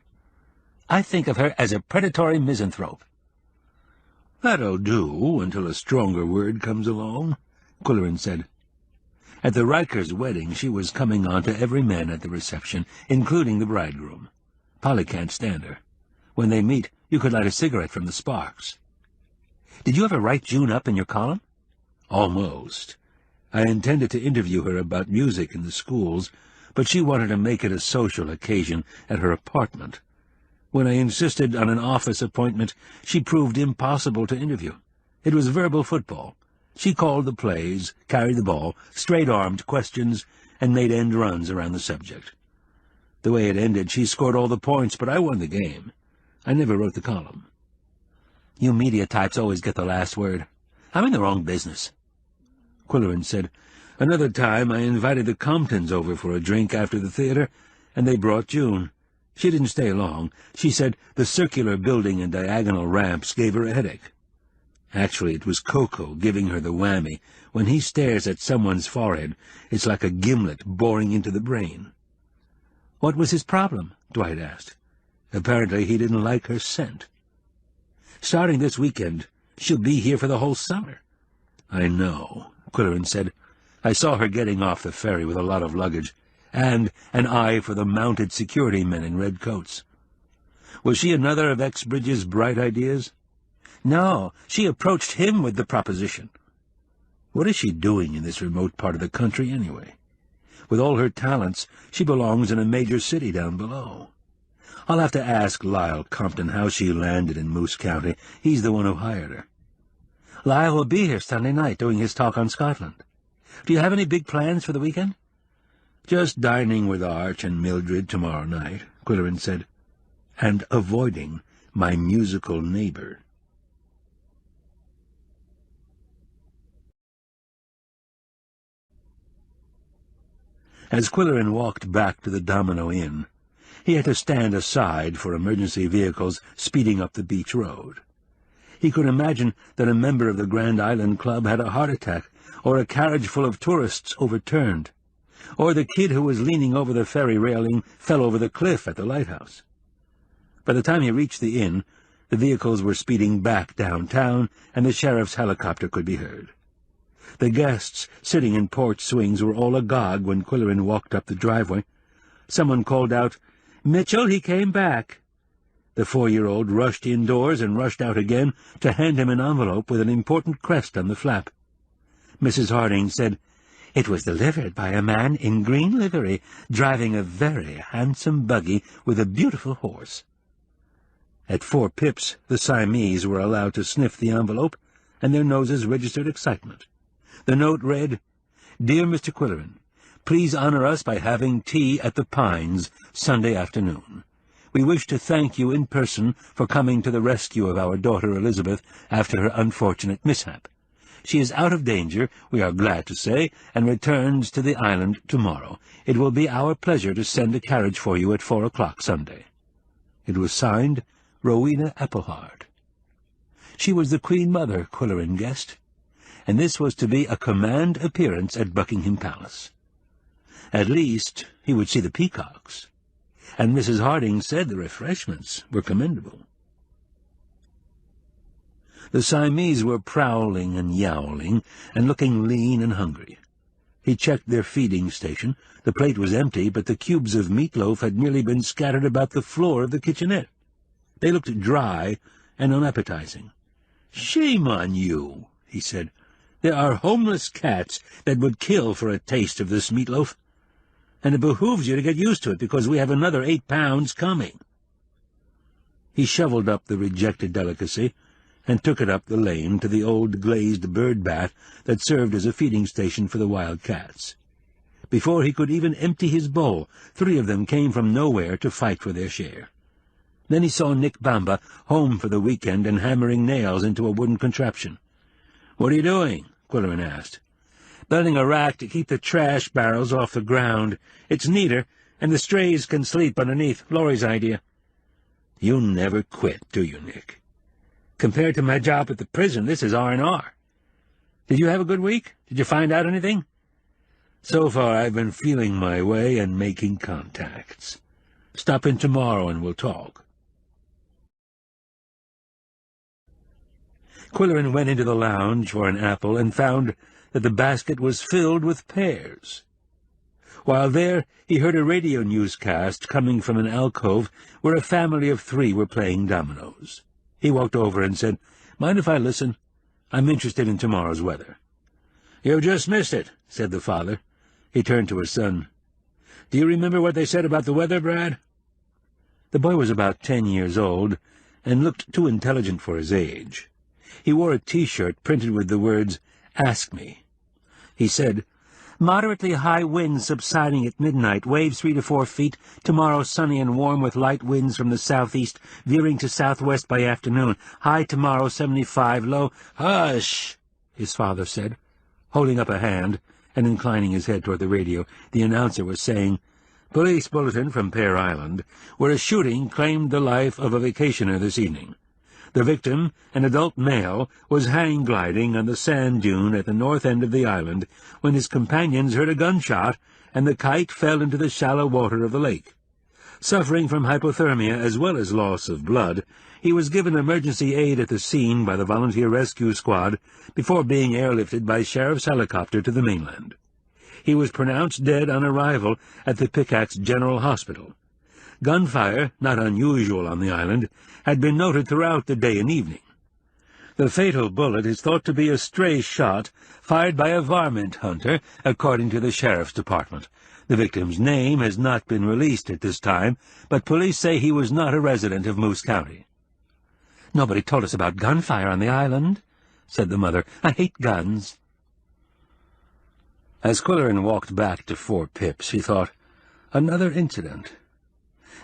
"I think of her as a predatory misanthrope." "That'll do until a stronger word comes along," Qwilleran said. At the Rikers' wedding she was coming on to every man at the reception, including the bridegroom. Polly can't stand her. When they meet, you could light a cigarette from the sparks. "Did you ever write June up in your column?" "Almost. I intended to interview her about music in the schools, but she wanted to make it a social occasion at her apartment. When I insisted on an office appointment, she proved impossible to interview. It was verbal football. She called the plays, carried the ball, straight-armed questions, and made end runs around the subject. The way it ended, she scored all the points, but I won the game. I never wrote the column. You media types always get the last word. I'm in the wrong business. Qwilleran said, Another time I invited the Comptons over for a drink after the theater, and they brought June. She didn't stay long. She said the circular building and diagonal ramps gave her a headache. Actually, it was Coco giving her the whammy. When he stares at someone's forehead, it's like a gimlet boring into the brain. What was his problem? Dwight asked. Apparently he didn't like her scent. Starting this weekend, she'll be here for the whole summer. I know, Qwilleran said. I saw her getting off the ferry with a lot of luggage, and an eye for the mounted security men in red coats. Was she another of Exbridge's bright ideas? No, she approached him with the proposition. What is she doing in this remote part of the country, anyway? With all her talents, she belongs in a major city down below. I'll have to ask Lyle Compton how she landed in Moose County. He's the one who hired her. Lyle will be here Sunday night doing his talk on Scotland. Do you have any big plans for the weekend? Just dining with Arch and Mildred tomorrow night, Qwilleran said, and avoiding my musical neighbor. As Qwilleran walked back to the Domino Inn, he had to stand aside for emergency vehicles speeding up the beach road. He could imagine that a member of the Grand Island Club had a heart attack, or a carriage full of tourists overturned, or the kid who was leaning over the ferry railing fell over the cliff at the lighthouse. By the time he reached the inn, the vehicles were speeding back downtown, and the sheriff's helicopter could be heard. The guests sitting in porch swings were all agog when Qwilleran walked up the driveway. Someone called out, "Mitchell, he came back." The 4-year-old rushed indoors and rushed out again to hand him an envelope with an important crest on the flap. Mrs. Harding said, "It was delivered by a man in green livery, driving a very handsome buggy with a beautiful horse." At 4 pips, the Siamese were allowed to sniff the envelope, and their noses registered excitement. The note read, "Dear Mr. Qwilleran, please honor us by having tea at the Pines Sunday afternoon. We wish to thank you in person for coming to the rescue of our daughter Elizabeth after her unfortunate mishap. She is out of danger, we are glad to say, and returns to the island tomorrow. It will be our pleasure to send a carriage for you at 4 o'clock Sunday." It was signed Rowena Applehart. She was the Queen Mother, Qwilleran guessed, and this was to be a command appearance at Buckingham Palace. At least he would see the peacocks, and Mrs. Harding said the refreshments were commendable. The Siamese were prowling and yowling, and looking lean and hungry. He checked their feeding station. The plate was empty, but the cubes of meatloaf had merely been scattered about the floor of the kitchenette. They looked dry and unappetizing. "Shame on you," he said. "There are homeless cats that would kill for a taste of this meatloaf, and it behooves you to get used to it because we have another 8 pounds coming." He shoveled up the rejected delicacy and took it up the lane to the old glazed bird bath that served as a feeding station for the wild cats. Before he could even empty his bowl, 3 of them came from nowhere to fight for their share. Then he saw Nick Bamba home for the weekend and hammering nails into a wooden contraption. "What are you doing?" Qwilleran asked. "Building a rack to keep the trash barrels off the ground. It's neater, and the strays can sleep underneath. Laurie's idea." "You never quit, do you, Nick? Compared to my job at the prison, this is R&R. Did you have a good week? Did you find out anything?" "So far, I've been feeling my way and making contacts. Stop in tomorrow and we'll talk." Qwilleran went into the lounge for an apple and found that the basket was filled with pears. While there, he heard a radio newscast coming from an alcove where a family of 3 were playing dominoes. He walked over and said, "Mind if I listen? I'm interested in tomorrow's weather." "You've just missed it," said the father. He turned to his son. "Do you remember what they said about the weather, Brad?" The boy was about 10 years old and looked too intelligent for his age. He wore a T-shirt printed with the words, "Ask Me." He said, Moderately high winds subsiding at midnight, waves 3 to 4 feet. Tomorrow sunny and warm with light winds from the southeast, veering to southwest by afternoon. High tomorrow 75, low—" "Hush!" his father said, holding up a hand and inclining his head toward the radio. The announcer was saying, "Police bulletin from Pear Island, where a shooting claimed the life of a vacationer this evening. The victim, an adult male, was hang-gliding on the sand dune at the north end of the island when his companions heard a gunshot and the kite fell into the shallow water of the lake. Suffering from hypothermia as well as loss of blood, he was given emergency aid at the scene by the volunteer rescue squad before being airlifted by sheriff's helicopter to the mainland. He was pronounced dead on arrival at the Pickaxe General Hospital. Gunfire, not unusual on the island, had been noted throughout the day and evening. The fatal bullet is thought to be a stray shot fired by a varmint hunter, according to the sheriff's department. The victim's name has not been released at this time, but police say he was not a resident of Moose County." "Nobody told us about gunfire on the island," said the mother. "I hate guns." As Qwilleran walked back to Fort Pips, he thought, "Another incident.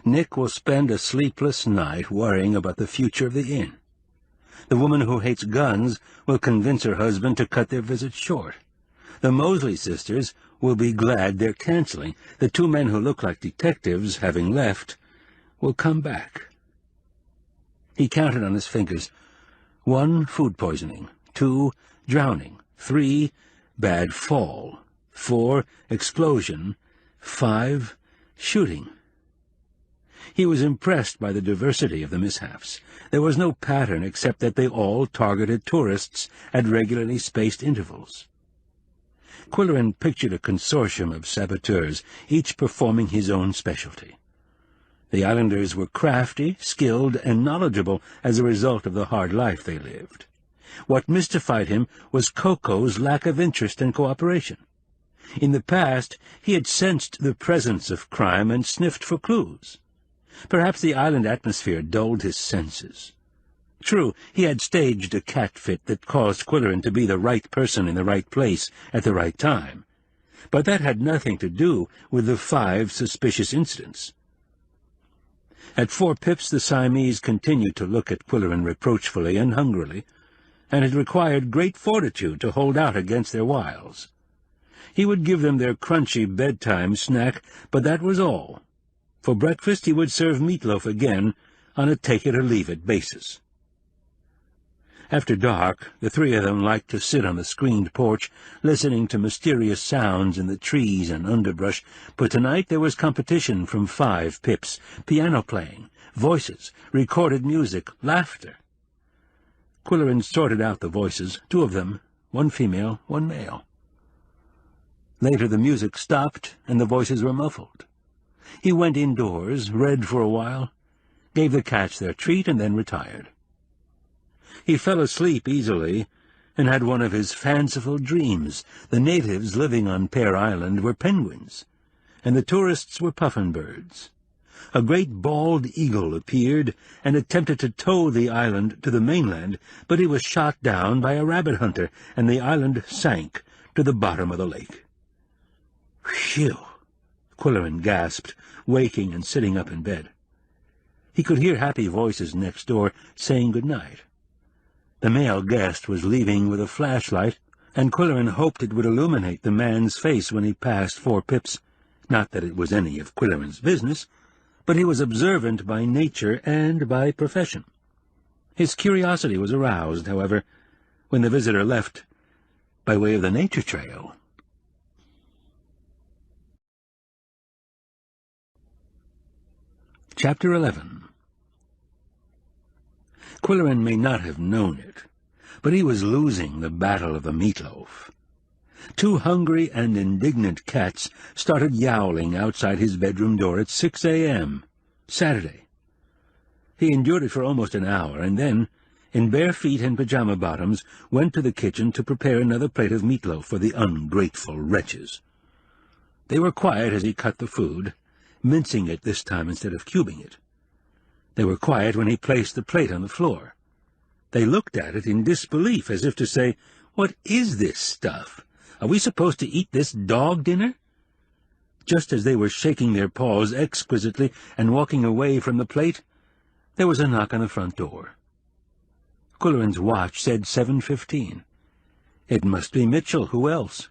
Nick will spend a sleepless night worrying about the future of the inn. The woman who hates guns will convince her husband to cut their visit short. The Mosley sisters will be glad they're canceling. The 2 men who look like detectives, having left, will come back." He counted on his fingers. 1, food poisoning. 2, drowning. 3, bad fall. 4, explosion. 5, shooting. He was impressed by the diversity of the mishaps. There was no pattern except that they all targeted tourists at regularly spaced intervals. Qwilleran pictured a consortium of saboteurs, each performing his own specialty. The islanders were crafty, skilled, and knowledgeable as a result of the hard life they lived. What mystified him was Coco's lack of interest and cooperation. In the past, he had sensed the presence of crime and sniffed for clues. Perhaps the island atmosphere dulled his senses. True, he had staged a cat fit that caused Qwilleran to be the right person in the right place at the right time, but that had nothing to do with the 5 suspicious incidents. At Fort Pips the Siamese continued to look at Qwilleran reproachfully and hungrily, and it required great fortitude to hold out against their wiles. He would give them their crunchy bedtime snack, but that was all. For breakfast he would serve meatloaf again on a take-it-or-leave-it basis. After dark, the 3 of them liked to sit on the screened porch, listening to mysterious sounds in the trees and underbrush, but tonight there was competition from 5 Pips, piano playing, voices, recorded music, laughter. Qwilleran sorted out the voices, 2 of them, 1 female, 1 male. Later the music stopped and the voices were muffled. He went indoors, read for a while, gave the cats their treat, and then retired. He fell asleep easily, and had one of his fanciful dreams. The natives living on Pear Island were penguins, and the tourists were puffin-birds. A great bald eagle appeared and attempted to tow the island to the mainland, but he was shot down by a rabbit hunter, and the island sank to the bottom of the lake. "Phew!" Qwilleran gasped, waking and sitting up in bed. He could hear happy voices next door saying good night. The male guest was leaving with a flashlight, and Qwilleran hoped it would illuminate the man's face when he passed Fort Pips. Not that it was any of Qwilleran's business, but he was observant by nature and by profession. His curiosity was aroused, however, when the visitor left by way of the nature trail. Chapter 11. Qwilleran may not have known it, but he was losing the battle of the meatloaf. 2 hungry and indignant cats started yowling outside his bedroom door at 6 a.m., Saturday. He endured it for almost an hour, and then, in bare feet and pajama bottoms, went to the kitchen to prepare another plate of meatloaf for the ungrateful wretches. They were quiet as he cut the food, mincing it this time instead of cubing it. They were quiet when he placed the plate on the floor. They looked at it in disbelief, as if to say, "What is this stuff? Are we supposed to eat this dog dinner?" Just as they were shaking their paws exquisitely and walking away from the plate, there was a knock on the front door. Qwilleran's watch said 7:15. It must be Mitchell. Who else?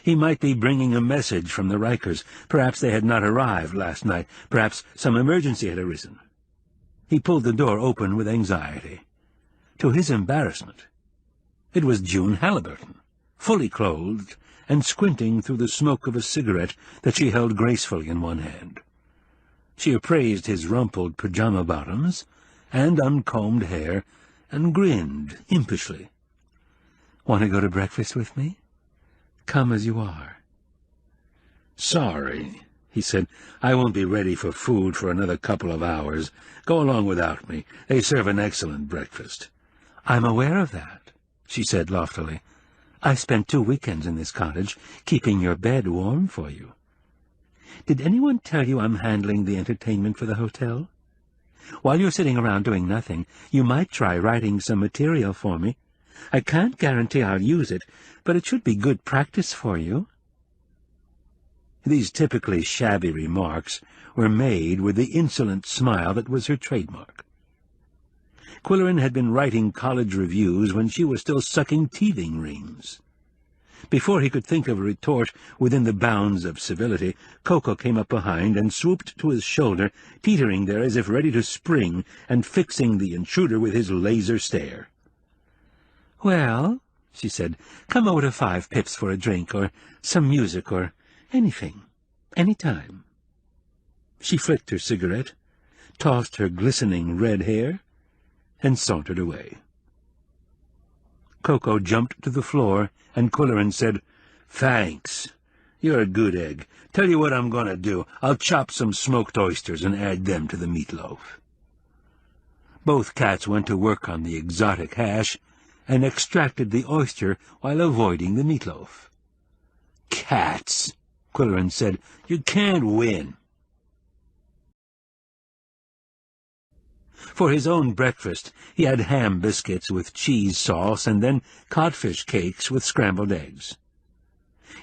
He might be bringing a message from the Rikers. Perhaps they had not arrived last night. Perhaps some emergency had arisen. He pulled the door open with anxiety. To his embarrassment, it was June Halliburton, fully clothed and squinting through the smoke of a cigarette that she held gracefully in one hand. She appraised his rumpled pajama bottoms and uncombed hair and grinned impishly. "Want to go to breakfast with me? Come as you are." "Sorry," he said. "I won't be ready for food for another couple of hours. Go along without me. They serve an excellent breakfast." "I'm aware of that," she said loftily. "I've spent 2 weekends in this cottage, keeping your bed warm for you. Did anyone tell you I'm handling the entertainment for the hotel? While you're sitting around doing nothing, you might try writing some material for me. I can't guarantee I'll use it, but it should be good practice for you." These typically shabby remarks were made with the insolent smile that was her trademark. Qwilleran had been writing college reviews when she was still sucking teething rings. Before he could think of a retort within the bounds of civility, Coco came up behind and swooped to his shoulder, teetering there as if ready to spring, and fixing the intruder with his laser stare. "Well," she said, "come over to 5 Pips for a drink, or some music, or anything, any time." She flicked her cigarette, tossed her glistening red hair, and sauntered away. Coco jumped to the floor, and Qwilleran said, "Thanks. You're a good egg. Tell you what I'm going to do. I'll chop some smoked oysters and add them to the meatloaf." Both cats went to work on the exotic hash and extracted the oyster while avoiding the meatloaf. "Cats," Qwilleran said. "You can't win." For his own breakfast, he had ham biscuits with cheese sauce and then codfish cakes with scrambled eggs.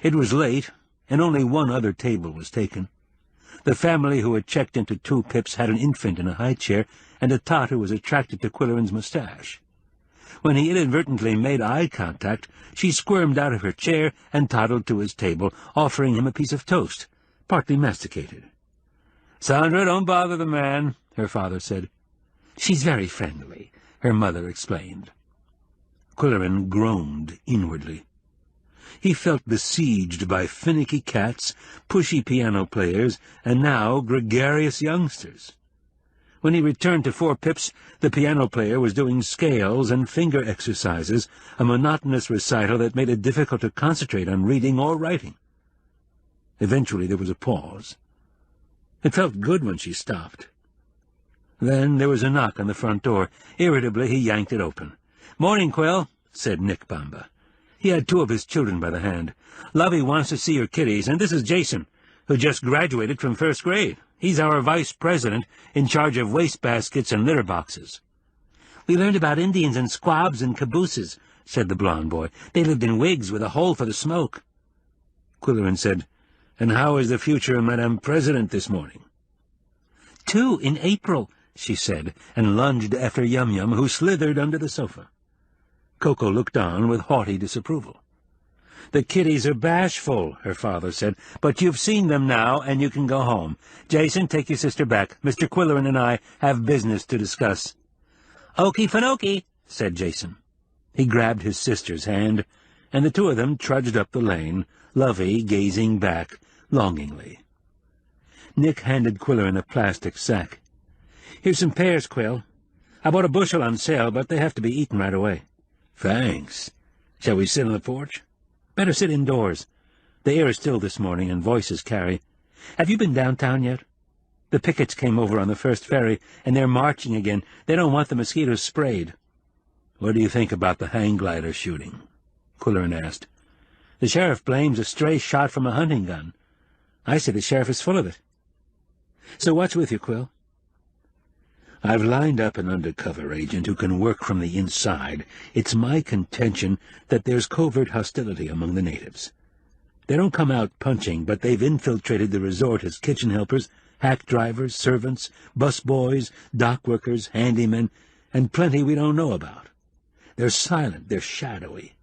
It was late, and only one other table was taken. The family who had checked into 2 Pips had an infant in a high chair and a tot who was attracted to Qwilleran's mustache. When he inadvertently made eye contact, she squirmed out of her chair and toddled to his table, offering him a piece of toast, partly masticated. "Sandra, don't bother the man," her father said. "She's very friendly," her mother explained. Qwilleran groaned inwardly. He felt besieged by finicky cats, pushy piano players, and now gregarious youngsters. When he returned to 4 Pips, the piano player was doing scales and finger exercises, a monotonous recital that made it difficult to concentrate on reading or writing. Eventually there was a pause. It felt good when she stopped. Then there was a knock on the front door. Irritably, he yanked it open. "Morning, Qwill," said Nick Bamba. He had 2 of his children by the hand. "Lovey wants to see your kiddies, and this is Jason, who just graduated from 1st grade. He's our vice president, in charge of wastebaskets and litter boxes." "We learned about Indians and squabs and cabooses," said the blond boy. "They lived in wigs with a hole for the smoke." Qwilleran said, "And how is the future Madame President this morning?" "2 in April," she said, and lunged after Yum-Yum, who slithered under the sofa. Coco looked on with haughty disapproval. "The kiddies are bashful," her father said, "but you've seen them now, and you can go home. Jason, take your sister back. Mr. Qwilleran and I have business to discuss." "Okie fanokie," said Jason. He grabbed his sister's hand, and the 2 of them trudged up the lane, Lovey gazing back longingly. Nick handed Qwilleran a plastic sack. "Here's some pears, Qwill. I bought a bushel on sale, but they have to be eaten right away." "Thanks. Shall we sit on the porch?" "Better sit indoors. The air is still this morning, and voices carry. Have you been downtown yet? The pickets came over on the first ferry, and they're marching again. They don't want the mosquitoes sprayed." "What do you think about the hang glider shooting?" Qwilleran asked. "The sheriff blames a stray shot from a hunting gun. I say the sheriff is full of it. So what's with you, Qwill?" "I've lined up an undercover agent who can work from the inside. It's my contention that there's covert hostility among the natives. They don't come out punching, but they've infiltrated the resort as kitchen helpers, hack drivers, servants, busboys, dock workers, handymen, and plenty we don't know about. They're silent, they're shadowy.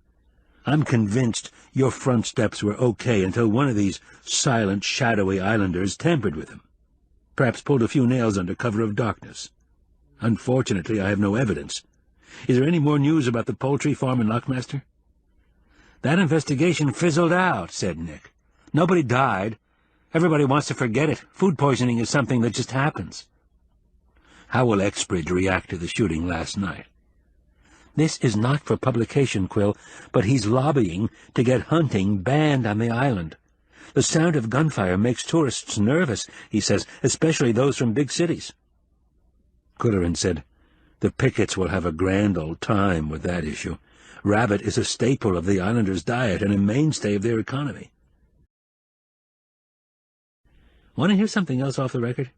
I'm convinced your front steps were okay until one of these silent, shadowy islanders tampered with them. Perhaps pulled a few nails under cover of darkness. Unfortunately, I have no evidence. Is there any more news about the poultry farm in Lockmaster? That investigation fizzled out, said Nick. Nobody died. Everybody wants to forget it. Food poisoning is something that just happens. How will Exbridge react to the shooting last night? This is not for publication, Qwill, but he's lobbying to get hunting banned on the island. The sound of gunfire makes tourists nervous, he says, especially those from big cities. Qwilleran said, "The pickets will have a grand old time with that issue. Rabbit is a staple of the islanders' diet and a mainstay of their economy." Want to hear something else off the record?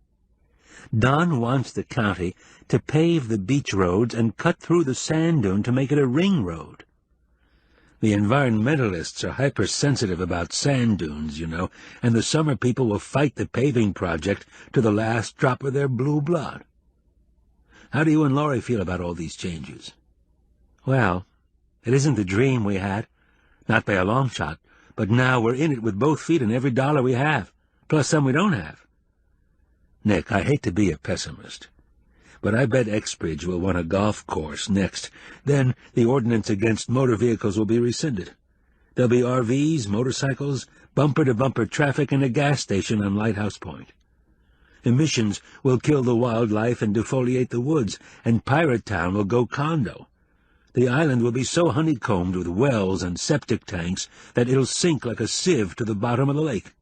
Don wants the county to pave the beach roads and cut through the sand dune to make it a ring road. The environmentalists are hypersensitive about sand dunes, you know, and the summer people will fight the paving project to the last drop of their blue blood. How do you and Laurie feel about all these changes? Well, it isn't the dream we had, not by a long shot, but now we're in it with both feet and every dollar we have, plus some we don't have. Nick, I hate to be a pessimist, but I bet Exbridge will want a golf course next. Then the ordinance against motor vehicles will be rescinded. There'll be RVs, motorcycles, bumper-to-bumper traffic, and a gas station on Lighthouse Point. Emissions will kill the wildlife and defoliate the woods, and Pirate Town will go condo. The island will be so honeycombed with wells and septic tanks that it'll sink like a sieve to the bottom of the lake.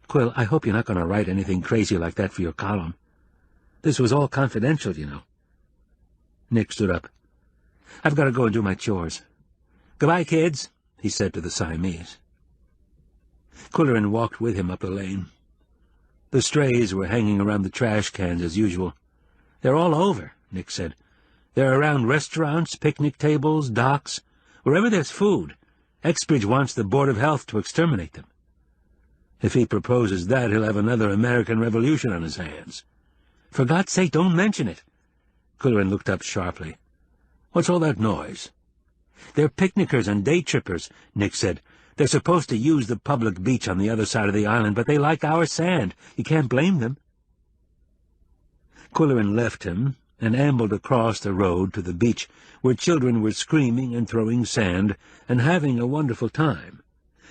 Qwill, I hope you're not going to write anything crazy like that for your column. This was all confidential, you know. Nick stood up. I've got to go and do my chores. Goodbye, kids, he said to the Siamese. Qwilleran walked with him up the lane. The strays were hanging around the trash cans as usual. They're all over, Nick said. They're around restaurants, picnic tables, docks. Wherever there's food, Exbridge wants the Board of Health to exterminate them. If he proposes that, he'll have another American Revolution on his hands. For God's sake, don't mention it. Qwilleran looked up sharply. What's all that noise? They're picnickers and day trippers, Nick said. They're supposed to use the public beach on the other side of the island, but they like our sand. You can't blame them. Qwilleran left him and ambled across the road to the beach, where children were screaming and throwing sand and having a wonderful time.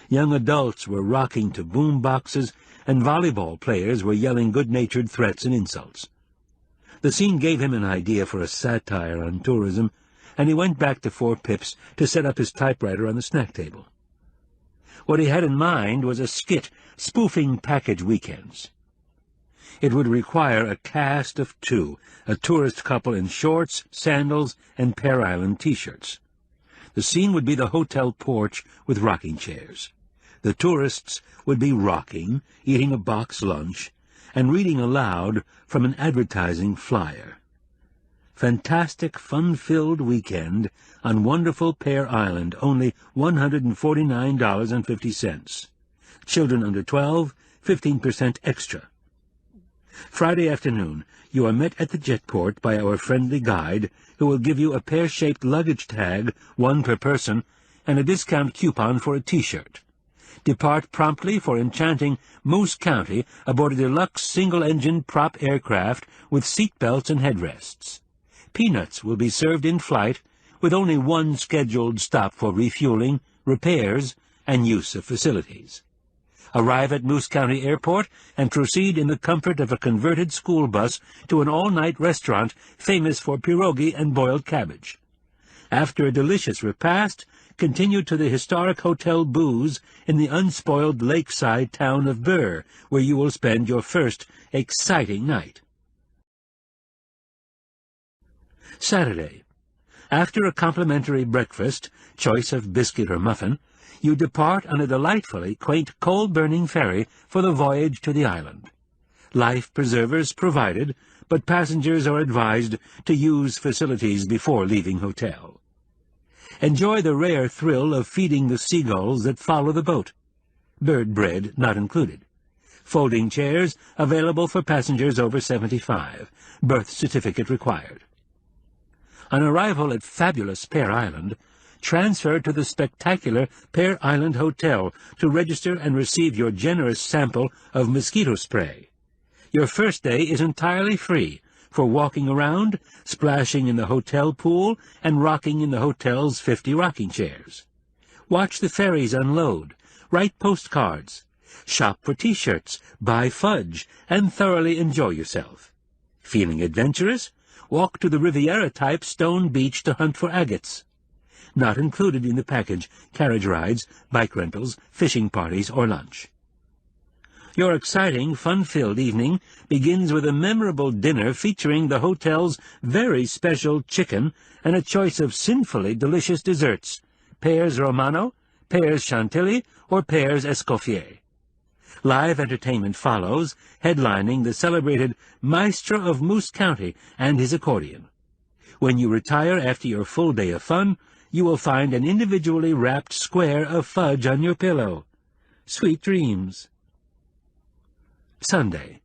Young adults were rocking to boom boxes, and volleyball players were yelling good-natured threats and insults. The scene gave him an idea for a satire on tourism, and he went back to Four Pips to set up his typewriter on the snack table. What he had in mind was a skit spoofing package weekends. It would require a cast of two, a tourist couple in shorts, sandals, and Pear Island T-shirts. The scene would be the hotel porch with rocking chairs. The tourists would be rocking, eating a box lunch, and reading aloud from an advertising flyer. Fantastic, fun-filled weekend on wonderful Pear Island, only $149.50. Children under 12, 15% extra. Friday afternoon, you are met at the jetport by our friendly guide, who will give you a pear-shaped luggage tag, one per person, and a discount coupon for a T-shirt. Depart promptly for enchanting Moose County aboard a deluxe single-engine prop aircraft with seat belts and headrests. Peanuts will be served in flight, with only one scheduled stop for refueling, repairs, and use of facilities. Arrive at Moose County Airport and proceed in the comfort of a converted school bus to an all-night restaurant famous for pierogi and boiled cabbage. After a delicious repast, continue to the historic Hotel Booze in the unspoiled lakeside town of Burr, where you will spend your first exciting night. Saturday. After a complimentary breakfast, choice of biscuit or muffin, you depart on a delightfully quaint coal-burning ferry for the voyage to the island. Life preservers provided, but passengers are advised to use facilities before leaving hotel. Enjoy the rare thrill of feeding the seagulls that follow the boat. Bird bread not included. Folding chairs available for passengers over 75. Birth certificate required. On arrival at fabulous Pear Island, transfer to the spectacular Pear Island Hotel to register and receive your generous sample of mosquito spray. Your first day is entirely free for walking around, splashing in the hotel pool, and rocking in the hotel's 50 rocking chairs. Watch the ferries unload, write postcards, shop for T-shirts, buy fudge, and thoroughly enjoy yourself. Feeling adventurous? Walk to the Riviera-type stone beach to hunt for agates. Not included in the package, carriage rides, bike rentals, fishing parties, or lunch. Your exciting, fun-filled evening begins with a memorable dinner featuring the hotel's very special chicken and a choice of sinfully delicious desserts, pears romano, pears chantilly, or pears escoffier. Live entertainment follows, headlining the celebrated Maestro of Moose County and his accordion. When you retire after your full day of fun, you will find an individually wrapped square of fudge on your pillow. Sweet dreams. Sunday.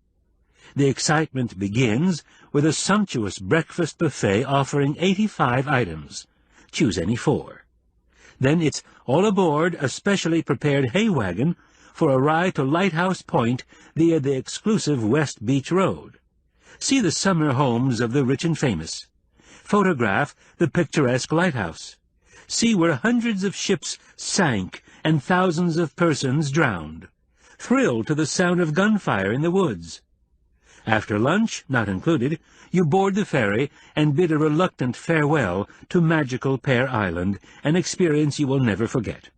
The excitement begins with a sumptuous breakfast buffet offering 85 items. Choose any 4. Then it's all aboard a specially prepared hay wagon for a ride to Lighthouse Point via the exclusive West Beach Road. See the summer homes of the rich and famous. Photograph the picturesque lighthouse. See where hundreds of ships sank and thousands of persons drowned. Thrill to the sound of gunfire in the woods. After lunch, not included, you board the ferry and bid a reluctant farewell to magical Pear Island, an experience you will never forget.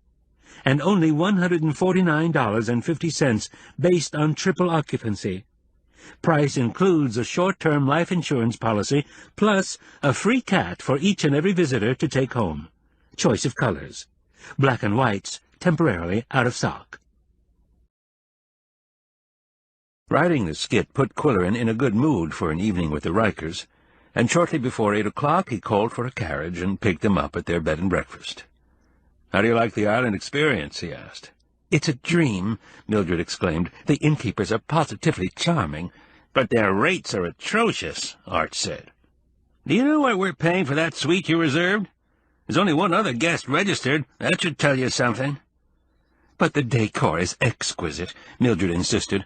And only $149.50 based on triple occupancy. Price includes a short-term life insurance policy, plus a free cat for each and every visitor to take home. Choice of colors. Black and whites, temporarily out of stock. Writing the skit put Qwilleran in a good mood for an evening with the Rikers, and shortly before 8 o'clock he called for a carriage and picked them up at their bed and breakfast. "How do you like the island experience?" he asked. "It's a dream," Mildred exclaimed. "The innkeepers are positively charming." "But their rates are atrocious," Art said. "Do you know what we're paying for that suite you reserved? There's only one other guest registered. That should tell you something." "But the decor is exquisite," Mildred insisted.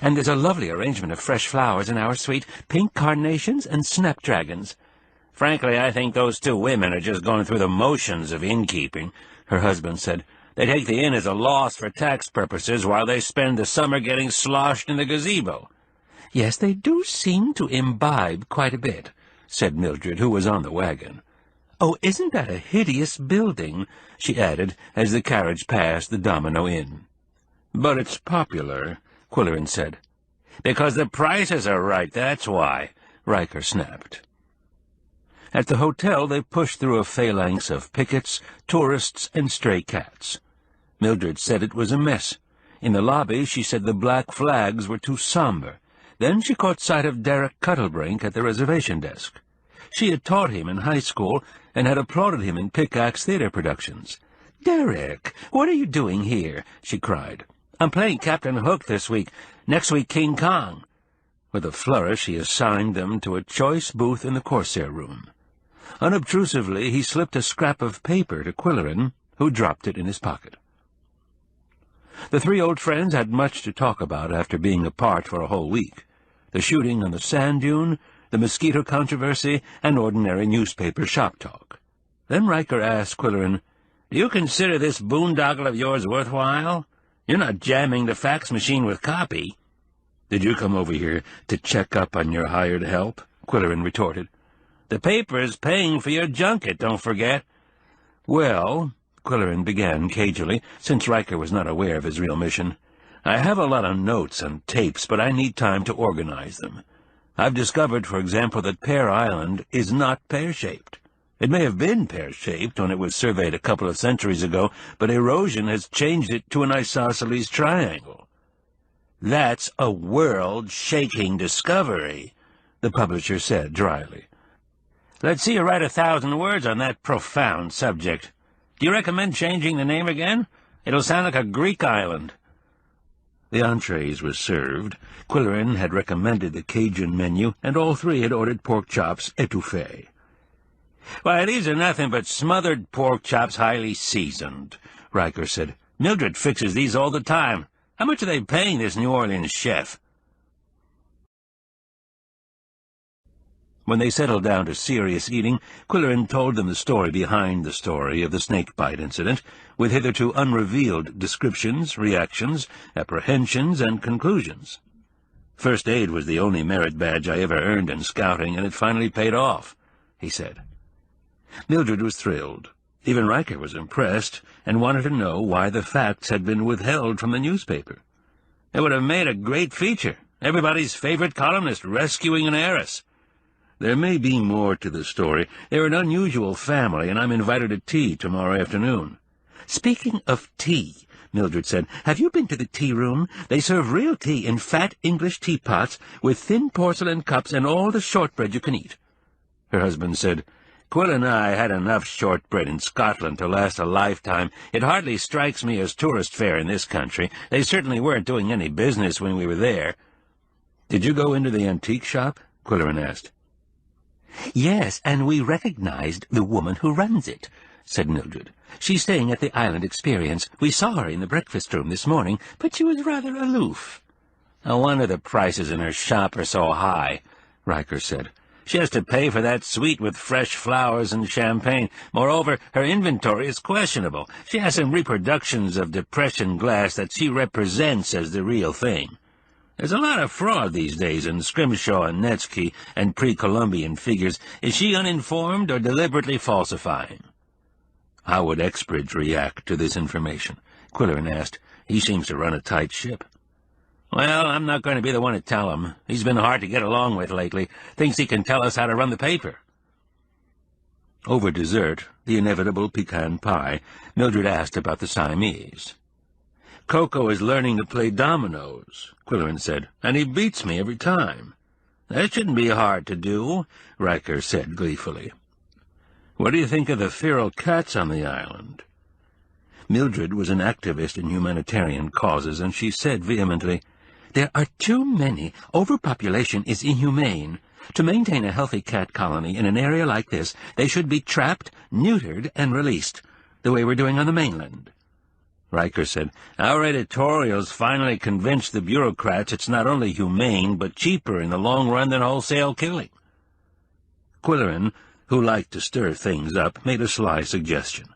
"And there's a lovely arrangement of fresh flowers in our suite, pink carnations and snapdragons." "Frankly, I think those 2 women are just going through the motions of innkeeping," her husband said. "They take the inn as a loss for tax purposes while they spend the summer getting sloshed in the gazebo." "Yes, they do seem to imbibe quite a bit," said Mildred, who was on the wagon. "Oh, isn't that a hideous building?" she added, as the carriage passed the Domino Inn. "But it's popular," Qwilleran said. "Because the prices are right, that's why," Riker snapped. At the hotel they pushed through a phalanx of pickets, tourists, and stray cats. Mildred said it was a mess. In the lobby she said the black flags were too somber. Then she caught sight of Derek Cuttlebrink at the reservation desk. She had taught him in high school and had applauded him in Pickaxe theater productions. "Derek, what are you doing here?" she cried. "I'm playing Captain Hook this week. Next week, King Kong." With a flourish, he assigned them to a choice booth in the Corsair room. Unobtrusively, he slipped a scrap of paper to Qwilleran, who dropped it in his pocket. The 3 old friends had much to talk about after being apart for a whole week. The shooting on the sand dune, the mosquito controversy, and ordinary newspaper shop talk. Then Riker asked Qwilleran, "Do you consider this boondoggle of yours worthwhile? You're not jamming the fax machine with copy." "Did you come over here to check up on your hired help?" Qwilleran retorted. "The paper's paying for your junket, don't forget." "Well," Qwilleran began cagily, since Riker was not aware of his real mission, "I have a lot of notes and tapes, but I need time to organize them. I've discovered, for example, that Pear Island is not pear-shaped. It may have been pear-shaped when it was surveyed a couple of centuries ago, but erosion has changed it to an isosceles triangle." "That's a world-shaking discovery," the publisher said dryly. Let's see you write 1,000 words on that profound subject. Do you recommend changing the name again? It'll sound like a Greek island. The entrees were served. Qwilleran had recommended the Cajun menu, and all three had ordered pork chops étouffées. Why, these are nothing but smothered pork chops highly seasoned, Riker said. Mildred fixes these all the time. How much are they paying this New Orleans chef? When they settled down to serious eating, Qwilleran told them the story behind the story of the snakebite incident, with hitherto unrevealed descriptions, reactions, apprehensions, and conclusions. First aid was the only merit badge I ever earned in scouting, and it finally paid off, he said. Mildred was thrilled. Even Riker was impressed, and wanted to know why the facts had been withheld from the newspaper. It would have made a great feature. Everybody's favorite columnist rescuing an heiress. There may be more to the story. They're an unusual family, and I'm invited to tea tomorrow afternoon. Speaking of tea, Mildred said, have you been to the tea room? They serve real tea in fat English teapots with thin porcelain cups and all the shortbread you can eat. Her husband said, Qwill and I had enough shortbread in Scotland to last a lifetime. It hardly strikes me as tourist fare in this country. They certainly weren't doing any business when we were there. Did you go into the antique shop? Qwilleran asked. Yes, and we recognized the woman who runs it, said Mildred. She's staying at the Island Experience. We saw her in the breakfast room this morning, but she was rather aloof. No wonder the prices in her shop are so high, Riker said. She has to pay for that suite with fresh flowers and champagne. Moreover, her inventory is questionable. She has some reproductions of depression glass that she represents as the real thing. There's a lot of fraud these days in Scrimshaw and Netsky and pre-Columbian figures. Is she uninformed or deliberately falsifying? How would Exbridge react to this information? Qwilleran asked. He seems to run a tight ship. Well, I'm not going to be the one to tell him. He's been hard to get along with lately. Thinks he can tell us how to run the paper. Over dessert, the inevitable pecan pie, Mildred asked about the Siamese. Coco is learning to play dominoes, Qwilleran said, and he beats me every time. That shouldn't be hard to do, Riker said gleefully. What do you think of the feral cats on the island? Mildred was an activist in humanitarian causes, and she said vehemently, There are too many. Overpopulation is inhumane. To maintain a healthy cat colony in an area like this, they should be trapped, neutered, and released, the way we're doing on the mainland. Riker said, Our editorials finally convinced the bureaucrats it's not only humane, but cheaper in the long run than wholesale killing. Qwilleran, who liked to stir things up, made a sly suggestion.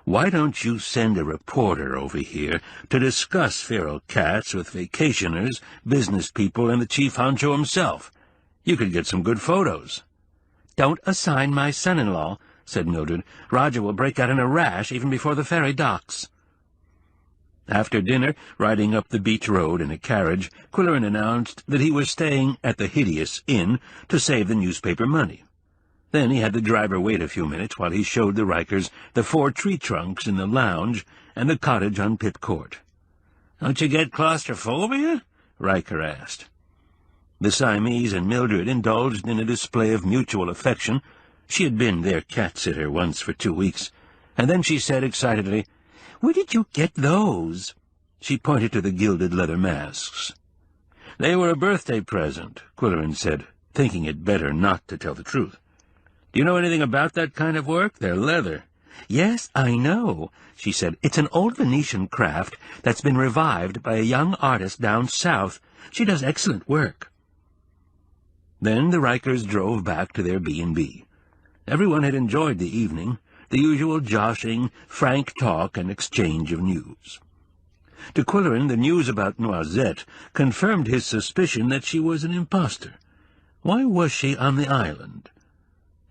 Why don't you send a reporter over here to discuss feral cats with vacationers, business people, and the chief honcho himself? You could get some good photos. Don't assign my son-in-law, said Mildred. Roger will break out in a rash even before the ferry docks. After dinner, riding up the beach road in a carriage, Qwilleran announced that he was staying at the hideous inn to save the newspaper money. Then he had the driver wait a few minutes while he showed the Rikers the 4 tree trunks in the lounge and the cottage on Pit Court. Don't you get claustrophobia? Riker asked. The Siamese and Mildred indulged in a display of mutual affection. She had been their cat-sitter once for 2 weeks, and then she said excitedly, Where did you get those? She pointed to the gilded leather masks. They were a birthday present, Qwilleran said, thinking it better not to tell the truth. Do you know anything about that kind of work? They're leather. Yes, I know, she said. It's an old Venetian craft that's been revived by a young artist down south. She does excellent work. Then the Rikers drove back to their B&B. Everyone had enjoyed the evening, the usual joshing, frank talk, and exchange of news. To Qwilleran, the news about Noisette confirmed his suspicion that she was an impostor. Why was she on the island?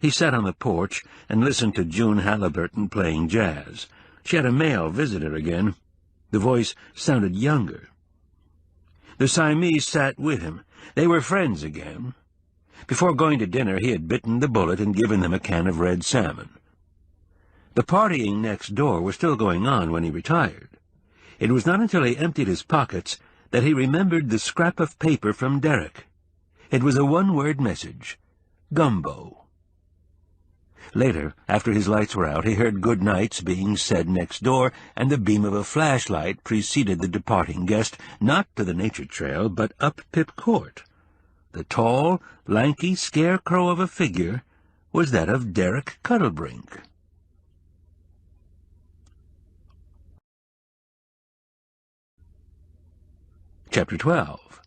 He sat on the porch and listened to June Halliburton playing jazz. She had a male visitor again. The voice sounded younger. The Siamese sat with him. They were friends again. Before going to dinner, he had bitten the bullet and given them a can of red salmon. The partying next door was still going on when he retired. It was not until he emptied his pockets that he remembered the scrap of paper from Derek. It was a one-word message, Gumbo. Later, after his lights were out, he heard good nights being said next door, and the beam of a flashlight preceded the departing guest, not to the nature trail, but up Pip Court. The tall, lanky scarecrow of a figure was that of Derek Cuddlebrink. Chapter 12.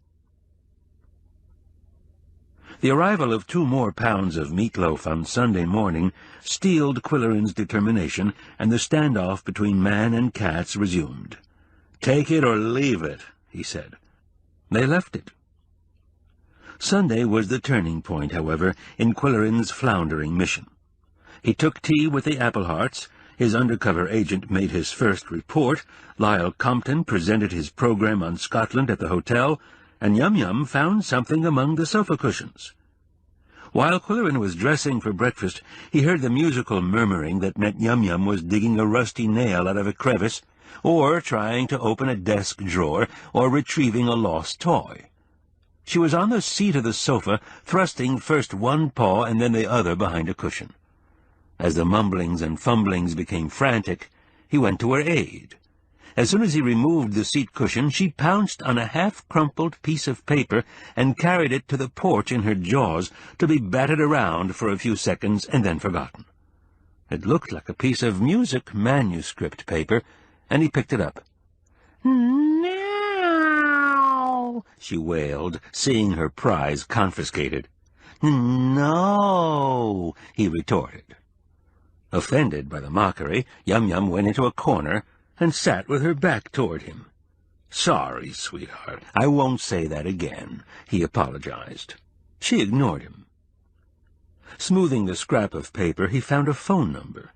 The arrival of 2 more pounds of meatloaf on Sunday morning steeled Qwilleran's determination, and the standoff between man and cats resumed. "Take it or leave it," he said. They left it. Sunday was the turning point, however, in Qwilleran's floundering mission. He took tea with the Applehearts, his undercover agent made his first report, Lyle Compton presented his program on Scotland at the hotel, and Yum-Yum found something among the sofa cushions. While Qwilleran was dressing for breakfast, he heard the musical murmuring that meant Yum-Yum was digging a rusty nail out of a crevice, or trying to open a desk drawer, or retrieving a lost toy. She was on the seat of the sofa, thrusting first one paw and then the other behind a cushion. As the mumblings and fumblings became frantic, he went to her aid. As soon as he removed the seat cushion, she pounced on a half-crumpled piece of paper and carried it to the porch in her jaws to be batted around for a few seconds and then forgotten. It looked like a piece of music manuscript paper, and he picked it up. "Now," she wailed, seeing her prize confiscated. "No," he retorted. Offended by the mockery, Yum-Yum went into a corner and sat with her back toward him. "Sorry, sweetheart, I won't say that again," he apologized. She ignored him. Smoothing the scrap of paper, he found a phone number.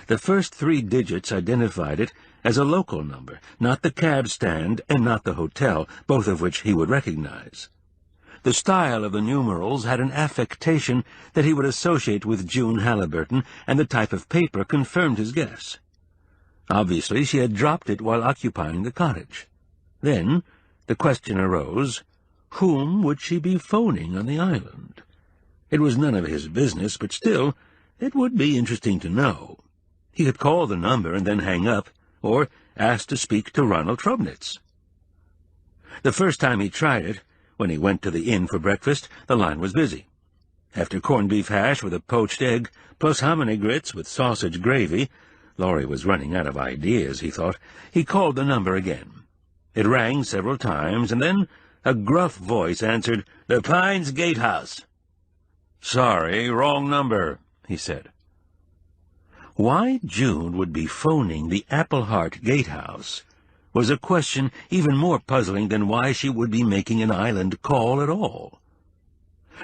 The first 3 digits identified it as a local number, not the cab stand and not the hotel, both of which he would recognize. The style of the numerals had an affectation that he would associate with June Halliburton, and the type of paper confirmed his guess. Obviously, she had dropped it while occupying the cottage. Then the question arose, whom would she be phoning on the island? It was none of his business, but still, it would be interesting to know. He could call the number and then hang up, or ask to speak to Ronald Trubnitz. The first time he tried it, when he went to the inn for breakfast, the line was busy. After corned beef hash with a poached egg, plus hominy grits with sausage gravy, Laurie was running out of ideas, he thought. He called the number again. It rang several times, and then a gruff voice answered, "The Pines Gatehouse." "Sorry, wrong number," he said. Why June would be phoning the Appleheart Gatehouse was a question even more puzzling than why she would be making an island call at all.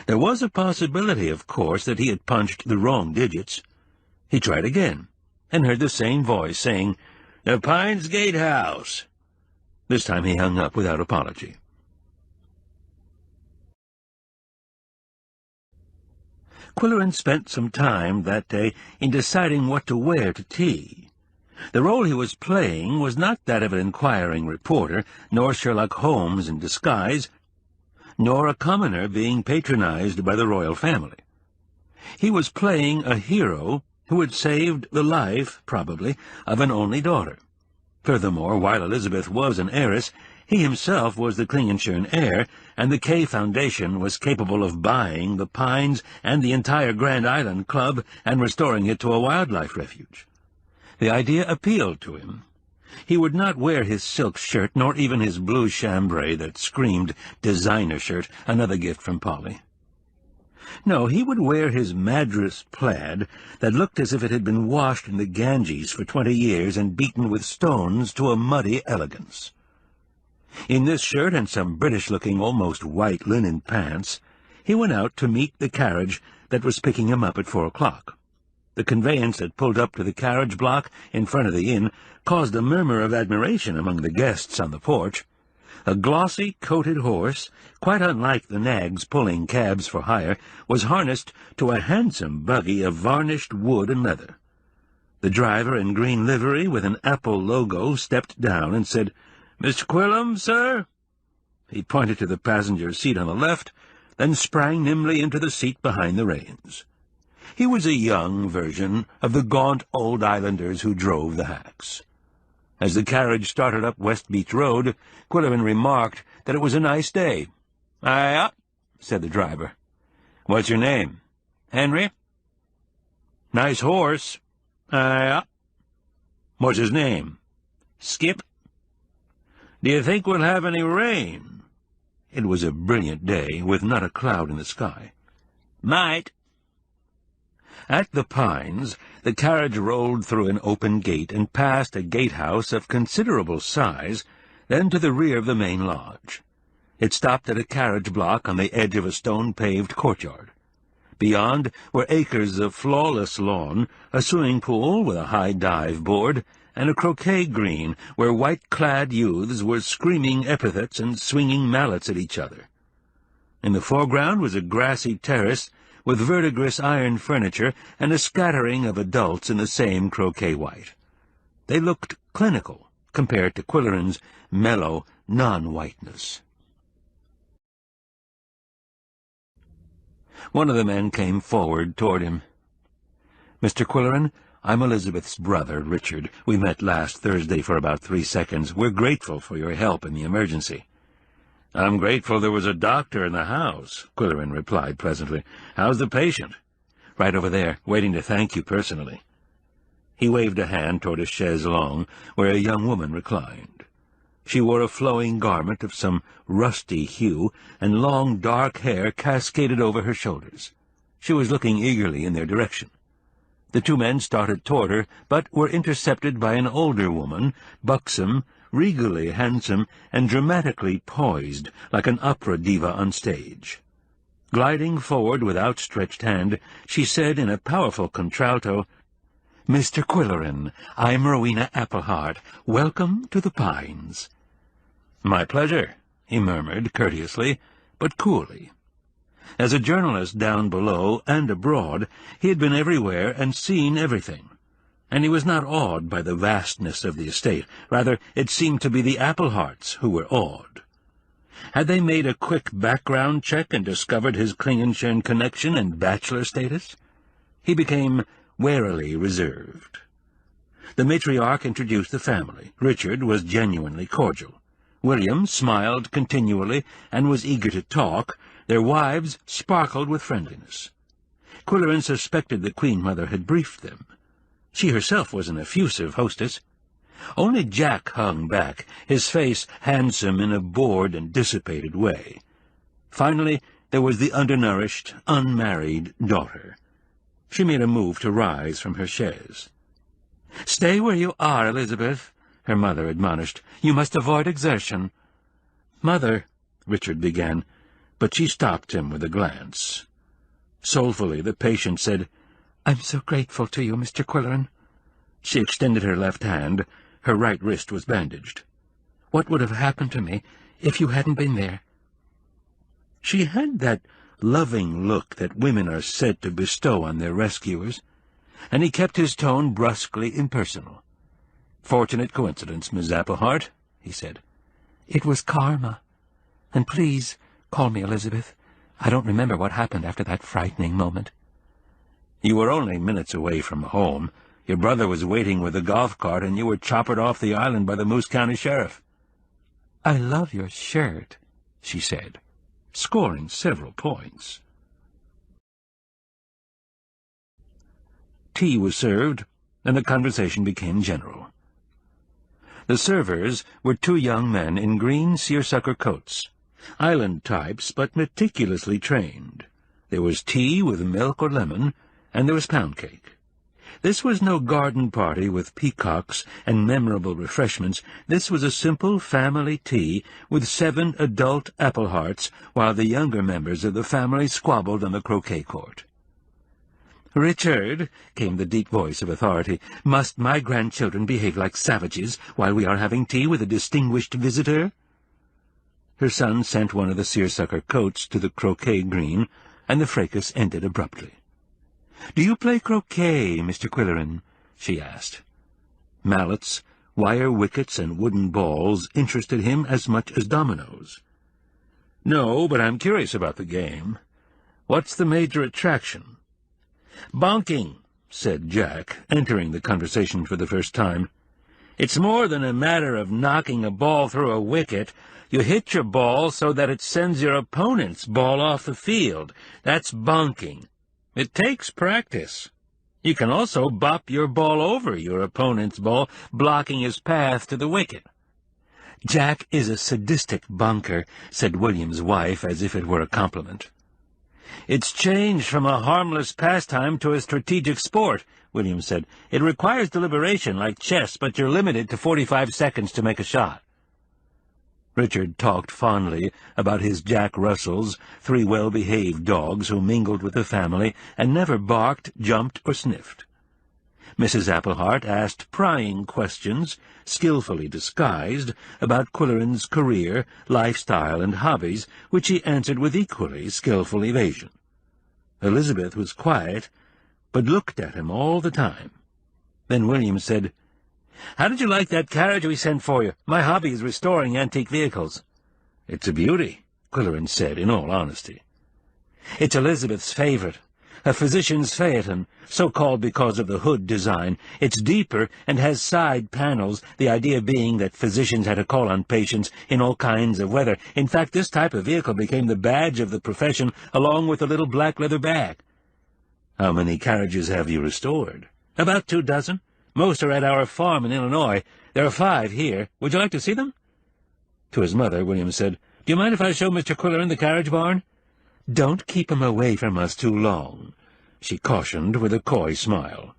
There was a possibility, of course, that he had punched the wrong digits. He tried again, and heard the same voice saying, "The Pines Gatehouse." This time he hung up without apology. Qwilleran spent some time that day in deciding what to wear to tea. The role he was playing was not that of an inquiring reporter, nor Sherlock Holmes in disguise, nor a commoner being patronized by the royal family. He was playing a hero who had saved the life, probably, of an only daughter. Furthermore, while Elizabeth was an heiress, he himself was the Qwilleran heir, and the K Foundation was capable of buying the Pines and the entire Grand Island Club and restoring it to a wildlife refuge. The idea appealed to him. He would not wear his silk shirt, nor even his blue chambray that screamed designer shirt, another gift from Polly. No, he would wear his Madras plaid that looked as if it had been washed in the Ganges for 20 years and beaten with stones to a muddy elegance. In this shirt and some British-looking, almost white linen pants, he went out to meet the carriage that was picking him up at 4 o'clock. The conveyance that pulled up to the carriage block in front of the inn caused a murmur of admiration among the guests on the porch. A glossy, coated horse, quite unlike the nags pulling cabs for hire, was harnessed to a handsome buggy of varnished wood and leather. The driver in green livery with an Apple logo stepped down and said, "Mr. Qwilleran, sir?" He pointed to the passenger seat on the left, then sprang nimbly into the seat behind the reins. He was a young version of the gaunt old islanders who drove the hacks. As the carriage started up West Beach Road, Qwilleran remarked that it was a nice day. "Aye, said the driver. "What's your name?" "Henry." "Nice horse." "Aye, what's his name?" "Skip." "Do you think we'll have any rain?" It was a brilliant day, with not a cloud in the sky. "Might." At the Pines, the carriage rolled through an open gate and past a gatehouse of considerable size, then to the rear of the main lodge. It stopped at a carriage block on the edge of a stone-paved courtyard. Beyond were acres of flawless lawn, a swimming pool with a high dive board, and a croquet green where white-clad youths were screaming epithets and swinging mallets at each other. In the foreground was a grassy terrace with verdigris iron furniture and a scattering of adults in the same croquet white. They looked clinical compared to Qwilleran's mellow non-whiteness. One of the men came forward toward him. "Mr. Qwilleran, I'm Elizabeth's brother, Richard. We met last Thursday for about 3 seconds. We're grateful for your help in the emergency." "I'm grateful there was a doctor in the house," Qwilleran replied pleasantly. "How's the patient?" "Right over there, waiting to thank you personally." He waved a hand toward a chaise longue where a young woman reclined. She wore a flowing garment of some rusty hue, and long dark hair cascaded over her shoulders. She was looking eagerly in their direction. The two men started toward her, but were intercepted by an older woman, buxom, regally handsome, and dramatically poised, like an opera diva on stage. Gliding forward with outstretched hand, she said in a powerful contralto, "Mr. Qwilleran, I'm Rowena Applehart. Welcome to the Pines." "My pleasure," he murmured courteously, but coolly. As a journalist down below and abroad, he had been everywhere and seen everything, and he was not awed by the vastness of the estate. Rather, it seemed to be the Appleharts who were awed. Had they made a quick background check and discovered his Klingenstern connection and bachelor status? He became warily reserved. The matriarch introduced the family. Richard was genuinely cordial. William smiled continually and was eager to talk. Their wives sparkled with friendliness. Qwilleran suspected the Queen Mother had briefed them. She herself was an effusive hostess. Only Jack hung back, his face handsome in a bored and dissipated way. Finally, there was the undernourished, unmarried daughter. She made a move to rise from her chaise. "Stay where you are, Elizabeth," her mother admonished. "You must avoid exertion." "Mother," Richard began, but she stopped him with a glance. Soulfully, the patient said, "I'm so grateful to you, Mr. Qwilleran." She extended her left hand. Her right wrist was bandaged. "What would have happened to me if you hadn't been there?" She had that loving look that women are said to bestow on their rescuers, and he kept his tone brusquely impersonal. "Fortunate coincidence, Miss Applehart," he said. "It was karma. And please call me Elizabeth. I don't remember what happened after that frightening moment." "You were only minutes away from home. Your brother was waiting with the golf cart, and you were choppered off the island by the Moose County Sheriff." "I love your shirt," she said, scoring several points. Tea was served, and the conversation became general. The servers were 2 young men in green seersucker coats, island types, but meticulously trained. There was tea with milk or lemon, and there was pound cake. This was no garden party with peacocks and memorable refreshments. This was a simple family tea with 7 adult Appleharts, while the younger members of the family squabbled on the croquet court. "Richard," came the deep voice of authority, "must my grandchildren behave like savages while we are having tea with a distinguished visitor?" Her son sent one of the seersucker coats to the croquet green, and the fracas ended abruptly. "Do you play croquet, Mr. Qwilleran?" she asked. Mallets, wire wickets, and wooden balls interested him as much as dominoes. "No, but I'm curious about the game. What's the major attraction?" "Bonking," said Jack, entering the conversation for the first time. "It's more than a matter of knocking a ball through a wicket. You hit your ball so that it sends your opponent's ball off the field. That's bonking. It takes practice. You can also bop your ball over your opponent's ball, blocking his path to the wicket." "Jack is a sadistic bunker," said William's wife, as if it were a compliment. "It's changed from a harmless pastime to a strategic sport," William said. "It requires deliberation, like chess, but you're limited to 45 seconds to make a shot." Richard talked fondly about his Jack Russells, 3 well-behaved dogs who mingled with the family and never barked, jumped, or sniffed. Mrs. Applehart asked prying questions, skillfully disguised, about Qwilleran's career, lifestyle, and hobbies, which he answered with equally skillful evasion. Elizabeth was quiet, but looked at him all the time. Then William said, "How did you like that carriage we sent for you? My hobby is restoring antique vehicles." "It's a beauty," Qwilleran said in all honesty. "It's Elizabeth's favorite. A physician's phaeton, so called because of the hood design. It's deeper and has side panels, the idea being that physicians had to call on patients in all kinds of weather. In fact, this type of vehicle became the badge of the profession, along with a little black leather bag." "How many carriages have you restored?" "About 2 dozen. Most are at our farm in Illinois. There are 5 here. Would you like to see them?" To his mother, William said, "Do you mind if I show Mr. Qwilleran the carriage barn?" "Don't keep him away from us too long," she cautioned with a coy smile.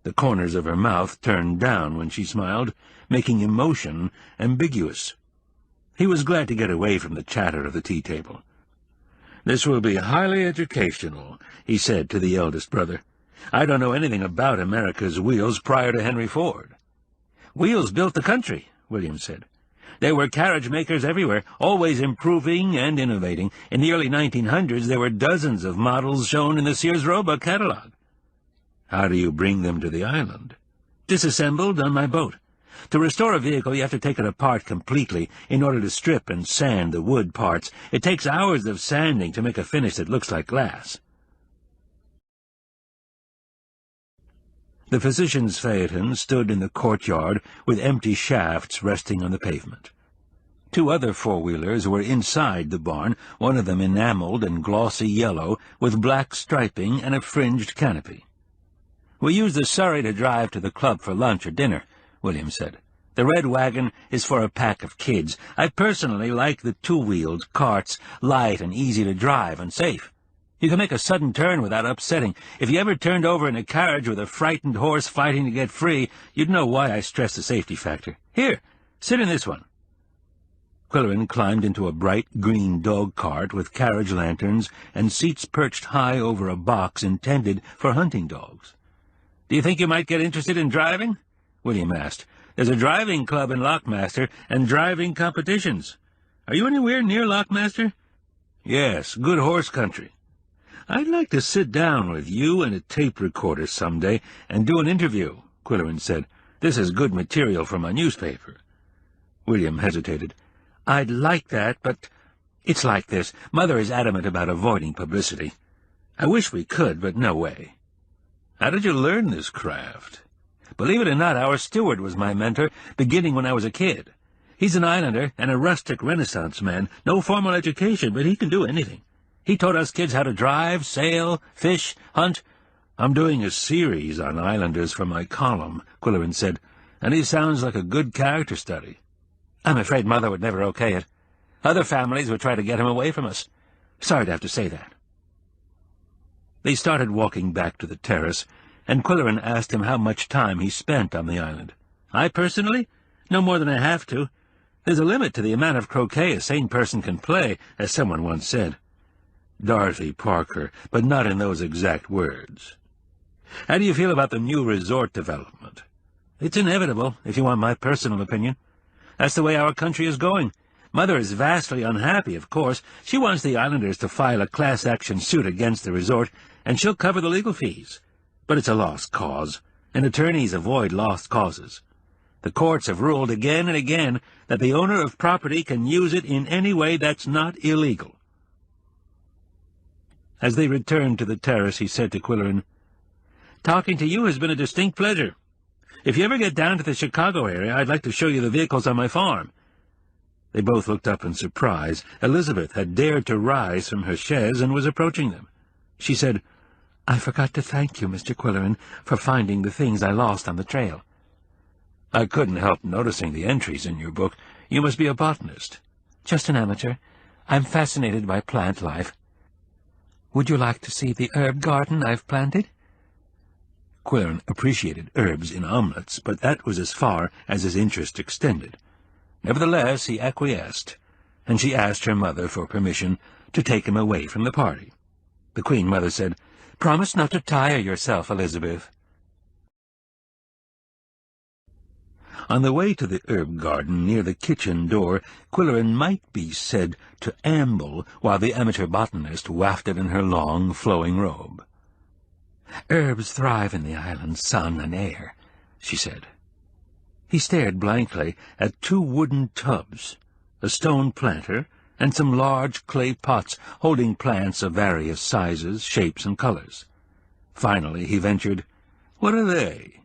The corners of her mouth turned down when she smiled, making emotion ambiguous. He was glad to get away from the chatter of the tea-table. "This will be highly educational," he said to the eldest brother. "I don't know anything about America's wheels prior to Henry Ford." "Wheels built the country," William said. "There were carriage makers everywhere, always improving and innovating. In the early 1900s, there were dozens of models shown in the Sears Roebuck catalog." "How do you bring them to the island?" "Disassembled on my boat. To restore a vehicle, you have to take it apart completely in order to strip and sand the wood parts. It takes hours of sanding to make a finish that looks like glass." The physician's phaeton stood in the courtyard with empty shafts resting on the pavement. 2 other 4-wheelers were inside the barn, one of them enameled and glossy yellow with black striping and a fringed canopy. "We use the surrey to drive to the club for lunch or dinner," William said. "The red wagon is for a pack of kids. I personally like the 2-wheeled carts, light and easy to drive and safe. You can make a sudden turn without upsetting. If you ever turned over in a carriage with a frightened horse fighting to get free, you'd know why I stress the safety factor. Here, sit in this one." Qwilleran climbed into a bright green dog cart with carriage lanterns and seats perched high over a box intended for hunting dogs. "Do you think you might get interested in driving?" William asked. "There's a driving club in Lockmaster and driving competitions. Are you anywhere near Lockmaster?" "Yes, good horse country." "I'd like to sit down with you and a tape recorder someday and do an interview," Qwilleran said. "This is good material for my newspaper." William hesitated. "I'd like that, but it's like this. Mother is adamant about avoiding publicity. I wish we could, but no way." "How did you learn this craft?" "Believe it or not, our steward was my mentor, beginning when I was a kid. He's an islander and a rustic Renaissance man. No formal education, but he can do anything. He taught us kids how to drive, sail, fish, hunt." "I'm doing a series on islanders for my column," Qwilleran said, "and he sounds like a good character study." "I'm afraid Mother would never okay it. Other families would try to get him away from us. Sorry to have to say that." They started walking back to the terrace, and Qwilleran asked him how much time he spent on the island. "I personally? No more than I have to. There's a limit to the amount of croquet a sane person can play, as someone once said." Dorothy Parker, but not in those exact words. "How do you feel about the new resort development?" "It's inevitable, if you want my personal opinion. That's the way our country is going. Mother is vastly unhappy, of course. She wants the islanders to file a class-action suit against the resort, and she'll cover the legal fees. But it's a lost cause, and attorneys avoid lost causes. The courts have ruled again and again that the owner of property can use it in any way that's not illegal." As they returned to the terrace, he said to Qwilleran, Talking to you has been a distinct pleasure. If you ever get down to the Chicago area, I'd like to show you the vehicles on my farm." They both looked up in surprise. Elizabeth had dared to rise from her chaise and was approaching them. She said, "I forgot to thank you, Mr. Qwilleran, for finding the things I lost on the trail." "I couldn't help noticing the entries in your book. You must be a botanist." "Just an amateur. I'm fascinated by plant life. Would you like to see the herb garden I've planted?" Qwilleran appreciated herbs in omelettes, but that was as far as his interest extended. Nevertheless, he acquiesced, and she asked her mother for permission to take him away from the party. The Queen Mother said, "Promise not to tire yourself, Elizabeth." On the way to the herb garden near the kitchen door, Qwilleran might be said to amble while the amateur botanist wafted in her long, flowing robe. "Herbs thrive in the island's sun and air," she said. He stared blankly at 2 wooden tubs, a stone planter, and some large clay pots holding plants of various sizes, shapes, and colors. Finally he ventured, "What are they?"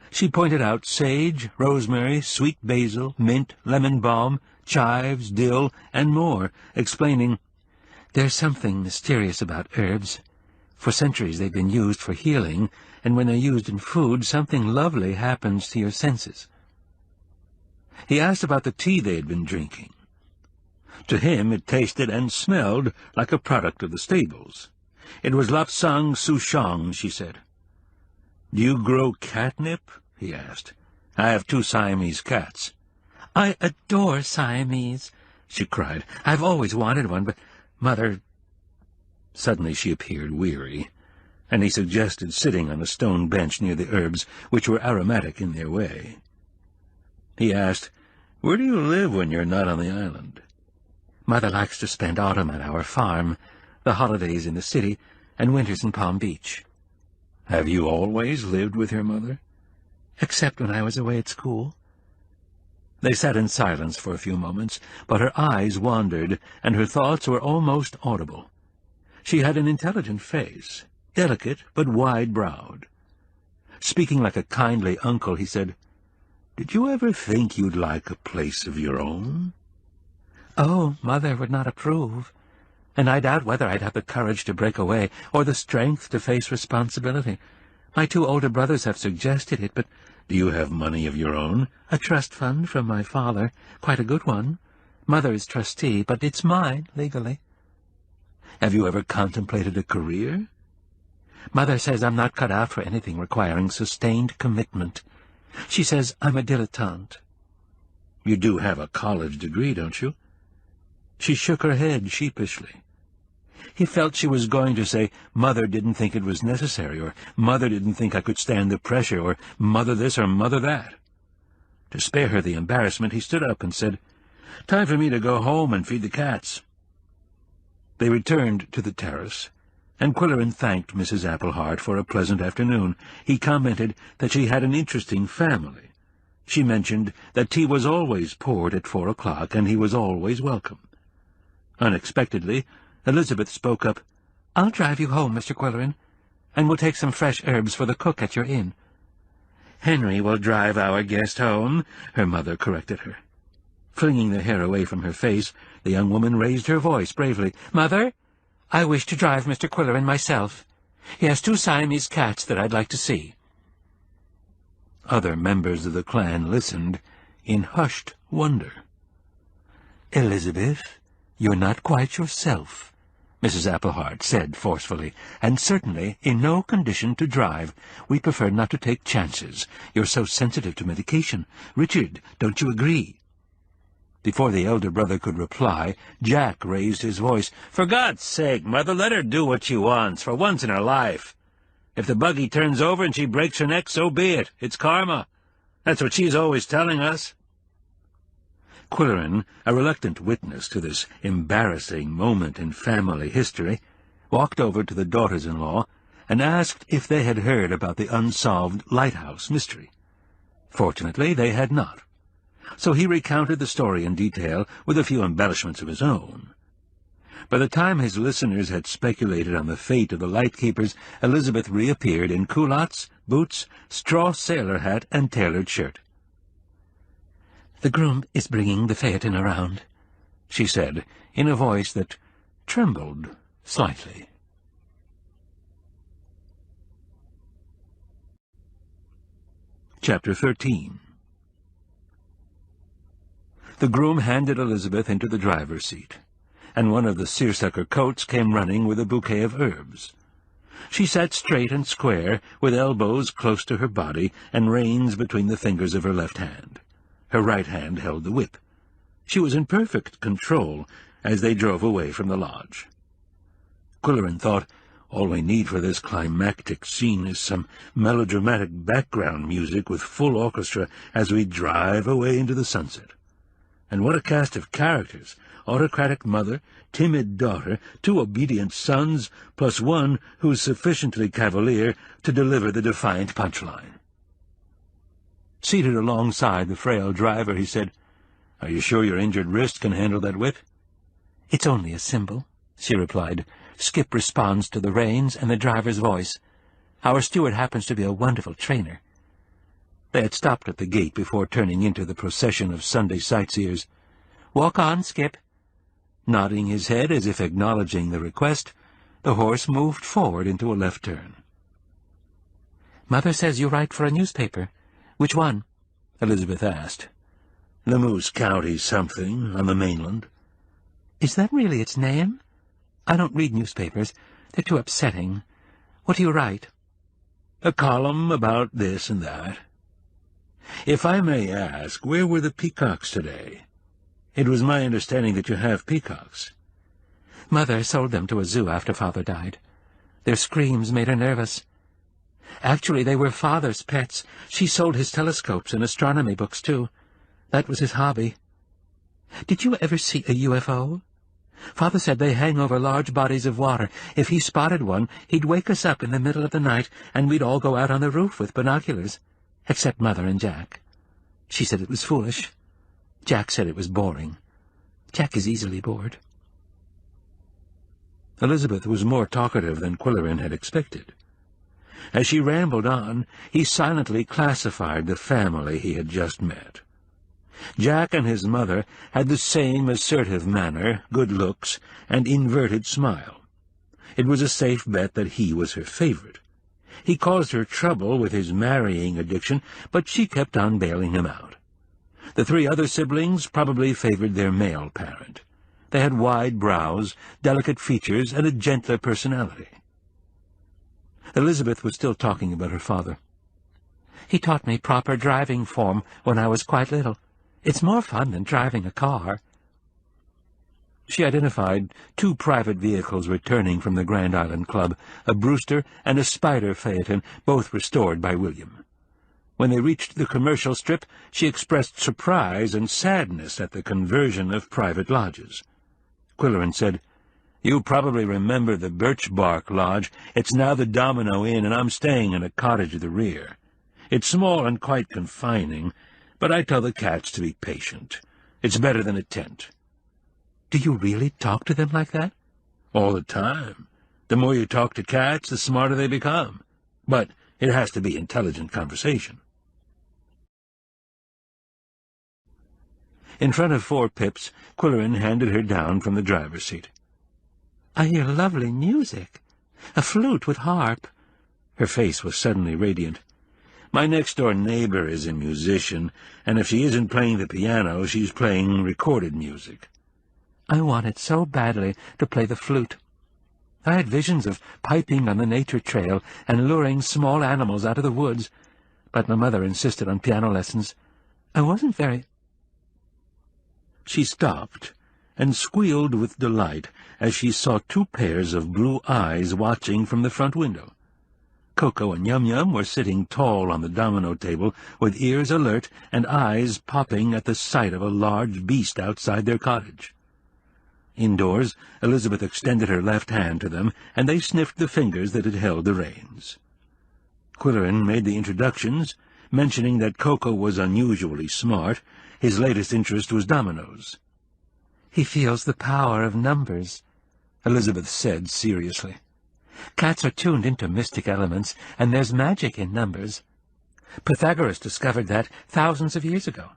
She pointed out sage, rosemary, sweet basil, mint, lemon balm, chives, dill, and more, explaining, "There's something mysterious about herbs. For centuries they've been used for healing, and when they're used in food, something lovely happens to your senses." He asked about the tea they had been drinking. To him it tasted and smelled like a product of the stables. It was lapsang souchong, she said. "Do you grow catnip?" he asked. "I have 2 Siamese cats." "I adore Siamese," she cried. "I've always wanted one, but Mother—" Suddenly she appeared weary, and he suggested sitting on a stone bench near the herbs, which were aromatic in their way. He asked, "Where do you live when you're not on the island?" "Mother likes to spend autumn at our farm, the holidays in the city, and winters in Palm Beach." "Have you always lived with your mother?" "Except when I was away at school." They sat in silence for a few moments, but her eyes wandered, and her thoughts were almost audible. She had an intelligent face, delicate but wide-browed. Speaking like a kindly uncle, he said, "Did you ever think you'd like a place of your own?" "Oh, Mother would not approve, and I doubt whether I'd have the courage to break away, or the strength to face responsibility. My 2 older brothers have suggested it, but—" "Do you have money of your own?" "A trust fund from my father, quite a good one. Mother is trustee, but it's mine, legally." "Have you ever contemplated a career?" "Mother says I'm not cut out for anything requiring sustained commitment. She says I'm a dilettante." "You do have a college degree, don't you?" She shook her head sheepishly. He felt she was going to say, "Mother didn't think it was necessary," or "Mother didn't think I could stand the pressure," or "Mother this," or "Mother that." To spare her the embarrassment, he stood up and said, "Time for me to go home and feed the cats." They returned to the terrace, and Qwilleran thanked Mrs. Applehart for a pleasant afternoon. He commented that she had an interesting family. She mentioned that tea was always poured at 4 o'clock, and he was always welcome. Unexpectedly, Elizabeth spoke up. "I'll drive you home, Mr. Qwilleran, and we'll take some fresh herbs for the cook at your inn." "Henry will drive our guest home," her mother corrected her. Flinging the hair away from her face, the young woman raised her voice bravely. "Mother, I wish to drive Mr. Qwilleran myself. He has 2 Siamese cats that I'd like to see." Other members of the clan listened in hushed wonder. "Elizabeth, you're not quite yourself," Mrs. Applehart said forcefully, "and certainly in no condition to drive. We prefer not to take chances. You're so sensitive to medication. Richard, don't you agree?" Before the elder brother could reply, Jack raised his voice. "For God's sake, Mother, let her do what she wants, for once in her life. If the buggy turns over and she breaks her neck, so be it. It's karma. That's what she's always telling us." Qwilleran, a reluctant witness to this embarrassing moment in family history, walked over to the daughters-in-law and asked if they had heard about the unsolved lighthouse mystery. Fortunately, they had not. So he recounted the story in detail, with a few embellishments of his own. By the time his listeners had speculated on the fate of the lightkeepers, Elizabeth reappeared in culottes, boots, straw sailor hat, and tailored shirt. "The groom is bringing the phaeton around," she said, in a voice that trembled slightly. Chapter 13. The groom handed Elizabeth into the driver's seat, and one of the seersucker coats came running with a bouquet of herbs. She sat straight and square, with elbows close to her body and reins between the fingers of her left hand. Her right hand held the whip. She was in perfect control as they drove away from the lodge. Qwilleran thought, all we need for this climactic scene is some melodramatic background music with full orchestra as we drive away into the sunset. And what a cast of characters! Autocratic mother, timid daughter, 2 obedient sons, plus one who's sufficiently cavalier to deliver the defiant punchline. Seated alongside the frail driver, he said, "Are you sure your injured wrist can handle that whip?" "It's only a symbol," she replied. "Skip responds to the reins and the driver's voice. Our steward happens to be a wonderful trainer." They had stopped at the gate before turning into the procession of Sunday sightseers. "Walk on, Skip." Nodding his head as if acknowledging the request, the horse moved forward into a left turn. "Mother says you write for a newspaper. Which one?" Elizabeth asked. "The Moose County something, on the mainland." "Is that really its name? I don't read newspapers. They're too upsetting. What do you write?" "A column about this and that." "If I may ask, where were the peacocks today? It was my understanding that you have peacocks." "Mother sold them to a zoo after Father died. Their screams made her nervous. Actually, they were Father's pets. She sold his telescopes and astronomy books, too. That was his hobby. Did you ever see a UFO? Father said they hang over large bodies of water. If he spotted one, he'd wake us up in the middle of the night, and we'd all go out on the roof with binoculars, except Mother and Jack. She said it was foolish. Jack said it was boring. Jack is easily bored." Elizabeth was more talkative than Qwilleran had expected. As she rambled on, he silently classified the family he had just met. Jack and his mother had the same assertive manner, good looks, and inverted smile. It was a safe bet that he was her favorite. He caused her trouble with his marrying addiction, but she kept on bailing him out. The 3 other siblings probably favored their male parent. They had wide brows, delicate features, and a gentler personality. Elizabeth was still talking about her father. "He taught me proper driving form when I was quite little. It's more fun than driving a car." She identified 2 private vehicles returning from the Grand Island Club, a Brewster and a Spider phaeton, both restored by William. When they reached the commercial strip, she expressed surprise and sadness at the conversion of private lodges. Qwilleran said, "You probably remember the Birch Bark Lodge. It's now the Domino Inn, and I'm staying in a cottage at the rear. It's small and quite confining, but I tell the cats to be patient. It's better than a tent." "Do you really talk to them like that?" "All the time. The more you talk to cats, the smarter they become. But it has to be intelligent conversation." In front of 4 Pips, Qwilleran handed her down from the driver's seat. "I hear lovely music. A flute with harp." Her face was suddenly radiant. "My next-door neighbor is a musician, and if she isn't playing the piano, she's playing recorded music." "I wanted so badly to play the flute. I had visions of piping on the nature trail and luring small animals out of the woods, but my mother insisted on piano lessons. I wasn't very—" She stopped and squealed with delight as she saw 2 pairs of blue eyes watching from the front window. Coco and Yum-Yum were sitting tall on the domino table, with ears alert and eyes popping at the sight of a large beast outside their cottage. Indoors, Elizabeth extended her left hand to them, and they sniffed the fingers that had held the reins. Qwilleran made the introductions, mentioning that Coco was unusually smart. His latest interest was dominoes. "He feels the power of numbers. Elizabeth said seriously. Cats are tuned into mystic elements, and there's magic in numbers. Pythagoras discovered that thousands of years ago.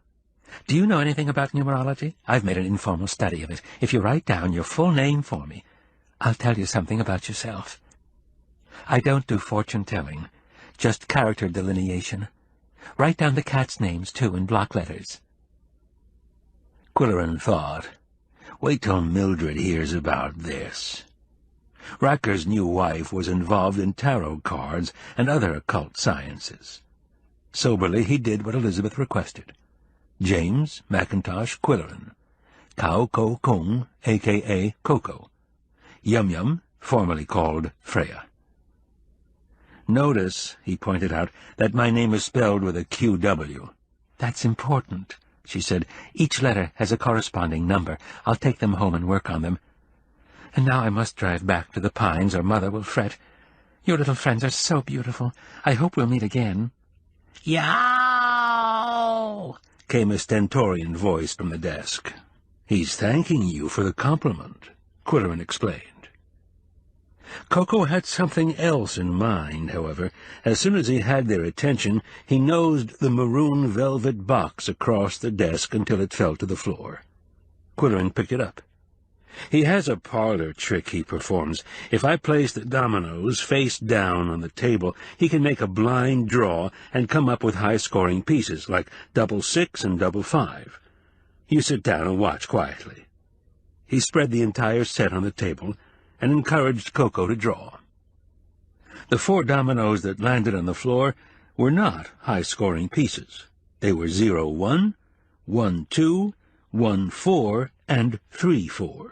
Do you know anything about numerology? I've made an informal study of it. If you write down your full name for me, I'll tell you something about yourself. I don't do fortune-telling, just character delineation. Write down the cats' names, too, in block letters. Qwilleran thought. Wait till Mildred hears about this. Racker's new wife was involved in tarot cards and other occult sciences. Soberly, he did what Elizabeth requested. James Mackintosh Qwilleran. Kao Ko Kung, a.k.a. Coco. Yum Yum, formerly called Freya. Notice, he pointed out, that my name is spelled with a QW. That's important, she said. Each letter has a corresponding number. I'll take them home and work on them. And now I must drive back to the Pines, or Mother will fret. Your little friends are so beautiful. I hope we'll meet again. Yow! Came a stentorian voice from the desk. He's thanking you for the compliment, Qwilleran explained. Coco had something else in mind, however. As soon as he had their attention, he nosed the maroon velvet box across the desk until it fell to the floor. Qwilleran picked it up. He has a parlor trick he performs. If I place the dominoes face down on the table, he can make a blind draw and come up with high-scoring pieces, like 6 and 5. You sit down and watch quietly. He spread the entire set on the table and encouraged Coco to draw. The 4 dominoes that landed on the floor were not high-scoring pieces. They were 0-1, 1-2, 1-4, and 3-4.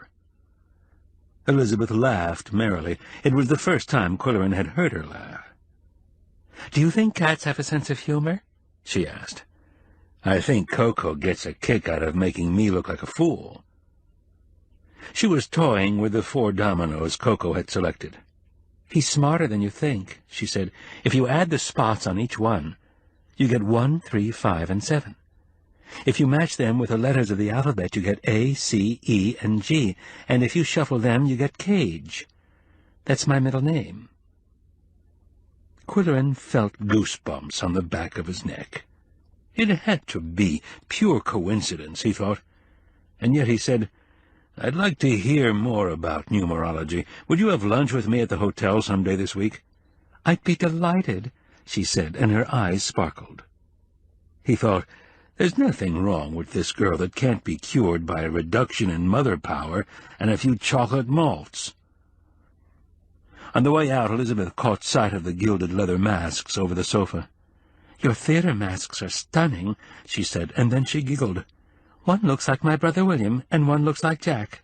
Elizabeth laughed merrily. It was the first time Qwilleran had heard her laugh. "Do you think cats have a sense of humor?" she asked. "I think Coco gets a kick out of making me look like a fool." She was toying with the 4 dominoes Coco had selected. "He's smarter than you think," she said. "If you add the spots on each one, you get 1, 3, 5, and 7. If you match them with the letters of the alphabet, you get A, C, E, and G, and if you shuffle them, you get Cage. That's my middle name." Qwilleran felt goosebumps on the back of his neck. It had to be pure coincidence, he thought. And yet he said, "I'd like to hear more about numerology. Would you have lunch with me at the hotel some day this week?" "I'd be delighted," she said, and her eyes sparkled. He thought, there's nothing wrong with this girl that can't be cured by a reduction in mother power and a few chocolate malts. On the way out, Elizabeth caught sight of the gilded leather masks over the sofa. "Your theater masks are stunning," she said, and then she giggled. "One looks like my brother William, and one looks like Jack."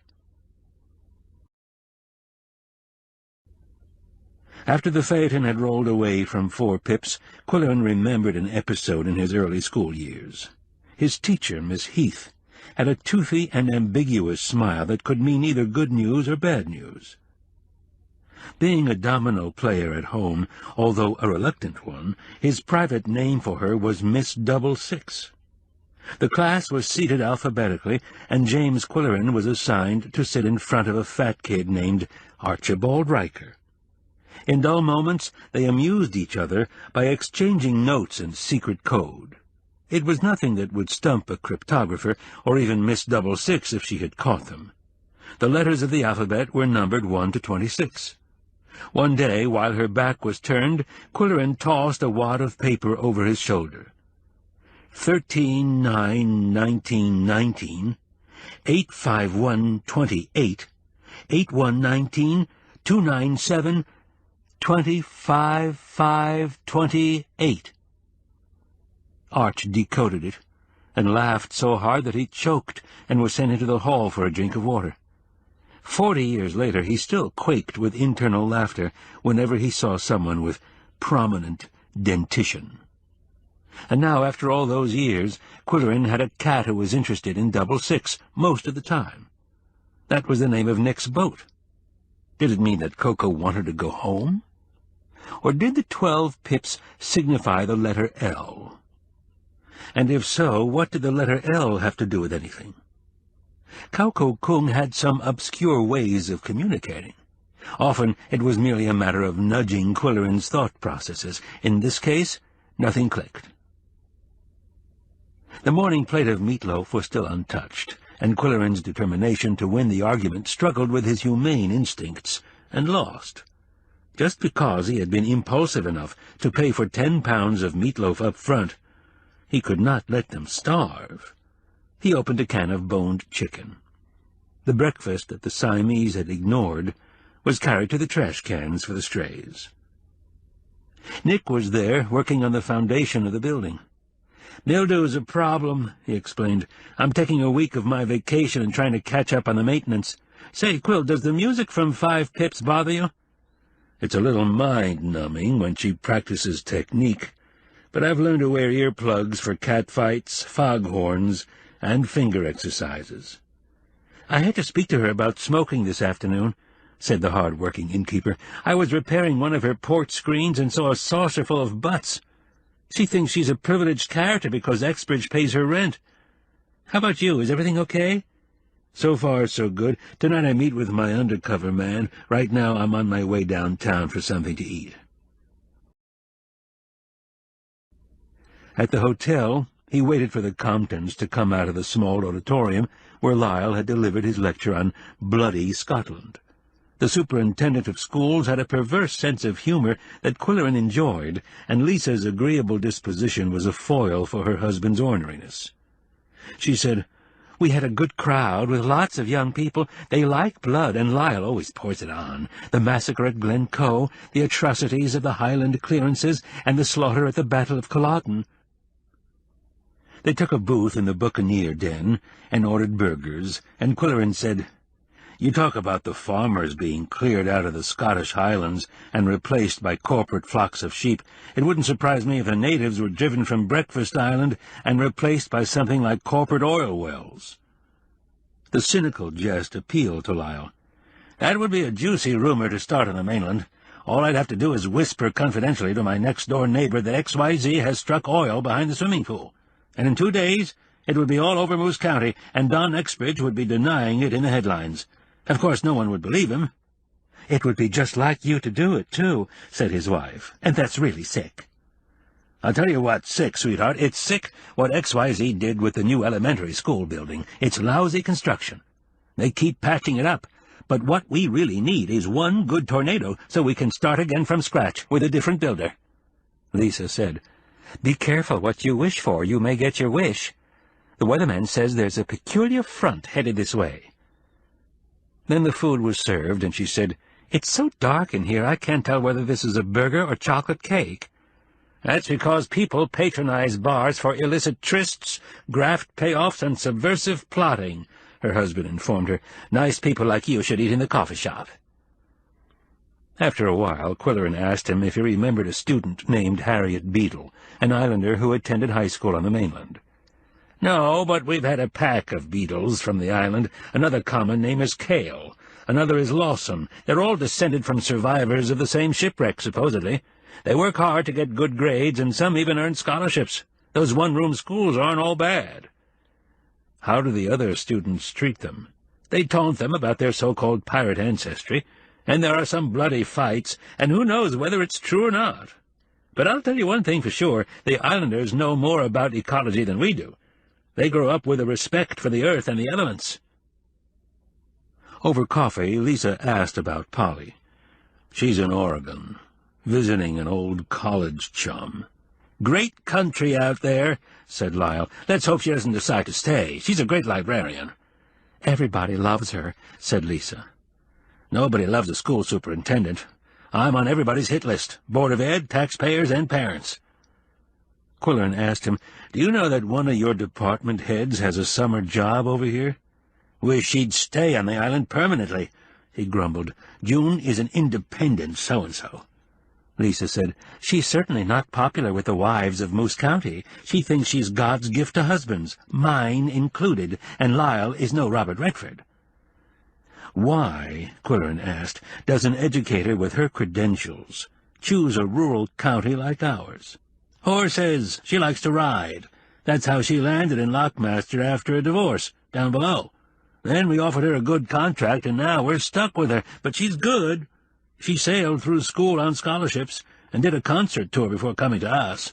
After the phaeton had rolled away from 4 Pips, Qwilleran remembered an episode in his early school years. His teacher, Miss Heath, had a toothy and ambiguous smile that could mean either good news or bad news. Being a domino player at home, although a reluctant one, his private name for her was Miss 66. The class was seated alphabetically, and James Qwilleran was assigned to sit in front of a fat kid named Archibald Riker. In dull moments, they amused each other by exchanging notes and secret code. It was nothing that would stump a cryptographer, or even Miss 66 if she had caught them. The letters of the alphabet were numbered 1 to 26. One day, while her back was turned, Qwilleran tossed a wad of paper over his shoulder. 13, 9, 19, 19, 8, 5, 1, 28, 8, 1, 19, 2, 9, 7, 25, 5, 28. Arch decoded it, and laughed so hard that he choked and was sent into the hall for a drink of water. 40 years later, he still quaked with internal laughter whenever he saw someone with prominent dentition. And now, after all those years, Qwilleran had a cat who was interested in 66 most of the time. That was the name of Nick's boat. Did it mean that Coco wanted to go home? Or did the 12 Pips signify the letter L? And if so, what did the letter L have to do with anything? Kauko Kung had some obscure ways of communicating. Often it was merely a matter of nudging Qwilleran's thought processes. In this case, nothing clicked. The morning plate of meatloaf was still untouched, and Qwilleran's determination to win the argument struggled with his humane instincts, and lost. Just because he had been impulsive enough to pay for 10 pounds of meatloaf up front, he could not let them starve. He opened a can of boned chicken. The breakfast that the Siamese had ignored was carried to the trash cans for the strays. Nick was there, working on the foundation of the building. "Mildew's a problem," he explained. "I'm taking a week of my vacation and trying to catch up on the maintenance. Say, Qwill, does the music from 5 Pips bother you?" "It's a little mind-numbing when she practices technique, but I've learned to wear earplugs for catfights, foghorns, and finger exercises." "I had to speak to her about smoking this afternoon," said the hard-working innkeeper. "I was repairing one of her port screens and saw a saucerful of butts. She thinks she's a privileged character because Exbridge pays her rent. How about you? Is everything okay?" "So far, so good. Tonight I meet with my undercover man. Right now I'm on my way downtown for something to eat." At the hotel, he waited for the Comptons to come out of the small auditorium where Lyle had delivered his lecture on bloody Scotland. The superintendent of schools had a perverse sense of humor that Qwilleran enjoyed, and Lisa's agreeable disposition was a foil for her husband's orneriness. She said, "We had a good crowd, with lots of young people. They like blood, and Lyle always pours it on. The massacre at Glencoe, the atrocities of the Highland clearances, and the slaughter at the Battle of Culloden." They took a booth in the Buccaneer Den and ordered burgers, and Qwilleran said, "You talk about the farmers being cleared out of the Scottish Highlands and replaced by corporate flocks of sheep. It wouldn't surprise me if the natives were driven from Breakfast Island and replaced by something like corporate oil wells." The cynical jest appealed to Lyle. "That would be a juicy rumor to start on the mainland. All I'd have to do is whisper confidentially to my next-door neighbor that XYZ has struck oil behind the swimming pool, and in 2 days it would be all over Moose County, and Don Exbridge would be denying it in the headlines. Of course no one would believe him." "It would be just like you to do it, too," said his wife, "and that's really sick." "I'll tell you what's sick, sweetheart. It's sick what XYZ did with the new elementary school building. It's lousy construction. They keep patching it up, but what we really need is one good tornado so we can start again from scratch with a different builder." Lisa said, "Be careful what you wish for. You may get your wish. The weatherman says there's a peculiar front headed this way." Then the food was served, and she said, "It's so dark in here I can't tell whether this is a burger or chocolate cake." "That's because people patronize bars for illicit trysts, graft payoffs, and subversive plotting," her husband informed her. "Nice people like you should eat in the coffee shop." After a while, Qwilleran asked him if he remembered a student named Harriet Beadle, an islander who attended high school on the mainland. "No, but we've had a pack of Beadles from the island. Another common name is Kale. Another is Lawson. They're all descended from survivors of the same shipwreck, supposedly. They work hard to get good grades, and some even earn scholarships. Those one-room schools aren't all bad." "How do the other students treat them?" "They taunt them about their so-called pirate ancestry, and there are some bloody fights, and who knows whether it's true or not. But I'll tell you one thing for sure, the islanders know more about ecology than we do. They grow up with a respect for the earth and the elements." Over coffee, Lisa asked about Polly. "She's in Oregon, visiting an old college chum." "Great country out there," said Lyle. "Let's hope she doesn't decide to stay. She's a great librarian." "Everybody loves her," said Lisa. "Nobody loves a school superintendent. I'm on everybody's hit list, Board of Ed, taxpayers, and parents." Qwilleran asked him, "Do you know that one of your department heads has a summer job over here?" "Wish she'd stay on the island permanently," he grumbled. "June is an independent so-and-so." Lisa said, "She's certainly not popular with the wives of Moose County. She thinks she's God's gift to husbands, mine included, and Lyle is no Robert Redford." "Why," Qwilleran asked, "does an educator with her credentials choose a rural county like ours?" "Horses. She likes to ride. That's how she landed in Lockmaster after a divorce, down below. Then we offered her a good contract, and now we're stuck with her. But she's good. She sailed through school on scholarships and did a concert tour before coming to us."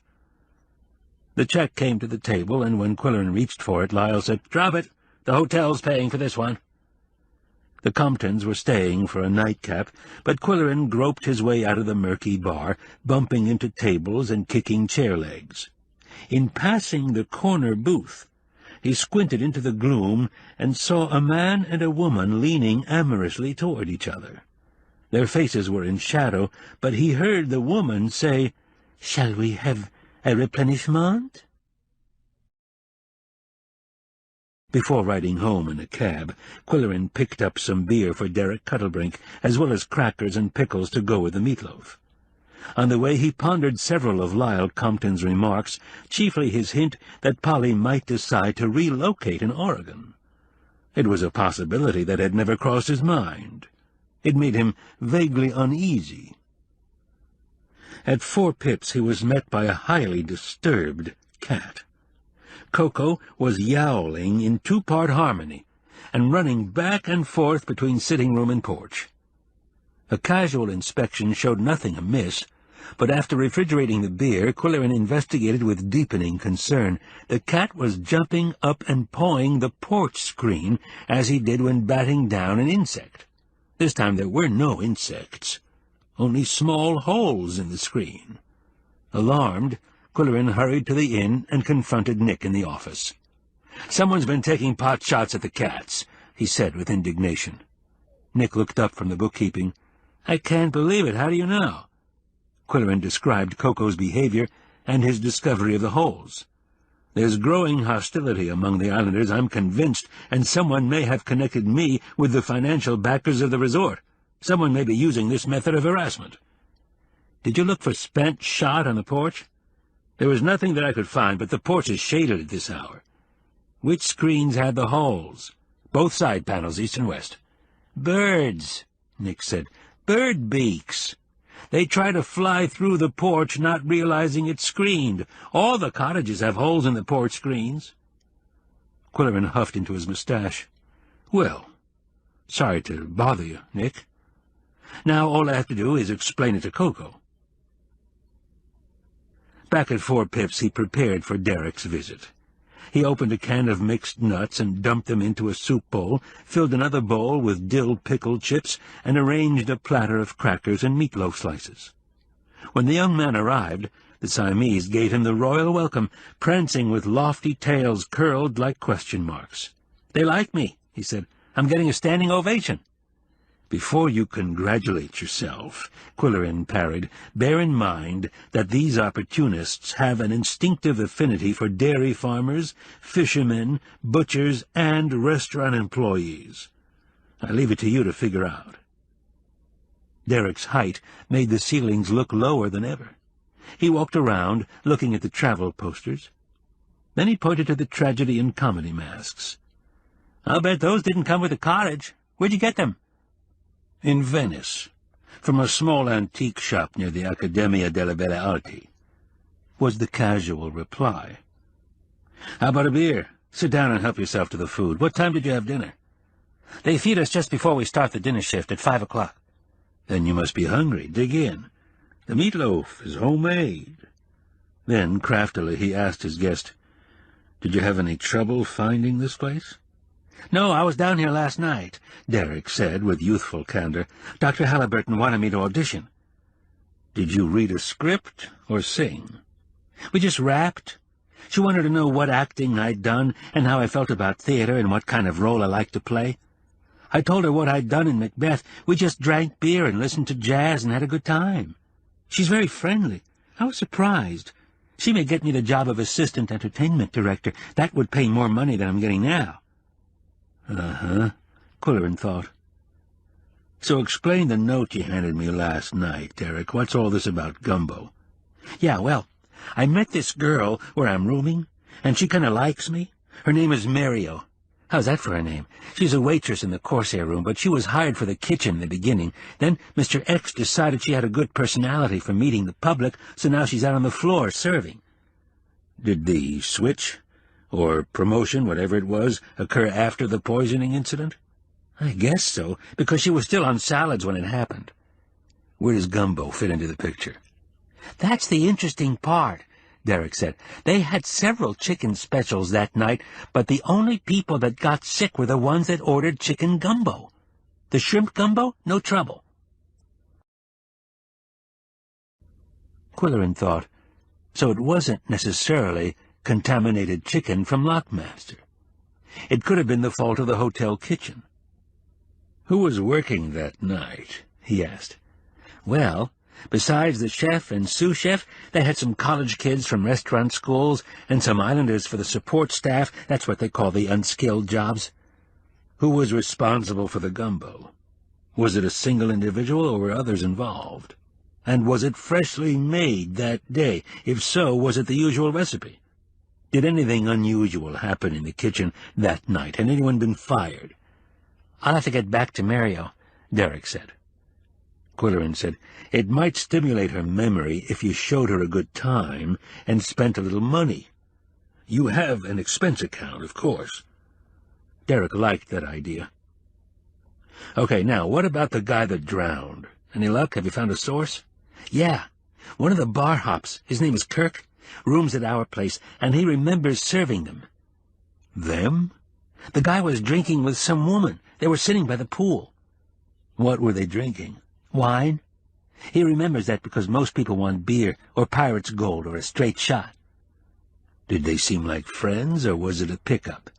The check came to the table, and when Qwilleran reached for it, Lyle said, "Drop it. The hotel's paying for this one." The Comptons were staying for a nightcap, but Qwilleran groped his way out of the murky bar, bumping into tables and kicking chair legs. In passing the corner booth, he squinted into the gloom and saw a man and a woman leaning amorously toward each other. Their faces were in shadow, but he heard the woman say, "Shall we have a replenishment?" Before riding home in a cab, Qwilleran picked up some beer for Derek Cuttlebrink, as well as crackers and pickles to go with the meatloaf. On the way he pondered several of Lyle Compton's remarks, chiefly his hint that Polly might decide to relocate in Oregon. It was a possibility that had never crossed his mind. It made him vaguely uneasy. At 4 Pips he was met by a highly disturbed cat. Coco was yowling in 2-part harmony and running back and forth between sitting room and porch. A casual inspection showed nothing amiss, but after refrigerating the beer, Qwilleran investigated with deepening concern. The cat was jumping up and pawing the porch screen as he did when batting down an insect. This time there were no insects, only small holes in the screen. Alarmed, Qwilleran hurried to the inn and confronted Nick in the office. "Someone's been taking pot shots at the cats," he said with indignation. Nick looked up from the bookkeeping. "I can't believe it. How do you know?" Qwilleran described Coco's behavior and his discovery of the holes. "There's growing hostility among the islanders, I'm convinced, and someone may have connected me with the financial backers of the resort. Someone may be using this method of harassment." "Did you look for spent shot on the porch?" "There was nothing that I could find, but the porch is shaded at this hour." "Which screens had the holes?" "Both side panels, east and west." "Birds," Nick said. "Bird beaks. They try to fly through the porch, not realizing it's screened. All the cottages have holes in the porch screens." Qwilleran huffed into his mustache. "Well, sorry to bother you, Nick. Now all I have to do is explain it to Coco." Back at 4 Pips he prepared for Derek's visit. He opened a can of mixed nuts and dumped them into a soup bowl, filled another bowl with dill pickled chips, and arranged a platter of crackers and meatloaf slices. When the young man arrived, the Siamese gave him the royal welcome, prancing with lofty tails curled like question marks. "They like me," he said. "I'm getting a standing ovation." "Before you congratulate yourself," Qwilleran parried, "bear in mind that these opportunists have an instinctive affinity for dairy farmers, fishermen, butchers, and restaurant employees. I leave it to you to figure out." Derek's height made the ceilings look lower than ever. He walked around, looking at the travel posters. Then he pointed to the tragedy and comedy masks. "I'll bet those didn't come with the cottage. Where'd you get them?" "In Venice, from a small antique shop near the Accademia delle Belle Arti," was the casual reply. "How about a beer? Sit down and help yourself to the food. What time did you have dinner?" "They feed us just before we start the dinner shift at 5 o'clock. "Then you must be hungry. Dig in. The meatloaf is homemade." Then, craftily, he asked his guest, "Did you have any trouble finding this place?" "No, I was down here last night," Derek said with youthful candor. "Dr. Halliburton wanted me to audition." "Did you read a script or sing?" "We just rapped. She wanted to know what acting I'd done and how I felt about theater and what kind of role I liked to play. I told her what I'd done in Macbeth. We just drank beer and listened to jazz and had a good time. She's very friendly. I was surprised. She may get me the job of assistant entertainment director. That would pay more money than I'm getting now." "Uh-huh," Qwilleran thought. "So explain the note you handed me last night, Derek. What's all this about gumbo?" "Yeah, well, I met this girl where I'm rooming, and she kind of likes me. Her name is Mario. How's that for a name? She's a waitress in the Corsair room, but she was hired for the kitchen in the beginning. Then Mr. X decided she had a good personality for meeting the public, so now she's out on the floor serving." "Did the switch or promotion, whatever it was, occur after the poisoning incident? I guess so, because she was still on salads when it happened. Where does Gumbo fit into the picture? That's the interesting part, Derek said. They had several chicken specials that night, but the only people that got sick were the ones that ordered chicken gumbo. The shrimp gumbo, no trouble. Qwilleran thought, so it wasn't necessarily contaminated chicken from Lockmaster. It could have been the fault of the hotel kitchen. Who was working that night? He asked. Well, besides the chef and sous chef, they had some college kids from restaurant schools and some islanders for the support staff. That's what they call the unskilled jobs. Who was responsible for the gumbo? Was it a single individual or were others involved? And was it freshly made that day? If so, was it the usual recipe? Did anything unusual happen in the kitchen that night? Had anyone been fired? I'll have to get back to Mario, Derek said. Qwilleran said, it might stimulate her memory if you showed her a good time and spent a little money. You have an expense account, of course. Derek liked that idea. Okay, now, what about the guy that drowned? Any luck? Have you found a source? Yeah, one of the bar hops. His name is Kirk. Rooms at our place, and he remembers serving them. Them? The guy was drinking with some woman. They were sitting by the pool. What were they drinking? Wine. He remembers that because most people want beer, or pirate's gold, or a straight shot. Did they seem like friends, or was it a pickup?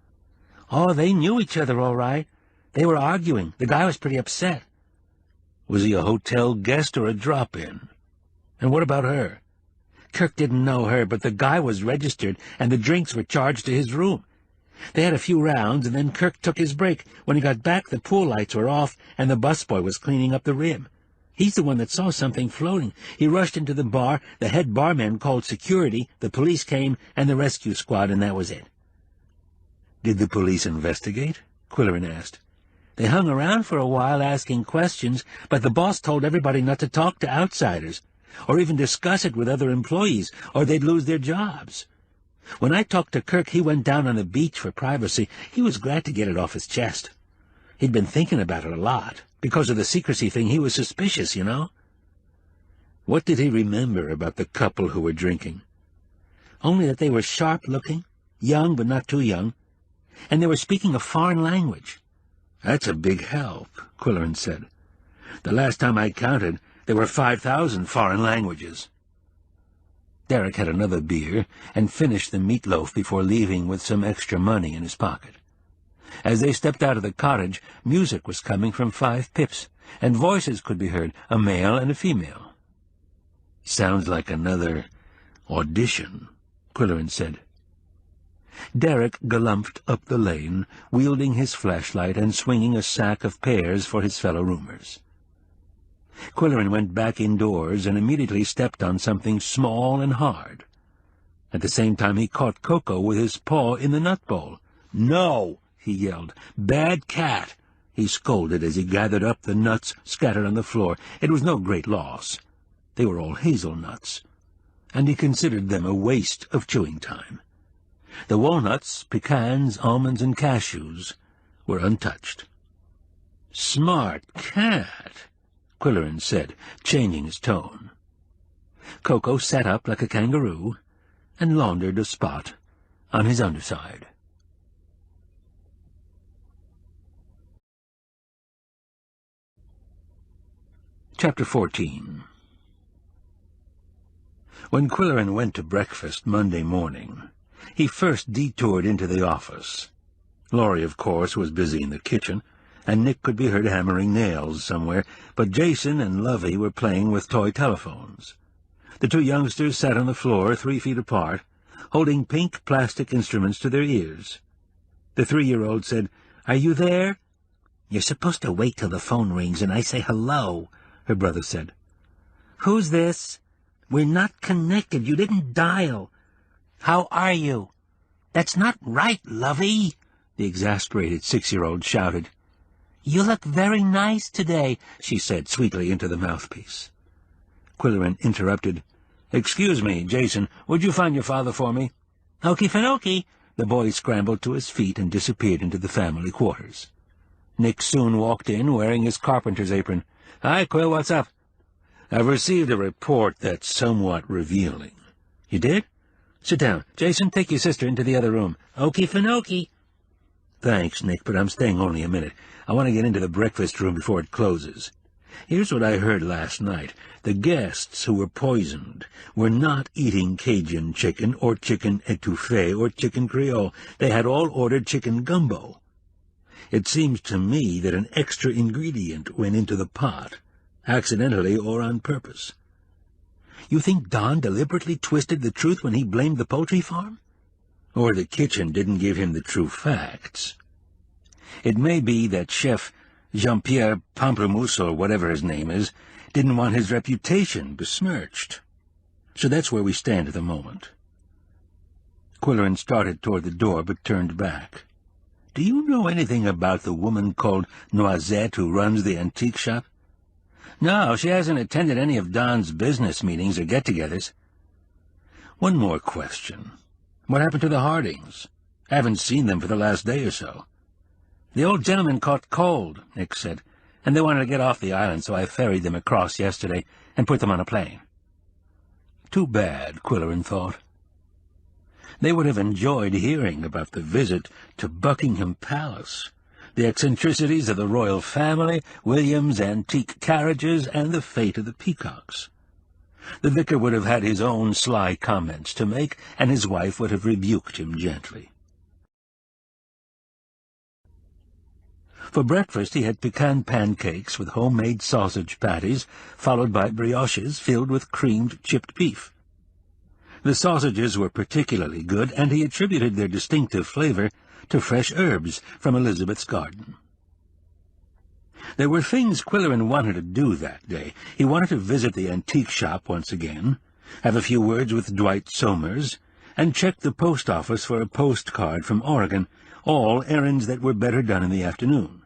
Oh, they knew each other all right. They were arguing. The guy was pretty upset. Was he a hotel guest or a drop-in? And what about her? Kirk didn't know her, but the guy was registered, and the drinks were charged to his room. They had a few rounds, and then Kirk took his break. When he got back, the pool lights were off, and the busboy was cleaning up the rim. He's the one that saw something floating. He rushed into the bar, the head barman called security, the police came, and the rescue squad, and that was it. Did the police investigate? Qwilleran asked. They hung around for a while asking questions, but the boss told everybody not to talk to outsiders, or even discuss it with other employees, or they'd lose their jobs. When I talked to Kirk, he went down on the beach for privacy. He was glad to get it off his chest. He'd been thinking about it a lot. Because of the secrecy thing, he was suspicious, you know. What did he remember about the couple who were drinking? Only that they were sharp-looking, young but not too young, and they were speaking a foreign language. That's a big help, Qwilleran said. The last time I counted, there were 5,000 foreign languages. Derek had another beer and finished the meatloaf before leaving with some extra money in his pocket. As they stepped out of the cottage, music was coming from 5 pips, and voices could be heard, a male and a female. Sounds like another audition, Qwilleran said. Derek galumphed up the lane, wielding his flashlight and swinging a sack of pears for his fellow roomers. Qwilleran went back indoors and immediately stepped on something small and hard. At the same time he caught Coco with his paw in the nut bowl. "No!" he yelled. "Bad cat!" He scolded as he gathered up the nuts scattered on the floor. It was no great loss. They were all hazelnuts, and he considered them a waste of chewing time. The walnuts, pecans, almonds, and cashews were untouched. "Smart cat," Qwilleran said, changing his tone. Coco sat up like a kangaroo and laundered a spot on his underside. Chapter 14. When Qwilleran went to breakfast Monday morning, he first detoured into the office. Laurie, of course, was busy in the kitchen, and Nick could be heard hammering nails somewhere, but Jason and Lovey were playing with toy telephones. The 2 youngsters sat on the floor 3 feet apart, holding pink plastic instruments to their ears. The 3-year-old said, "Are you there?" "You're supposed to wait till the phone rings and I say hello," her brother said. "Who's this?" "We're not connected. You didn't dial." "How are you?" "That's not right, Lovey," the exasperated 6-year-old shouted. "You look very nice today," she said sweetly into the mouthpiece. Qwilleran interrupted. "Excuse me, Jason, would you find your father for me?" "Okie-dokie," the boy scrambled to his feet and disappeared into the family quarters. Nick soon walked in, wearing his carpenter's apron. "Hi, Qwill, what's up?" "I've received a report that's somewhat revealing." "You did? Sit down. Jason, take your sister into the other room." "Okie finokie." "Thanks, Nick, but I'm staying only a minute. I want to get into the breakfast room before it closes. Here's what I heard last night. The guests who were poisoned were not eating Cajun chicken or chicken étouffée or chicken Creole. They had all ordered chicken gumbo. It seems to me that an extra ingredient went into the pot, accidentally or on purpose." "You think Don deliberately twisted the truth when he blamed the poultry farm?" "Or the kitchen didn't give him the true facts. It may be that Chef Jean-Pierre Pamplemousse, or whatever his name is, didn't want his reputation besmirched. So that's where we stand at the moment." Qwilleran started toward the door, but turned back. "Do you know anything about the woman called Noisette who runs the antique shop?" "No, she hasn't attended any of Don's business meetings or get-togethers." "One more question. What happened to the Hardings? Haven't seen them for the last day or so." "The old gentleman caught cold," Nick said, "and they wanted to get off the island, so I ferried them across yesterday and put them on a plane." Too bad, Qwilleran thought. They would have enjoyed hearing about the visit to Buckingham Palace, the eccentricities of the royal family, William's antique carriages, and the fate of the peacocks. The vicar would have had his own sly comments to make, and his wife would have rebuked him gently. For breakfast he had pecan pancakes with homemade sausage patties, followed by brioches filled with creamed chipped beef. The sausages were particularly good, and he attributed their distinctive flavor to fresh herbs from Elizabeth's garden. There were things Qwilleran wanted to do that day. He wanted to visit the antique shop once again, have a few words with Dwight Somers, and check the post office for a postcard from Oregon, all errands that were better done in the afternoon.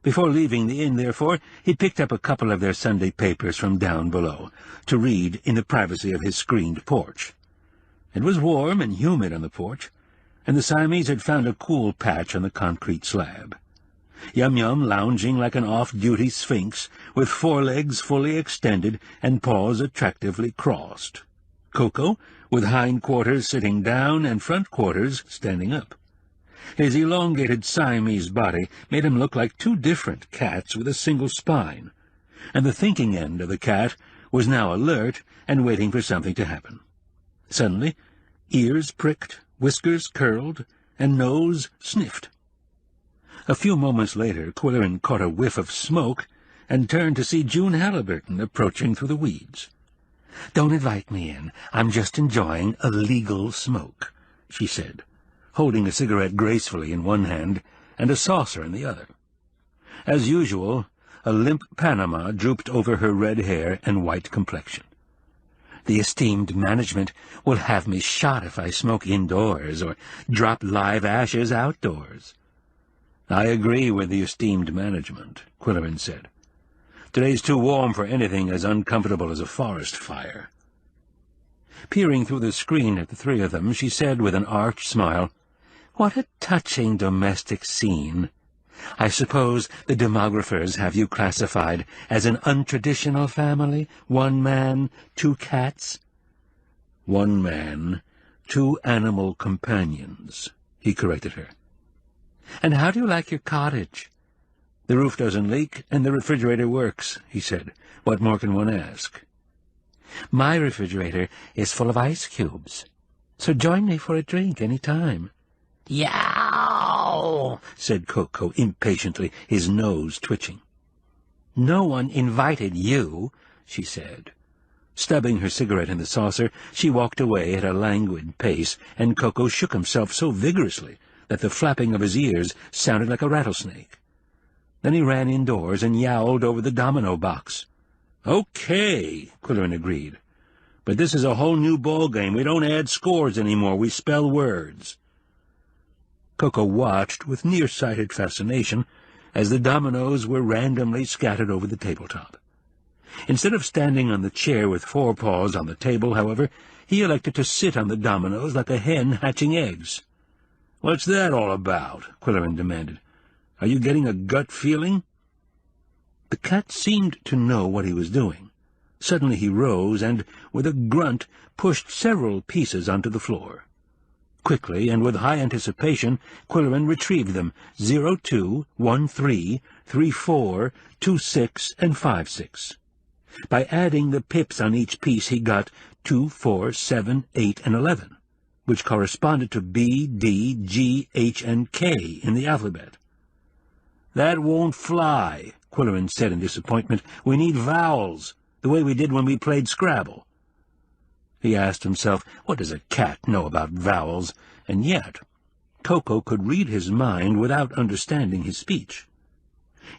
Before leaving the inn, therefore, he picked up a couple of their Sunday papers from down below, to read in the privacy of his screened porch. It was warm and humid on the porch, and the Siamese had found a cool patch on the concrete slab. Yum-Yum lounging like an off-duty sphinx, with forelegs fully extended and paws attractively crossed. Coco, with hind quarters sitting down and front quarters standing up. His elongated Siamese body made him look like two different cats with a single spine, and the thinking end of the cat was now alert and waiting for something to happen. Suddenly, ears pricked, whiskers curled, and nose sniffed. A few moments later, Qwilleran caught a whiff of smoke and turned to see June Halliburton approaching through the weeds. "Don't invite me in. I'm just enjoying a legal smoke," she said, holding a cigarette gracefully in one hand and a saucer in the other. As usual, a limp Panama drooped over her red hair and white complexion. "The esteemed management will have me shot if I smoke indoors or drop live ashes outdoors." "I agree with the esteemed management," Qwilleran said. "Today's too warm for anything as uncomfortable as a forest fire." Peering through the screen at the three of them, she said with an arch smile, "What a touching domestic scene. I suppose the demographers have you classified as an untraditional family? 1 man, 2 cats?" "1 man, 2 animal companions," he corrected her. "And how do you like your cottage?" "The roof doesn't leak, and the refrigerator works," he said. "What more can one ask?" "My refrigerator is full of ice cubes, so join me for a drink any time." "Yow!" said Coco impatiently, his nose twitching. "No one invited you," she said. Stubbing her cigarette in the saucer, she walked away at a languid pace, and Coco shook himself so vigorously that the flapping of his ears sounded like a rattlesnake. Then he ran indoors and yowled over the domino box. "Okay," Qwilleran agreed. "But this is a whole new ballgame. We don't add scores anymore. We spell words." Coco watched with nearsighted fascination as the dominoes were randomly scattered over the tabletop. Instead of standing on the chair with 4 paws on the table, however, he elected to sit on the dominoes like a hen hatching eggs. "What's that all about?" Qwilleran demanded. "Are you getting a gut feeling?" The cat seemed to know what he was doing. Suddenly he rose and, with a grunt, pushed several pieces onto the floor. Quickly, and with high anticipation, Qwilleran retrieved them, 02, 13, 34, 26, and 56. By adding the pips on each piece he got 2, 4, 7, 8, and 11, which corresponded to B, D, G, H, and K in the alphabet. "That won't fly," Qwilleran said in disappointment. "We need vowels, the way we did when we played Scrabble." He asked himself, what does a cat know about vowels? And yet, Coco could read his mind without understanding his speech.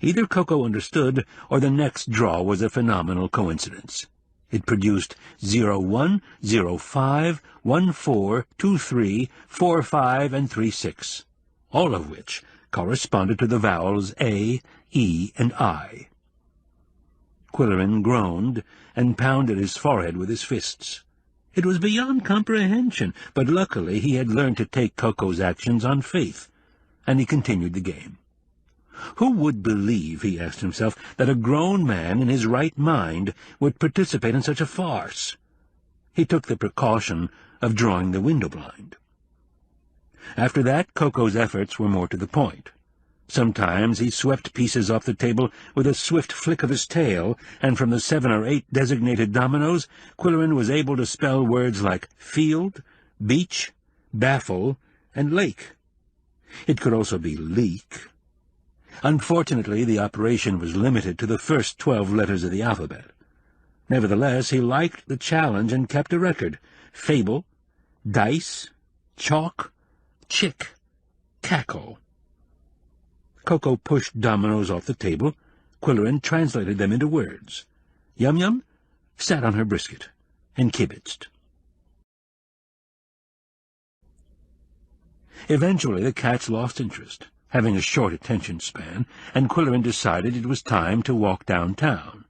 Either Coco understood, or the next draw was a phenomenal coincidence. It produced 01, 05, 14, 23, 45, and 36, all of which corresponded to the vowels A, E, and I. Qwilleran groaned and pounded his forehead with his fists. It was beyond comprehension, but luckily he had learned to take Coco's actions on faith, and he continued the game. Who would believe, he asked himself, that a grown man in his right mind would participate in such a farce? He took the precaution of drawing the window blind. After that, Coco's efforts were more to the point. Sometimes he swept pieces off the table with a swift flick of his tail, and from the 7 or 8 designated dominoes, Qwilleran was able to spell words like field, beach, baffle, and lake. It could also be leak. Unfortunately, the operation was limited to the first 12 letters of the alphabet. Nevertheless, he liked the challenge and kept a record. Fable, dice, chalk, chick, cackle. Coco pushed dominoes off the table. Qwilleran translated them into words. Yum-Yum sat on her brisket and kibitzed. Eventually the cats lost interest, having a short attention span, and Qwilleran decided it was time to walk downtown.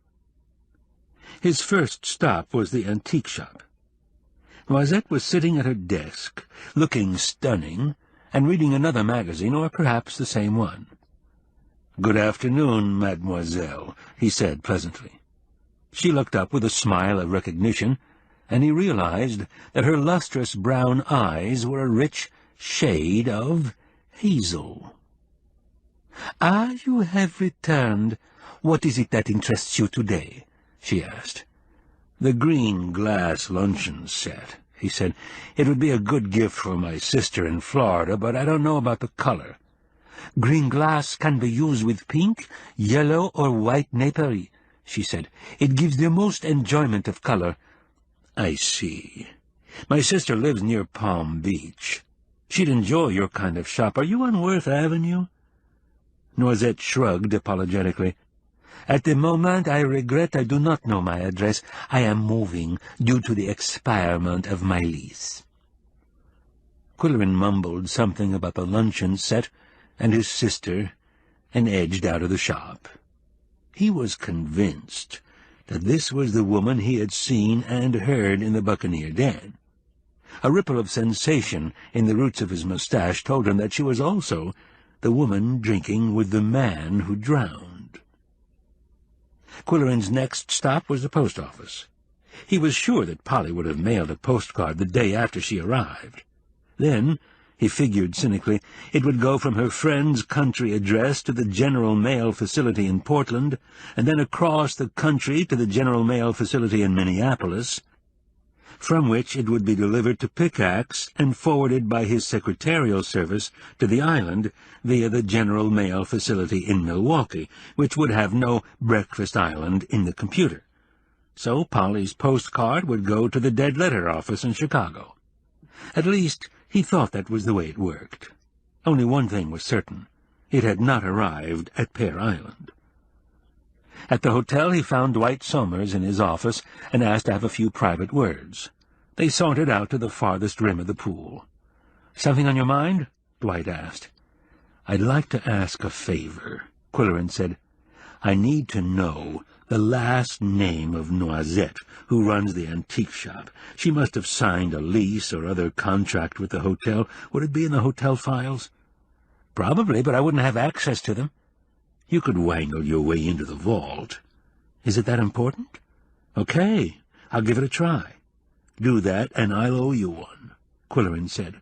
His first stop was the antique shop. Noisette was sitting at her desk, looking stunning, and reading another magazine, or perhaps the same one. "Good afternoon, mademoiselle," he said pleasantly. She looked up with a smile of recognition, and he realized that her lustrous brown eyes were a rich shade of hazel. "Ah, you have returned. What is it that interests you today?" she asked. "The green glass luncheon set," he said. "It would be a good gift for my sister in Florida, but I don't know about the color." "Green glass can be used with pink, yellow, or white napery," she said. "It gives the most enjoyment of color." "I see. My sister lives near Palm Beach. She'd enjoy your kind of shop. Are you on Worth Avenue?" Noisette shrugged apologetically. "At the moment, I regret I do not know my address. I am moving due to the expirement of my lease." Qwilleran mumbled something about the luncheon set and his sister, and edged out of the shop. He was convinced that this was the woman he had seen and heard in the Buccaneer Den. A ripple of sensation in the roots of his mustache told him that she was also the woman drinking with the man who drowned. Qwilleran's next stop was the post office. He was sure that Polly would have mailed a postcard the day after she arrived. Then, he figured cynically, it would go from her friend's country address to the General Mail facility in Portland, and then across the country to the General Mail facility in Minneapolis, from which it would be delivered to Pickaxe and forwarded by his secretarial service to the island via the General Mail facility in Milwaukee, which would have no Breakfast Island in the computer. So Polly's postcard would go to the Dead Letter office in Chicago. At least, he thought that was the way it worked. Only one thing was certain. It had not arrived at Pear Island. At the hotel he found Dwight Somers in his office and asked to have a few private words. They sauntered out to the farthest rim of the pool. "Something on your mind?" Dwight asked. "I'd like to ask a favor," Qwilleran said. I need to know the last name of Noisette, who runs the antique shop. She must have signed a lease or other contract with the hotel. Would it be in the hotel files? Probably, but I wouldn't have access to them. You could wangle your way into the vault. Is it that important? Okay, I'll give it a try. Do that, and I'll owe you one, Qwilleran said.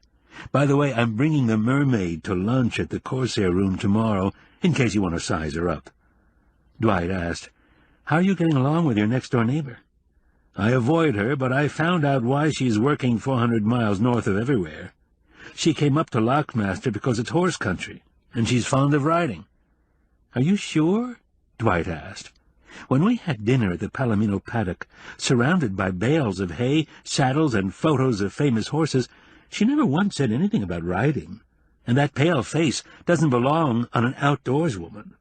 By the way, I'm bringing the mermaid to lunch at the Corsair room tomorrow, in case you want to size her up. Dwight asked, "How are you getting along with your next-door neighbor?" "I avoid her, but I found out why she's working 400 miles north of everywhere. She came up to Lockmaster because it's horse country, and she's fond of riding." "Are you sure?" Dwight asked. "When we had dinner at the Palomino paddock, surrounded by bales of hay, saddles, and photos of famous horses, she never once said anything about riding, and that pale face doesn't belong on an outdoors woman."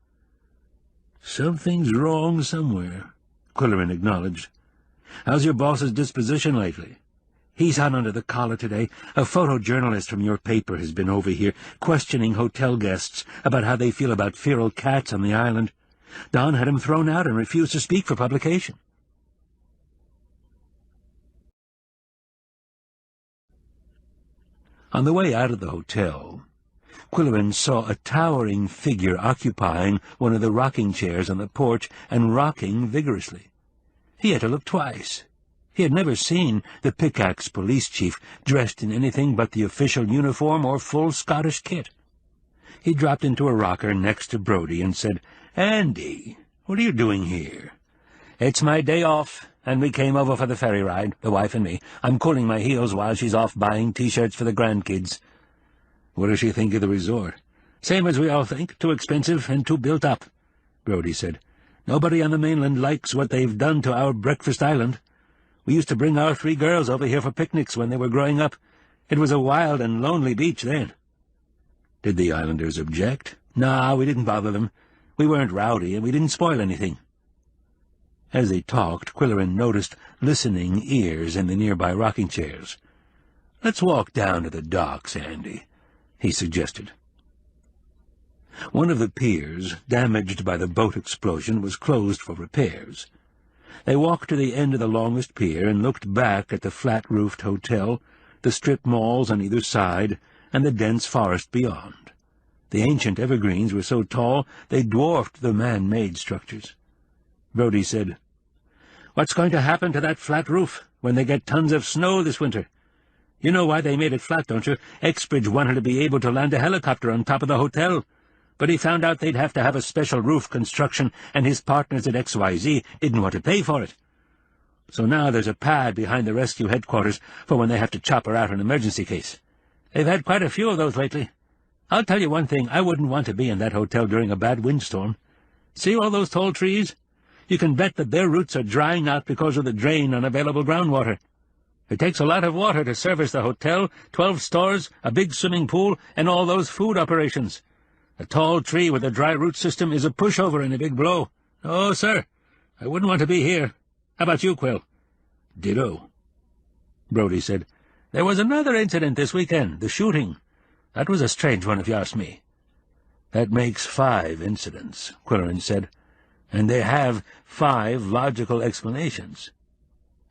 "Something's wrong somewhere," Qwilleran acknowledged. "How's your boss's disposition lately?" "He's out under the collar today. A photojournalist from your paper has been over here, questioning hotel guests about how they feel about feral cats on the island. Don had him thrown out and refused to speak for publication." On the way out of the hotel, Qwilleran saw a towering figure occupying one of the rocking chairs on the porch and rocking vigorously. He had to look twice. He had never seen the Pickaxe police chief dressed in anything but the official uniform or full Scottish kit. He dropped into a rocker next to Brodie and said, "Andy, what are you doing here?" "It's my day off, and we came over for the ferry ride, the wife and me. I'm cooling my heels while she's off buying T-shirts for the grandkids." "What does she think of the resort?" "Same as we all think, too expensive and too built up," Brodie said. "Nobody on the mainland likes what they've done to our Breakfast Island. We used to bring our 3 girls over here for picnics when they were growing up. It was a wild and lonely beach then." "Did the islanders object?" "Nah, we didn't bother them. We weren't rowdy, and we didn't spoil anything." As they talked, Qwilleran noticed listening ears in the nearby rocking chairs. "Let's walk down to the docks, Andy," he suggested. One of the piers, damaged by the boat explosion, was closed for repairs. They walked to the end of the longest pier and looked back at the flat-roofed hotel, the strip malls on either side, and the dense forest beyond. The ancient evergreens were so tall they dwarfed the man-made structures. Brodie said, "What's going to happen to that flat roof when they get tons of snow this winter? You know why they made it flat, don't you? Exbridge wanted to be able to land a helicopter on top of the hotel, but he found out they'd have to have a special roof construction, and his partners at XYZ didn't want to pay for it. So now there's a pad behind the rescue headquarters for when they have to chop her out an emergency case. They've had quite a few of those lately. I'll tell you one thing, I wouldn't want to be in that hotel during a bad windstorm. See all those tall trees? You can bet that their roots are drying out because of the drain on available groundwater. It takes a lot of water to service the hotel, 12 stores, a big swimming pool, and all those food operations. A tall tree with a dry root system is a pushover and a big blow. Oh, sir, I wouldn't want to be here. How about you, Qwill?" "Ditto," Brodie said. "There was another incident this weekend, the shooting. That was a strange one, if you ask me." "That makes 5 incidents," Qwilleran said, "and they have 5 logical explanations.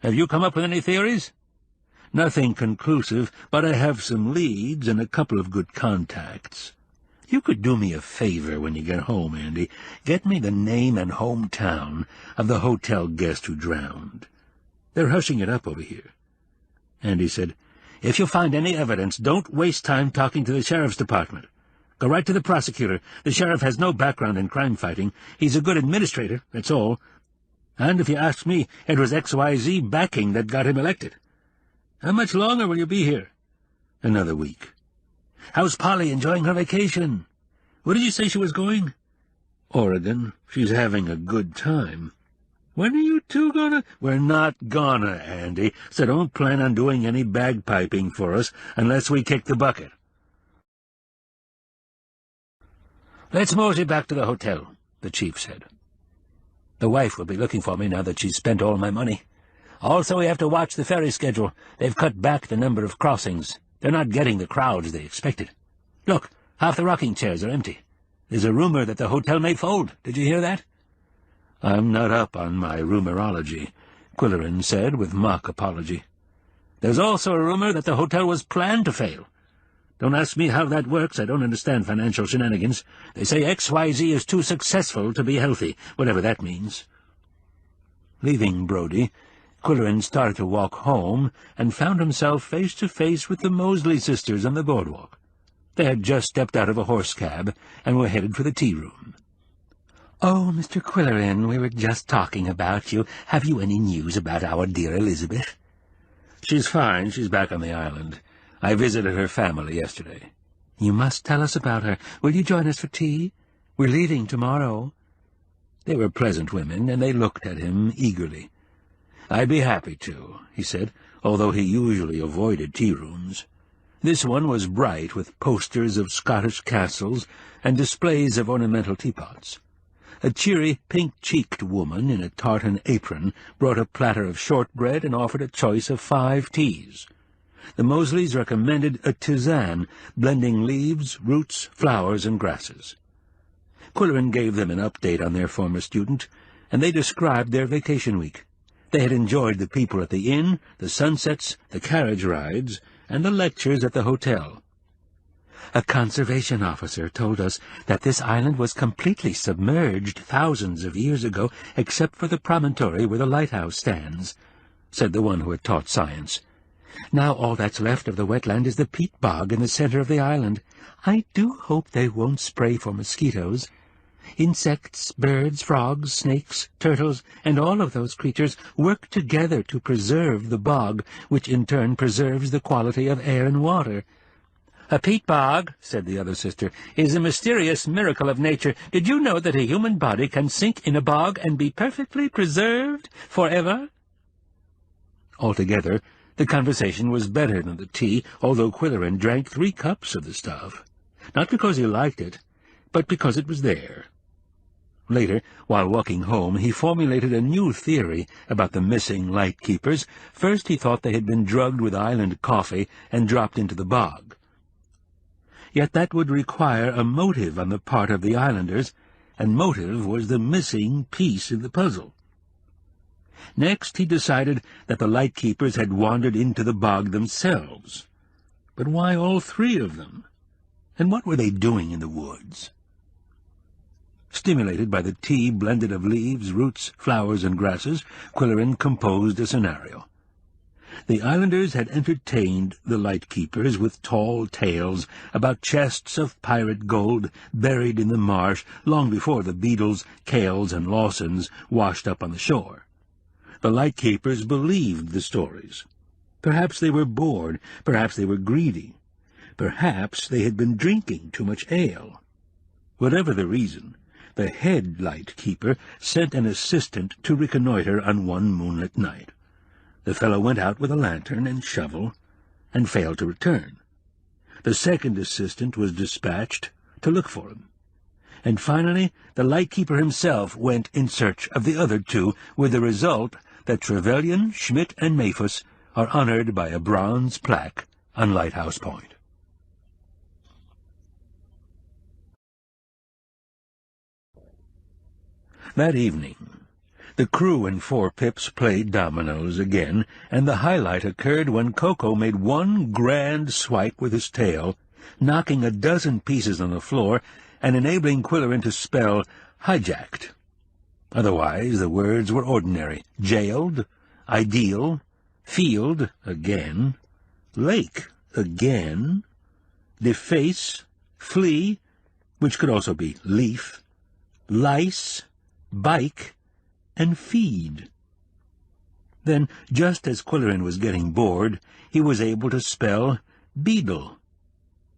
Have you come up with any theories?" "Nothing conclusive, but I have some leads and a couple of good contacts. You could do me a favor when you get home, Andy. Get me the name and hometown of the hotel guest who drowned. They're hushing it up over here." Andy said, "If you find any evidence, don't waste time talking to the sheriff's department. Go right to the prosecutor. The sheriff has no background in crime fighting. He's a good administrator, that's all. And if you ask me, it was XYZ backing that got him elected. How much longer will you be here?" "Another week." "How's Polly enjoying her vacation? Where did you say she was going?" "Oregon. She's having a good time." "When are you two gonna—" "We're not gonna, Andy, so don't plan on doing any bagpiping for us unless we kick the bucket." "Let's mosey back to the hotel," the chief said. "The wife will be looking for me now that she's spent all my money. Also, we have to watch the ferry schedule. They've cut back the number of crossings. They're not getting the crowds they expected. Look, half the rocking chairs are empty. There's a rumor that the hotel may fold. Did you hear that?" "I'm not up on my rumorology," Qwilleran said with mock apology. "There's also a rumor that the hotel was planned to fail. Don't ask me how that works. I don't understand financial shenanigans. They say XYZ is too successful to be healthy, whatever that means." Leaving Brody, Qwilleran started to walk home and found himself face to face with the Mosley sisters on the boardwalk. They had just stepped out of a horse cab and were headed for the tea-room. "Oh, Mr. Qwilleran, we were just talking about you. Have you any news about our dear Elizabeth?" "She's fine. She's back on the island. I visited her family yesterday." "You must tell us about her. Will you join us for tea? We're leaving tomorrow." They were pleasant women, and they looked at him eagerly. "I'd be happy to," he said, although he usually avoided tea-rooms. This one was bright with posters of Scottish castles and displays of ornamental teapots. A cheery, pink-cheeked woman in a tartan apron brought a platter of shortbread and offered a choice of 5 teas. The Mosleys recommended a tisane, blending leaves, roots, flowers, and grasses. Qwilleran gave them an update on their former student, and they described their vacation week. They had enjoyed the people at the inn, the sunsets, the carriage rides, and the lectures at the hotel. "A conservation officer told us that this island was completely submerged thousands of years ago, except for the promontory where the lighthouse stands," said the one who had taught science. "Now all that's left of the wetland is the peat bog in the center of the island. I do hope they won't spray for mosquitoes. Insects, birds, frogs, snakes, turtles, and all of those creatures work together to preserve the bog, which in turn preserves the quality of air and water." "A peat bog," said the other sister, "is a mysterious miracle of nature. Did you know that a human body can sink in a bog and be perfectly preserved forever?" Altogether, the conversation was better than the tea, although Qwilleran drank 3 cups of the stuff. Not because he liked it, but because it was there. Later, while walking home, he formulated a new theory about the missing light-keepers. First he thought they had been drugged with island coffee and dropped into the bog. Yet that would require a motive on the part of the islanders, and motive was the missing piece in the puzzle. Next he decided that the light-keepers had wandered into the bog themselves. But why all 3 of them? And what were they doing in the woods? Stimulated by the tea blended of leaves, roots, flowers, and grasses, Qwilleran composed a scenario. The islanders had entertained the light-keepers with tall tales about chests of pirate gold buried in the marsh long before the Beadles, Kales, and Lawsons washed up on the shore. The light-keepers believed the stories. Perhaps they were bored, perhaps they were greedy. Perhaps they had been drinking too much ale. Whatever the reason, the head light-keeper sent an assistant to reconnoiter on one moonlit night. The fellow went out with a lantern and shovel, and failed to return. The second assistant was dispatched to look for him. And finally, the light-keeper himself went in search of the other 2, with the result that Trevelyan, Schmidt, and Maphus are honored by a bronze plaque on Lighthouse Point. That evening, the crew and 4 pips played dominoes again, and the highlight occurred when Coco made one grand swipe with his tail, knocking a dozen pieces on the floor and enabling Qwilleran to spell hijacked. Otherwise, the words were ordinary: jailed, ideal, field again, lake again, deface, flee, which could also be leaf, lice, bike, and feed. Then, just as Qwilleran was getting bored, he was able to spell beetle,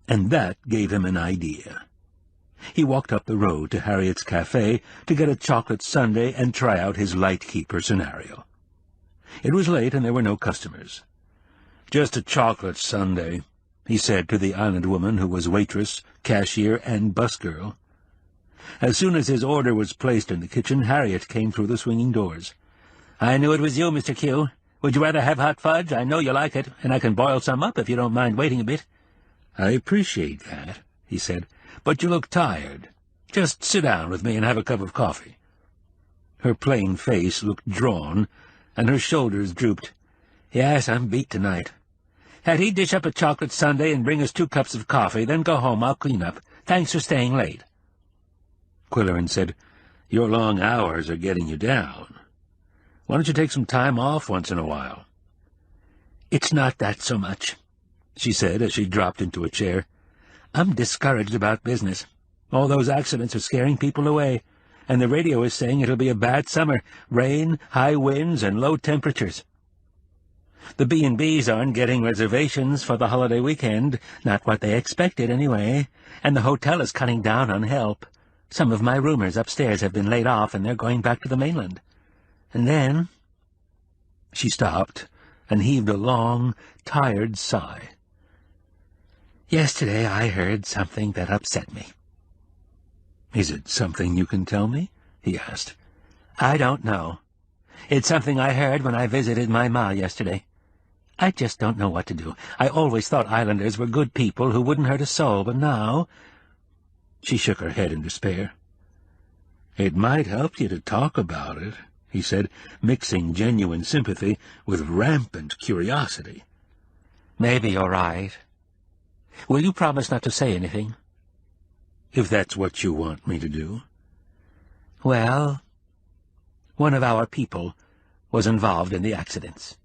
and that gave him an idea. He walked up the road to Harriet's Cafe to get a chocolate sundae and try out his light-keeper scenario. It was late and there were no customers. "Just a chocolate sundae," he said to the island woman who was waitress, cashier, and busgirl. As soon as his order was placed in the kitchen, Harriet came through the swinging doors. "I knew it was you, Mr. Q. Would you rather have hot fudge? I know you like it, and I can boil some up if you don't mind waiting a bit." "I appreciate that," he said, "but you look tired. Just sit down with me and have a cup of coffee." Her plain face looked drawn, and her shoulders drooped. "Yes, I'm beat tonight. Hetty, dish up a chocolate sundae and bring us 2 cups of coffee, then go home. I'll clean up. Thanks for staying late." Qwilleran said, "Your long hours are getting you down. Why don't you take some time off once in a while?" "It's not that so much," she said as she dropped into a chair. "I'm discouraged about business. All those accidents are scaring people away, and the radio is saying it'll be a bad summer, rain, high winds, and low temperatures. The B&Bs aren't getting reservations for the holiday weekend, not what they expected anyway, and the hotel is cutting down on help. Some of my roomers upstairs have been laid off, and they're going back to the mainland. And then—" She stopped and heaved a long, tired sigh. "Yesterday I heard something that upset me." "Is it something you can tell me?" he asked. "I don't know. It's something I heard when I visited my ma yesterday. I just don't know what to do. I always thought islanders were good people who wouldn't hurt a soul, but now—" She shook her head in despair. "It might help you to talk about it," he said, mixing genuine sympathy with rampant curiosity. "Maybe you're right. Will you promise not to say anything?" "If that's what you want me to do." "Well, one of our people was involved in the accidents."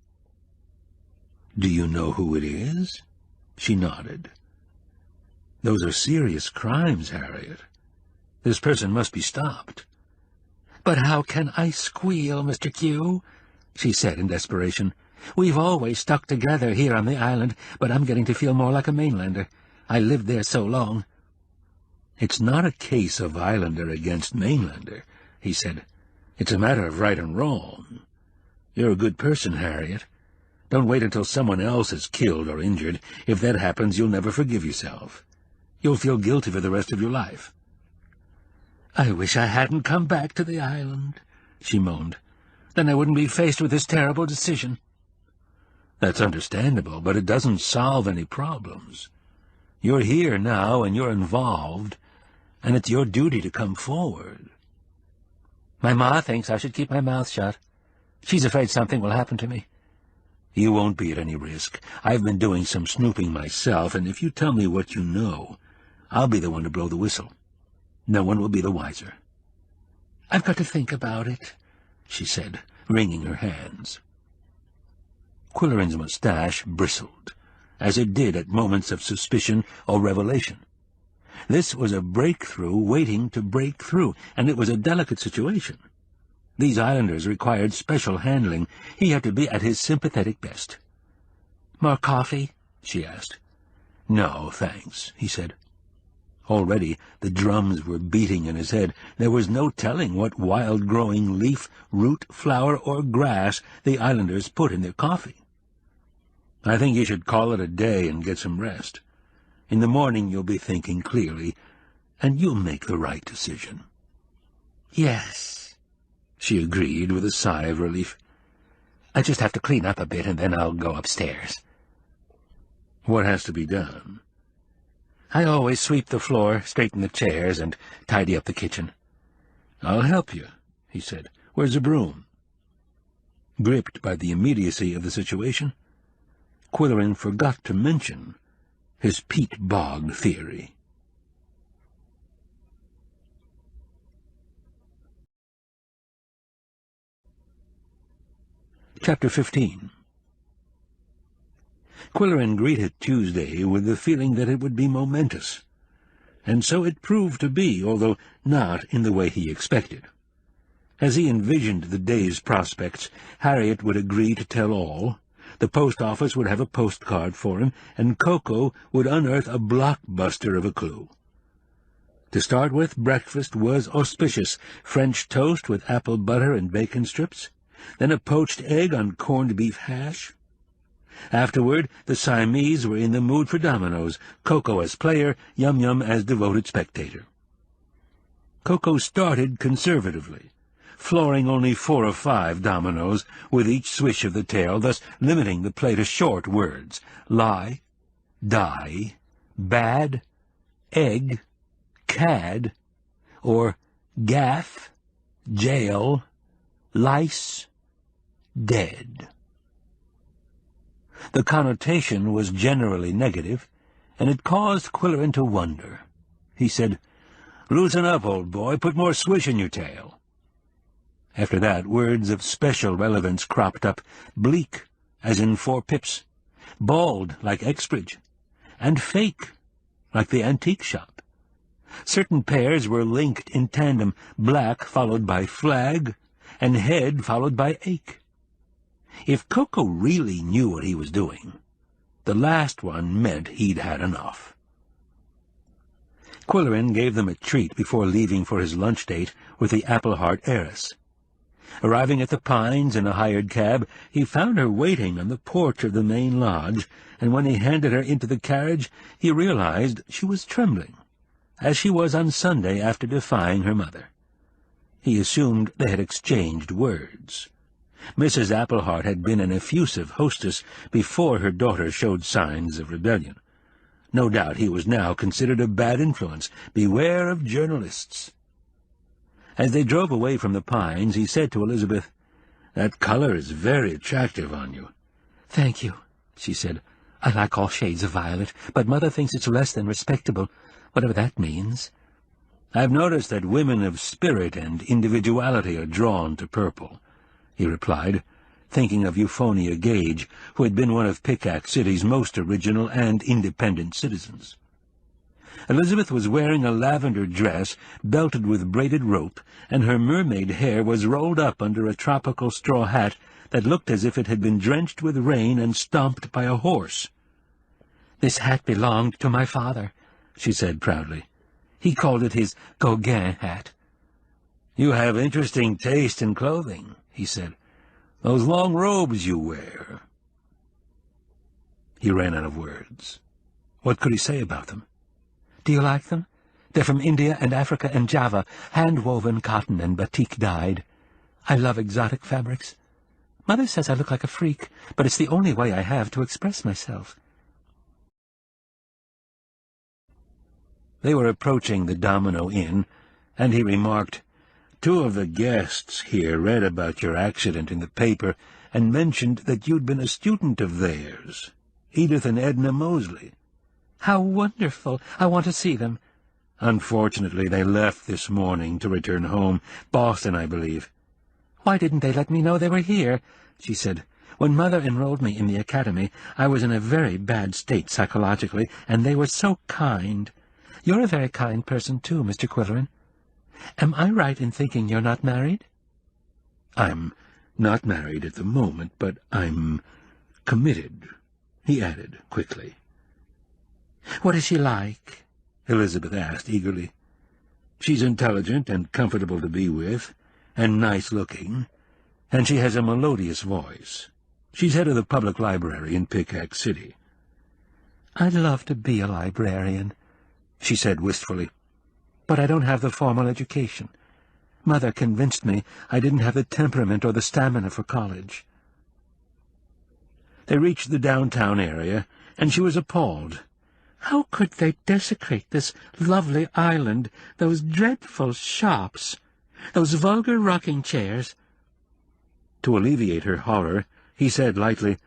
"Do you know who it is?" She nodded. "Those are serious crimes, Harriet. This person must be stopped." "But how can I squeal, Mr. Q?" she said in desperation. "We've always stuck together here on the island, but I'm getting to feel more like a mainlander. I lived there so long." "It's not a case of islander against mainlander," he said. "It's a matter of right and wrong. You're a good person, Harriet. Don't wait until someone else is killed or injured. If that happens, you'll never forgive yourself. You'll feel guilty for the rest of your life." "I wish I hadn't come back to the island," she moaned. "Then I wouldn't be faced with this terrible decision." "That's understandable, but it doesn't solve any problems. You're here now, and you're involved, and it's your duty to come forward." "My ma thinks I should keep my mouth shut. She's afraid something will happen to me." "You won't be at any risk. I've been doing some snooping myself, and if you tell me what you know, I'll be the one to blow the whistle. No one will be the wiser." "I've got to think about it," she said, wringing her hands. Qwilleran's mustache bristled, as it did at moments of suspicion or revelation. This was a breakthrough waiting to break through, and it was a delicate situation. These islanders required special handling. He had to be at his sympathetic best. "More coffee?" she asked. "No, thanks," he said. Already the drums were beating in his head. There was no telling what wild-growing leaf, root, flower, or grass the islanders put in their coffee. "I think you should call it a day and get some rest. In the morning you'll be thinking clearly, and you'll make the right decision." "Yes," she agreed with a sigh of relief. "I just have to clean up a bit, and then I'll go upstairs." "What has to be done?" "I always sweep the floor, straighten the chairs, and tidy up the kitchen." "I'll help you," he said. "Where's the broom?" Gripped by the immediacy of the situation, Qwilleran forgot to mention his peat bog theory. Chapter 15. Qwilleran greeted Tuesday with the feeling that it would be momentous, and so it proved to be, although not in the way he expected. As he envisioned the day's prospects, Harriet would agree to tell all, the post office would have a postcard for him, and Coco would unearth a blockbuster of a clue. To start with, breakfast was auspicious: French toast with apple butter and bacon strips, then a poached egg on corned beef hash. Afterward, the Siamese were in the mood for dominoes, Coco as player, Yum-Yum as devoted spectator. Coco started conservatively, flooring only 4 or 5 dominoes with each swish of the tail, thus limiting the play to short words: lie, die, bad, egg, cad, or gaff, jail, lice, dead. The connotation was generally negative, and it caused Qwilleran to wonder. He said, "Loosen up, old boy. Put more swish in your tail." After that, words of special relevance cropped up. Bleak, as in 4 pips. Bald, like Exbridge. And fake, like the antique shop. Certain pairs were linked in tandem, black followed by flag, and head followed by ache. If Coco really knew what he was doing, the last one meant he'd had enough. Qwilleran gave them a treat before leaving for his lunch date with the Appleheart heiress. Arriving at the Pines in a hired cab, he found her waiting on the porch of the main lodge, and when he handed her into the carriage, he realized she was trembling, as she was on Sunday after defying her mother. He assumed they had exchanged words. Mrs. Appleheart had been an effusive hostess before her daughter showed signs of rebellion. No doubt he was now considered a bad influence. Beware of journalists. As they drove away from the Pines, he said to Elizabeth, "That color is very attractive on you." "Thank you," she said. "I like all shades of violet, but Mother thinks it's less than respectable, whatever that means." "I've noticed that women of spirit and individuality are drawn to purple," he replied, thinking of Euphonia Gage, who had been one of Pickaxe City's most original and independent citizens. Elizabeth was wearing a lavender dress belted with braided rope, and her mermaid hair was rolled up under a tropical straw hat that looked as if it had been drenched with rain and stomped by a horse. "This hat belonged to my father," she said proudly. "He called it his Gauguin hat." "You have interesting taste in clothing," he said. "Those long robes you wear." He ran out of words. What could he say about them? "Do you like them? They're from India and Africa and Java, hand-woven cotton and batik dyed. I love exotic fabrics. Mother says I look like a freak, but it's the only way I have to express myself." They were approaching the Domino Inn, and he remarked, "2 of the guests here read about your accident in the paper and mentioned that you'd been a student of theirs, Edith and Edna Mosley." "How wonderful! I want to see them." "Unfortunately, they left this morning to return home. Boston, I believe." "Why didn't they let me know they were here?" she said. "When Mother enrolled me in the academy, I was in a very bad state psychologically, and they were so kind. You're a very kind person, too, Mr. Qwilleran. Am I right in thinking you're not married?" "I'm not married at the moment, but I'm committed," he added quickly. "What is she like?" Elizabeth asked eagerly. "She's intelligent and comfortable to be with, and nice-looking, and she has a melodious voice. She's head of the public library in Pickaxe City." "I'd love to be a librarian," she said wistfully, "but I don't have the formal education. Mother convinced me I didn't have the temperament or the stamina for college." They reached the downtown area, and she was appalled. How could they desecrate this lovely island, those dreadful shops, those vulgar rocking chairs? To alleviate her horror, he said lightly,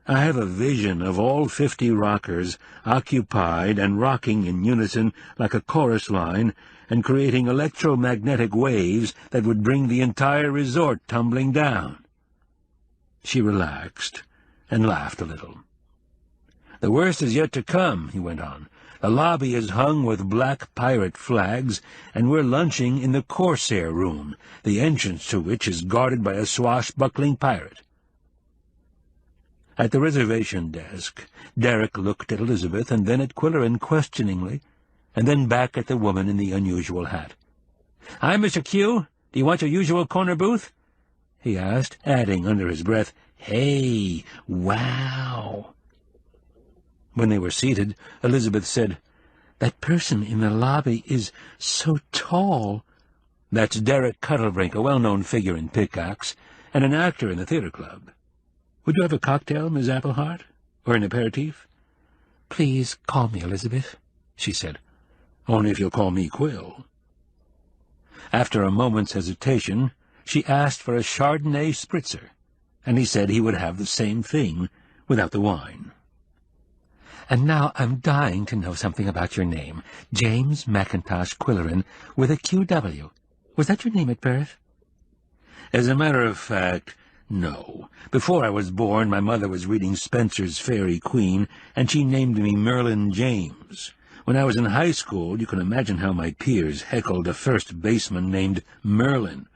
"I have a vision of all 50 rockers occupied and rocking in unison like a chorus line and creating electromagnetic waves that would bring the entire resort tumbling down." She relaxed and laughed a little. "The worst is yet to come," he went on. "The lobby is hung with black pirate flags, and we're lunching in the Corsair Room, the entrance to which is guarded by a swashbuckling pirate." At the reservation desk, Derek looked at Elizabeth and then at Qwilleran questioningly, and then back at the woman in the unusual hat. "Hi, Mr. Q. Do you want your usual corner booth?" he asked, adding under his breath, "Hey, wow." When they were seated, Elizabeth said, "That person in the lobby is so tall." "That's Derek Cuddlebrink, a well-known figure in Pickaxe, and an actor in the theater club. Would you have a cocktail, Miss Appleheart, or an aperitif?" "Please call me Elizabeth," she said. "Only if you'll call me Qwill." After a moment's hesitation, she asked for a Chardonnay spritzer, and he said he would have the same thing without the wine. And now I'm dying to know something about your name. James McIntosh Qwilleran with a QW. Was that your name at birth? As a matter of fact, no. Before I was born, my mother was reading Spencer's Fairy Queen, and she named me Merlin James. When I was in high school, you can imagine how my peers heckled a first baseman named Merlin.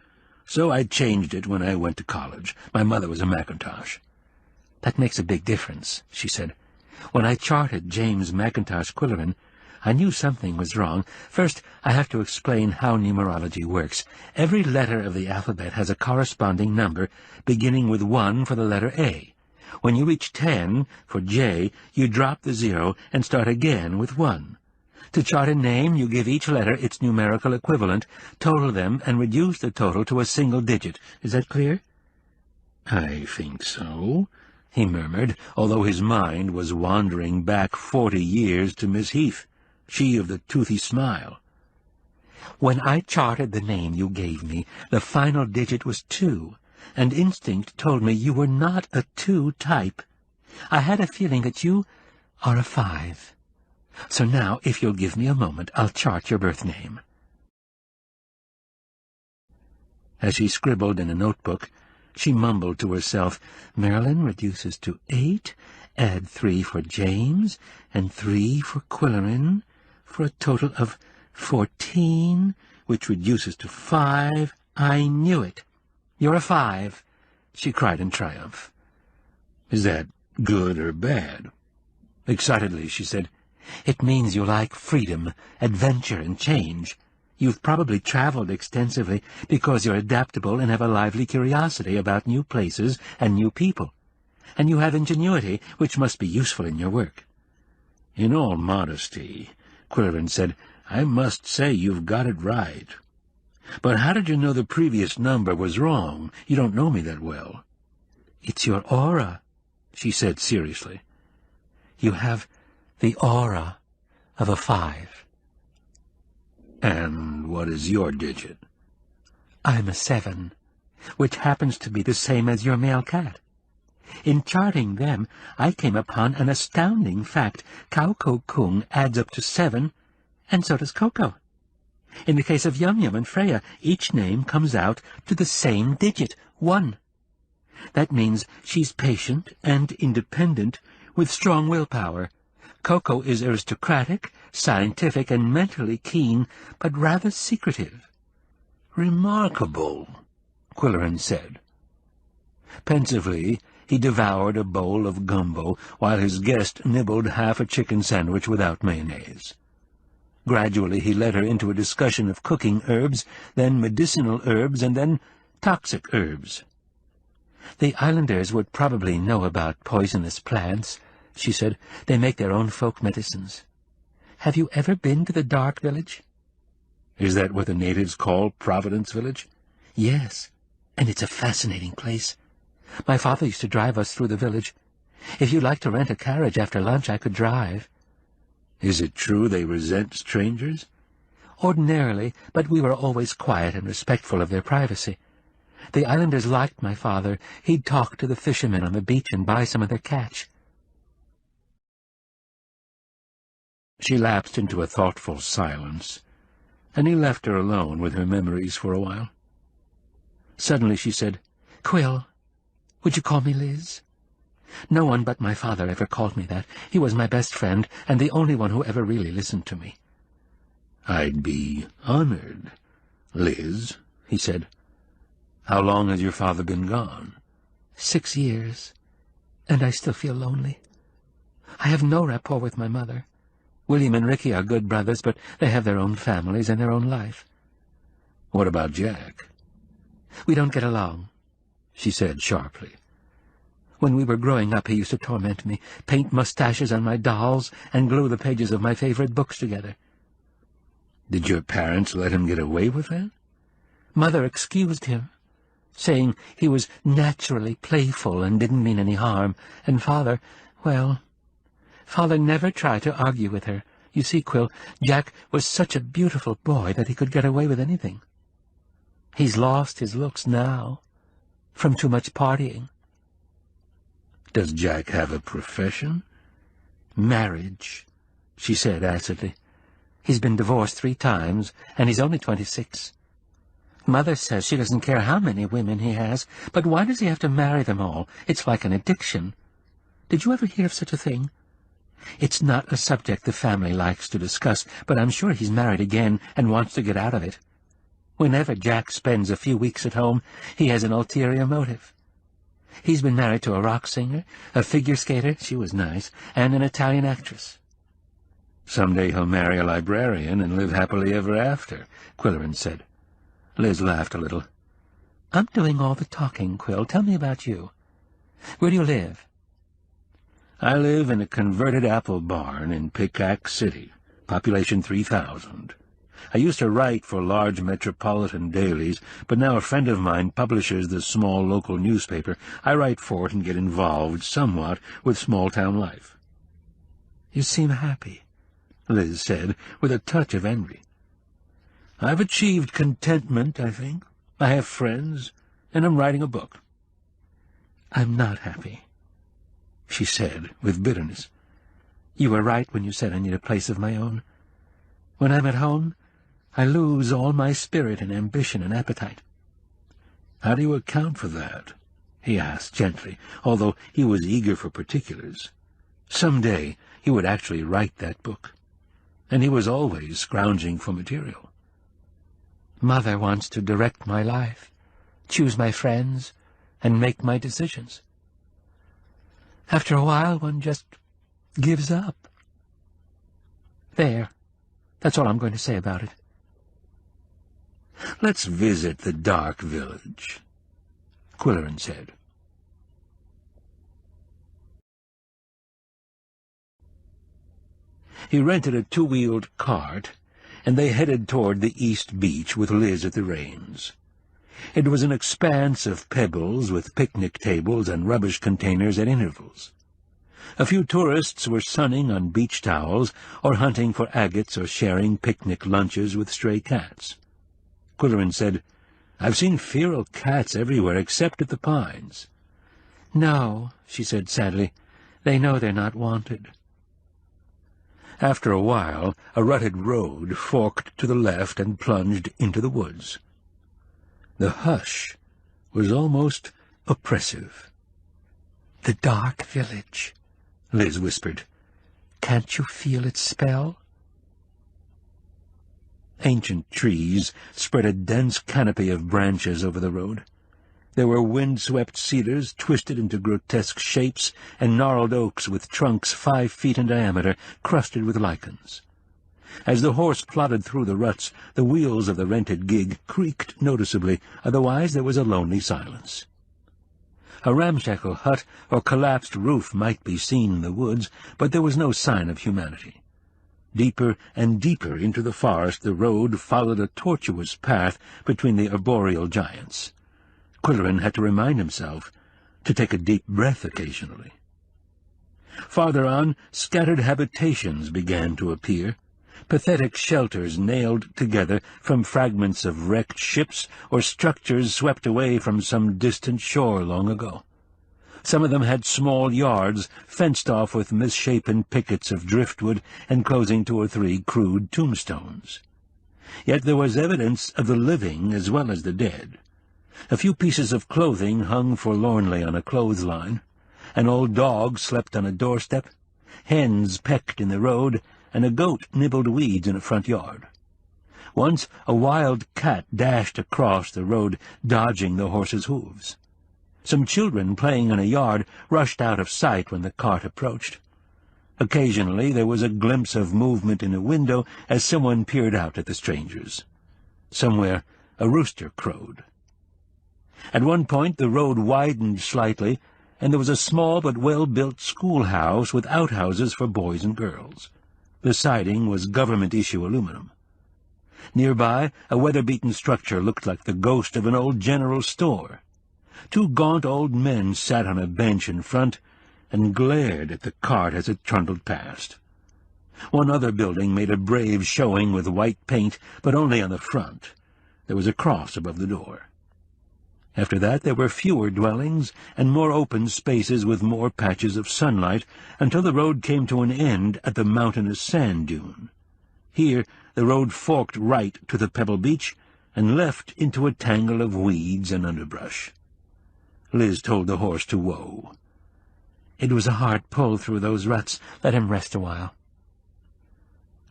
So I changed it when I went to college. My mother was a McIntosh. That makes a big difference, she said. When I charted James McIntosh Qwilleran, I knew something was wrong. First, I have to explain how numerology works. Every letter of the alphabet has a corresponding number, beginning with 1 for the letter A. When you reach 10 for J, you drop the 0 and start again with 1. To chart a name, you give each letter its numerical equivalent, total them, and reduce the total to a single digit. Is that clear? I think so, he murmured, although his mind was wandering back 40 years to Miss Heath, she of the toothy smile. When I charted the name you gave me, the final digit was 2, and instinct told me you were not a 2 type. I had a feeling that you are a 5. So now, if you'll give me a moment, I'll chart your birth name. As she scribbled in a notebook, she mumbled to herself, Merlin reduces to 8, add 3 for James, and 3 for Qwilleran, for a total of 14, which reduces to 5. I knew it. You're a 5, she cried in triumph. Is that good or bad? Excitedly, she said, It means you like freedom, adventure, and change. You've probably traveled extensively because you're adaptable and have a lively curiosity about new places and new people. And you have ingenuity, which must be useful in your work. In all modesty, Qwilleran said, I must say you've got it right. But how did you know the previous number was wrong? You don't know me that well. It's your aura, she said seriously. You have the aura of a 5. And what is your digit? I'm a 7, which happens to be the same as your male cat. In charting them, I came upon an astounding fact. Kauko Kung adds up to 7, and so does Coco. In the case of Yum Yum and Freya, each name comes out to the same digit, 1. That means she's patient and independent, with strong willpower. Coco is aristocratic, scientific, and mentally keen, but rather secretive. Remarkable, Qwilleran said. Pensively, he devoured a bowl of gumbo, while his guest nibbled half a chicken sandwich without mayonnaise. Gradually he led her into a discussion of cooking herbs, then medicinal herbs, and then toxic herbs. The islanders would probably know about poisonous plants, she said. They make their own folk medicines. Have you ever been to the Dark Village? Is that what the natives call Providence Village? Yes, and it's a fascinating place. My father used to drive us through the village. If you'd like to rent a carriage after lunch, I could drive. Is it true they resent strangers? Ordinarily, but we were always quiet and respectful of their privacy. The islanders liked my father. He'd talk to the fishermen on the beach and buy some of their catch. She lapsed into a thoughtful silence, and he left her alone with her memories for a while. Suddenly she said, Qwill, would you call me Liz? No one but my father ever called me that. He was my best friend, and the only one who ever really listened to me. I'd be honored, Liz, he said. How long has your father been gone? 6 years, and I still feel lonely. I have no rapport with my mother. William and Ricky are good brothers, but they have their own families and their own life. What about Jack? We don't get along, she said sharply. When we were growing up, he used to torment me, paint mustaches on my dolls, and glue the pages of my favorite books together. Did your parents let him get away with that? Mother excused him, saying he was naturally playful and didn't mean any harm, and Father, well, Father never tried to argue with her. You see, Qwill, Jack was such a beautiful boy that he could get away with anything. He's lost his looks now, from too much partying. Does Jack have a profession? Marriage, she said acidly. He's been divorced 3 times, and he's only 26. Mother says she doesn't care how many women he has, but why does he have to marry them all? It's like an addiction. Did you ever hear of such a thing? It's not a subject the family likes to discuss, but I'm sure he's married again and wants to get out of it. Whenever Jack spends a few weeks at home, he has an ulterior motive. He's been married to a rock singer, a figure skater, she was nice, and an Italian actress. Someday he'll marry a librarian and live happily ever after, Qwilleran said. Liz laughed a little. I'm doing all the talking, Qwill. Tell me about you. Where do you live? I live in a converted apple barn in Pickaxe City, population 3,000. I used to write for large metropolitan dailies, but now a friend of mine publishes the small local newspaper. I write for it and get involved somewhat with small-town life. You seem happy, Liz said, with a touch of envy. I've achieved contentment, I think. I have friends, and I'm writing a book. I'm not happy, she said with bitterness. You were right when you said I need a place of my own. When I'm at home, I lose all my spirit and ambition and appetite. How do you account for that? He asked gently, although he was eager for particulars. Some day he would actually write that book, and he was always scrounging for material. Mother wants to direct my life, choose my friends, and make my decisions. After a while, one just gives up. There. That's all I'm going to say about it. Let's visit the dark village, Qwilleran said. He rented a 2-wheeled cart, and they headed toward the east beach with Liz at the reins. It was an expanse of pebbles with picnic tables and rubbish containers at intervals. A few tourists were sunning on beach towels or hunting for agates or sharing picnic lunches with stray cats. Qwilleran said, I've seen feral cats everywhere except at the Pines. No, she said sadly. They know they're not wanted. After a while, a rutted road forked to the left and plunged into the woods. The hush was almost oppressive. The dark village, Liz whispered. Can't you feel its spell? Ancient trees spread a dense canopy of branches over the road. There were wind-swept cedars twisted into grotesque shapes and gnarled oaks with trunks 5 feet in diameter crusted with lichens. As the horse plodded through the ruts, the wheels of the rented gig creaked noticeably, otherwise there was a lonely silence. A ramshackle hut or collapsed roof might be seen in the woods, but there was no sign of humanity. Deeper and deeper into the forest the road followed a tortuous path between the arboreal giants. Qwilleran had to remind himself to take a deep breath occasionally. Farther on, scattered habitations began to appear, pathetic shelters nailed together from fragments of wrecked ships or structures swept away from some distant shore long ago. Some of them had small yards fenced off with misshapen pickets of driftwood enclosing 2 or 3 crude tombstones. Yet there was evidence of the living as well as the dead. A few pieces of clothing hung forlornly on a clothesline. An old dog slept on a doorstep. Hens pecked in the road, and a goat nibbled weeds in a front yard. Once a wild cat dashed across the road, dodging the horse's hooves. Some children playing in a yard rushed out of sight when the cart approached. Occasionally there was a glimpse of movement in a window as someone peered out at the strangers. Somewhere a rooster crowed. At one point the road widened slightly, and there was a small but well-built schoolhouse with outhouses for boys and girls. The siding was government-issue aluminum. Nearby, a weather-beaten structure looked like the ghost of an old general store. 2 gaunt old men sat on a bench in front and glared at the cart as it trundled past. One other building made a brave showing with white paint, but only on the front. There was a cross above the door. After that there were fewer dwellings and more open spaces with more patches of sunlight, until the road came to an end at the mountainous sand dune. Here the road forked right to the pebble beach and left into a tangle of weeds and underbrush. Liz told the horse to whoa. It was a hard pull through those ruts. Let him rest a while.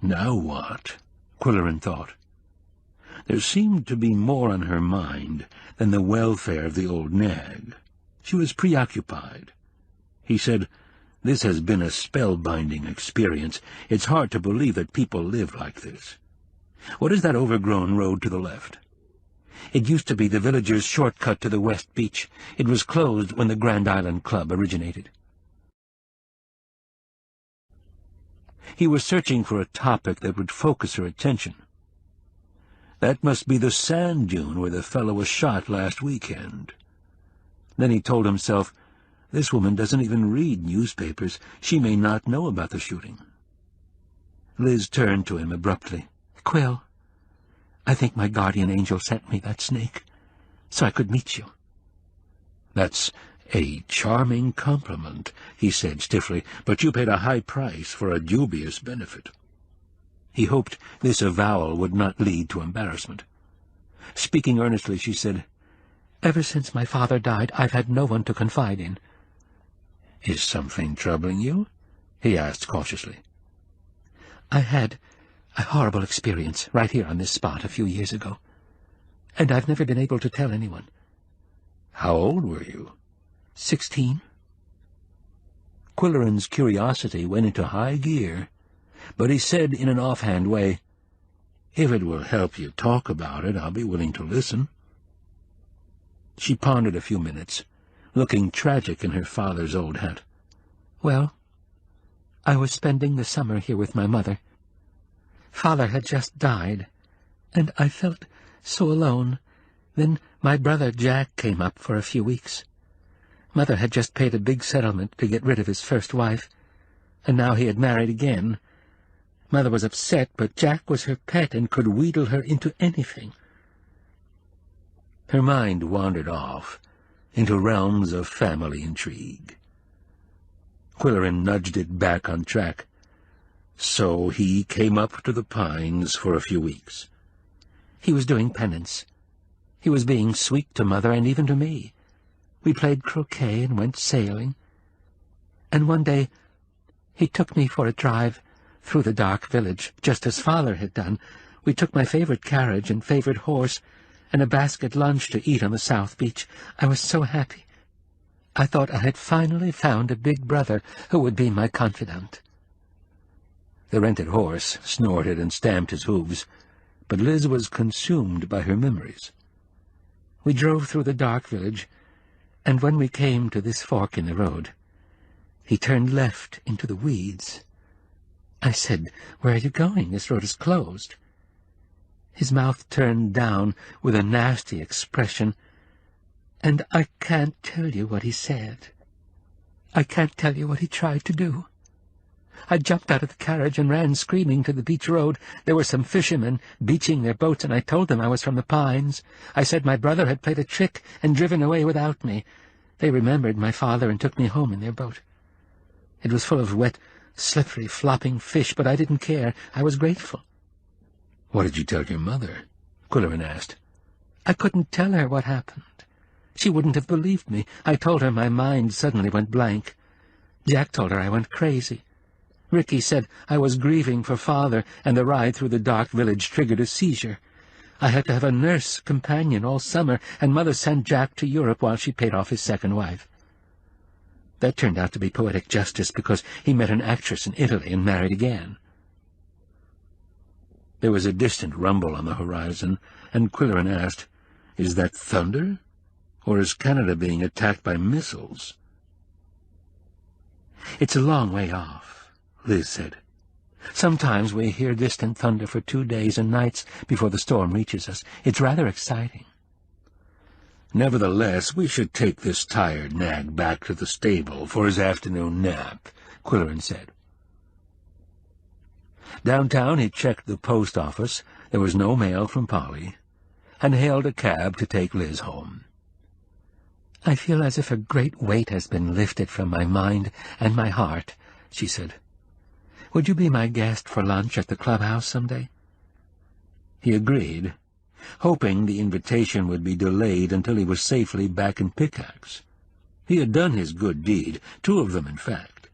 Now what? Qwilleran thought. There seemed to be more on her mind than the welfare of the old nag. She was preoccupied. He said, "This has been a spellbinding experience. It's hard to believe that people live like this. What is that overgrown road to the left?" It used to be the villagers' shortcut to the West Beach. It was closed when the Grand Island Club originated. He was searching for a topic that would focus her attention. "That must be the sand dune where the fellow was shot last weekend." Then he told himself, "This woman doesn't even read newspapers. She may not know about the shooting." Liz turned to him abruptly. "Qwill, I think my guardian angel sent me that snake, so I could meet you." "That's a charming compliment," he said stiffly, "but you paid a high price for a dubious benefit." He hoped this avowal would not lead to embarrassment. Speaking earnestly, she said, "Ever since my father died, I've had no one to confide in." "Is something troubling you?" he asked cautiously. "I had a horrible experience right here on this spot a few years ago, and I've never been able to tell anyone." "How old were you?" 16. Qwilleran's curiosity went into high gear, but he said in an offhand way, "If it will help you talk about it, I'll be willing to listen." She pondered a few minutes, looking tragic in her father's old hat. "Well, I was spending the summer here with my mother. Father had just died, and I felt so alone. Then my brother Jack came up for a few weeks. Mother had just paid a big settlement to get rid of his first wife, and now he had married again. Mother was upset, but Jack was her pet and could wheedle her into anything." Her mind wandered off into realms of family intrigue. Qwilleran nudged it back on track. "So he came up to the pines for a few weeks." "He was doing penance. He was being sweet to Mother and even to me. We played croquet and went sailing. And one day he took me for a drive through the dark village, just as Father had done. We took my favorite carriage and favorite horse, and a basket lunch to eat on the South Beach. I was so happy. I thought I had finally found a big brother who would be my confidant." The rented horse snorted and stamped his hooves, but Liz was consumed by her memories. "We drove through the dark village, and when we came to this fork in the road, he turned left into the weeds. I said, 'Where are you going? This road is closed.' His mouth turned down with a nasty expression, and I can't tell you what he said. I can't tell you what he tried to do. I jumped out of the carriage and ran screaming to the beach road. There were some fishermen beaching their boats, and I told them I was from the pines. I said my brother had played a trick and driven away without me. They remembered my father and took me home in their boat. It was full of wet, slippery, flopping fish, but I didn't care. I was grateful." "What did you tell your mother?" Qwilleran asked. "I couldn't tell her what happened. She wouldn't have believed me. I told her my mind suddenly went blank. Jack told her I went crazy. Ricky said I was grieving for Father, and the ride through the dark village triggered a seizure. I had to have a nurse companion all summer, and Mother sent Jack to Europe while she paid off his second wife. That turned out to be poetic justice, because he met an actress in Italy and married again." There was a distant rumble on the horizon, and Qwilleran asked, "Is that thunder? Or is Canada being attacked by missiles?" "It's a long way off," Liz said. "Sometimes we hear distant thunder for 2 days and nights before the storm reaches us. It's rather exciting." "Nevertheless, we should take this tired nag back to the stable for his afternoon nap," Qwilleran said. Downtown he checked the post office. There was no mail from Polly. and hailed a cab to take Liz home. "I feel as if a great weight has been lifted from my mind and my heart," she said. "Would you be my guest for lunch at the clubhouse someday?" He agreed, hoping the invitation would be delayed until he was safely back in Pickaxe. He had done his good deed, 2 of them, in fact.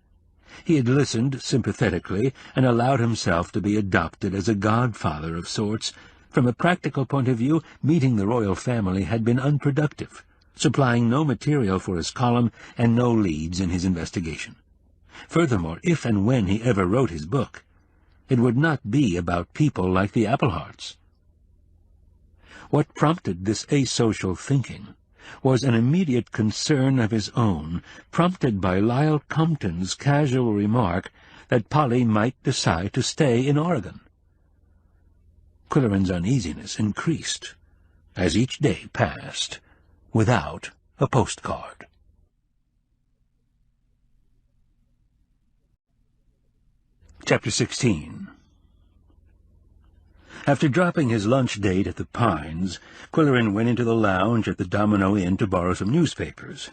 He had listened sympathetically and allowed himself to be adopted as a godfather of sorts. From a practical point of view, meeting the royal family had been unproductive, supplying no material for his column and no leads in his investigation. Furthermore, if and when he ever wrote his book, it would not be about people like the Applehearts. What prompted this asocial thinking was an immediate concern of his own, prompted by Lyle Compton's casual remark that Polly might decide to stay in Oregon. Qwilleran's uneasiness increased as each day passed without a postcard. Chapter 16. After dropping his lunch date at the Pines, Qwilleran went into the lounge at the Domino Inn to borrow some newspapers.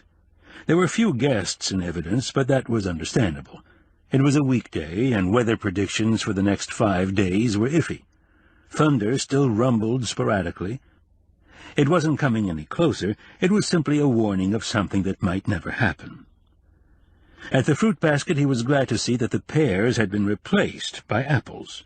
There were few guests in evidence, but that was understandable. It was a weekday, and weather predictions for the next 5 days were iffy. Thunder still rumbled sporadically. It wasn't coming any closer. It was simply a warning of something that might never happen. At the fruit basket he was glad to see that the pears had been replaced by apples.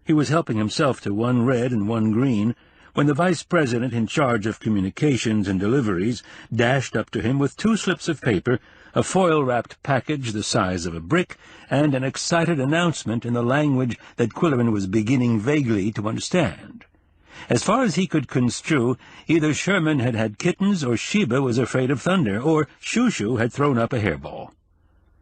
He was helping himself to 1 red and 1 green when the vice president in charge of communications and deliveries dashed up to him with 2 slips of paper, a foil-wrapped package the size of a brick, and an excited announcement in the language that Qwilleran was beginning vaguely to understand. As far as he could construe, either Sherman had had kittens or Sheba was afraid of thunder, or Shushu had thrown up a hairball.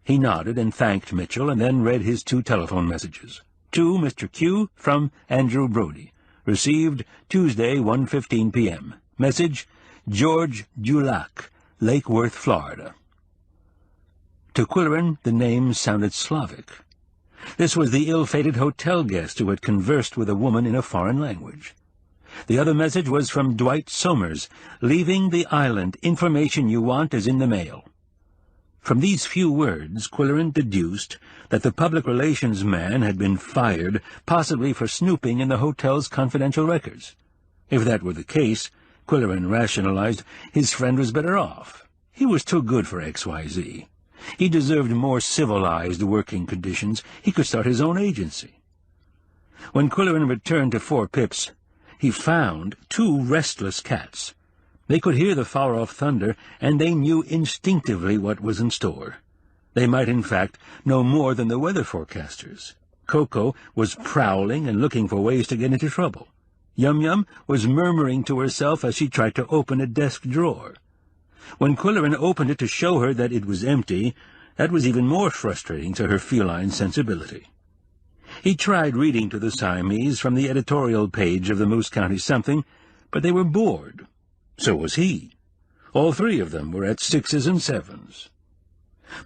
He nodded and thanked Mitchell, and then read his 2 telephone messages. To Mr. Q from Andrew Brody. Received Tuesday, 1:15 p.m. Message, George Dulac, Lake Worth, Florida. To Qwilleran, the name sounded Slavic. This was the ill-fated hotel guest who had conversed with a woman in a foreign language. The other message was from Dwight Somers. Leaving the island. Information you want is in the mail. From these few words, Qwilleran deduced that the public relations man had been fired, possibly for snooping in the hotel's confidential records. If that were the case, Qwilleran rationalized, his friend was better off. He was too good for XYZ. He deserved more civilized working conditions. He could start his own agency. When Qwilleran returned to 4 Pips, he found 2 restless cats. They could hear the far-off thunder, and they knew instinctively what was in store. They might, in fact, know more than the weather forecasters. Coco was prowling and looking for ways to get into trouble. Yum-Yum was murmuring to herself as she tried to open a desk drawer. When Qwilleran opened it to show her that it was empty, that was even more frustrating to her feline sensibility. He tried reading to the Siamese from the editorial page of the Moose County Something, but they were bored. So was he. All 3 of them were at 6s and 7s.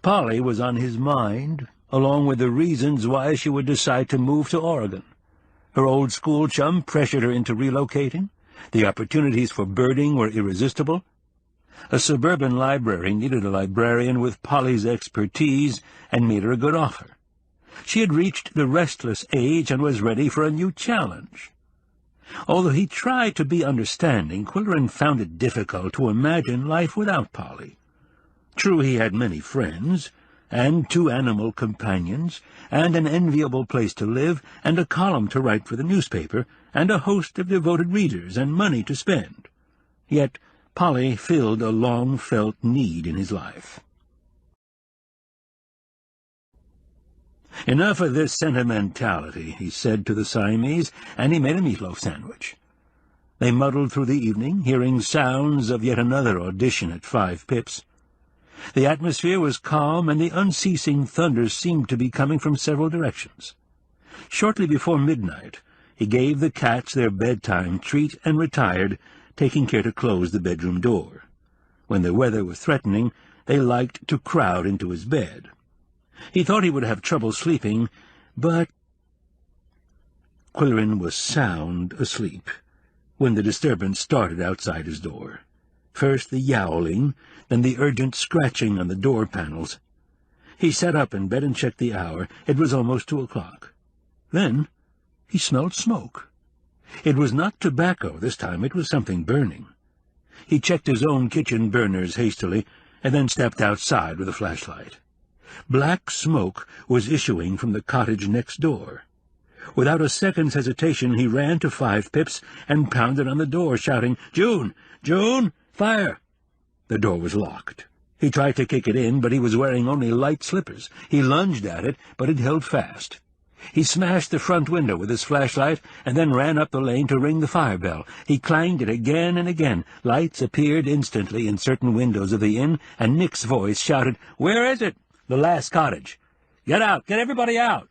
Polly was on his mind, along with the reasons why she would decide to move to Oregon. Her old school chum pressured her into relocating. The opportunities for birding were irresistible. A suburban library needed a librarian with Polly's expertise and made her a good offer. She had reached the restless age and was ready for a new challenge. Although he tried to be understanding, Qwilleran found it difficult to imagine life without Polly. True, he had many friends, and 2 animal companions, and an enviable place to live, and a column to write for the newspaper, and a host of devoted readers, and money to spend. Yet Polly filled a long-felt need in his life. "Enough of this sentimentality," he said to the Siamese, and he made a meatloaf sandwich. They muddled through the evening, hearing sounds of yet another audition at 5 Pips. The atmosphere was calm, and the unceasing thunder seemed to be coming from several directions. Shortly before midnight, he gave the cats their bedtime treat and retired, taking care to close the bedroom door. When the weather was threatening, they liked to crowd into his bed. He thought he would have trouble sleeping, but Qwilleran was sound asleep, when the disturbance started outside his door. First the yowling, then the urgent scratching on the door panels. He sat up in bed and checked the hour. It was almost 2 o'clock. Then he smelled smoke. It was not tobacco this time, it was something burning. He checked his own kitchen burners hastily, and then stepped outside with a flashlight. Black smoke was issuing from the cottage next door. Without a second's hesitation, he ran to 5 Pips and pounded on the door, shouting, "June! June! Fire!" The door was locked. He tried to kick it in, but he was wearing only light slippers. He lunged at it, but it held fast. He smashed the front window with his flashlight, and then ran up the lane to ring the fire bell. He clanged it again and again. Lights appeared instantly in certain windows of the inn, and Nick's voice shouted, "Where is it?" "The last cottage." "Get out! Get everybody out!"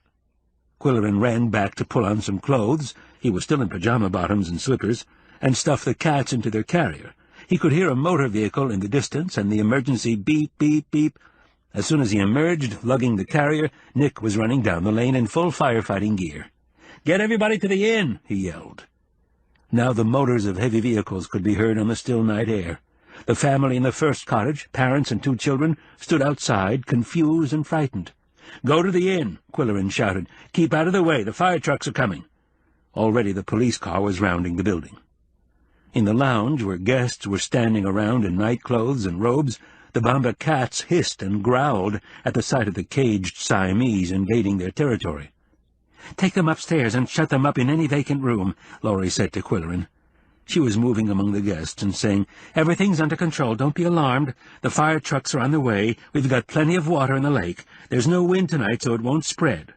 Qwilleran ran back to pull on some clothes, he was still in pajama bottoms and slippers, and stuff the cats into their carrier. He could hear a motor vehicle in the distance, and the emergency beep, beep, beep. As soon as he emerged, lugging the carrier, Nick was running down the lane in full firefighting gear. "Get everybody to the inn!" he yelled. Now the motors of heavy vehicles could be heard on the still night air. The family in the first cottage, parents and 2 children, stood outside, confused and frightened. "Go to the inn," Qwilleran shouted. "Keep out of the way. The fire trucks are coming." Already the police car was rounding the building. In the lounge, where guests were standing around in nightclothes and robes, the Bamba cats hissed and growled at the sight of the caged Siamese invading their territory. "Take them upstairs and shut them up in any vacant room," Laurie said to Qwilleran. She was moving among the guests and saying, "Everything's under control. Don't be alarmed. The fire trucks are on the way. We've got plenty of water in the lake. There's no wind tonight, so it won't spread."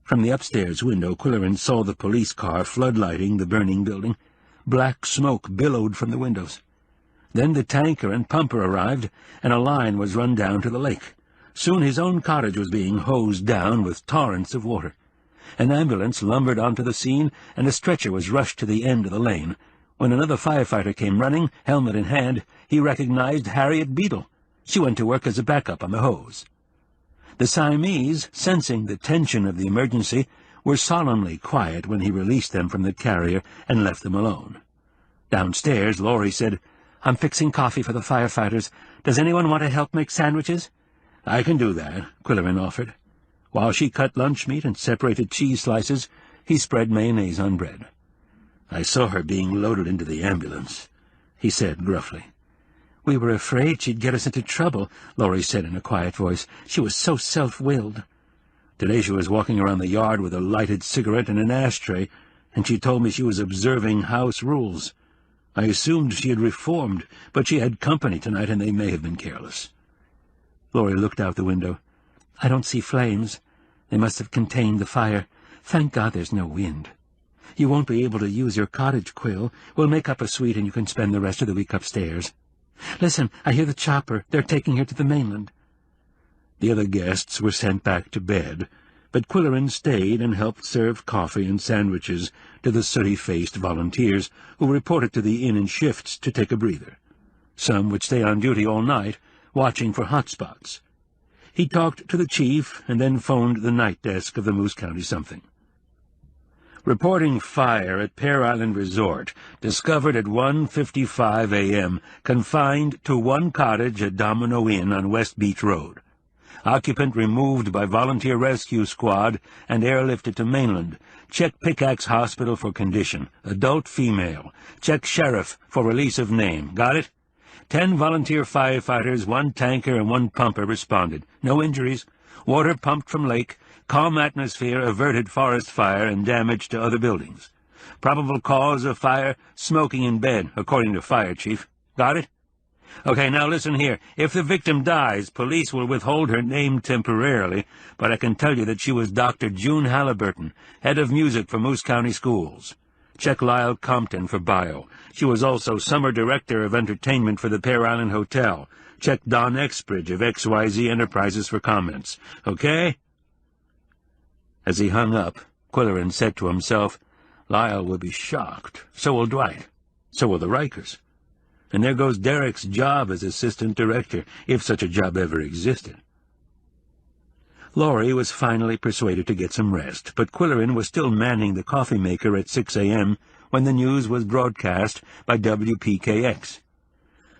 From the upstairs window, Qwilleran saw the police car floodlighting the burning building. Black smoke billowed from the windows. Then the tanker and pumper arrived, and a line was run down to the lake. Soon his own cottage was being hosed down with torrents of water. An ambulance lumbered onto the scene, and a stretcher was rushed to the end of the lane. When another firefighter came running, helmet in hand, he recognized Harriet Beadle. She went to work as a backup on the hose. The Siamese, sensing the tension of the emergency, were solemnly quiet when he released them from the carrier and left them alone. Downstairs, Laurie said, "I'm fixing coffee for the firefighters. Does anyone want to help make sandwiches?" "I can do that," Qwilleran offered. While she cut lunch meat and separated cheese slices, he spread mayonnaise on bread. "I saw her being loaded into the ambulance," he said gruffly. "We were afraid she'd get us into trouble," Laurie said in a quiet voice. "She was so self-willed. Today she was walking around the yard with a lighted cigarette and an ashtray, and she told me she was observing house rules. I assumed she had reformed, but she had company tonight, and they may have been careless." Laurie looked out the window. "I don't see flames. They must have contained the fire. Thank God there's no wind. You won't be able to use your cottage, Qwill. We'll make up a suite and you can spend the rest of the week upstairs. Listen, I hear the chopper. They're taking her to the mainland." The other guests were sent back to bed, but Qwilleran stayed and helped serve coffee and sandwiches to the sooty-faced volunteers who reported to the inn in shifts to take a breather. Some would stay on duty all night, watching for hot spots. He talked to the chief and then phoned the night desk of the Moose County something. "Reporting fire at Pear Island Resort, discovered at 1:55 a.m., confined to one cottage at Domino Inn on West Beach Road. Occupant removed by volunteer rescue squad and airlifted to mainland. Check Pickaxe Hospital for condition. Adult female. Check sheriff for release of name. Got it? 10 volunteer firefighters, 1 tanker, and 1 pumper responded. No injuries. Water pumped from lake. Calm atmosphere averted forest fire and damage to other buildings. Probable cause of fire, smoking in bed, according to fire chief. Got it? Okay, now listen here. If the victim dies, police will withhold her name temporarily, but I can tell you that she was Dr. June Halliburton, head of music for Moose County Schools. Check Lyle Compton for bio. She was also summer director of entertainment for the Pear Island Hotel. Check Don Exbridge of XYZ Enterprises for comments. Okay?" As he hung up, Qwilleran said to himself, "Lyle will be shocked. So will Dwight. So will the Rikers. And there goes Derek's job as assistant director, if such a job ever existed." Laurie was finally persuaded to get some rest, but Qwilleran was still manning the coffee maker at 6 a.m. when the news was broadcast by WPKX.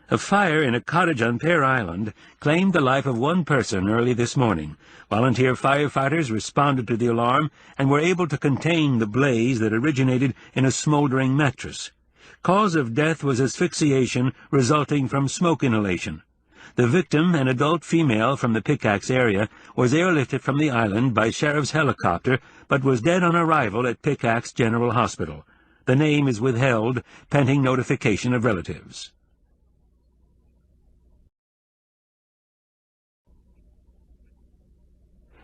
A fire in a cottage on Pear Island claimed the life of one person early this morning. Volunteer firefighters responded to the alarm and were able to contain the blaze that originated in a smoldering mattress. Cause of death was asphyxiation resulting from smoke inhalation. The victim, an adult female from the Pickaxe area, was airlifted from the island by sheriff's helicopter, but was dead on arrival at Pickaxe General Hospital. The name is withheld, pending notification of relatives.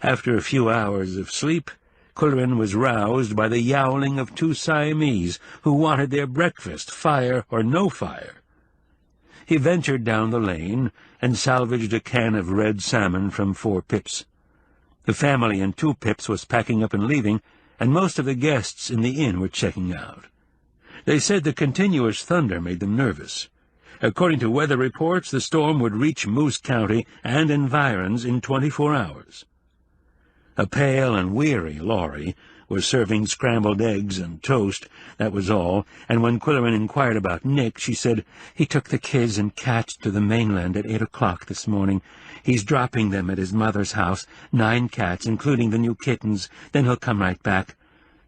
After a few hours of sleep, Qwilleran was roused by the yowling of two Siamese who wanted their breakfast, fire or no fire. He ventured down the lane and salvaged a can of red salmon from 4 Pips. The family in 2 Pips was packing up and leaving, and most of the guests in the inn were checking out. They said the continuous thunder made them nervous. According to weather reports, the storm would reach Moose County and environs in 24 hours. A pale and weary Laurie was serving scrambled eggs and toast, that was all, and when Qwilleran inquired about Nick, she said, "He took the kids and cats to the mainland at 8 o'clock this morning. He's dropping them at his mother's house, 9 cats, including the new kittens, then he'll come right back.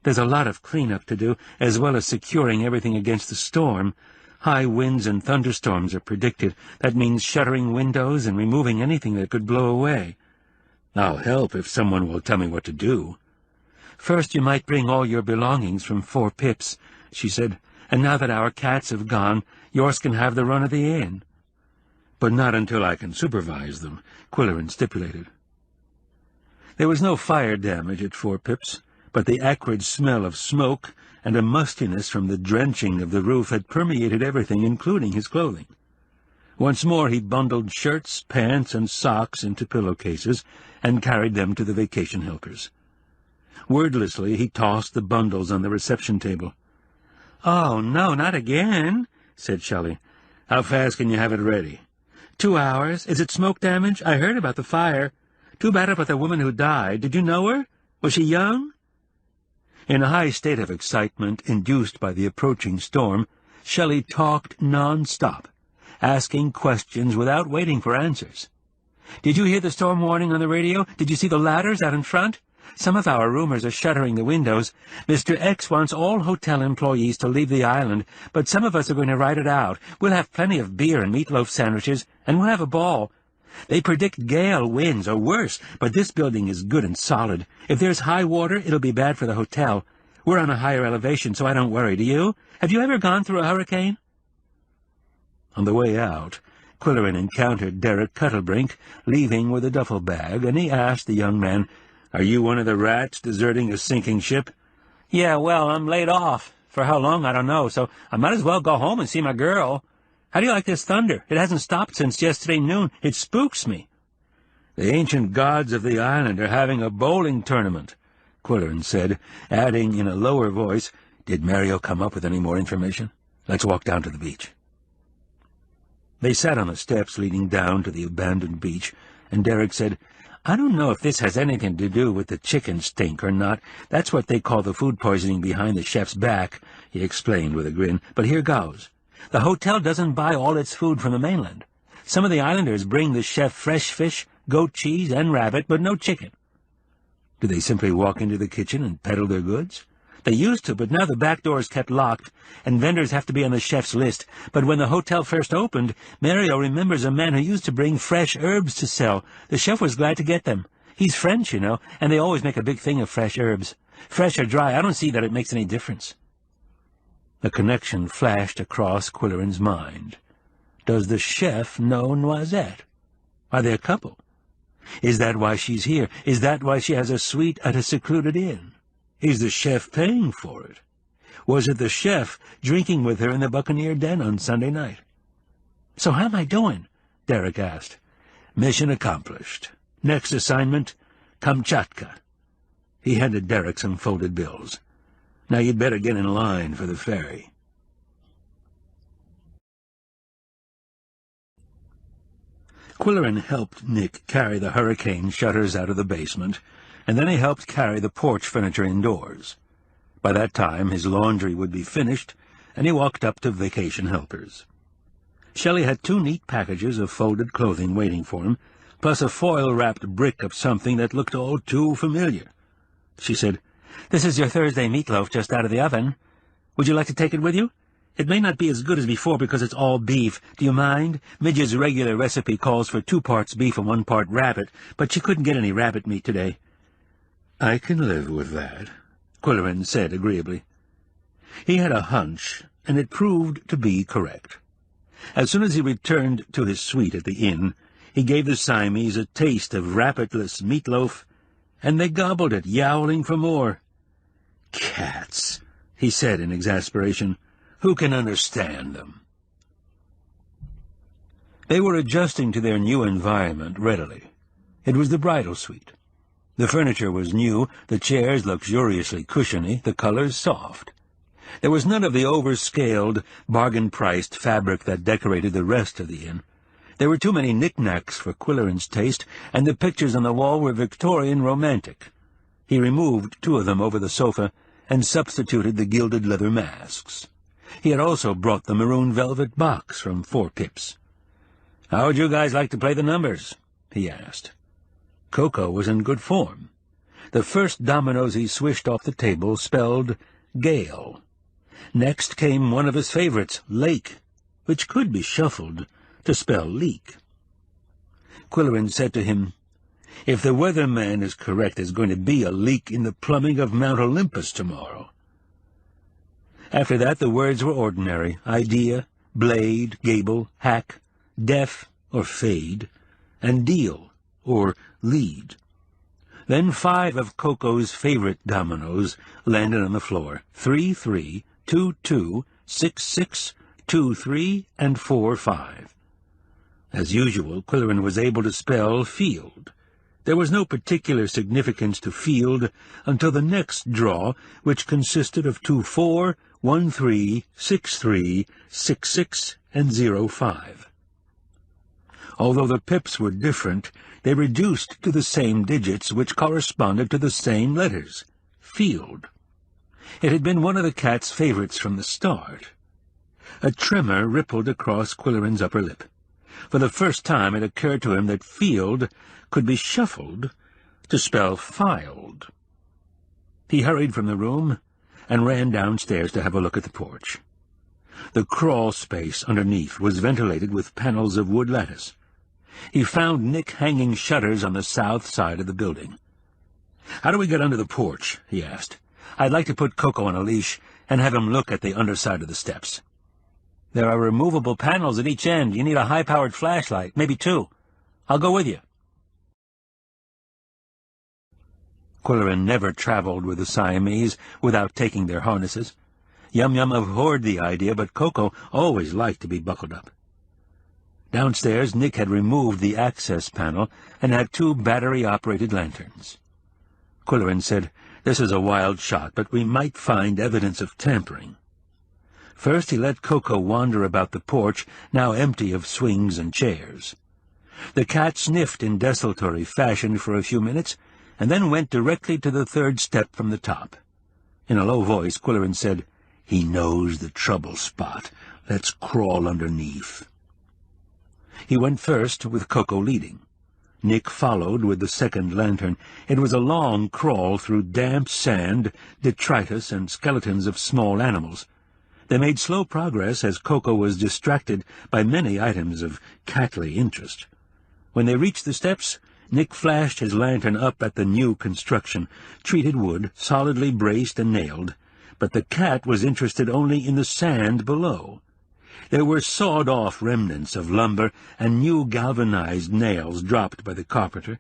There's a lot of cleanup to do, as well as securing everything against the storm. High winds and thunderstorms are predicted. That means shuttering windows and removing anything that could blow away. I'll help if someone will tell me what to do. First you might bring all your belongings from 4 Pips, she said, and now that our cats have gone, yours can have the run of the inn. But not until I can supervise them, Qwilleran stipulated. There was no fire damage at 4 Pips, but the acrid smell of smoke and a mustiness from the drenching of the roof had permeated everything, including his clothing. Once more he bundled shirts, pants, and socks into pillowcases and carried them to the vacation helpers. Wordlessly he tossed the bundles on the reception table. "Oh, no, not again," said Shelley. "How fast can you have it ready?" 2 hours. Is it smoke damage? I heard about the fire. Too bad about the woman who died. Did you know her? Was she young?" In a high state of excitement induced by the approaching storm, Shelley talked non-stop, asking questions without waiting for answers. "Did you hear the storm warning on the radio? Did you see the ladders out in front? Some of our roomers are shuttering the windows. Mr. X wants all hotel employees to leave the island, but some of us are going to ride it out. We'll have plenty of beer and meatloaf sandwiches, and we'll have a ball. They predict gale winds, or worse, but this building is good and solid. If there's high water, it'll be bad for the hotel. We're on a higher elevation, so I don't worry, do you? Have you ever gone through a hurricane?" On the way out, Qwilleran encountered Derek Cuttlebrink, leaving with a duffel bag, and he asked the young man, "Are you one of the rats deserting a sinking ship?" "Yeah, well, I'm laid off. For how long, I don't know, so I might as well go home and see my girl. How do you like this thunder? It hasn't stopped since yesterday noon. It spooks me." "The ancient gods of the island are having a bowling tournament," Qwilleran said, adding in a lower voice, "Did Mario come up with any more information? Let's walk down to the beach." They sat on the steps leading down to the abandoned beach, and Derek said, "I don't know if this has anything to do with the chicken stink or not. That's what they call the food poisoning behind the chef's back," he explained with a grin. "But here goes. The hotel doesn't buy all its food from the mainland. Some of the islanders bring the chef fresh fish, goat cheese, and rabbit, but no chicken." "Do they simply walk into the kitchen and peddle their goods?" "They used to, but now the back door is kept locked, and vendors have to be on the chef's list. But when the hotel first opened, Mario remembers a man who used to bring fresh herbs to sell. The chef was glad to get them. He's French, you know, and they always make a big thing of fresh herbs. Fresh or dry, I don't see that it makes any difference." A connection flashed across Qwilleran's mind. Does the chef know Noisette? Are they a couple? Is that why she's here? Is that why she has a suite at a secluded inn? Is the chef paying for it? Was it the chef drinking with her in the Buccaneer Den on Sunday night? "So how am I doing?" Derek asked. "Mission accomplished. Next assignment, Kamchatka." He handed Derek some folded bills. "Now you'd better get in line for the ferry." Qwilleran helped Nick carry the hurricane shutters out of the basement, and then he helped carry the porch furniture indoors. By that time his laundry would be finished, and he walked up to vacation helpers. Shelley had 2 neat packages of folded clothing waiting for him, plus a foil-wrapped brick of something that looked all too familiar. She said, "This is your Thursday meatloaf just out of the oven. Would you like to take it with you? It may not be as good as before because it's all beef. Do you mind? Midge's regular recipe calls for 2 parts beef and 1 part rabbit, but she couldn't get any rabbit meat today." "I can live with that," Qwilleran said agreeably. He had a hunch, and it proved to be correct. As soon as he returned to his suite at the inn, he gave the Siamese a taste of rappitless meatloaf, and they gobbled it, yowling for more. "Cats," he said in exasperation. "Who can understand them?" They were adjusting to their new environment readily. It was the bridal suite. The furniture was new, the chairs luxuriously cushiony, the colors soft. There was none of the overscaled, bargain-priced fabric that decorated the rest of the inn. There were too many knickknacks for Qwilleran's taste, and the pictures on the wall were Victorian romantic. He removed 2 of them over the sofa and substituted the gilded leather masks. He had also brought the maroon velvet box from 4 Pips. "How would you guys like to play the numbers?" he asked. Coco was in good form. The first dominoes he swished off the table spelled Gale. Next came one of his favorites, Lake, which could be shuffled to spell leak. Qwilleran said to him, "If the weatherman is correct, there's going to be a leak in the plumbing of Mount Olympus tomorrow." After that the words were ordinary: idea, blade, gable, hack, def, or fade, and deal, or lead. Then 5 of Coco's favorite dominoes landed on the floor: 3, 3, 2, 2, 6, 6, 2, 3, and 4, 5. As usual, Qwilleran was able to spell field. There was no particular significance to field until the next draw, which consisted of 2, 4, 1, 3, 6, 3, 6, 6, and 0, 5. Although the pips were different, they reduced to the same digits, which corresponded to the same letters: field. It had been one of the cat's favorites from the start. A tremor rippled across Qwilleran's upper lip. For the first time it occurred to him that field could be shuffled to spell filed. He hurried from the room and ran downstairs to have a look at the porch. The crawl space underneath was ventilated with panels of wood lattice. He found Nick hanging shutters on the south side of the building. "How do we get under the porch?" he asked. "I'd like to put Coco on a leash and have him look at the underside of the steps." "There are removable panels at each end. You need a high-powered flashlight, maybe 2. I'll go with you." Qwilleran never traveled with the Siamese without taking their harnesses. Yum-Yum abhorred the idea, but Coco always liked to be buckled up. Downstairs, Nick had removed the access panel and had 2 battery-operated lanterns. Qwilleran said, "This is a wild shot, but we might find evidence of tampering." First he let Coco wander about the porch, now empty of swings and chairs. The cat sniffed in desultory fashion for a few minutes, and then went directly to the 3rd step from the top. In a low voice, Qwilleran said, "He knows the trouble spot. Let's crawl underneath." He went first, with Coco leading. Nick followed with the 2nd lantern. It was a long crawl through damp sand, detritus, and skeletons of small animals. They made slow progress as Coco was distracted by many items of catly interest. When they reached the steps, Nick flashed his lantern up at the new construction, treated wood, solidly braced and nailed, but the cat was interested only in the sand below. There were sawed-off remnants of lumber and new galvanized nails dropped by the carpenter.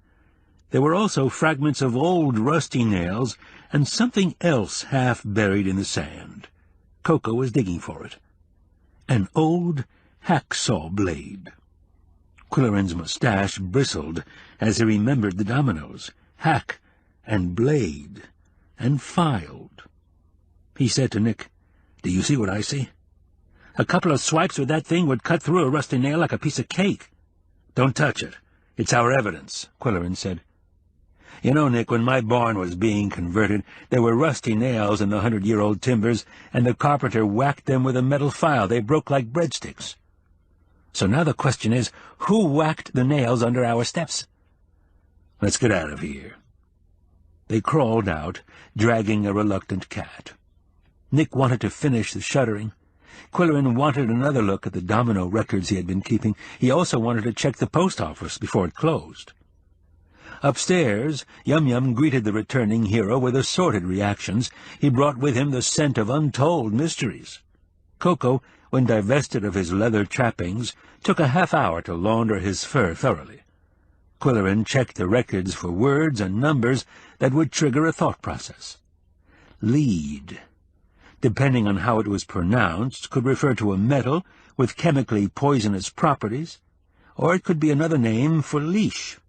There were also fragments of old rusty nails and something else half buried in the sand. Coco was digging for it. An old hacksaw blade. Qwilleran's mustache bristled as he remembered the dominoes. Hack and blade and filed. He said to Nick, "Do you see what I see? A couple of swipes with that thing would cut through a rusty nail like a piece of cake. Don't touch it. It's our evidence, Qwilleran said. You know, Nick, when my barn was being converted, there were rusty nails in the 100-year-old timbers, and the carpenter whacked them with a metal file. They broke like breadsticks. So now the question is, who whacked the nails under our steps? Let's get out of here. They crawled out, dragging a reluctant cat. Nick wanted to finish the shuttering. Qwilleran wanted another look at the domino records he had been keeping. He also wanted to check the post office before it closed. Upstairs, Yum-Yum greeted the returning hero with assorted reactions. He brought with him the scent of untold mysteries. Coco, when divested of his leather trappings, took a half-hour to launder his fur thoroughly. Qwilleran checked the records for words and numbers that would trigger a thought process. Lead, depending on how it was pronounced, could refer to a metal with chemically poisonous properties, or it could be another name for leash.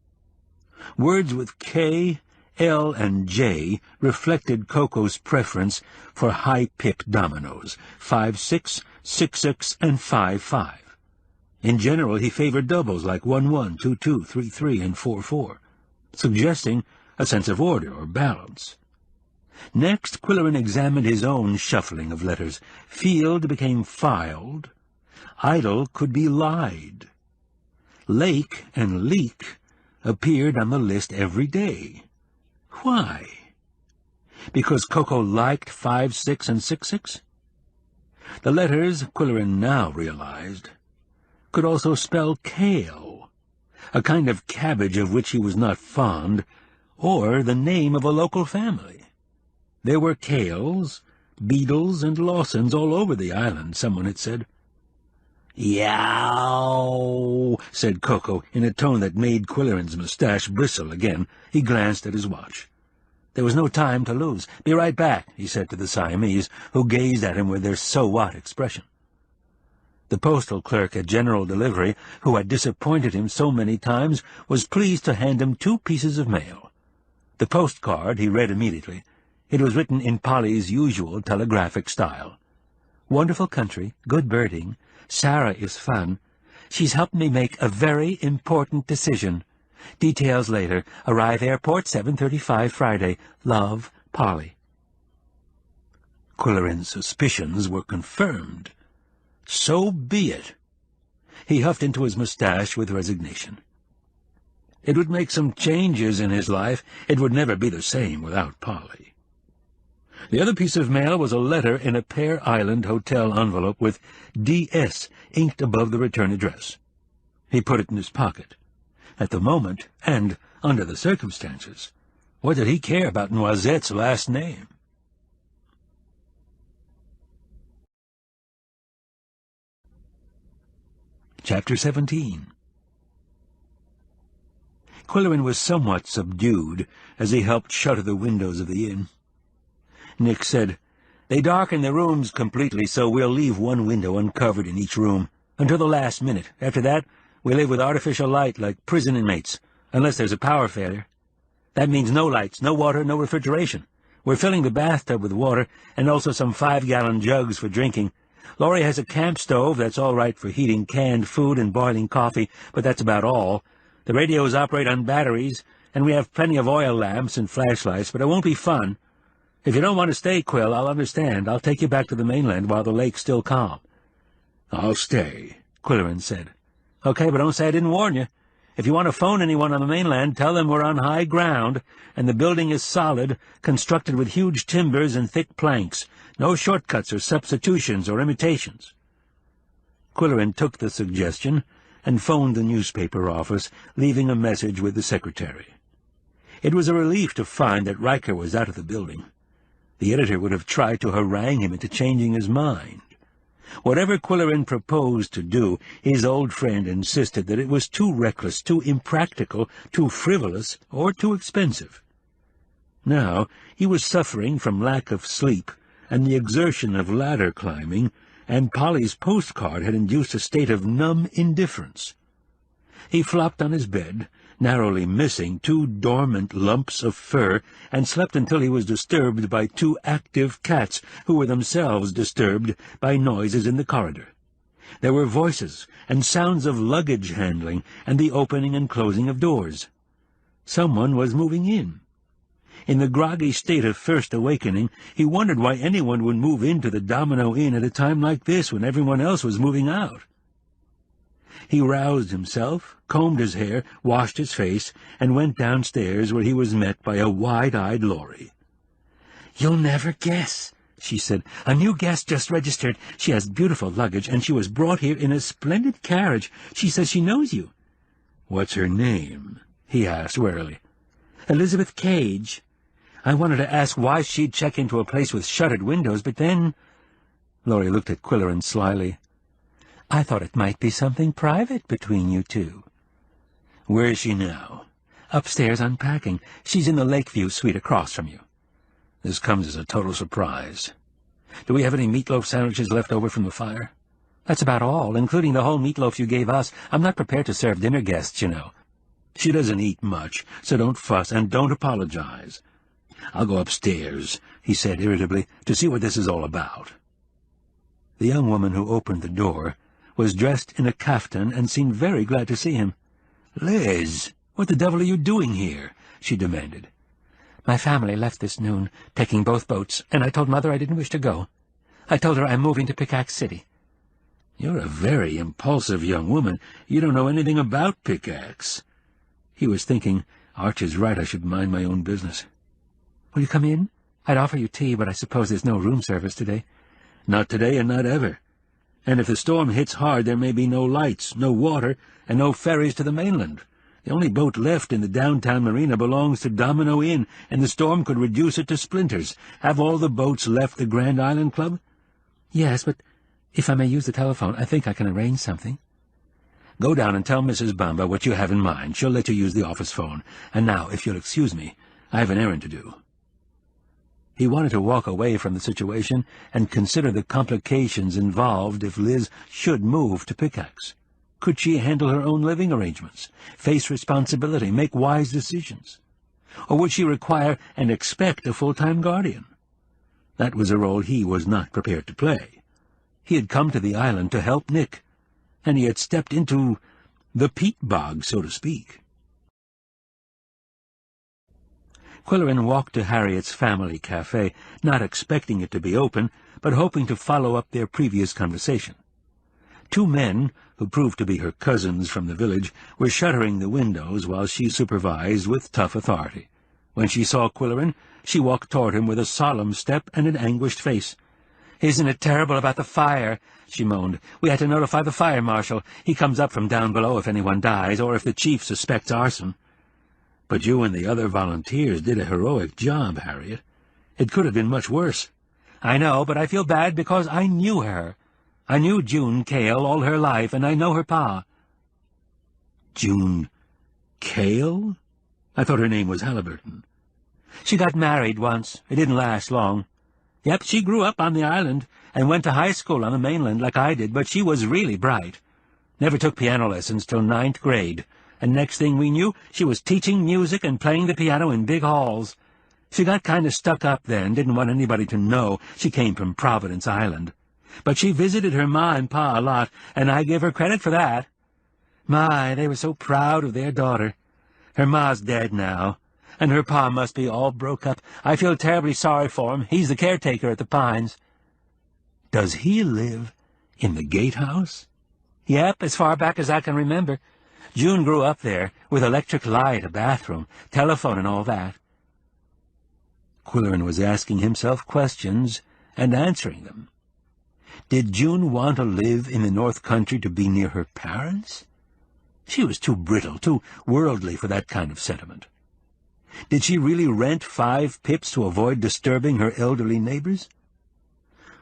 Words with K, L, and J reflected Coco's preference for high-pipped dominoes, 5-6, 6-6, and 5-5. In general, he favored doubles like 1-1, 2-2, 3-3, and 4-4, suggesting a sense of order or balance. Next, Qwilleran examined his own shuffling of letters. Field became filed. Idle could be lied. Lake and leak appeared on the list every day. Why? Because Coco liked 5-6 and 6-6? The letters, Qwilleran now realized, could also spell kale, a kind of cabbage of which he was not fond, or the name of a local family. There were Kales, Beadles, and Lawsons all over the island, someone had said. "Yow," said Coco, in a tone that made Qwilleran's mustache bristle again. He glanced at his watch. There was no time to lose. "Be right back," he said to the Siamese, who gazed at him with their so-what expression. The postal clerk at General Delivery, who had disappointed him so many times, was pleased to hand him 2 pieces of mail. The postcard he read immediately. It was written in Polly's usual telegraphic style. "Wonderful country, good birding. Sarah is fun. She's helped me make a very important decision. Details later. Arrive airport 7:35 Friday. Love, Polly." Qwilleran's suspicions were confirmed. So be it. He huffed into his mustache with resignation. It would make some changes in his life. It would never be the same without Polly. The other piece of mail was a letter in a Pear Island hotel envelope with D.S. inked above the return address. He put it in his pocket. At the moment, and under the circumstances, what did he care about Noisette's last name? Chapter 17. Qwilleran was somewhat subdued as he helped shutter the windows of the inn. Nick said, "They darken the rooms completely, so we'll leave one window uncovered in each room, until the last minute. After that, we live with artificial light like prison inmates, unless there's a power failure. That means no lights, no water, no refrigeration. We're filling the bathtub with water, and also some 5-gallon jugs for drinking. Laurie has a camp stove that's all right for heating canned food and boiling coffee, but that's about all. The radios operate on batteries, and we have plenty of oil lamps and flashlights, but it won't be fun. If you don't want to stay, Qwill, I'll understand. I'll take you back to the mainland while the lake's still calm." "I'll stay," Qwilleran said. "Okay, but don't say I didn't warn you. If you want to phone anyone on the mainland, tell them we're on high ground, and the building is solid, constructed with huge timbers and thick planks. No shortcuts or substitutions or imitations." Qwilleran took the suggestion and phoned the newspaper office, leaving a message with the secretary. It was a relief to find that Riker was out of the building. The editor would have tried to harangue him into changing his mind. Whatever Qwilleran proposed to do, his old friend insisted that it was too reckless, too impractical, too frivolous, or too expensive. Now he was suffering from lack of sleep and the exertion of ladder climbing, and Polly's postcard had induced a state of numb indifference. He flopped on his bed, narrowly missing 2 dormant lumps of fur, and slept until he was disturbed by 2 active cats, who were themselves disturbed by noises in the corridor. There were voices and sounds of luggage handling and the opening and closing of doors. Someone was moving in. In the groggy state of first awakening, he wondered why anyone would move into the Domino Inn at a time like this when everyone else was moving out. He roused himself, combed his hair, washed his face, and went downstairs where he was met by a wide-eyed Laurie. "You'll never guess," she said. "A new guest just registered. She has beautiful luggage, and she was brought here in a splendid carriage. She says she knows you." "What's her name?" he asked warily. "Elizabeth Cage. I wanted to ask why she'd check into a place with shuttered windows, but then—" Laurie looked at Qwilleran slyly. "I thought it might be something private between you two." "Where is she now?" "Upstairs unpacking. She's in the Lakeview suite across from you." "This comes as a total surprise. Do we have any meatloaf sandwiches left over from the fire?" "That's about all, including the whole meatloaf you gave us. I'm not prepared to serve dinner guests, you know." "She doesn't eat much, so don't fuss and don't apologize." "I'll go upstairs," he said irritably, "to see what this is all about." The young woman who opened the door was dressed in a kaftan and seemed very glad to see him. "Liz, what the devil are you doing here?" she demanded. "My family left this noon, taking both boats, and I told Mother I didn't wish to go. I told her I'm moving to Pickaxe City." "You're a very impulsive young woman. You don't know anything about Pickaxe." He was thinking, "Arch is right, I should mind my own business." "Will you come in? I'd offer you tea, but I suppose there's no room service today." "Not today and not ever. And if the storm hits hard, there may be no lights, no water, and no ferries to the mainland. The only boat left in the downtown marina belongs to Domino Inn, and the storm could reduce it to splinters. Have all the boats left the Grand Island Club?" "Yes, but if I may use the telephone, I think I can arrange something." "Go down and tell Mrs. Bamba what you have in mind. She'll let you use the office phone. And now, if you'll excuse me, I have an errand to do." He wanted to walk away from the situation and consider the complications involved if Liz should move to Pickaxe. Could she handle her own living arrangements, face responsibility, make wise decisions? Or would she require and expect a full-time guardian? That was a role he was not prepared to play. He had come to the island to help Nick, and he had stepped into the peat bog, so to speak. Qwilleran walked to Harriet's family cafe, not expecting it to be open, but hoping to follow up their previous conversation. Two men, who proved to be her cousins from the village, were shuttering the windows while she supervised with tough authority. When she saw Qwilleran, she walked toward him with a solemn step and an anguished face. "Isn't it terrible about the fire?" she moaned. "We had to notify the fire marshal. He comes up from down below if anyone dies, or if the chief suspects arson." "But you and the other volunteers did a heroic job, Harriet. It could have been much worse." "I know, but I feel bad because I knew her. I knew June Cale all her life, and I know her pa." "June Cale? I thought her name was Halliburton." "She got married once. It didn't last long. Yep, she grew up on the island and went to high school on the mainland like I did, but she was really bright. Never took piano lessons till 9th grade. And next thing we knew, she was teaching music and playing the piano in big halls. She got kind of stuck up then, didn't want anybody to know she came from Providence Island. But she visited her ma and pa a lot, and I give her credit for that. My, they were so proud of their daughter. Her ma's dead now, and her pa must be all broke up. I feel terribly sorry for him. He's the caretaker at the Pines." "Does he live in the gatehouse?" "Yep, as far back as I can remember. June grew up there, with electric light, a bathroom, telephone, and all that." Qwilleran was asking himself questions and answering them. Did June want to live in the North Country to be near her parents? She was too brittle, too worldly for that kind of sentiment. Did she really rent 5 pips to avoid disturbing her elderly neighbors?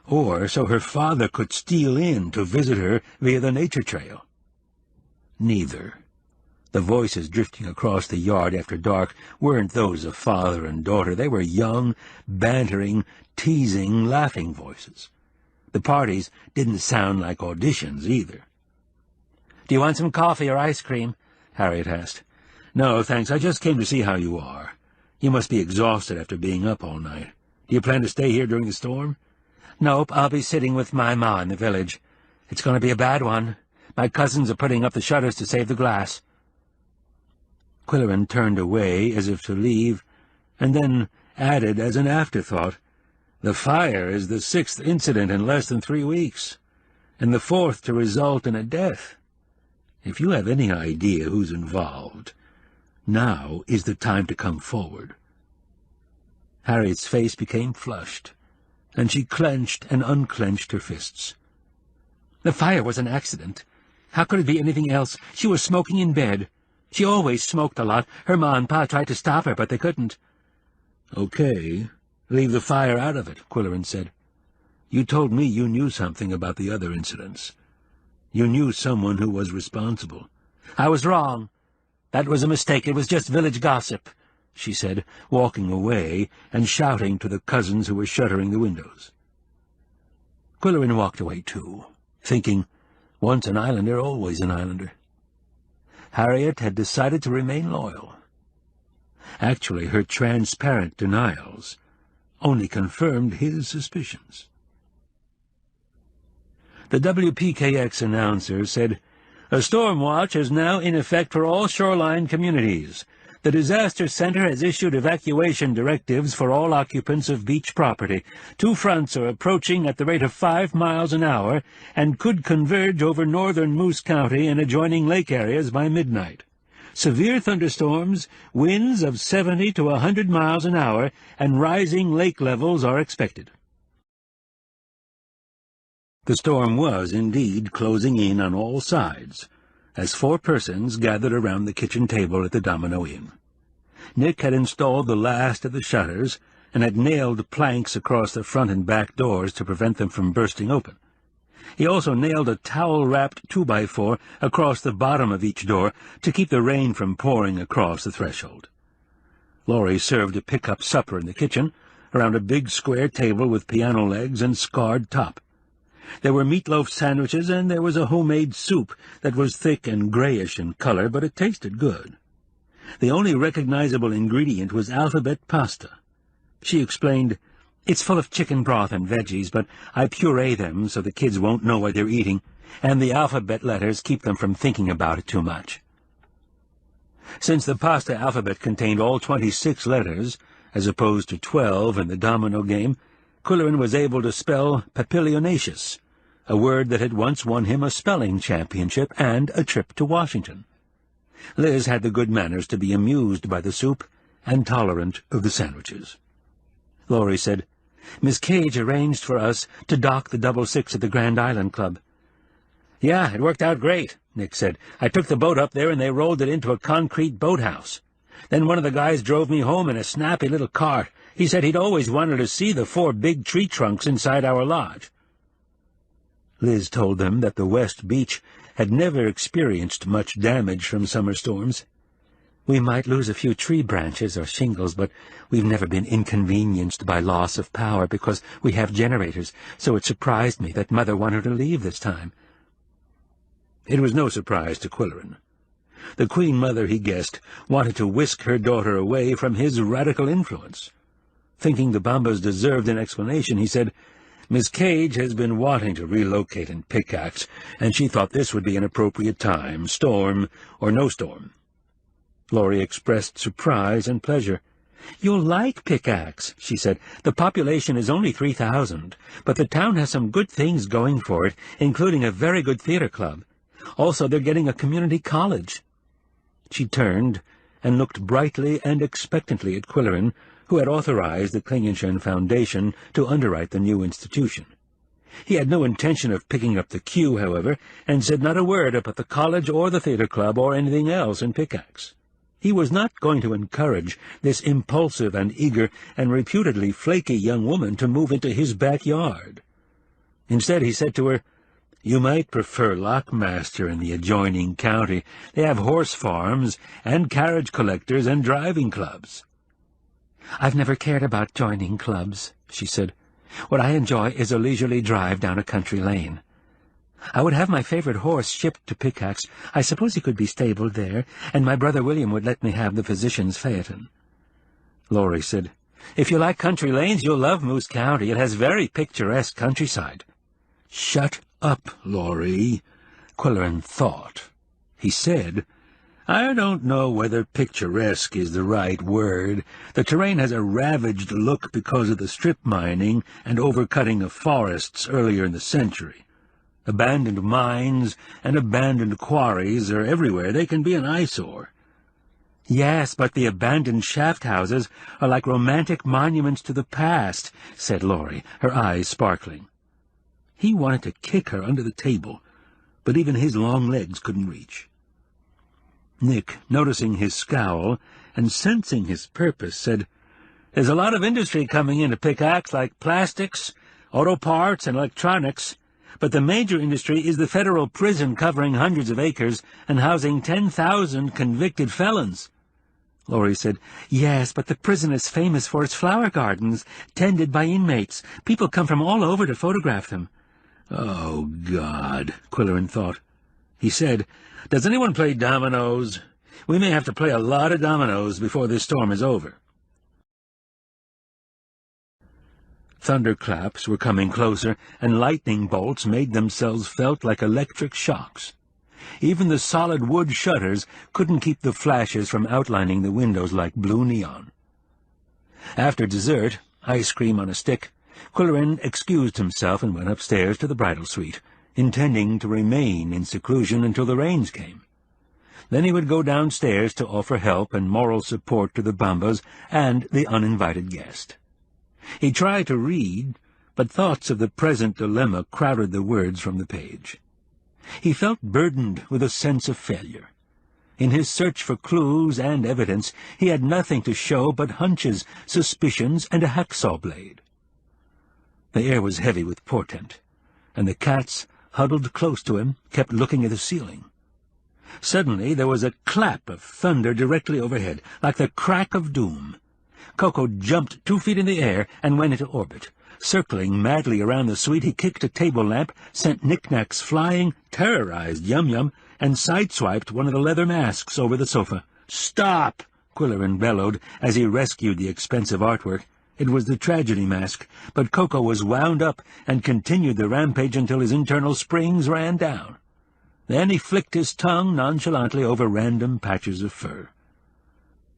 Or so her father could steal in to visit her via the nature trail? Neither. The voices drifting across the yard after dark weren't those of father and daughter. They were young, bantering, teasing, laughing voices. The parties didn't sound like auditions, either. "Do you want some coffee or ice cream?" Harriet asked. "No, thanks. I just came to see how you are. You must be exhausted after being up all night. Do you plan to stay here during the storm?" "Nope, I'll be sitting with my ma in the village. It's going to be a bad one. My cousins are putting up the shutters to save the glass." Qwilleran turned away as if to leave, and then added as an afterthought, "The fire is the 6th incident in less than 3 weeks, and the 4th to result in a death. If you have any idea who's involved, now is the time to come forward." Harriet's face became flushed, and she clenched and unclenched her fists. "The fire was an accident. How could it be anything else? She was smoking in bed. She always smoked a lot. Her ma and pa tried to stop her, but they couldn't." "Okay, leave the fire out of it," Qwilleran said. "You told me you knew something about the other incidents. You knew someone who was responsible." "I was wrong. That was a mistake. It was just village gossip," she said, walking away and shouting to the cousins who were shuttering the windows. Qwilleran walked away too, thinking, once an islander, always an islander. Harriet had decided to remain loyal. Actually, her transparent denials only confirmed his suspicions. The WPKX announcer said, "A storm watch is now in effect for all shoreline communities. The Disaster Center has issued evacuation directives for all occupants of beach property. 2 fronts are approaching at the rate of 5 miles an hour and could converge over northern Moose County and adjoining lake areas by midnight. Severe thunderstorms, winds of 70 to 100 miles an hour, and rising lake levels are expected." The storm was indeed closing in on all sides, as 4 persons gathered around the kitchen table at the Domino Inn. Nick had installed the last of the shutters and had nailed planks across the front and back doors to prevent them from bursting open. He also nailed a towel-wrapped 2x4 across the bottom of each door to keep the rain from pouring across the threshold. Laurie served a pick-up supper in the kitchen, around a big square table with piano legs and scarred top. There were meatloaf sandwiches, and there was a homemade soup that was thick and grayish in color, but it tasted good. The only recognizable ingredient was alphabet pasta. She explained, "It's full of chicken broth and veggies, but I puree them so the kids won't know what they're eating, and the alphabet letters keep them from thinking about it too much." Since the pasta alphabet contained all 26 letters, as opposed to 12 in the domino game, Qwilleran was able to spell papilionaceous, a word that had once won him a spelling championship and a trip to Washington. Liz had the good manners to be amused by the soup and tolerant of the sandwiches. Laurie said, "Miss Cage arranged for us to dock the 66 at the Grand Island Club." "Yeah, it worked out great," Nick said. "I took the boat up there and they rolled it into a concrete boathouse. Then one of the guys drove me home in a snappy little cart. He said he'd always wanted to see the 4 big tree trunks inside our lodge." Liz told them that the West Beach had never experienced much damage from summer storms. "We might lose a few tree branches or shingles, but we've never been inconvenienced by loss of power because we have generators, so it surprised me that Mother wanted to leave this time." It was no surprise to Qwilleran. The Queen Mother, he guessed, wanted to whisk her daughter away from his radical influence. Thinking the Bombas deserved an explanation, he said, "Miss Cage has been wanting to relocate in Pickaxe, and she thought this would be an appropriate time, storm or no storm." Laurie expressed surprise and pleasure. "You'll like Pickaxe," she said. "The population is only 3,000, but the town has some good things going for it, including a very good theater club. Also, they're getting a community college." She turned and looked brightly and expectantly at Qwilleran, who had authorized the Qwilleran Foundation to underwrite the new institution. He had no intention of picking up the Q, however, and said not a word about the college or the theater club or anything else in Pickaxe. He was not going to encourage this impulsive and eager and reputedly flaky young woman to move into his backyard. Instead, he said to her, "You might prefer Lockmaster in the adjoining county. They have horse farms and carriage collectors and driving clubs." "I've never cared about joining clubs," she said. "What I enjoy is a leisurely drive down a country lane. I would have my favorite horse shipped to Pickaxe. I suppose he could be stabled there, and my brother William would let me have the physician's phaeton." Laurie said, "If you like country lanes, you'll love Moose County. It has very picturesque countryside." "Shut up, Laurie," Qwilleran thought. He said, "I don't know whether picturesque is the right word. The terrain has a ravaged look because of the strip mining and overcutting of forests earlier in the century. Abandoned mines and abandoned quarries are everywhere. They can be an eyesore." "Yes, but the abandoned shaft houses are like romantic monuments to the past," said Laurie, her eyes sparkling. He wanted to kick her under the table, but even his long legs couldn't reach. Nick, noticing his scowl and sensing his purpose, said, "There's a lot of industry coming in to pickaxe, like plastics, auto parts, and electronics. But the major industry is the federal prison covering hundreds of acres and housing 10,000 convicted felons." Laurie said, "Yes, but the prison is famous for its flower gardens, tended by inmates. People come from all over to photograph them." "Oh, God," Qwilleran thought. He said, "Does anyone play dominoes? We may have to play a lot of dominoes before this storm is over." Thunderclaps were coming closer, and lightning bolts made themselves felt like electric shocks. Even the solid wood shutters couldn't keep the flashes from outlining the windows like blue neon. After dessert, ice cream on a stick, Qwilleran excused himself and went upstairs to the bridal suite, intending to remain in seclusion until the rains came. Then he would go downstairs to offer help and moral support to the Bambas and the uninvited guest. He tried to read, but thoughts of the present dilemma crowded the words from the page. He felt burdened with a sense of failure. In his search for clues and evidence, he had nothing to show but hunches, suspicions, and a hacksaw blade. The air was heavy with portent, and the cats, huddled close to him, kept looking at the ceiling. Suddenly there was a clap of thunder directly overhead, like the crack of doom. Coco jumped 2 feet in the air and went into orbit. Circling madly around the suite, he kicked a table lamp, sent knickknacks flying, terrorized Yum-Yum, and sideswiped one of the leather masks over the sofa. "Stop!" Qwilleran bellowed as he rescued the expensive artwork. It was the tragedy mask, but Coco was wound up and continued the rampage until his internal springs ran down. Then he flicked his tongue nonchalantly over random patches of fur.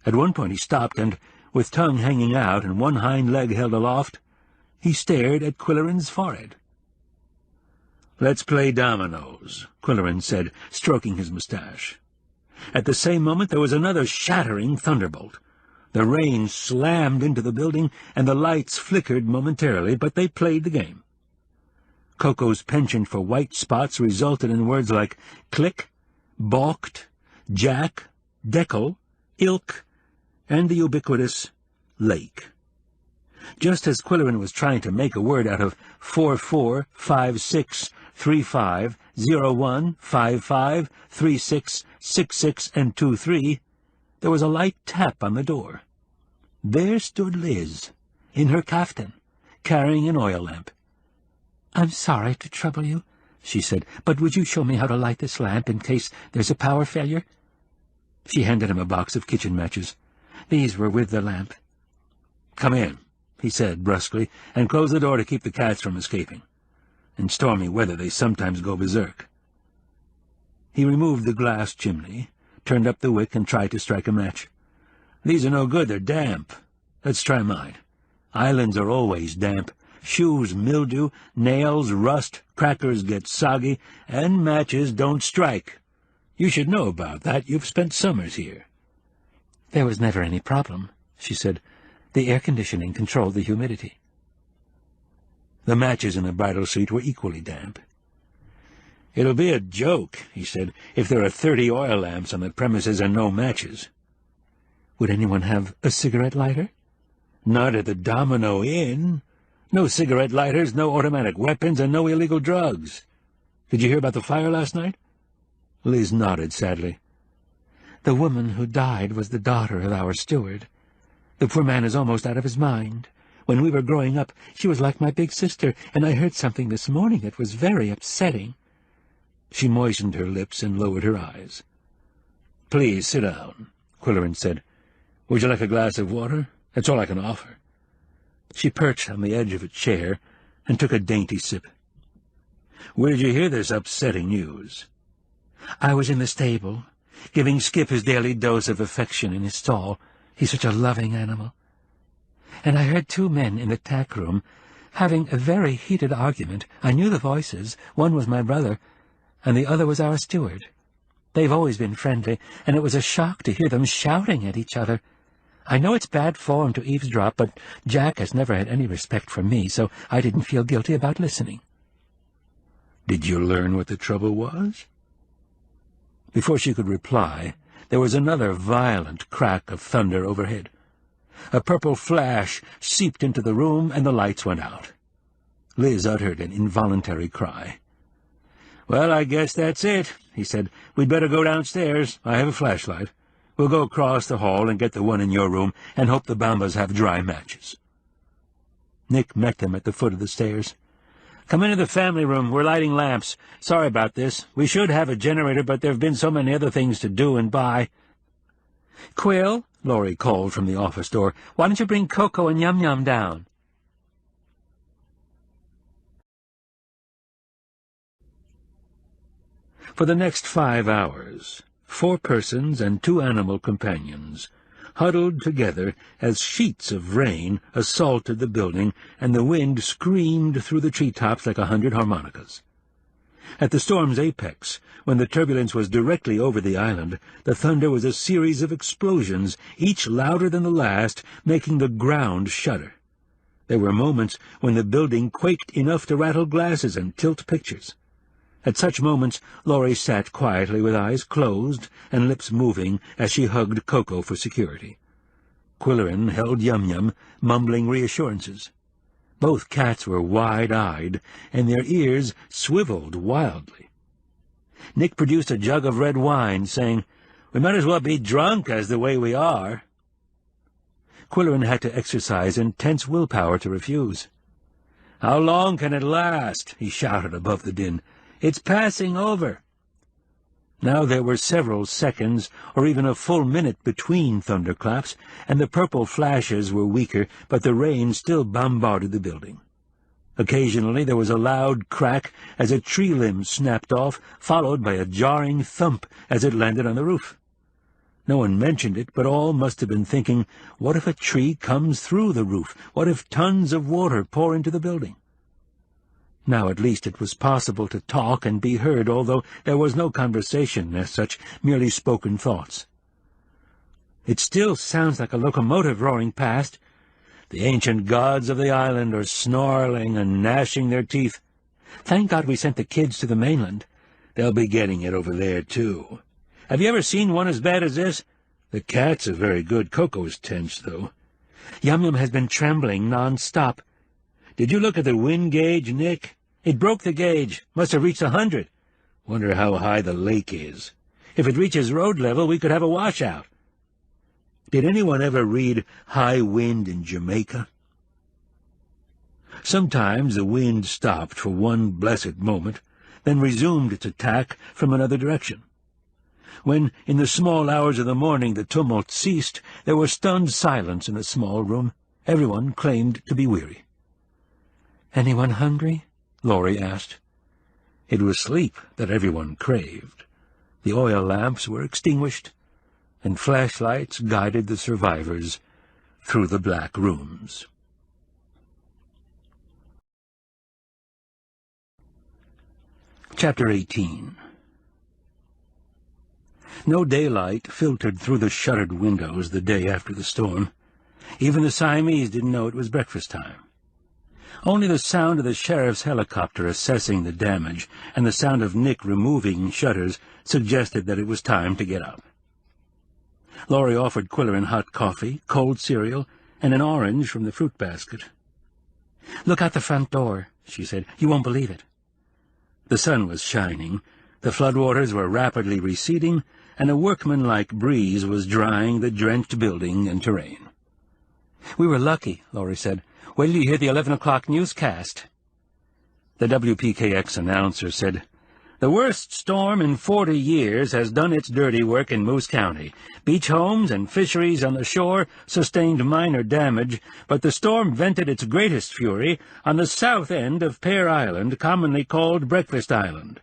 At one point he stopped and, with tongue hanging out and one hind leg held aloft, he stared at Qwilleran's forehead. "Let's play dominoes," Qwilleran said, stroking his mustache. At the same moment there was another shattering thunderbolt. The rain slammed into the building, and the lights flickered momentarily, but they played the game. Coco's penchant for white spots resulted in words like click, balked, jack, decal, ilk, and the ubiquitous lake. Just as Qwilleran was trying to make a word out of 44563501553666 and 23, there was a light tap on the door. There stood Liz, in her kaftan, carrying an oil lamp. "I'm sorry to trouble you," she said, "but would you show me how to light this lamp in case there's a power failure?" She handed him a box of kitchen matches. These were with the lamp. "Come in," he said brusquely, and closed the door to keep the cats from escaping. In stormy weather they sometimes go berserk. He removed the glass chimney, turned up the wick, and tried to strike a match. "These are no good, they're damp. Let's try mine. Islands are always damp. Shoes mildew, nails rust, crackers get soggy, and matches don't strike. You should know about that. You've spent summers here." "There was never any problem," she said. "The air conditioning controlled the humidity." The matches in the bridal suite were equally damp. "It'll be a joke," he said, "if there are 30 oil lamps on the premises and no matches." "Would anyone have a cigarette lighter?" "Not at the Domino Inn. No cigarette lighters, no automatic weapons, and no illegal drugs. Did you hear about the fire last night?" Liz nodded sadly. "The woman who died was the daughter of our steward. The poor man is almost out of his mind. When we were growing up, she was like my big sister, and I heard something this morning that was very upsetting." She moistened her lips and lowered her eyes. "Please sit down," Qwilleran said. "Would you like a glass of water? That's all I can offer." She perched on the edge of a chair and took a dainty sip. Where did you hear this upsetting news? I was in the stable, giving Skip his daily dose of affection in his stall. He's such a loving animal. And I heard two men in the tack room having a very heated argument. I knew the voices. One was my brother, and the other was our steward. They've always been friendly, and it was a shock to hear them shouting at each other. I know it's bad form to eavesdrop, but Jack has never had any respect for me, so I didn't feel guilty about listening. Did you learn what the trouble was? Before she could reply, there was another violent crack of thunder overhead. A purple flash seeped into the room, and the lights went out. Liz uttered an involuntary cry. "Well, I guess that's it," he said. "We'd better go downstairs. I have a flashlight. We'll go across the hall and get the one in your room, and hope the Bambas have dry matches." Nick met them at the foot of the stairs. "Come into the family room. We're lighting lamps. Sorry about this. We should have a generator, but there have been so many other things to do and buy." "Qwill," Laurie called from the office door, "why don't you bring Coco and Yum-Yum down?" For the next 5 hours, 4 persons and 2 animal companions huddled together as sheets of rain assaulted the building and the wind screamed through the treetops like 100 harmonicas. At the storm's apex, when the turbulence was directly over the island, the thunder was a series of explosions, each louder than the last, making the ground shudder. There were moments when the building quaked enough to rattle glasses and tilt pictures. At such moments, Laurie sat quietly with eyes closed and lips moving as she hugged Coco for security. Qwilleran held Yum-Yum, mumbling reassurances. Both cats were wide-eyed, and their ears swiveled wildly. Nick produced a jug of red wine, saying, "We might as well be drunk as the way we are." Qwilleran had to exercise intense willpower to refuse. "How long can it last?" he shouted above the din. "It's passing over." Now there were several seconds, or even a full minute between thunderclaps, and the purple flashes were weaker, but the rain still bombarded the building. Occasionally there was a loud crack as a tree limb snapped off, followed by a jarring thump as it landed on the roof. No one mentioned it, but all must have been thinking, what if a tree comes through the roof? What if tons of water pour into the building? Now at least it was possible to talk and be heard, although there was no conversation as such, merely spoken thoughts. "It still sounds like a locomotive roaring past. The ancient gods of the island are snarling and gnashing their teeth. Thank God we sent the kids to the mainland. They'll be getting it over there, too. Have you ever seen one as bad as this? The cats are very good. Coco's tense, though. Yum-Yum has been trembling non-stop. Did you look at the wind gauge, Nick? It broke the gauge. Must have reached 100. Wonder how high the lake is. If it reaches road level, we could have a washout. Did anyone ever read High Wind in Jamaica? Sometimes the wind stopped for one blessed moment, then resumed its attack from another direction. When, in the small hours of the morning, the tumult ceased, there was stunned silence in the small room. Everyone claimed to be weary. "Anyone hungry?" Laurie asked. It was sleep that everyone craved. The oil lamps were extinguished, and flashlights guided the survivors through the black rooms. Chapter 18. No daylight filtered through the shuttered windows the day after the storm. Even the Siamese didn't know it was breakfast time. Only the sound of the sheriff's helicopter assessing the damage and the sound of Nick removing shutters suggested that it was time to get up. Laurie offered Qwilleran hot coffee, cold cereal, and an orange from the fruit basket. "Look out the front door," she said. "You won't believe it." The sun was shining, the floodwaters were rapidly receding, and a workmanlike breeze was drying the drenched building and terrain. "We were lucky," Laurie said. "Wait till you hear the 11 o'clock newscast." The WPKX announcer said, The worst storm in 40 years has done its dirty work in Moose County. Beach homes and fisheries on the shore sustained minor damage, but the storm vented its greatest fury on the south end of Pear Island, commonly called Breakfast Island.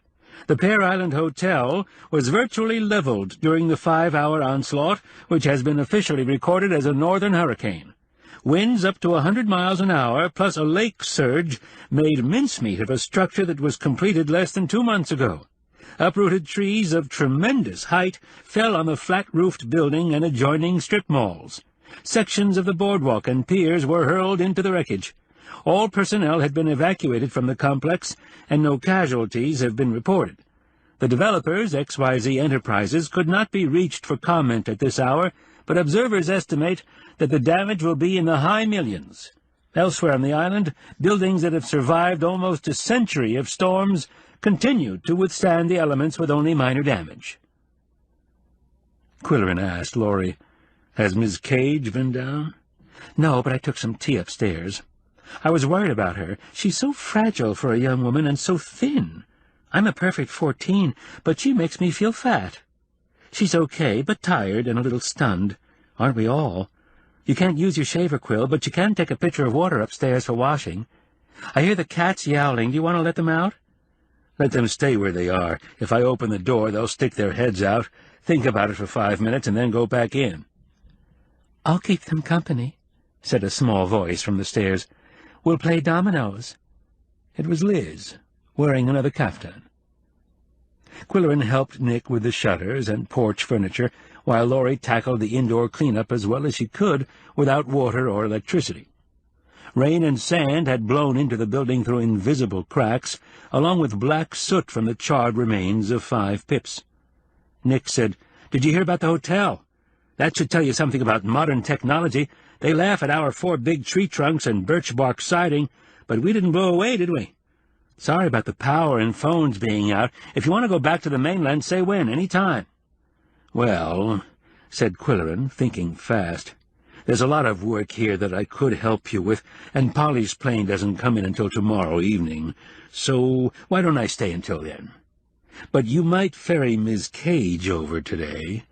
The Pear Island Hotel was virtually leveled during the 5-hour onslaught, which has been officially recorded as a northern hurricane. Winds up to 100 miles an hour, plus a lake surge, made mincemeat of a structure that was completed less than 2 months ago. Uprooted trees of tremendous height fell on the flat-roofed building and adjoining strip malls. Sections of the boardwalk and piers were hurled into the wreckage. All personnel had been evacuated from the complex, and no casualties have been reported. The developers, XYZ Enterprises, could not be reached for comment at this hour, but observers estimate that the damage will be in the high millions. Elsewhere on the island, buildings that have survived almost a century of storms continue to withstand the elements with only minor damage. Qwilleran asked Laurie, "Has Miss Cage been down?" "No, but I took some tea upstairs. I was worried about her. She's so fragile for a young woman and so thin. I'm a perfect 14, but she makes me feel fat. She's okay, but tired and a little stunned. Aren't we all? You can't use your shaver, Qwill, but you can take a pitcher of water upstairs for washing. I hear the cats yowling. Do you want to let them out?" "Let them stay where they are. If I open the door, they'll stick their heads out, think about it for 5 minutes, and then go back in." "I'll keep them company," said a small voice from the stairs. "We'll play dominoes." It was Liz, wearing another kaftan. Qwilleran helped Nick with the shutters and porch furniture, while Laurie tackled the indoor cleanup as well as she could without water or electricity. Rain and sand had blown into the building through invisible cracks, along with black soot from the charred remains of 5 pips. Nick said, "Did you hear about the hotel? That should tell you something about modern technology. They laugh at our 4 big tree trunks and birch bark siding, but we didn't blow away, did we? Sorry about the power and phones being out. If you want to go back to the mainland, say when, any time." "Well," said Qwilleran, thinking fast, "there's a lot of work here that I could help you with, and Polly's plane doesn't come in until tomorrow evening, so why don't I stay until then? But you might ferry Miss Cage over today.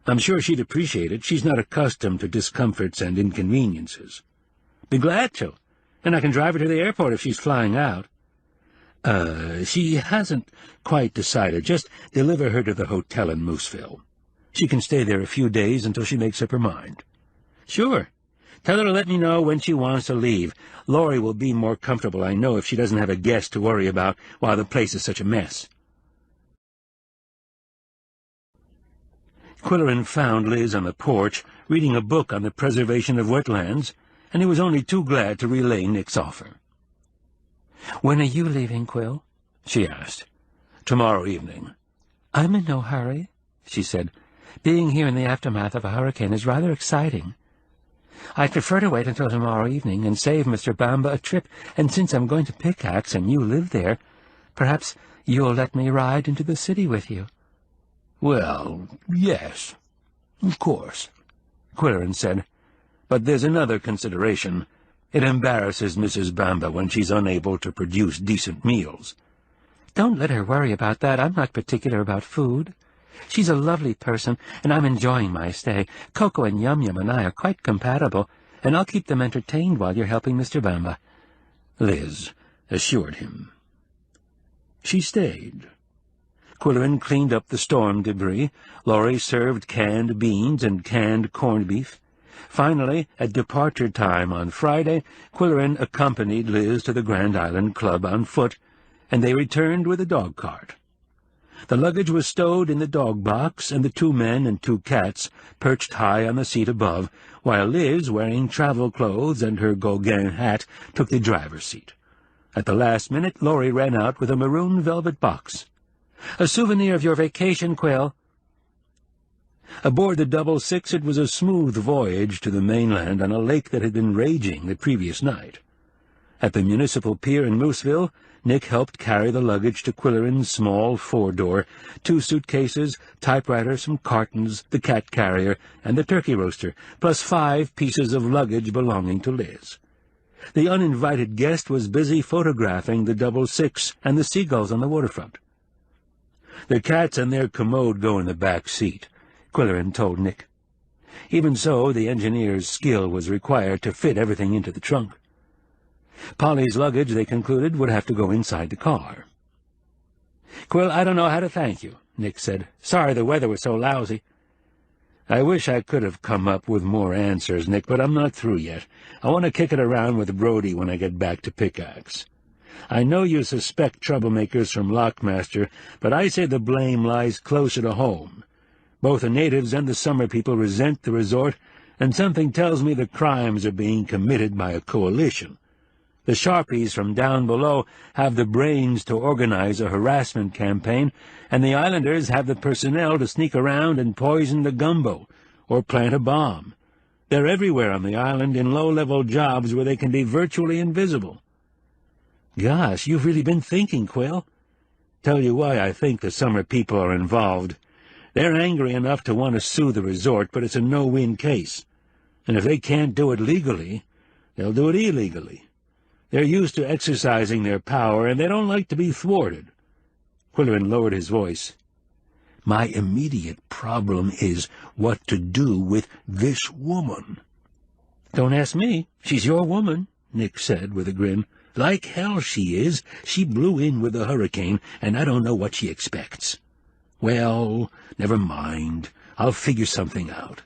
I'm sure she'd appreciate it. She's not accustomed to discomforts and inconveniences." "Be glad to, and I can drive her to the airport if she's flying out." She hasn't quite decided. Just deliver her to the hotel in Mooseville. She can stay there a few days until she makes up her mind." "Sure. Tell her to let me know when she wants to leave. Laurie will be more comfortable, I know, if she doesn't have a guest to worry about while the place is such a mess." Qwilleran found Liz on the porch, reading a book on the preservation of wetlands, and he was only too glad to relay Nick's offer. "When are you leaving, Qwill?" she asked. "Tomorrow evening." "I'm in no hurry," she said. "Being here in the aftermath of a hurricane is rather exciting. I'd prefer to wait until tomorrow evening and save Mr. Bamba a trip, and since I'm going to Pickaxe and you live there, perhaps you'll let me ride into the city with you." "Well, yes, of course," Qwilleran said. "But there's another consideration. It embarrasses Mrs. Bamba when she's unable to produce decent meals." "Don't let her worry about that. I'm not particular about food. She's a lovely person, and I'm enjoying my stay. Coco and Yum-Yum and I are quite compatible, and I'll keep them entertained while you're helping Mr. Bamba," Liz assured him. She stayed. Qwilleran cleaned up the storm debris. Laurie served canned beans and canned corned beef. Finally, at departure time on Friday, Qwilleran accompanied Liz to the Grand Island Club on foot, and they returned with a dog cart. The luggage was stowed in the dog box, and the 2 men and 2 cats perched high on the seat above, while Liz, wearing travel clothes and her Gauguin hat, took the driver's seat. At the last minute, Laurie ran out with a maroon velvet box. "A souvenir of your vacation, Qwill." Aboard the 66, it was a smooth voyage to the mainland on a lake that had been raging the previous night. At the municipal pier in Mooseville, Nick helped carry the luggage to Qwilleran's small 4-door, 2 suitcases, typewriter, some cartons, the cat carrier, and the turkey roaster, plus 5 pieces of luggage belonging to Liz. The uninvited guest was busy photographing the 66 and the seagulls on the waterfront. The cats and their commode go in the back seat, Qwilleran told Nick. Even so, the engineer's skill was required to fit everything into the trunk. Polly's luggage, they concluded, would have to go inside the car. "Qwill, I don't know how to thank you," Nick said. "Sorry the weather was so lousy." "I wish I could have come up with more answers, Nick, but I'm not through yet. I want to kick it around with Brody when I get back to Pickaxe. I know you suspect troublemakers from Lockmaster, but I say the blame lies closer to home. Both the natives and the summer people resent the resort, and something tells me the crimes are being committed by a coalition. The Sharpies from down below have the brains to organize a harassment campaign, and the Islanders have the personnel to sneak around and poison the gumbo, or plant a bomb. They're everywhere on the island in low-level jobs where they can be virtually invisible." "Gosh, you've really been thinking, Qwill." "Tell you why I think the summer people are involved. They're angry enough to want to sue the resort, but it's a no-win case. And if they can't do it legally, they'll do it illegally. They're used to exercising their power, and they don't like to be thwarted." Qwilleran lowered his voice. "My immediate problem is what to do with this woman." "Don't ask me. She's your woman," Nick said with a grin. "Like hell she is. She blew in with the hurricane, and I don't know what she expects." "Well, never mind. I'll figure something out."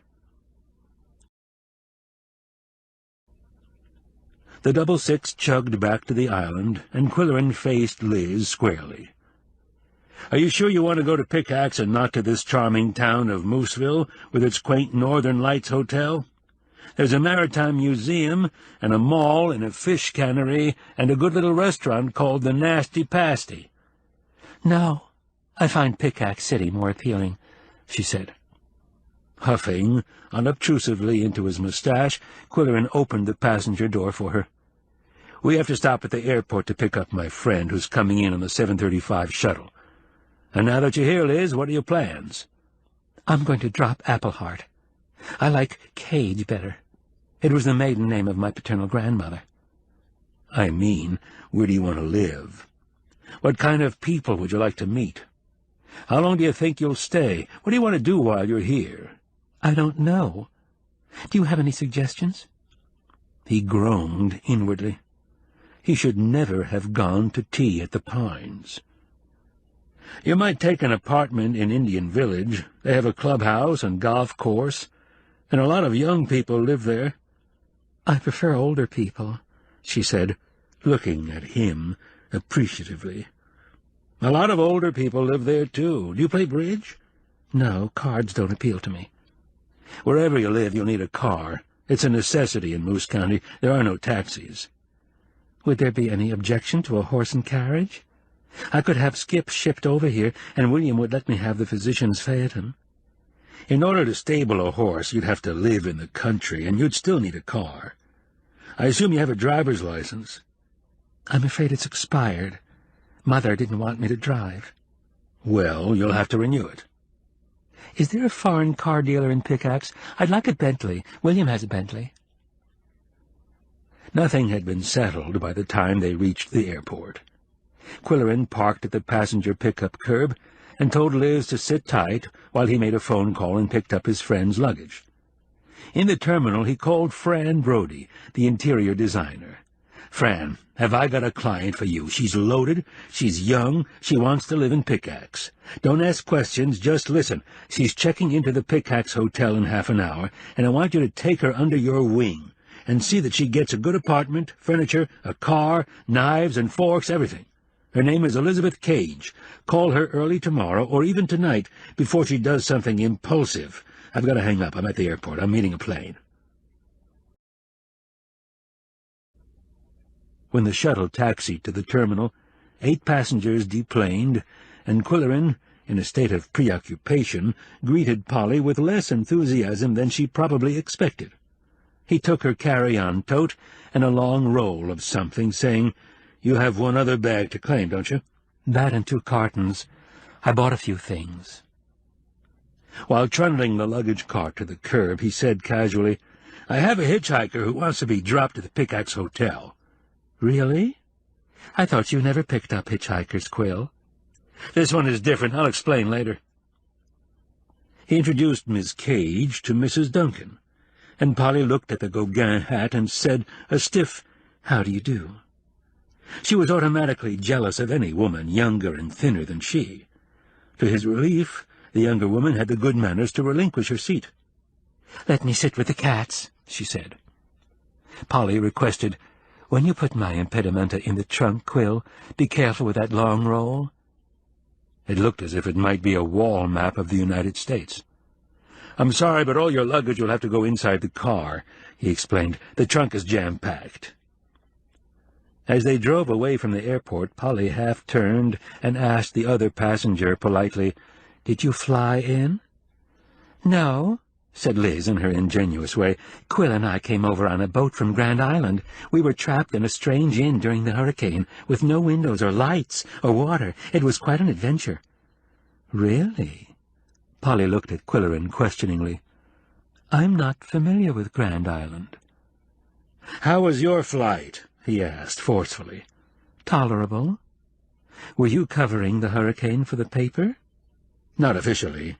The 66 chugged back to the island, and Qwilleran faced Liz squarely. "Are you sure you want to go to Pickaxe and not to this charming town of Mooseville, with its quaint Northern Lights Hotel? There's a maritime museum, and a mall, and a fish cannery, and a good little restaurant called the Nasty Pasty." "No, I find Pickaxe City more appealing," she said. Huffing unobtrusively into his mustache, Qwilleran opened the passenger door for her. "We have to stop at the airport to pick up my friend, who's coming in on the 7:35 shuttle. And now that you're here, Liz, what are your plans?" "I'm going to drop Appleheart. I like Cage better. It was the maiden name of my paternal grandmother." "I mean, where do you want to live? What kind of people would you like to meet? How long do you think you'll stay? What do you want to do while you're here?" "I don't know. Do you have any suggestions?" He groaned inwardly. He should never have gone to tea at the Pines. "You might take an apartment in Indian Village. They have a clubhouse and golf course, and a lot of young people live there." "I prefer older people," she said, looking at him appreciatively. "A lot of older people live there, too. Do you play bridge?" "No, cards don't appeal to me." "Wherever you live, you'll need a car. It's a necessity in Moose County. There are no taxis." "Would there be any objection to a horse and carriage? I could have Skip shipped over here, and William would let me have the physician's phaeton." "In order to stable a horse, you'd have to live in the country, and you'd still need a car. I assume you have a driver's license." "I'm afraid it's expired. Mother didn't want me to drive." "Well, you'll have to renew it." "Is there a foreign car dealer in Pickaxe? I'd like a Bentley. William has a Bentley." Nothing had been settled by the time they reached the airport. Qwilleran parked at the passenger pickup curb and told Liz to sit tight while he made a phone call and picked up his friend's luggage. In the terminal he called Fran Brody, the interior designer. "Fran, have I got a client for you? She's loaded, she's young, she wants to live in Pickaxe. Don't ask questions, just listen. She's checking into the Pickaxe Hotel in half an hour, and I want you to take her under your wing and see that she gets a good apartment, furniture, a car, knives and forks, everything. Her name is Elizabeth Cage. Call her early tomorrow, or even tonight, before she does something impulsive. I've got to hang up. I'm at the airport. I'm meeting a plane." When the shuttle taxied to the terminal, 8 passengers deplaned, and Qwilleran, in a state of preoccupation, greeted Polly with less enthusiasm than she probably expected. He took her carry-on tote and a long roll of something, saying, "You have one other bag to claim, don't you?" "That and 2 cartons. I bought a few things." While trundling the luggage cart to the curb, he said casually, "I have a hitchhiker who wants to be dropped at the Pickaxe Hotel." "Really? I thought you never picked up hitchhikers, Qwill." This one is different. I'll explain later." He introduced Miss Cage to Mrs. Duncan, and Polly looked at the Gauguin hat and said a stiff, "How do you do?" She was automatically jealous of any woman younger and thinner than she. To his relief, the younger woman had the good manners to relinquish her seat. "Let me sit with the cats," she said. Polly requested, "When you put my impedimenta in the trunk, Qwill, be careful with that long roll." It looked as if it might be a wall map of the United States. "I'm sorry, but all your luggage will have to go inside the car," he explained. "The trunk is jam-packed." As they drove away from the airport, Polly half-turned and asked the other passenger politely, "Did you fly in?" "No," said Liz in her ingenuous way. "Qwill and I came over on a boat from Grand Island. We were trapped in a strange inn during the hurricane, with no windows or lights or water. It was quite an adventure." "Really?" Polly looked at Qwilleran questioningly. "I'm not familiar with Grand Island." "How was your flight?" he asked forcefully. "Tolerable." "Were you covering the hurricane for the paper?" "Not officially.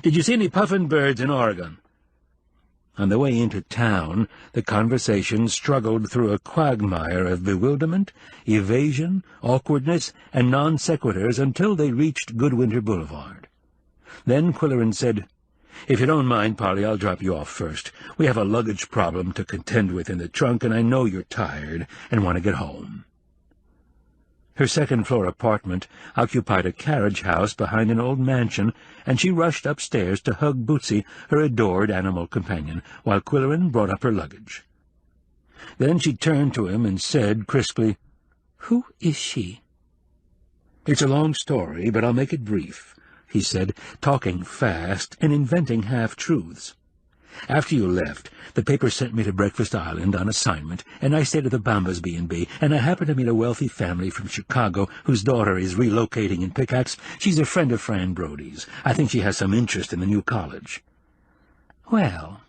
Did you see any puffin birds in Oregon?" On the way into town, the conversation struggled through a quagmire of bewilderment, evasion, awkwardness, and non-sequiturs until they reached Goodwinter Boulevard. Then Qwilleran said, "If you don't mind, Polly, I'll drop you off first. We have a luggage problem to contend with in the trunk, and I know you're tired and want to get home." Her second-floor apartment occupied a carriage house behind an old mansion, and she rushed upstairs to hug Bootsy, her adored animal companion, while Qwilleran brought up her luggage. Then she turned to him and said crisply, "Who is she?" "It's a long story, but I'll make it brief," he said, talking fast and inventing half-truths. "After you left, the paper sent me to Breakfast Island on assignment, and I stayed at the Bombas B&B, and I happened to meet a wealthy family from Chicago whose daughter is relocating in Pickaxe. She's a friend of Fran Brody's. I think she has some interest in the new college." "Well,"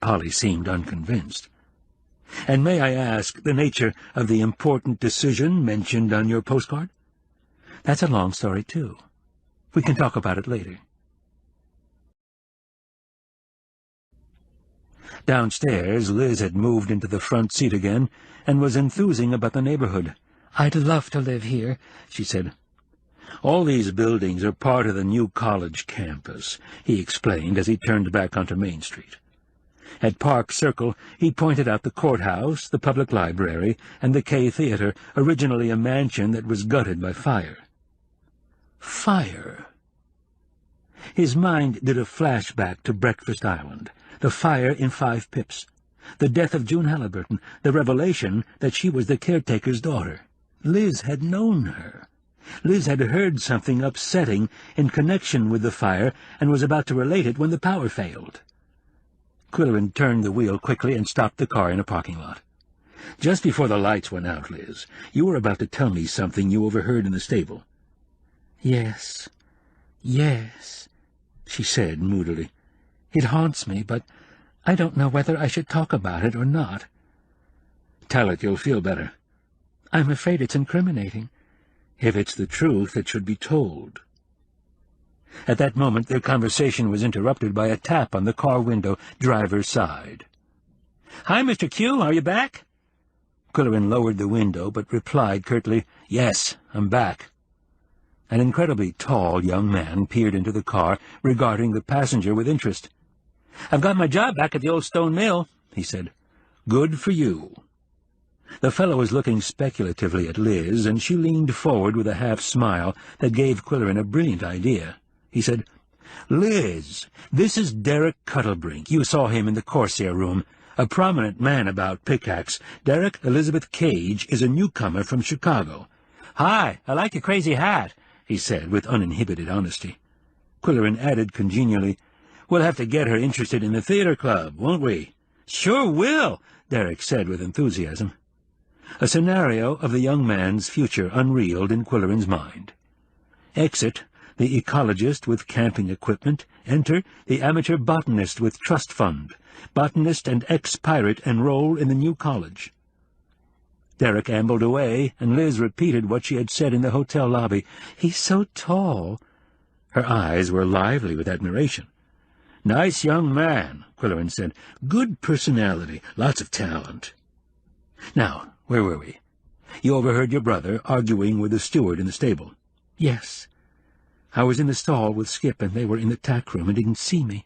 Polly seemed unconvinced. "And may I ask the nature of the important decision mentioned on your postcard?" "That's a long story, too. We can talk about it later." Downstairs, Liz had moved into the front seat again and was enthusing about the neighborhood. "I'd love to live here," she said. "All these buildings are part of the new college campus," he explained as he turned back onto Main Street. At Park Circle, he pointed out the courthouse, the public library, and the K Theater, originally a mansion that was gutted by fire. Fire. His mind did a flashback to Breakfast Island, the fire in 5 Pips, the death of June Halliburton, the revelation that she was the caretaker's daughter. Liz had known her. Liz had heard something upsetting in connection with the fire and was about to relate it when the power failed. Qwilleran turned the wheel quickly and stopped the car in a parking lot. "Just before the lights went out, Liz, you were about to tell me something you overheard in the stable." Yes, she said moodily. "It haunts me, but I don't know whether I should talk about it or not." "Tell it, you'll feel better." "I'm afraid it's incriminating." "If it's the truth, it should be told." At that moment, their conversation was interrupted by a tap on the car window, driver's side. "Hi, Mr. Q, are you back?" Qwilleran lowered the window, but replied curtly, "Yes, I'm back." An incredibly tall young man peered into the car, regarding the passenger with interest. "I've got my job back at the old stone mill," he said. "Good for you." The fellow was looking speculatively at Liz, and she leaned forward with a half-smile that gave Qwilleran a brilliant idea. He said, "Liz, this is Derek Cuttlebrink. You saw him in the Corsair room. A prominent man about Pickaxe. Derek Elizabeth Cage is a newcomer from Chicago." "Hi, I like your crazy hat," he said with uninhibited honesty. Qwilleran added congenially, "We'll have to get her interested in the theater club, won't we?" "Sure will," Derek said with enthusiasm. A scenario of the young man's future unreeled in Qwilleran's mind. Exit the ecologist with camping equipment. Enter the amateur botanist with trust fund. Botanist and ex-pirate enroll in the new college. Derek ambled away, and Liz repeated what she had said in the hotel lobby. "He's so tall." Her eyes were lively with admiration. "Nice young man," Qwilleran said. "Good personality, lots of talent." "Now, where were we? You overheard your brother arguing with the steward in the stable." "Yes. I was in the stall with Skip, and they were in the tack room and didn't see me.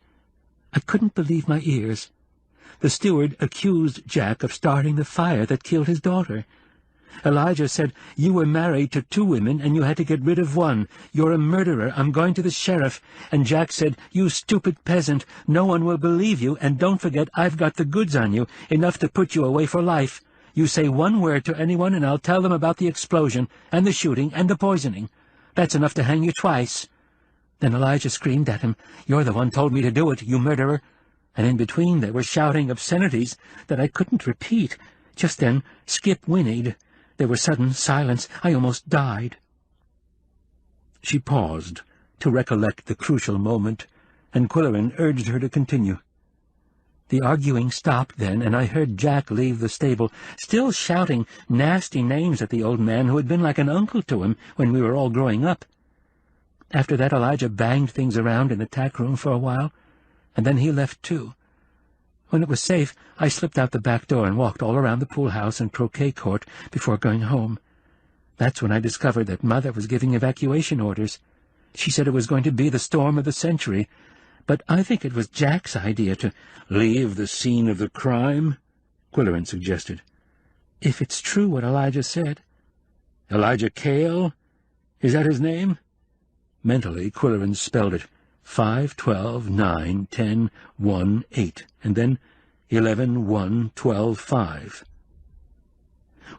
I couldn't believe my ears. The steward accused Jack of starting the fire that killed his daughter. Elijah said, 'You were married to 2 women, and you had to get rid of one. You're a murderer. I'm going to the sheriff.' And Jack said, 'You stupid peasant. No one will believe you, and don't forget I've got the goods on you, enough to put you away for life. You say one word to anyone, and I'll tell them about the explosion, and the shooting, and the poisoning. That's enough to hang you twice.' Then Elijah screamed at him, 'You're the one told me to do it, you murderer.' And in between they were shouting obscenities that I couldn't repeat. Just then Skip whinnied. There was sudden silence. I almost died." She paused to recollect the crucial moment, and Qwilleran urged her to continue. "The arguing stopped then, and I heard Jack leave the stable, still shouting nasty names at the old man who had been like an uncle to him when we were all growing up. After that Elijah banged things around in the tack room for a while, and then he left too. When it was safe, I slipped out the back door and walked all around the pool house and croquet court before going home. That's when I discovered that Mother was giving evacuation orders. She said it was going to be the storm of the century, but I think it was Jack's idea to "Leave the scene of the crime," Qwilleran suggested. "If it's true what Elijah said." "Elijah Qwille? Is that his name?" Mentally, Qwilleran spelled it. 5, 12, 9, 10, 1, 8, and then 11, 1, 12, 5.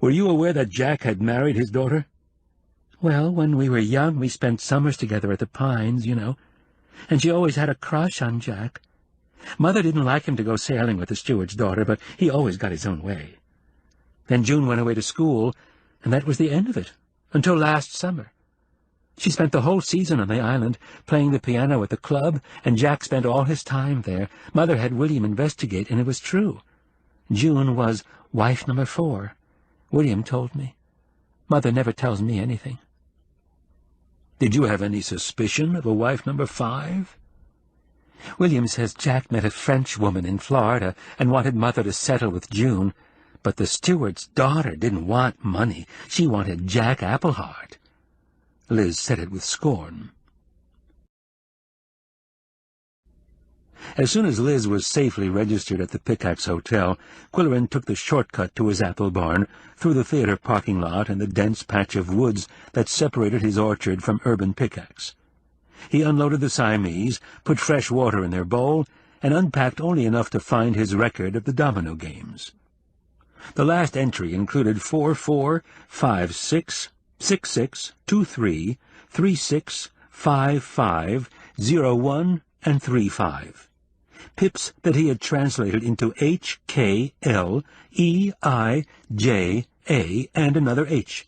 "Were you aware that Jack had married his daughter?" "Well, when we were young we spent summers together at the Pines, you know, and she always had a crush on Jack. Mother didn't like him to go sailing with the steward's daughter, but he always got his own way. Then June went away to school, and that was the end of it, until last summer. She spent the whole season on the island, playing the piano at the club, and Jack spent all his time there. Mother had William investigate, and it was true. June was wife number 4. William told me. Mother never tells me anything." "Did you have any suspicion of a wife number 5? "William says Jack met a French woman in Florida and wanted Mother to settle with June, but the steward's daughter didn't want money. She wanted Jack Appleheart." Liz said it with scorn. As soon as Liz was safely registered at the Pickaxe Hotel, Qwilleran took the shortcut to his apple barn, through the theater parking lot and the dense patch of woods that separated his orchard from urban Pickaxe. He unloaded the Siamese, put fresh water in their bowl, and unpacked only enough to find his record of the domino games. The last entry included 4-4, 5-6, 6-6, 2-3, 3-6, 5-5, 0-1, and 3-5. Pips that he had translated into H, K, L, E, I, J, A, and another H.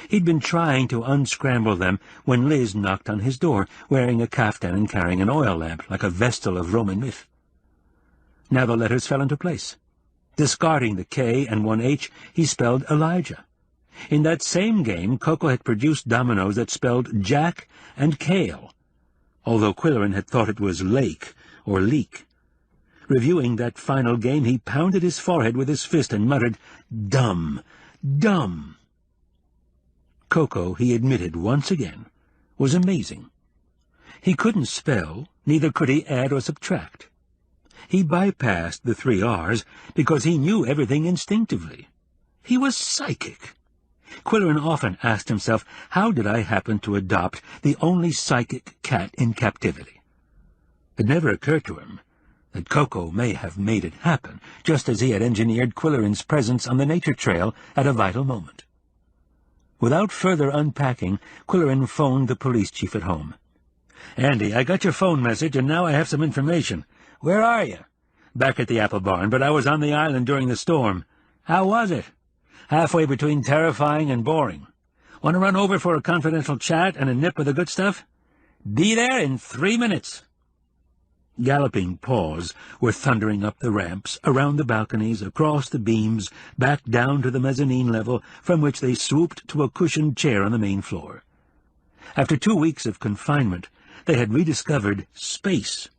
He'd been trying to unscramble them when Liz knocked on his door, wearing a kaftan and carrying an oil lamp like a vestal of Roman myth. Now the letters fell into place. Discarding the K and one H, he spelled Elijah. In that same game, Coco had produced dominoes that spelled Jack and Kale, although Qwilleran had thought it was Lake or Leak. Reviewing that final game, he pounded his forehead with his fist and muttered, "Dumb! Dumb!" Coco, he admitted once again, was amazing. He couldn't spell, neither could he add or subtract. He bypassed the 3 R's because he knew everything instinctively. He was psychic. Qwilleran often asked himself, how did I happen to adopt the only psychic cat in captivity? It never occurred to him that Coco may have made it happen, just as he had engineered Qwilleran's presence on the nature trail at a vital moment. Without further unpacking, Qwilleran phoned the police chief at home. "Andy, I got your phone message, and now I have some information. Where are you?" "Back at the apple barn, but I was on the island during the storm." "How was it?" "Halfway between terrifying and boring." "Want to run over for a confidential chat and a nip of the good stuff?" "Be there in 3 minutes." Galloping paws were thundering up the ramps, around the balconies, across the beams, back down to the mezzanine level, from which they swooped to a cushioned chair on the main floor. After 2 weeks of confinement, they had rediscovered space.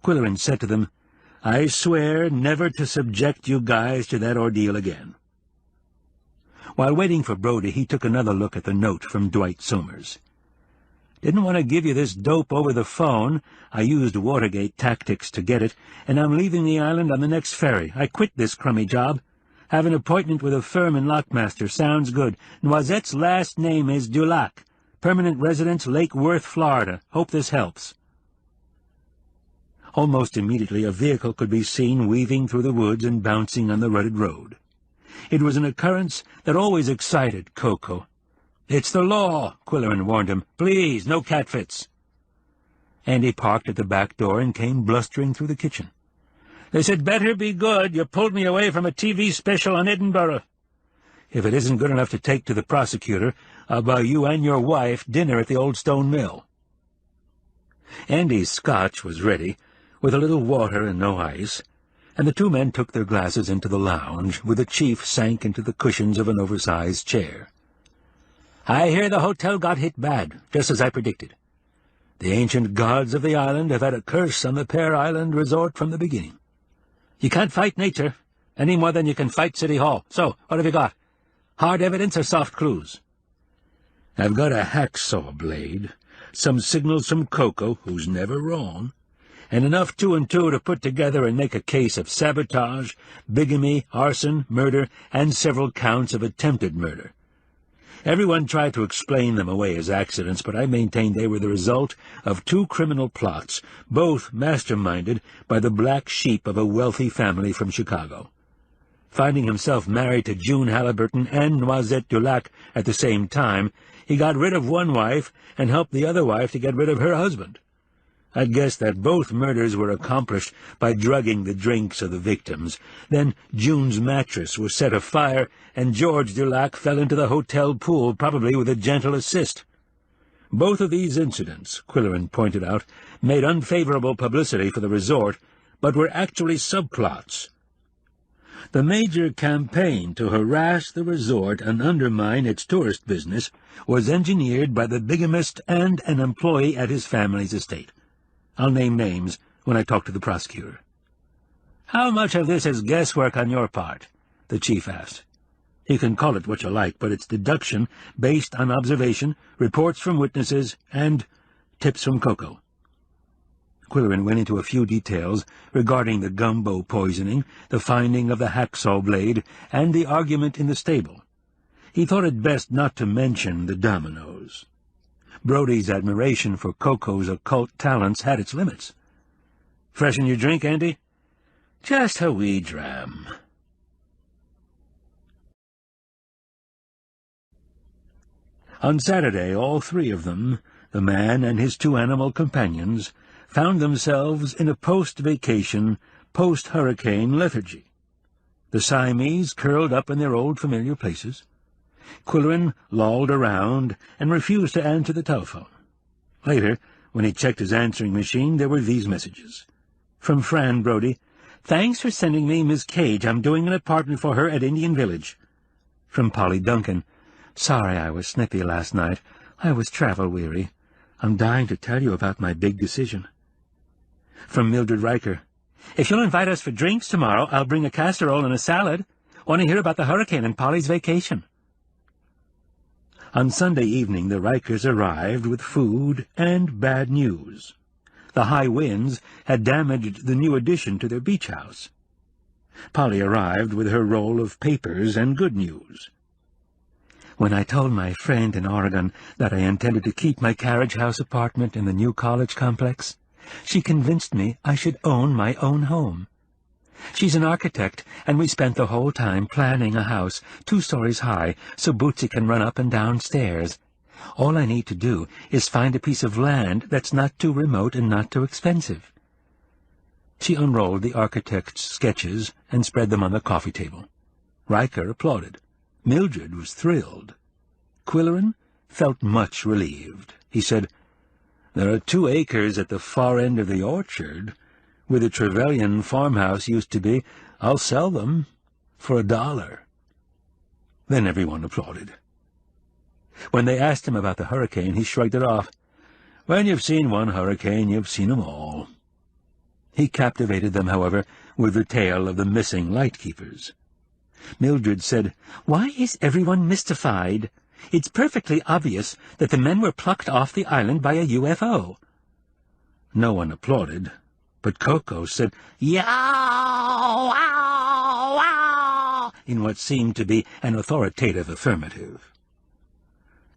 Qwilleran said to them, "I swear never to subject you guys to that ordeal again." While waiting for Brody, he took another look at the note from Dwight Somers. "Didn't want to give you this dope over the phone. I used Watergate tactics to get it, and I'm leaving the island on the next ferry. I quit this crummy job. Have an appointment with a firm in Lockmaster. Sounds good. Noisette's last name is Dulac. Permanent residence, Lake Worth, Florida. Hope this helps." Almost immediately a vehicle could be seen weaving through the woods and bouncing on the rutted road. It was an occurrence that always excited Coco. "It's the law," Qwilleran warned him. "Please, no catfits." Andy parked at the back door and came blustering through the kitchen. "This had better be good. You pulled me away from a TV special on Edinburgh." "If it isn't good enough to take to the prosecutor, I'll buy you and your wife dinner at the Old Stone Mill." Andy's scotch was ready, with a little water and no ice, and the two men took their glasses into the lounge, where the chief sank into the cushions of an oversized chair. "I hear the hotel got hit bad, just as I predicted. The ancient gods of the island have had a curse on the Pear Island resort from the beginning. You can't fight nature, any more than you can fight City Hall. So, what have you got? Hard evidence or soft clues?" "I've got a hacksaw blade, some signals from Coco, who's never wrong, and enough 2 and 2 to put together and make a case of sabotage, bigamy, arson, murder, and several counts of attempted murder. Everyone tried to explain them away as accidents, but I maintain they were the result of 2 criminal plots, both masterminded by the black sheep of a wealthy family from Chicago. Finding himself married to June Halliburton and Noisette Dulac at the same time, he got rid of one wife and helped the other wife to get rid of her husband. I'd guess that both murders were accomplished by drugging the drinks of the victims. Then June's mattress was set afire, and George Dulac fell into the hotel pool, probably with a gentle assist. Both of these incidents, Qwilleran pointed out, made unfavorable publicity for the resort, but were actually subplots. The major campaign to harass the resort and undermine its tourist business was engineered by the bigamist and an employee at his family's estate. I'll name names when I talk to the prosecutor." "How much of this is guesswork on your part?" the chief asked. "You can call it what you like, but it's deduction based on observation, reports from witnesses, and tips from Coco." Qwilleran went into a few details regarding the gumbo poisoning, the finding of the hacksaw blade, and the argument in the stable. He thought it best not to mention the dominoes. Brody's admiration for Coco's occult talents had its limits. "Freshen your drink, Andy?" "Just a wee dram." On Saturday, all 3 of them, the man and his 2 animal companions, found themselves in a post-vacation, post-hurricane lethargy. The Siamese curled up in their old familiar places. Qwilleran lolled around and refused to answer the telephone. Later, when he checked his answering machine, there were these messages. From Fran Brody, "Thanks for sending me Miss Cage. I'm doing an apartment for her at Indian Village." From Polly Duncan, "Sorry I was snippy last night. I was travel-weary. I'm dying to tell you about my big decision." From Mildred Riker, "If you'll invite us for drinks tomorrow, I'll bring a casserole and a salad. Want to hear about the hurricane and Polly's vacation." On Sunday evening the Rikers arrived with food and bad news. The high winds had damaged the new addition to their beach house. Polly arrived with her roll of papers and good news. "When I told my friend in Oregon that I intended to keep my carriage house apartment in the new college complex, she convinced me I should own my own home. She's an architect, and we spent the whole time planning a house 2 stories high so Bootsy can run up and down stairs. All I need to do is find a piece of land that's not too remote and not too expensive." She unrolled the architect's sketches and spread them on the coffee table. Riker applauded. Mildred was thrilled. Qwilleran felt much relieved. He said, There are 2 acres at the far end of the orchard, where the Trevelyan farmhouse used to be. I'll sell them for $1. Then everyone applauded. When they asked him about the hurricane, he shrugged it off. When you've seen one hurricane, you've seen 'em all. He captivated them, however, with the tale of the missing lightkeepers. Mildred said, "Why is everyone mystified? It's perfectly obvious that the men were plucked off the island by a UFO." No one applauded, but Coco said, "Yow! Wow! Wow!" in what seemed to be an authoritative affirmative.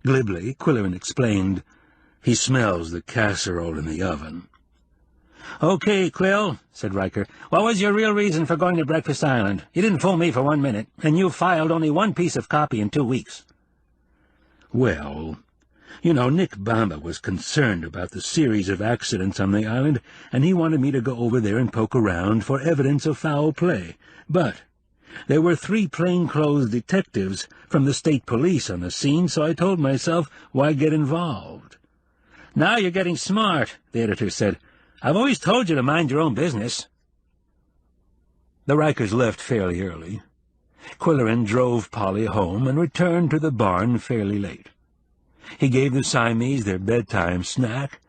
Glibly, Qwilleran explained, "He smells the casserole in the oven." "Okay, Qwill," said Riker. "What was your real reason for going to Breakfast Island? You didn't fool me for 1 minute, and you filed only 1 piece of copy in 2 weeks. "Well, you know, Nick Bamba was concerned about the series of accidents on the island, and he wanted me to go over there and poke around for evidence of foul play. But there were 3 plainclothes detectives from the state police on the scene, so I told myself, why get involved?" "Now you're getting smart," the editor said. "I've always told you to mind your own business." The Rikers left fairly early. Qwilleran drove Polly home and returned to the barn fairly late. He gave the Siamese their bedtime snack,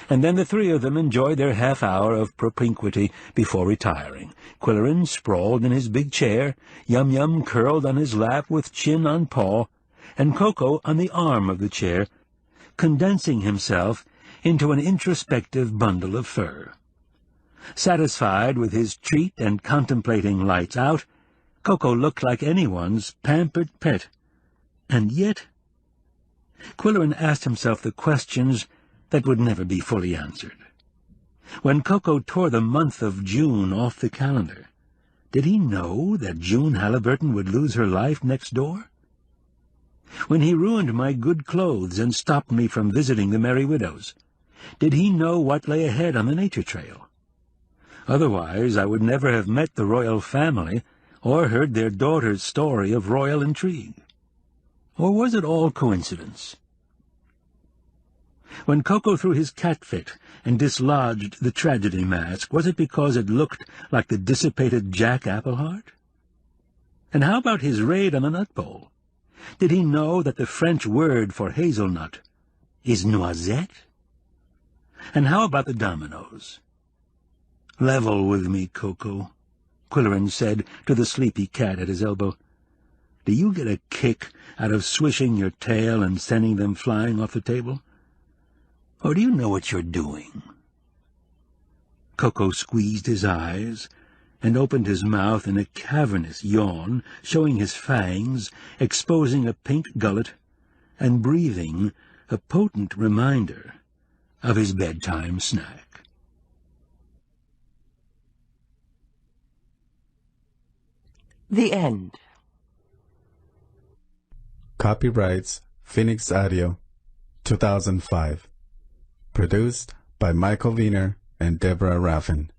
and then the 3 of them enjoyed their half-hour of propinquity before retiring. Qwilleran sprawled in his big chair, Yum-Yum curled on his lap with chin on paw, and Coco on the arm of the chair, condensing himself into an introspective bundle of fur. Satisfied with his treat and contemplating lights out, Coco looked like anyone's pampered pet. And yet, Qwilleran asked himself the questions that would never be fully answered. When Coco tore the month of June off the calendar, did he know that June Halliburton would lose her life next door? When he ruined my good clothes and stopped me from visiting the Merry Widows, did he know what lay ahead on the nature trail? Otherwise, I would never have met the royal family or heard their daughter's story of royal intrigue. Or was it all coincidence? When Coco threw his cat fit and dislodged the tragedy mask, was it because it looked like the dissipated Jack Appleheart? And how about his raid on the nut bowl? Did he know that the French word for hazelnut is noisette? And how about the dominoes? "Level with me, Coco," Qwilleran said to the sleepy cat at his elbow. "Do you get a kick out of swishing your tail and sending them flying off the table? Or do you know what you're doing?" Coco squeezed his eyes and opened his mouth in a cavernous yawn, showing his fangs, exposing a pink gullet, and breathing a potent reminder of his bedtime snack. The end. Copyrights Phoenix Audio, 2005. Produced by Michael Wiener and Deborah Raffin.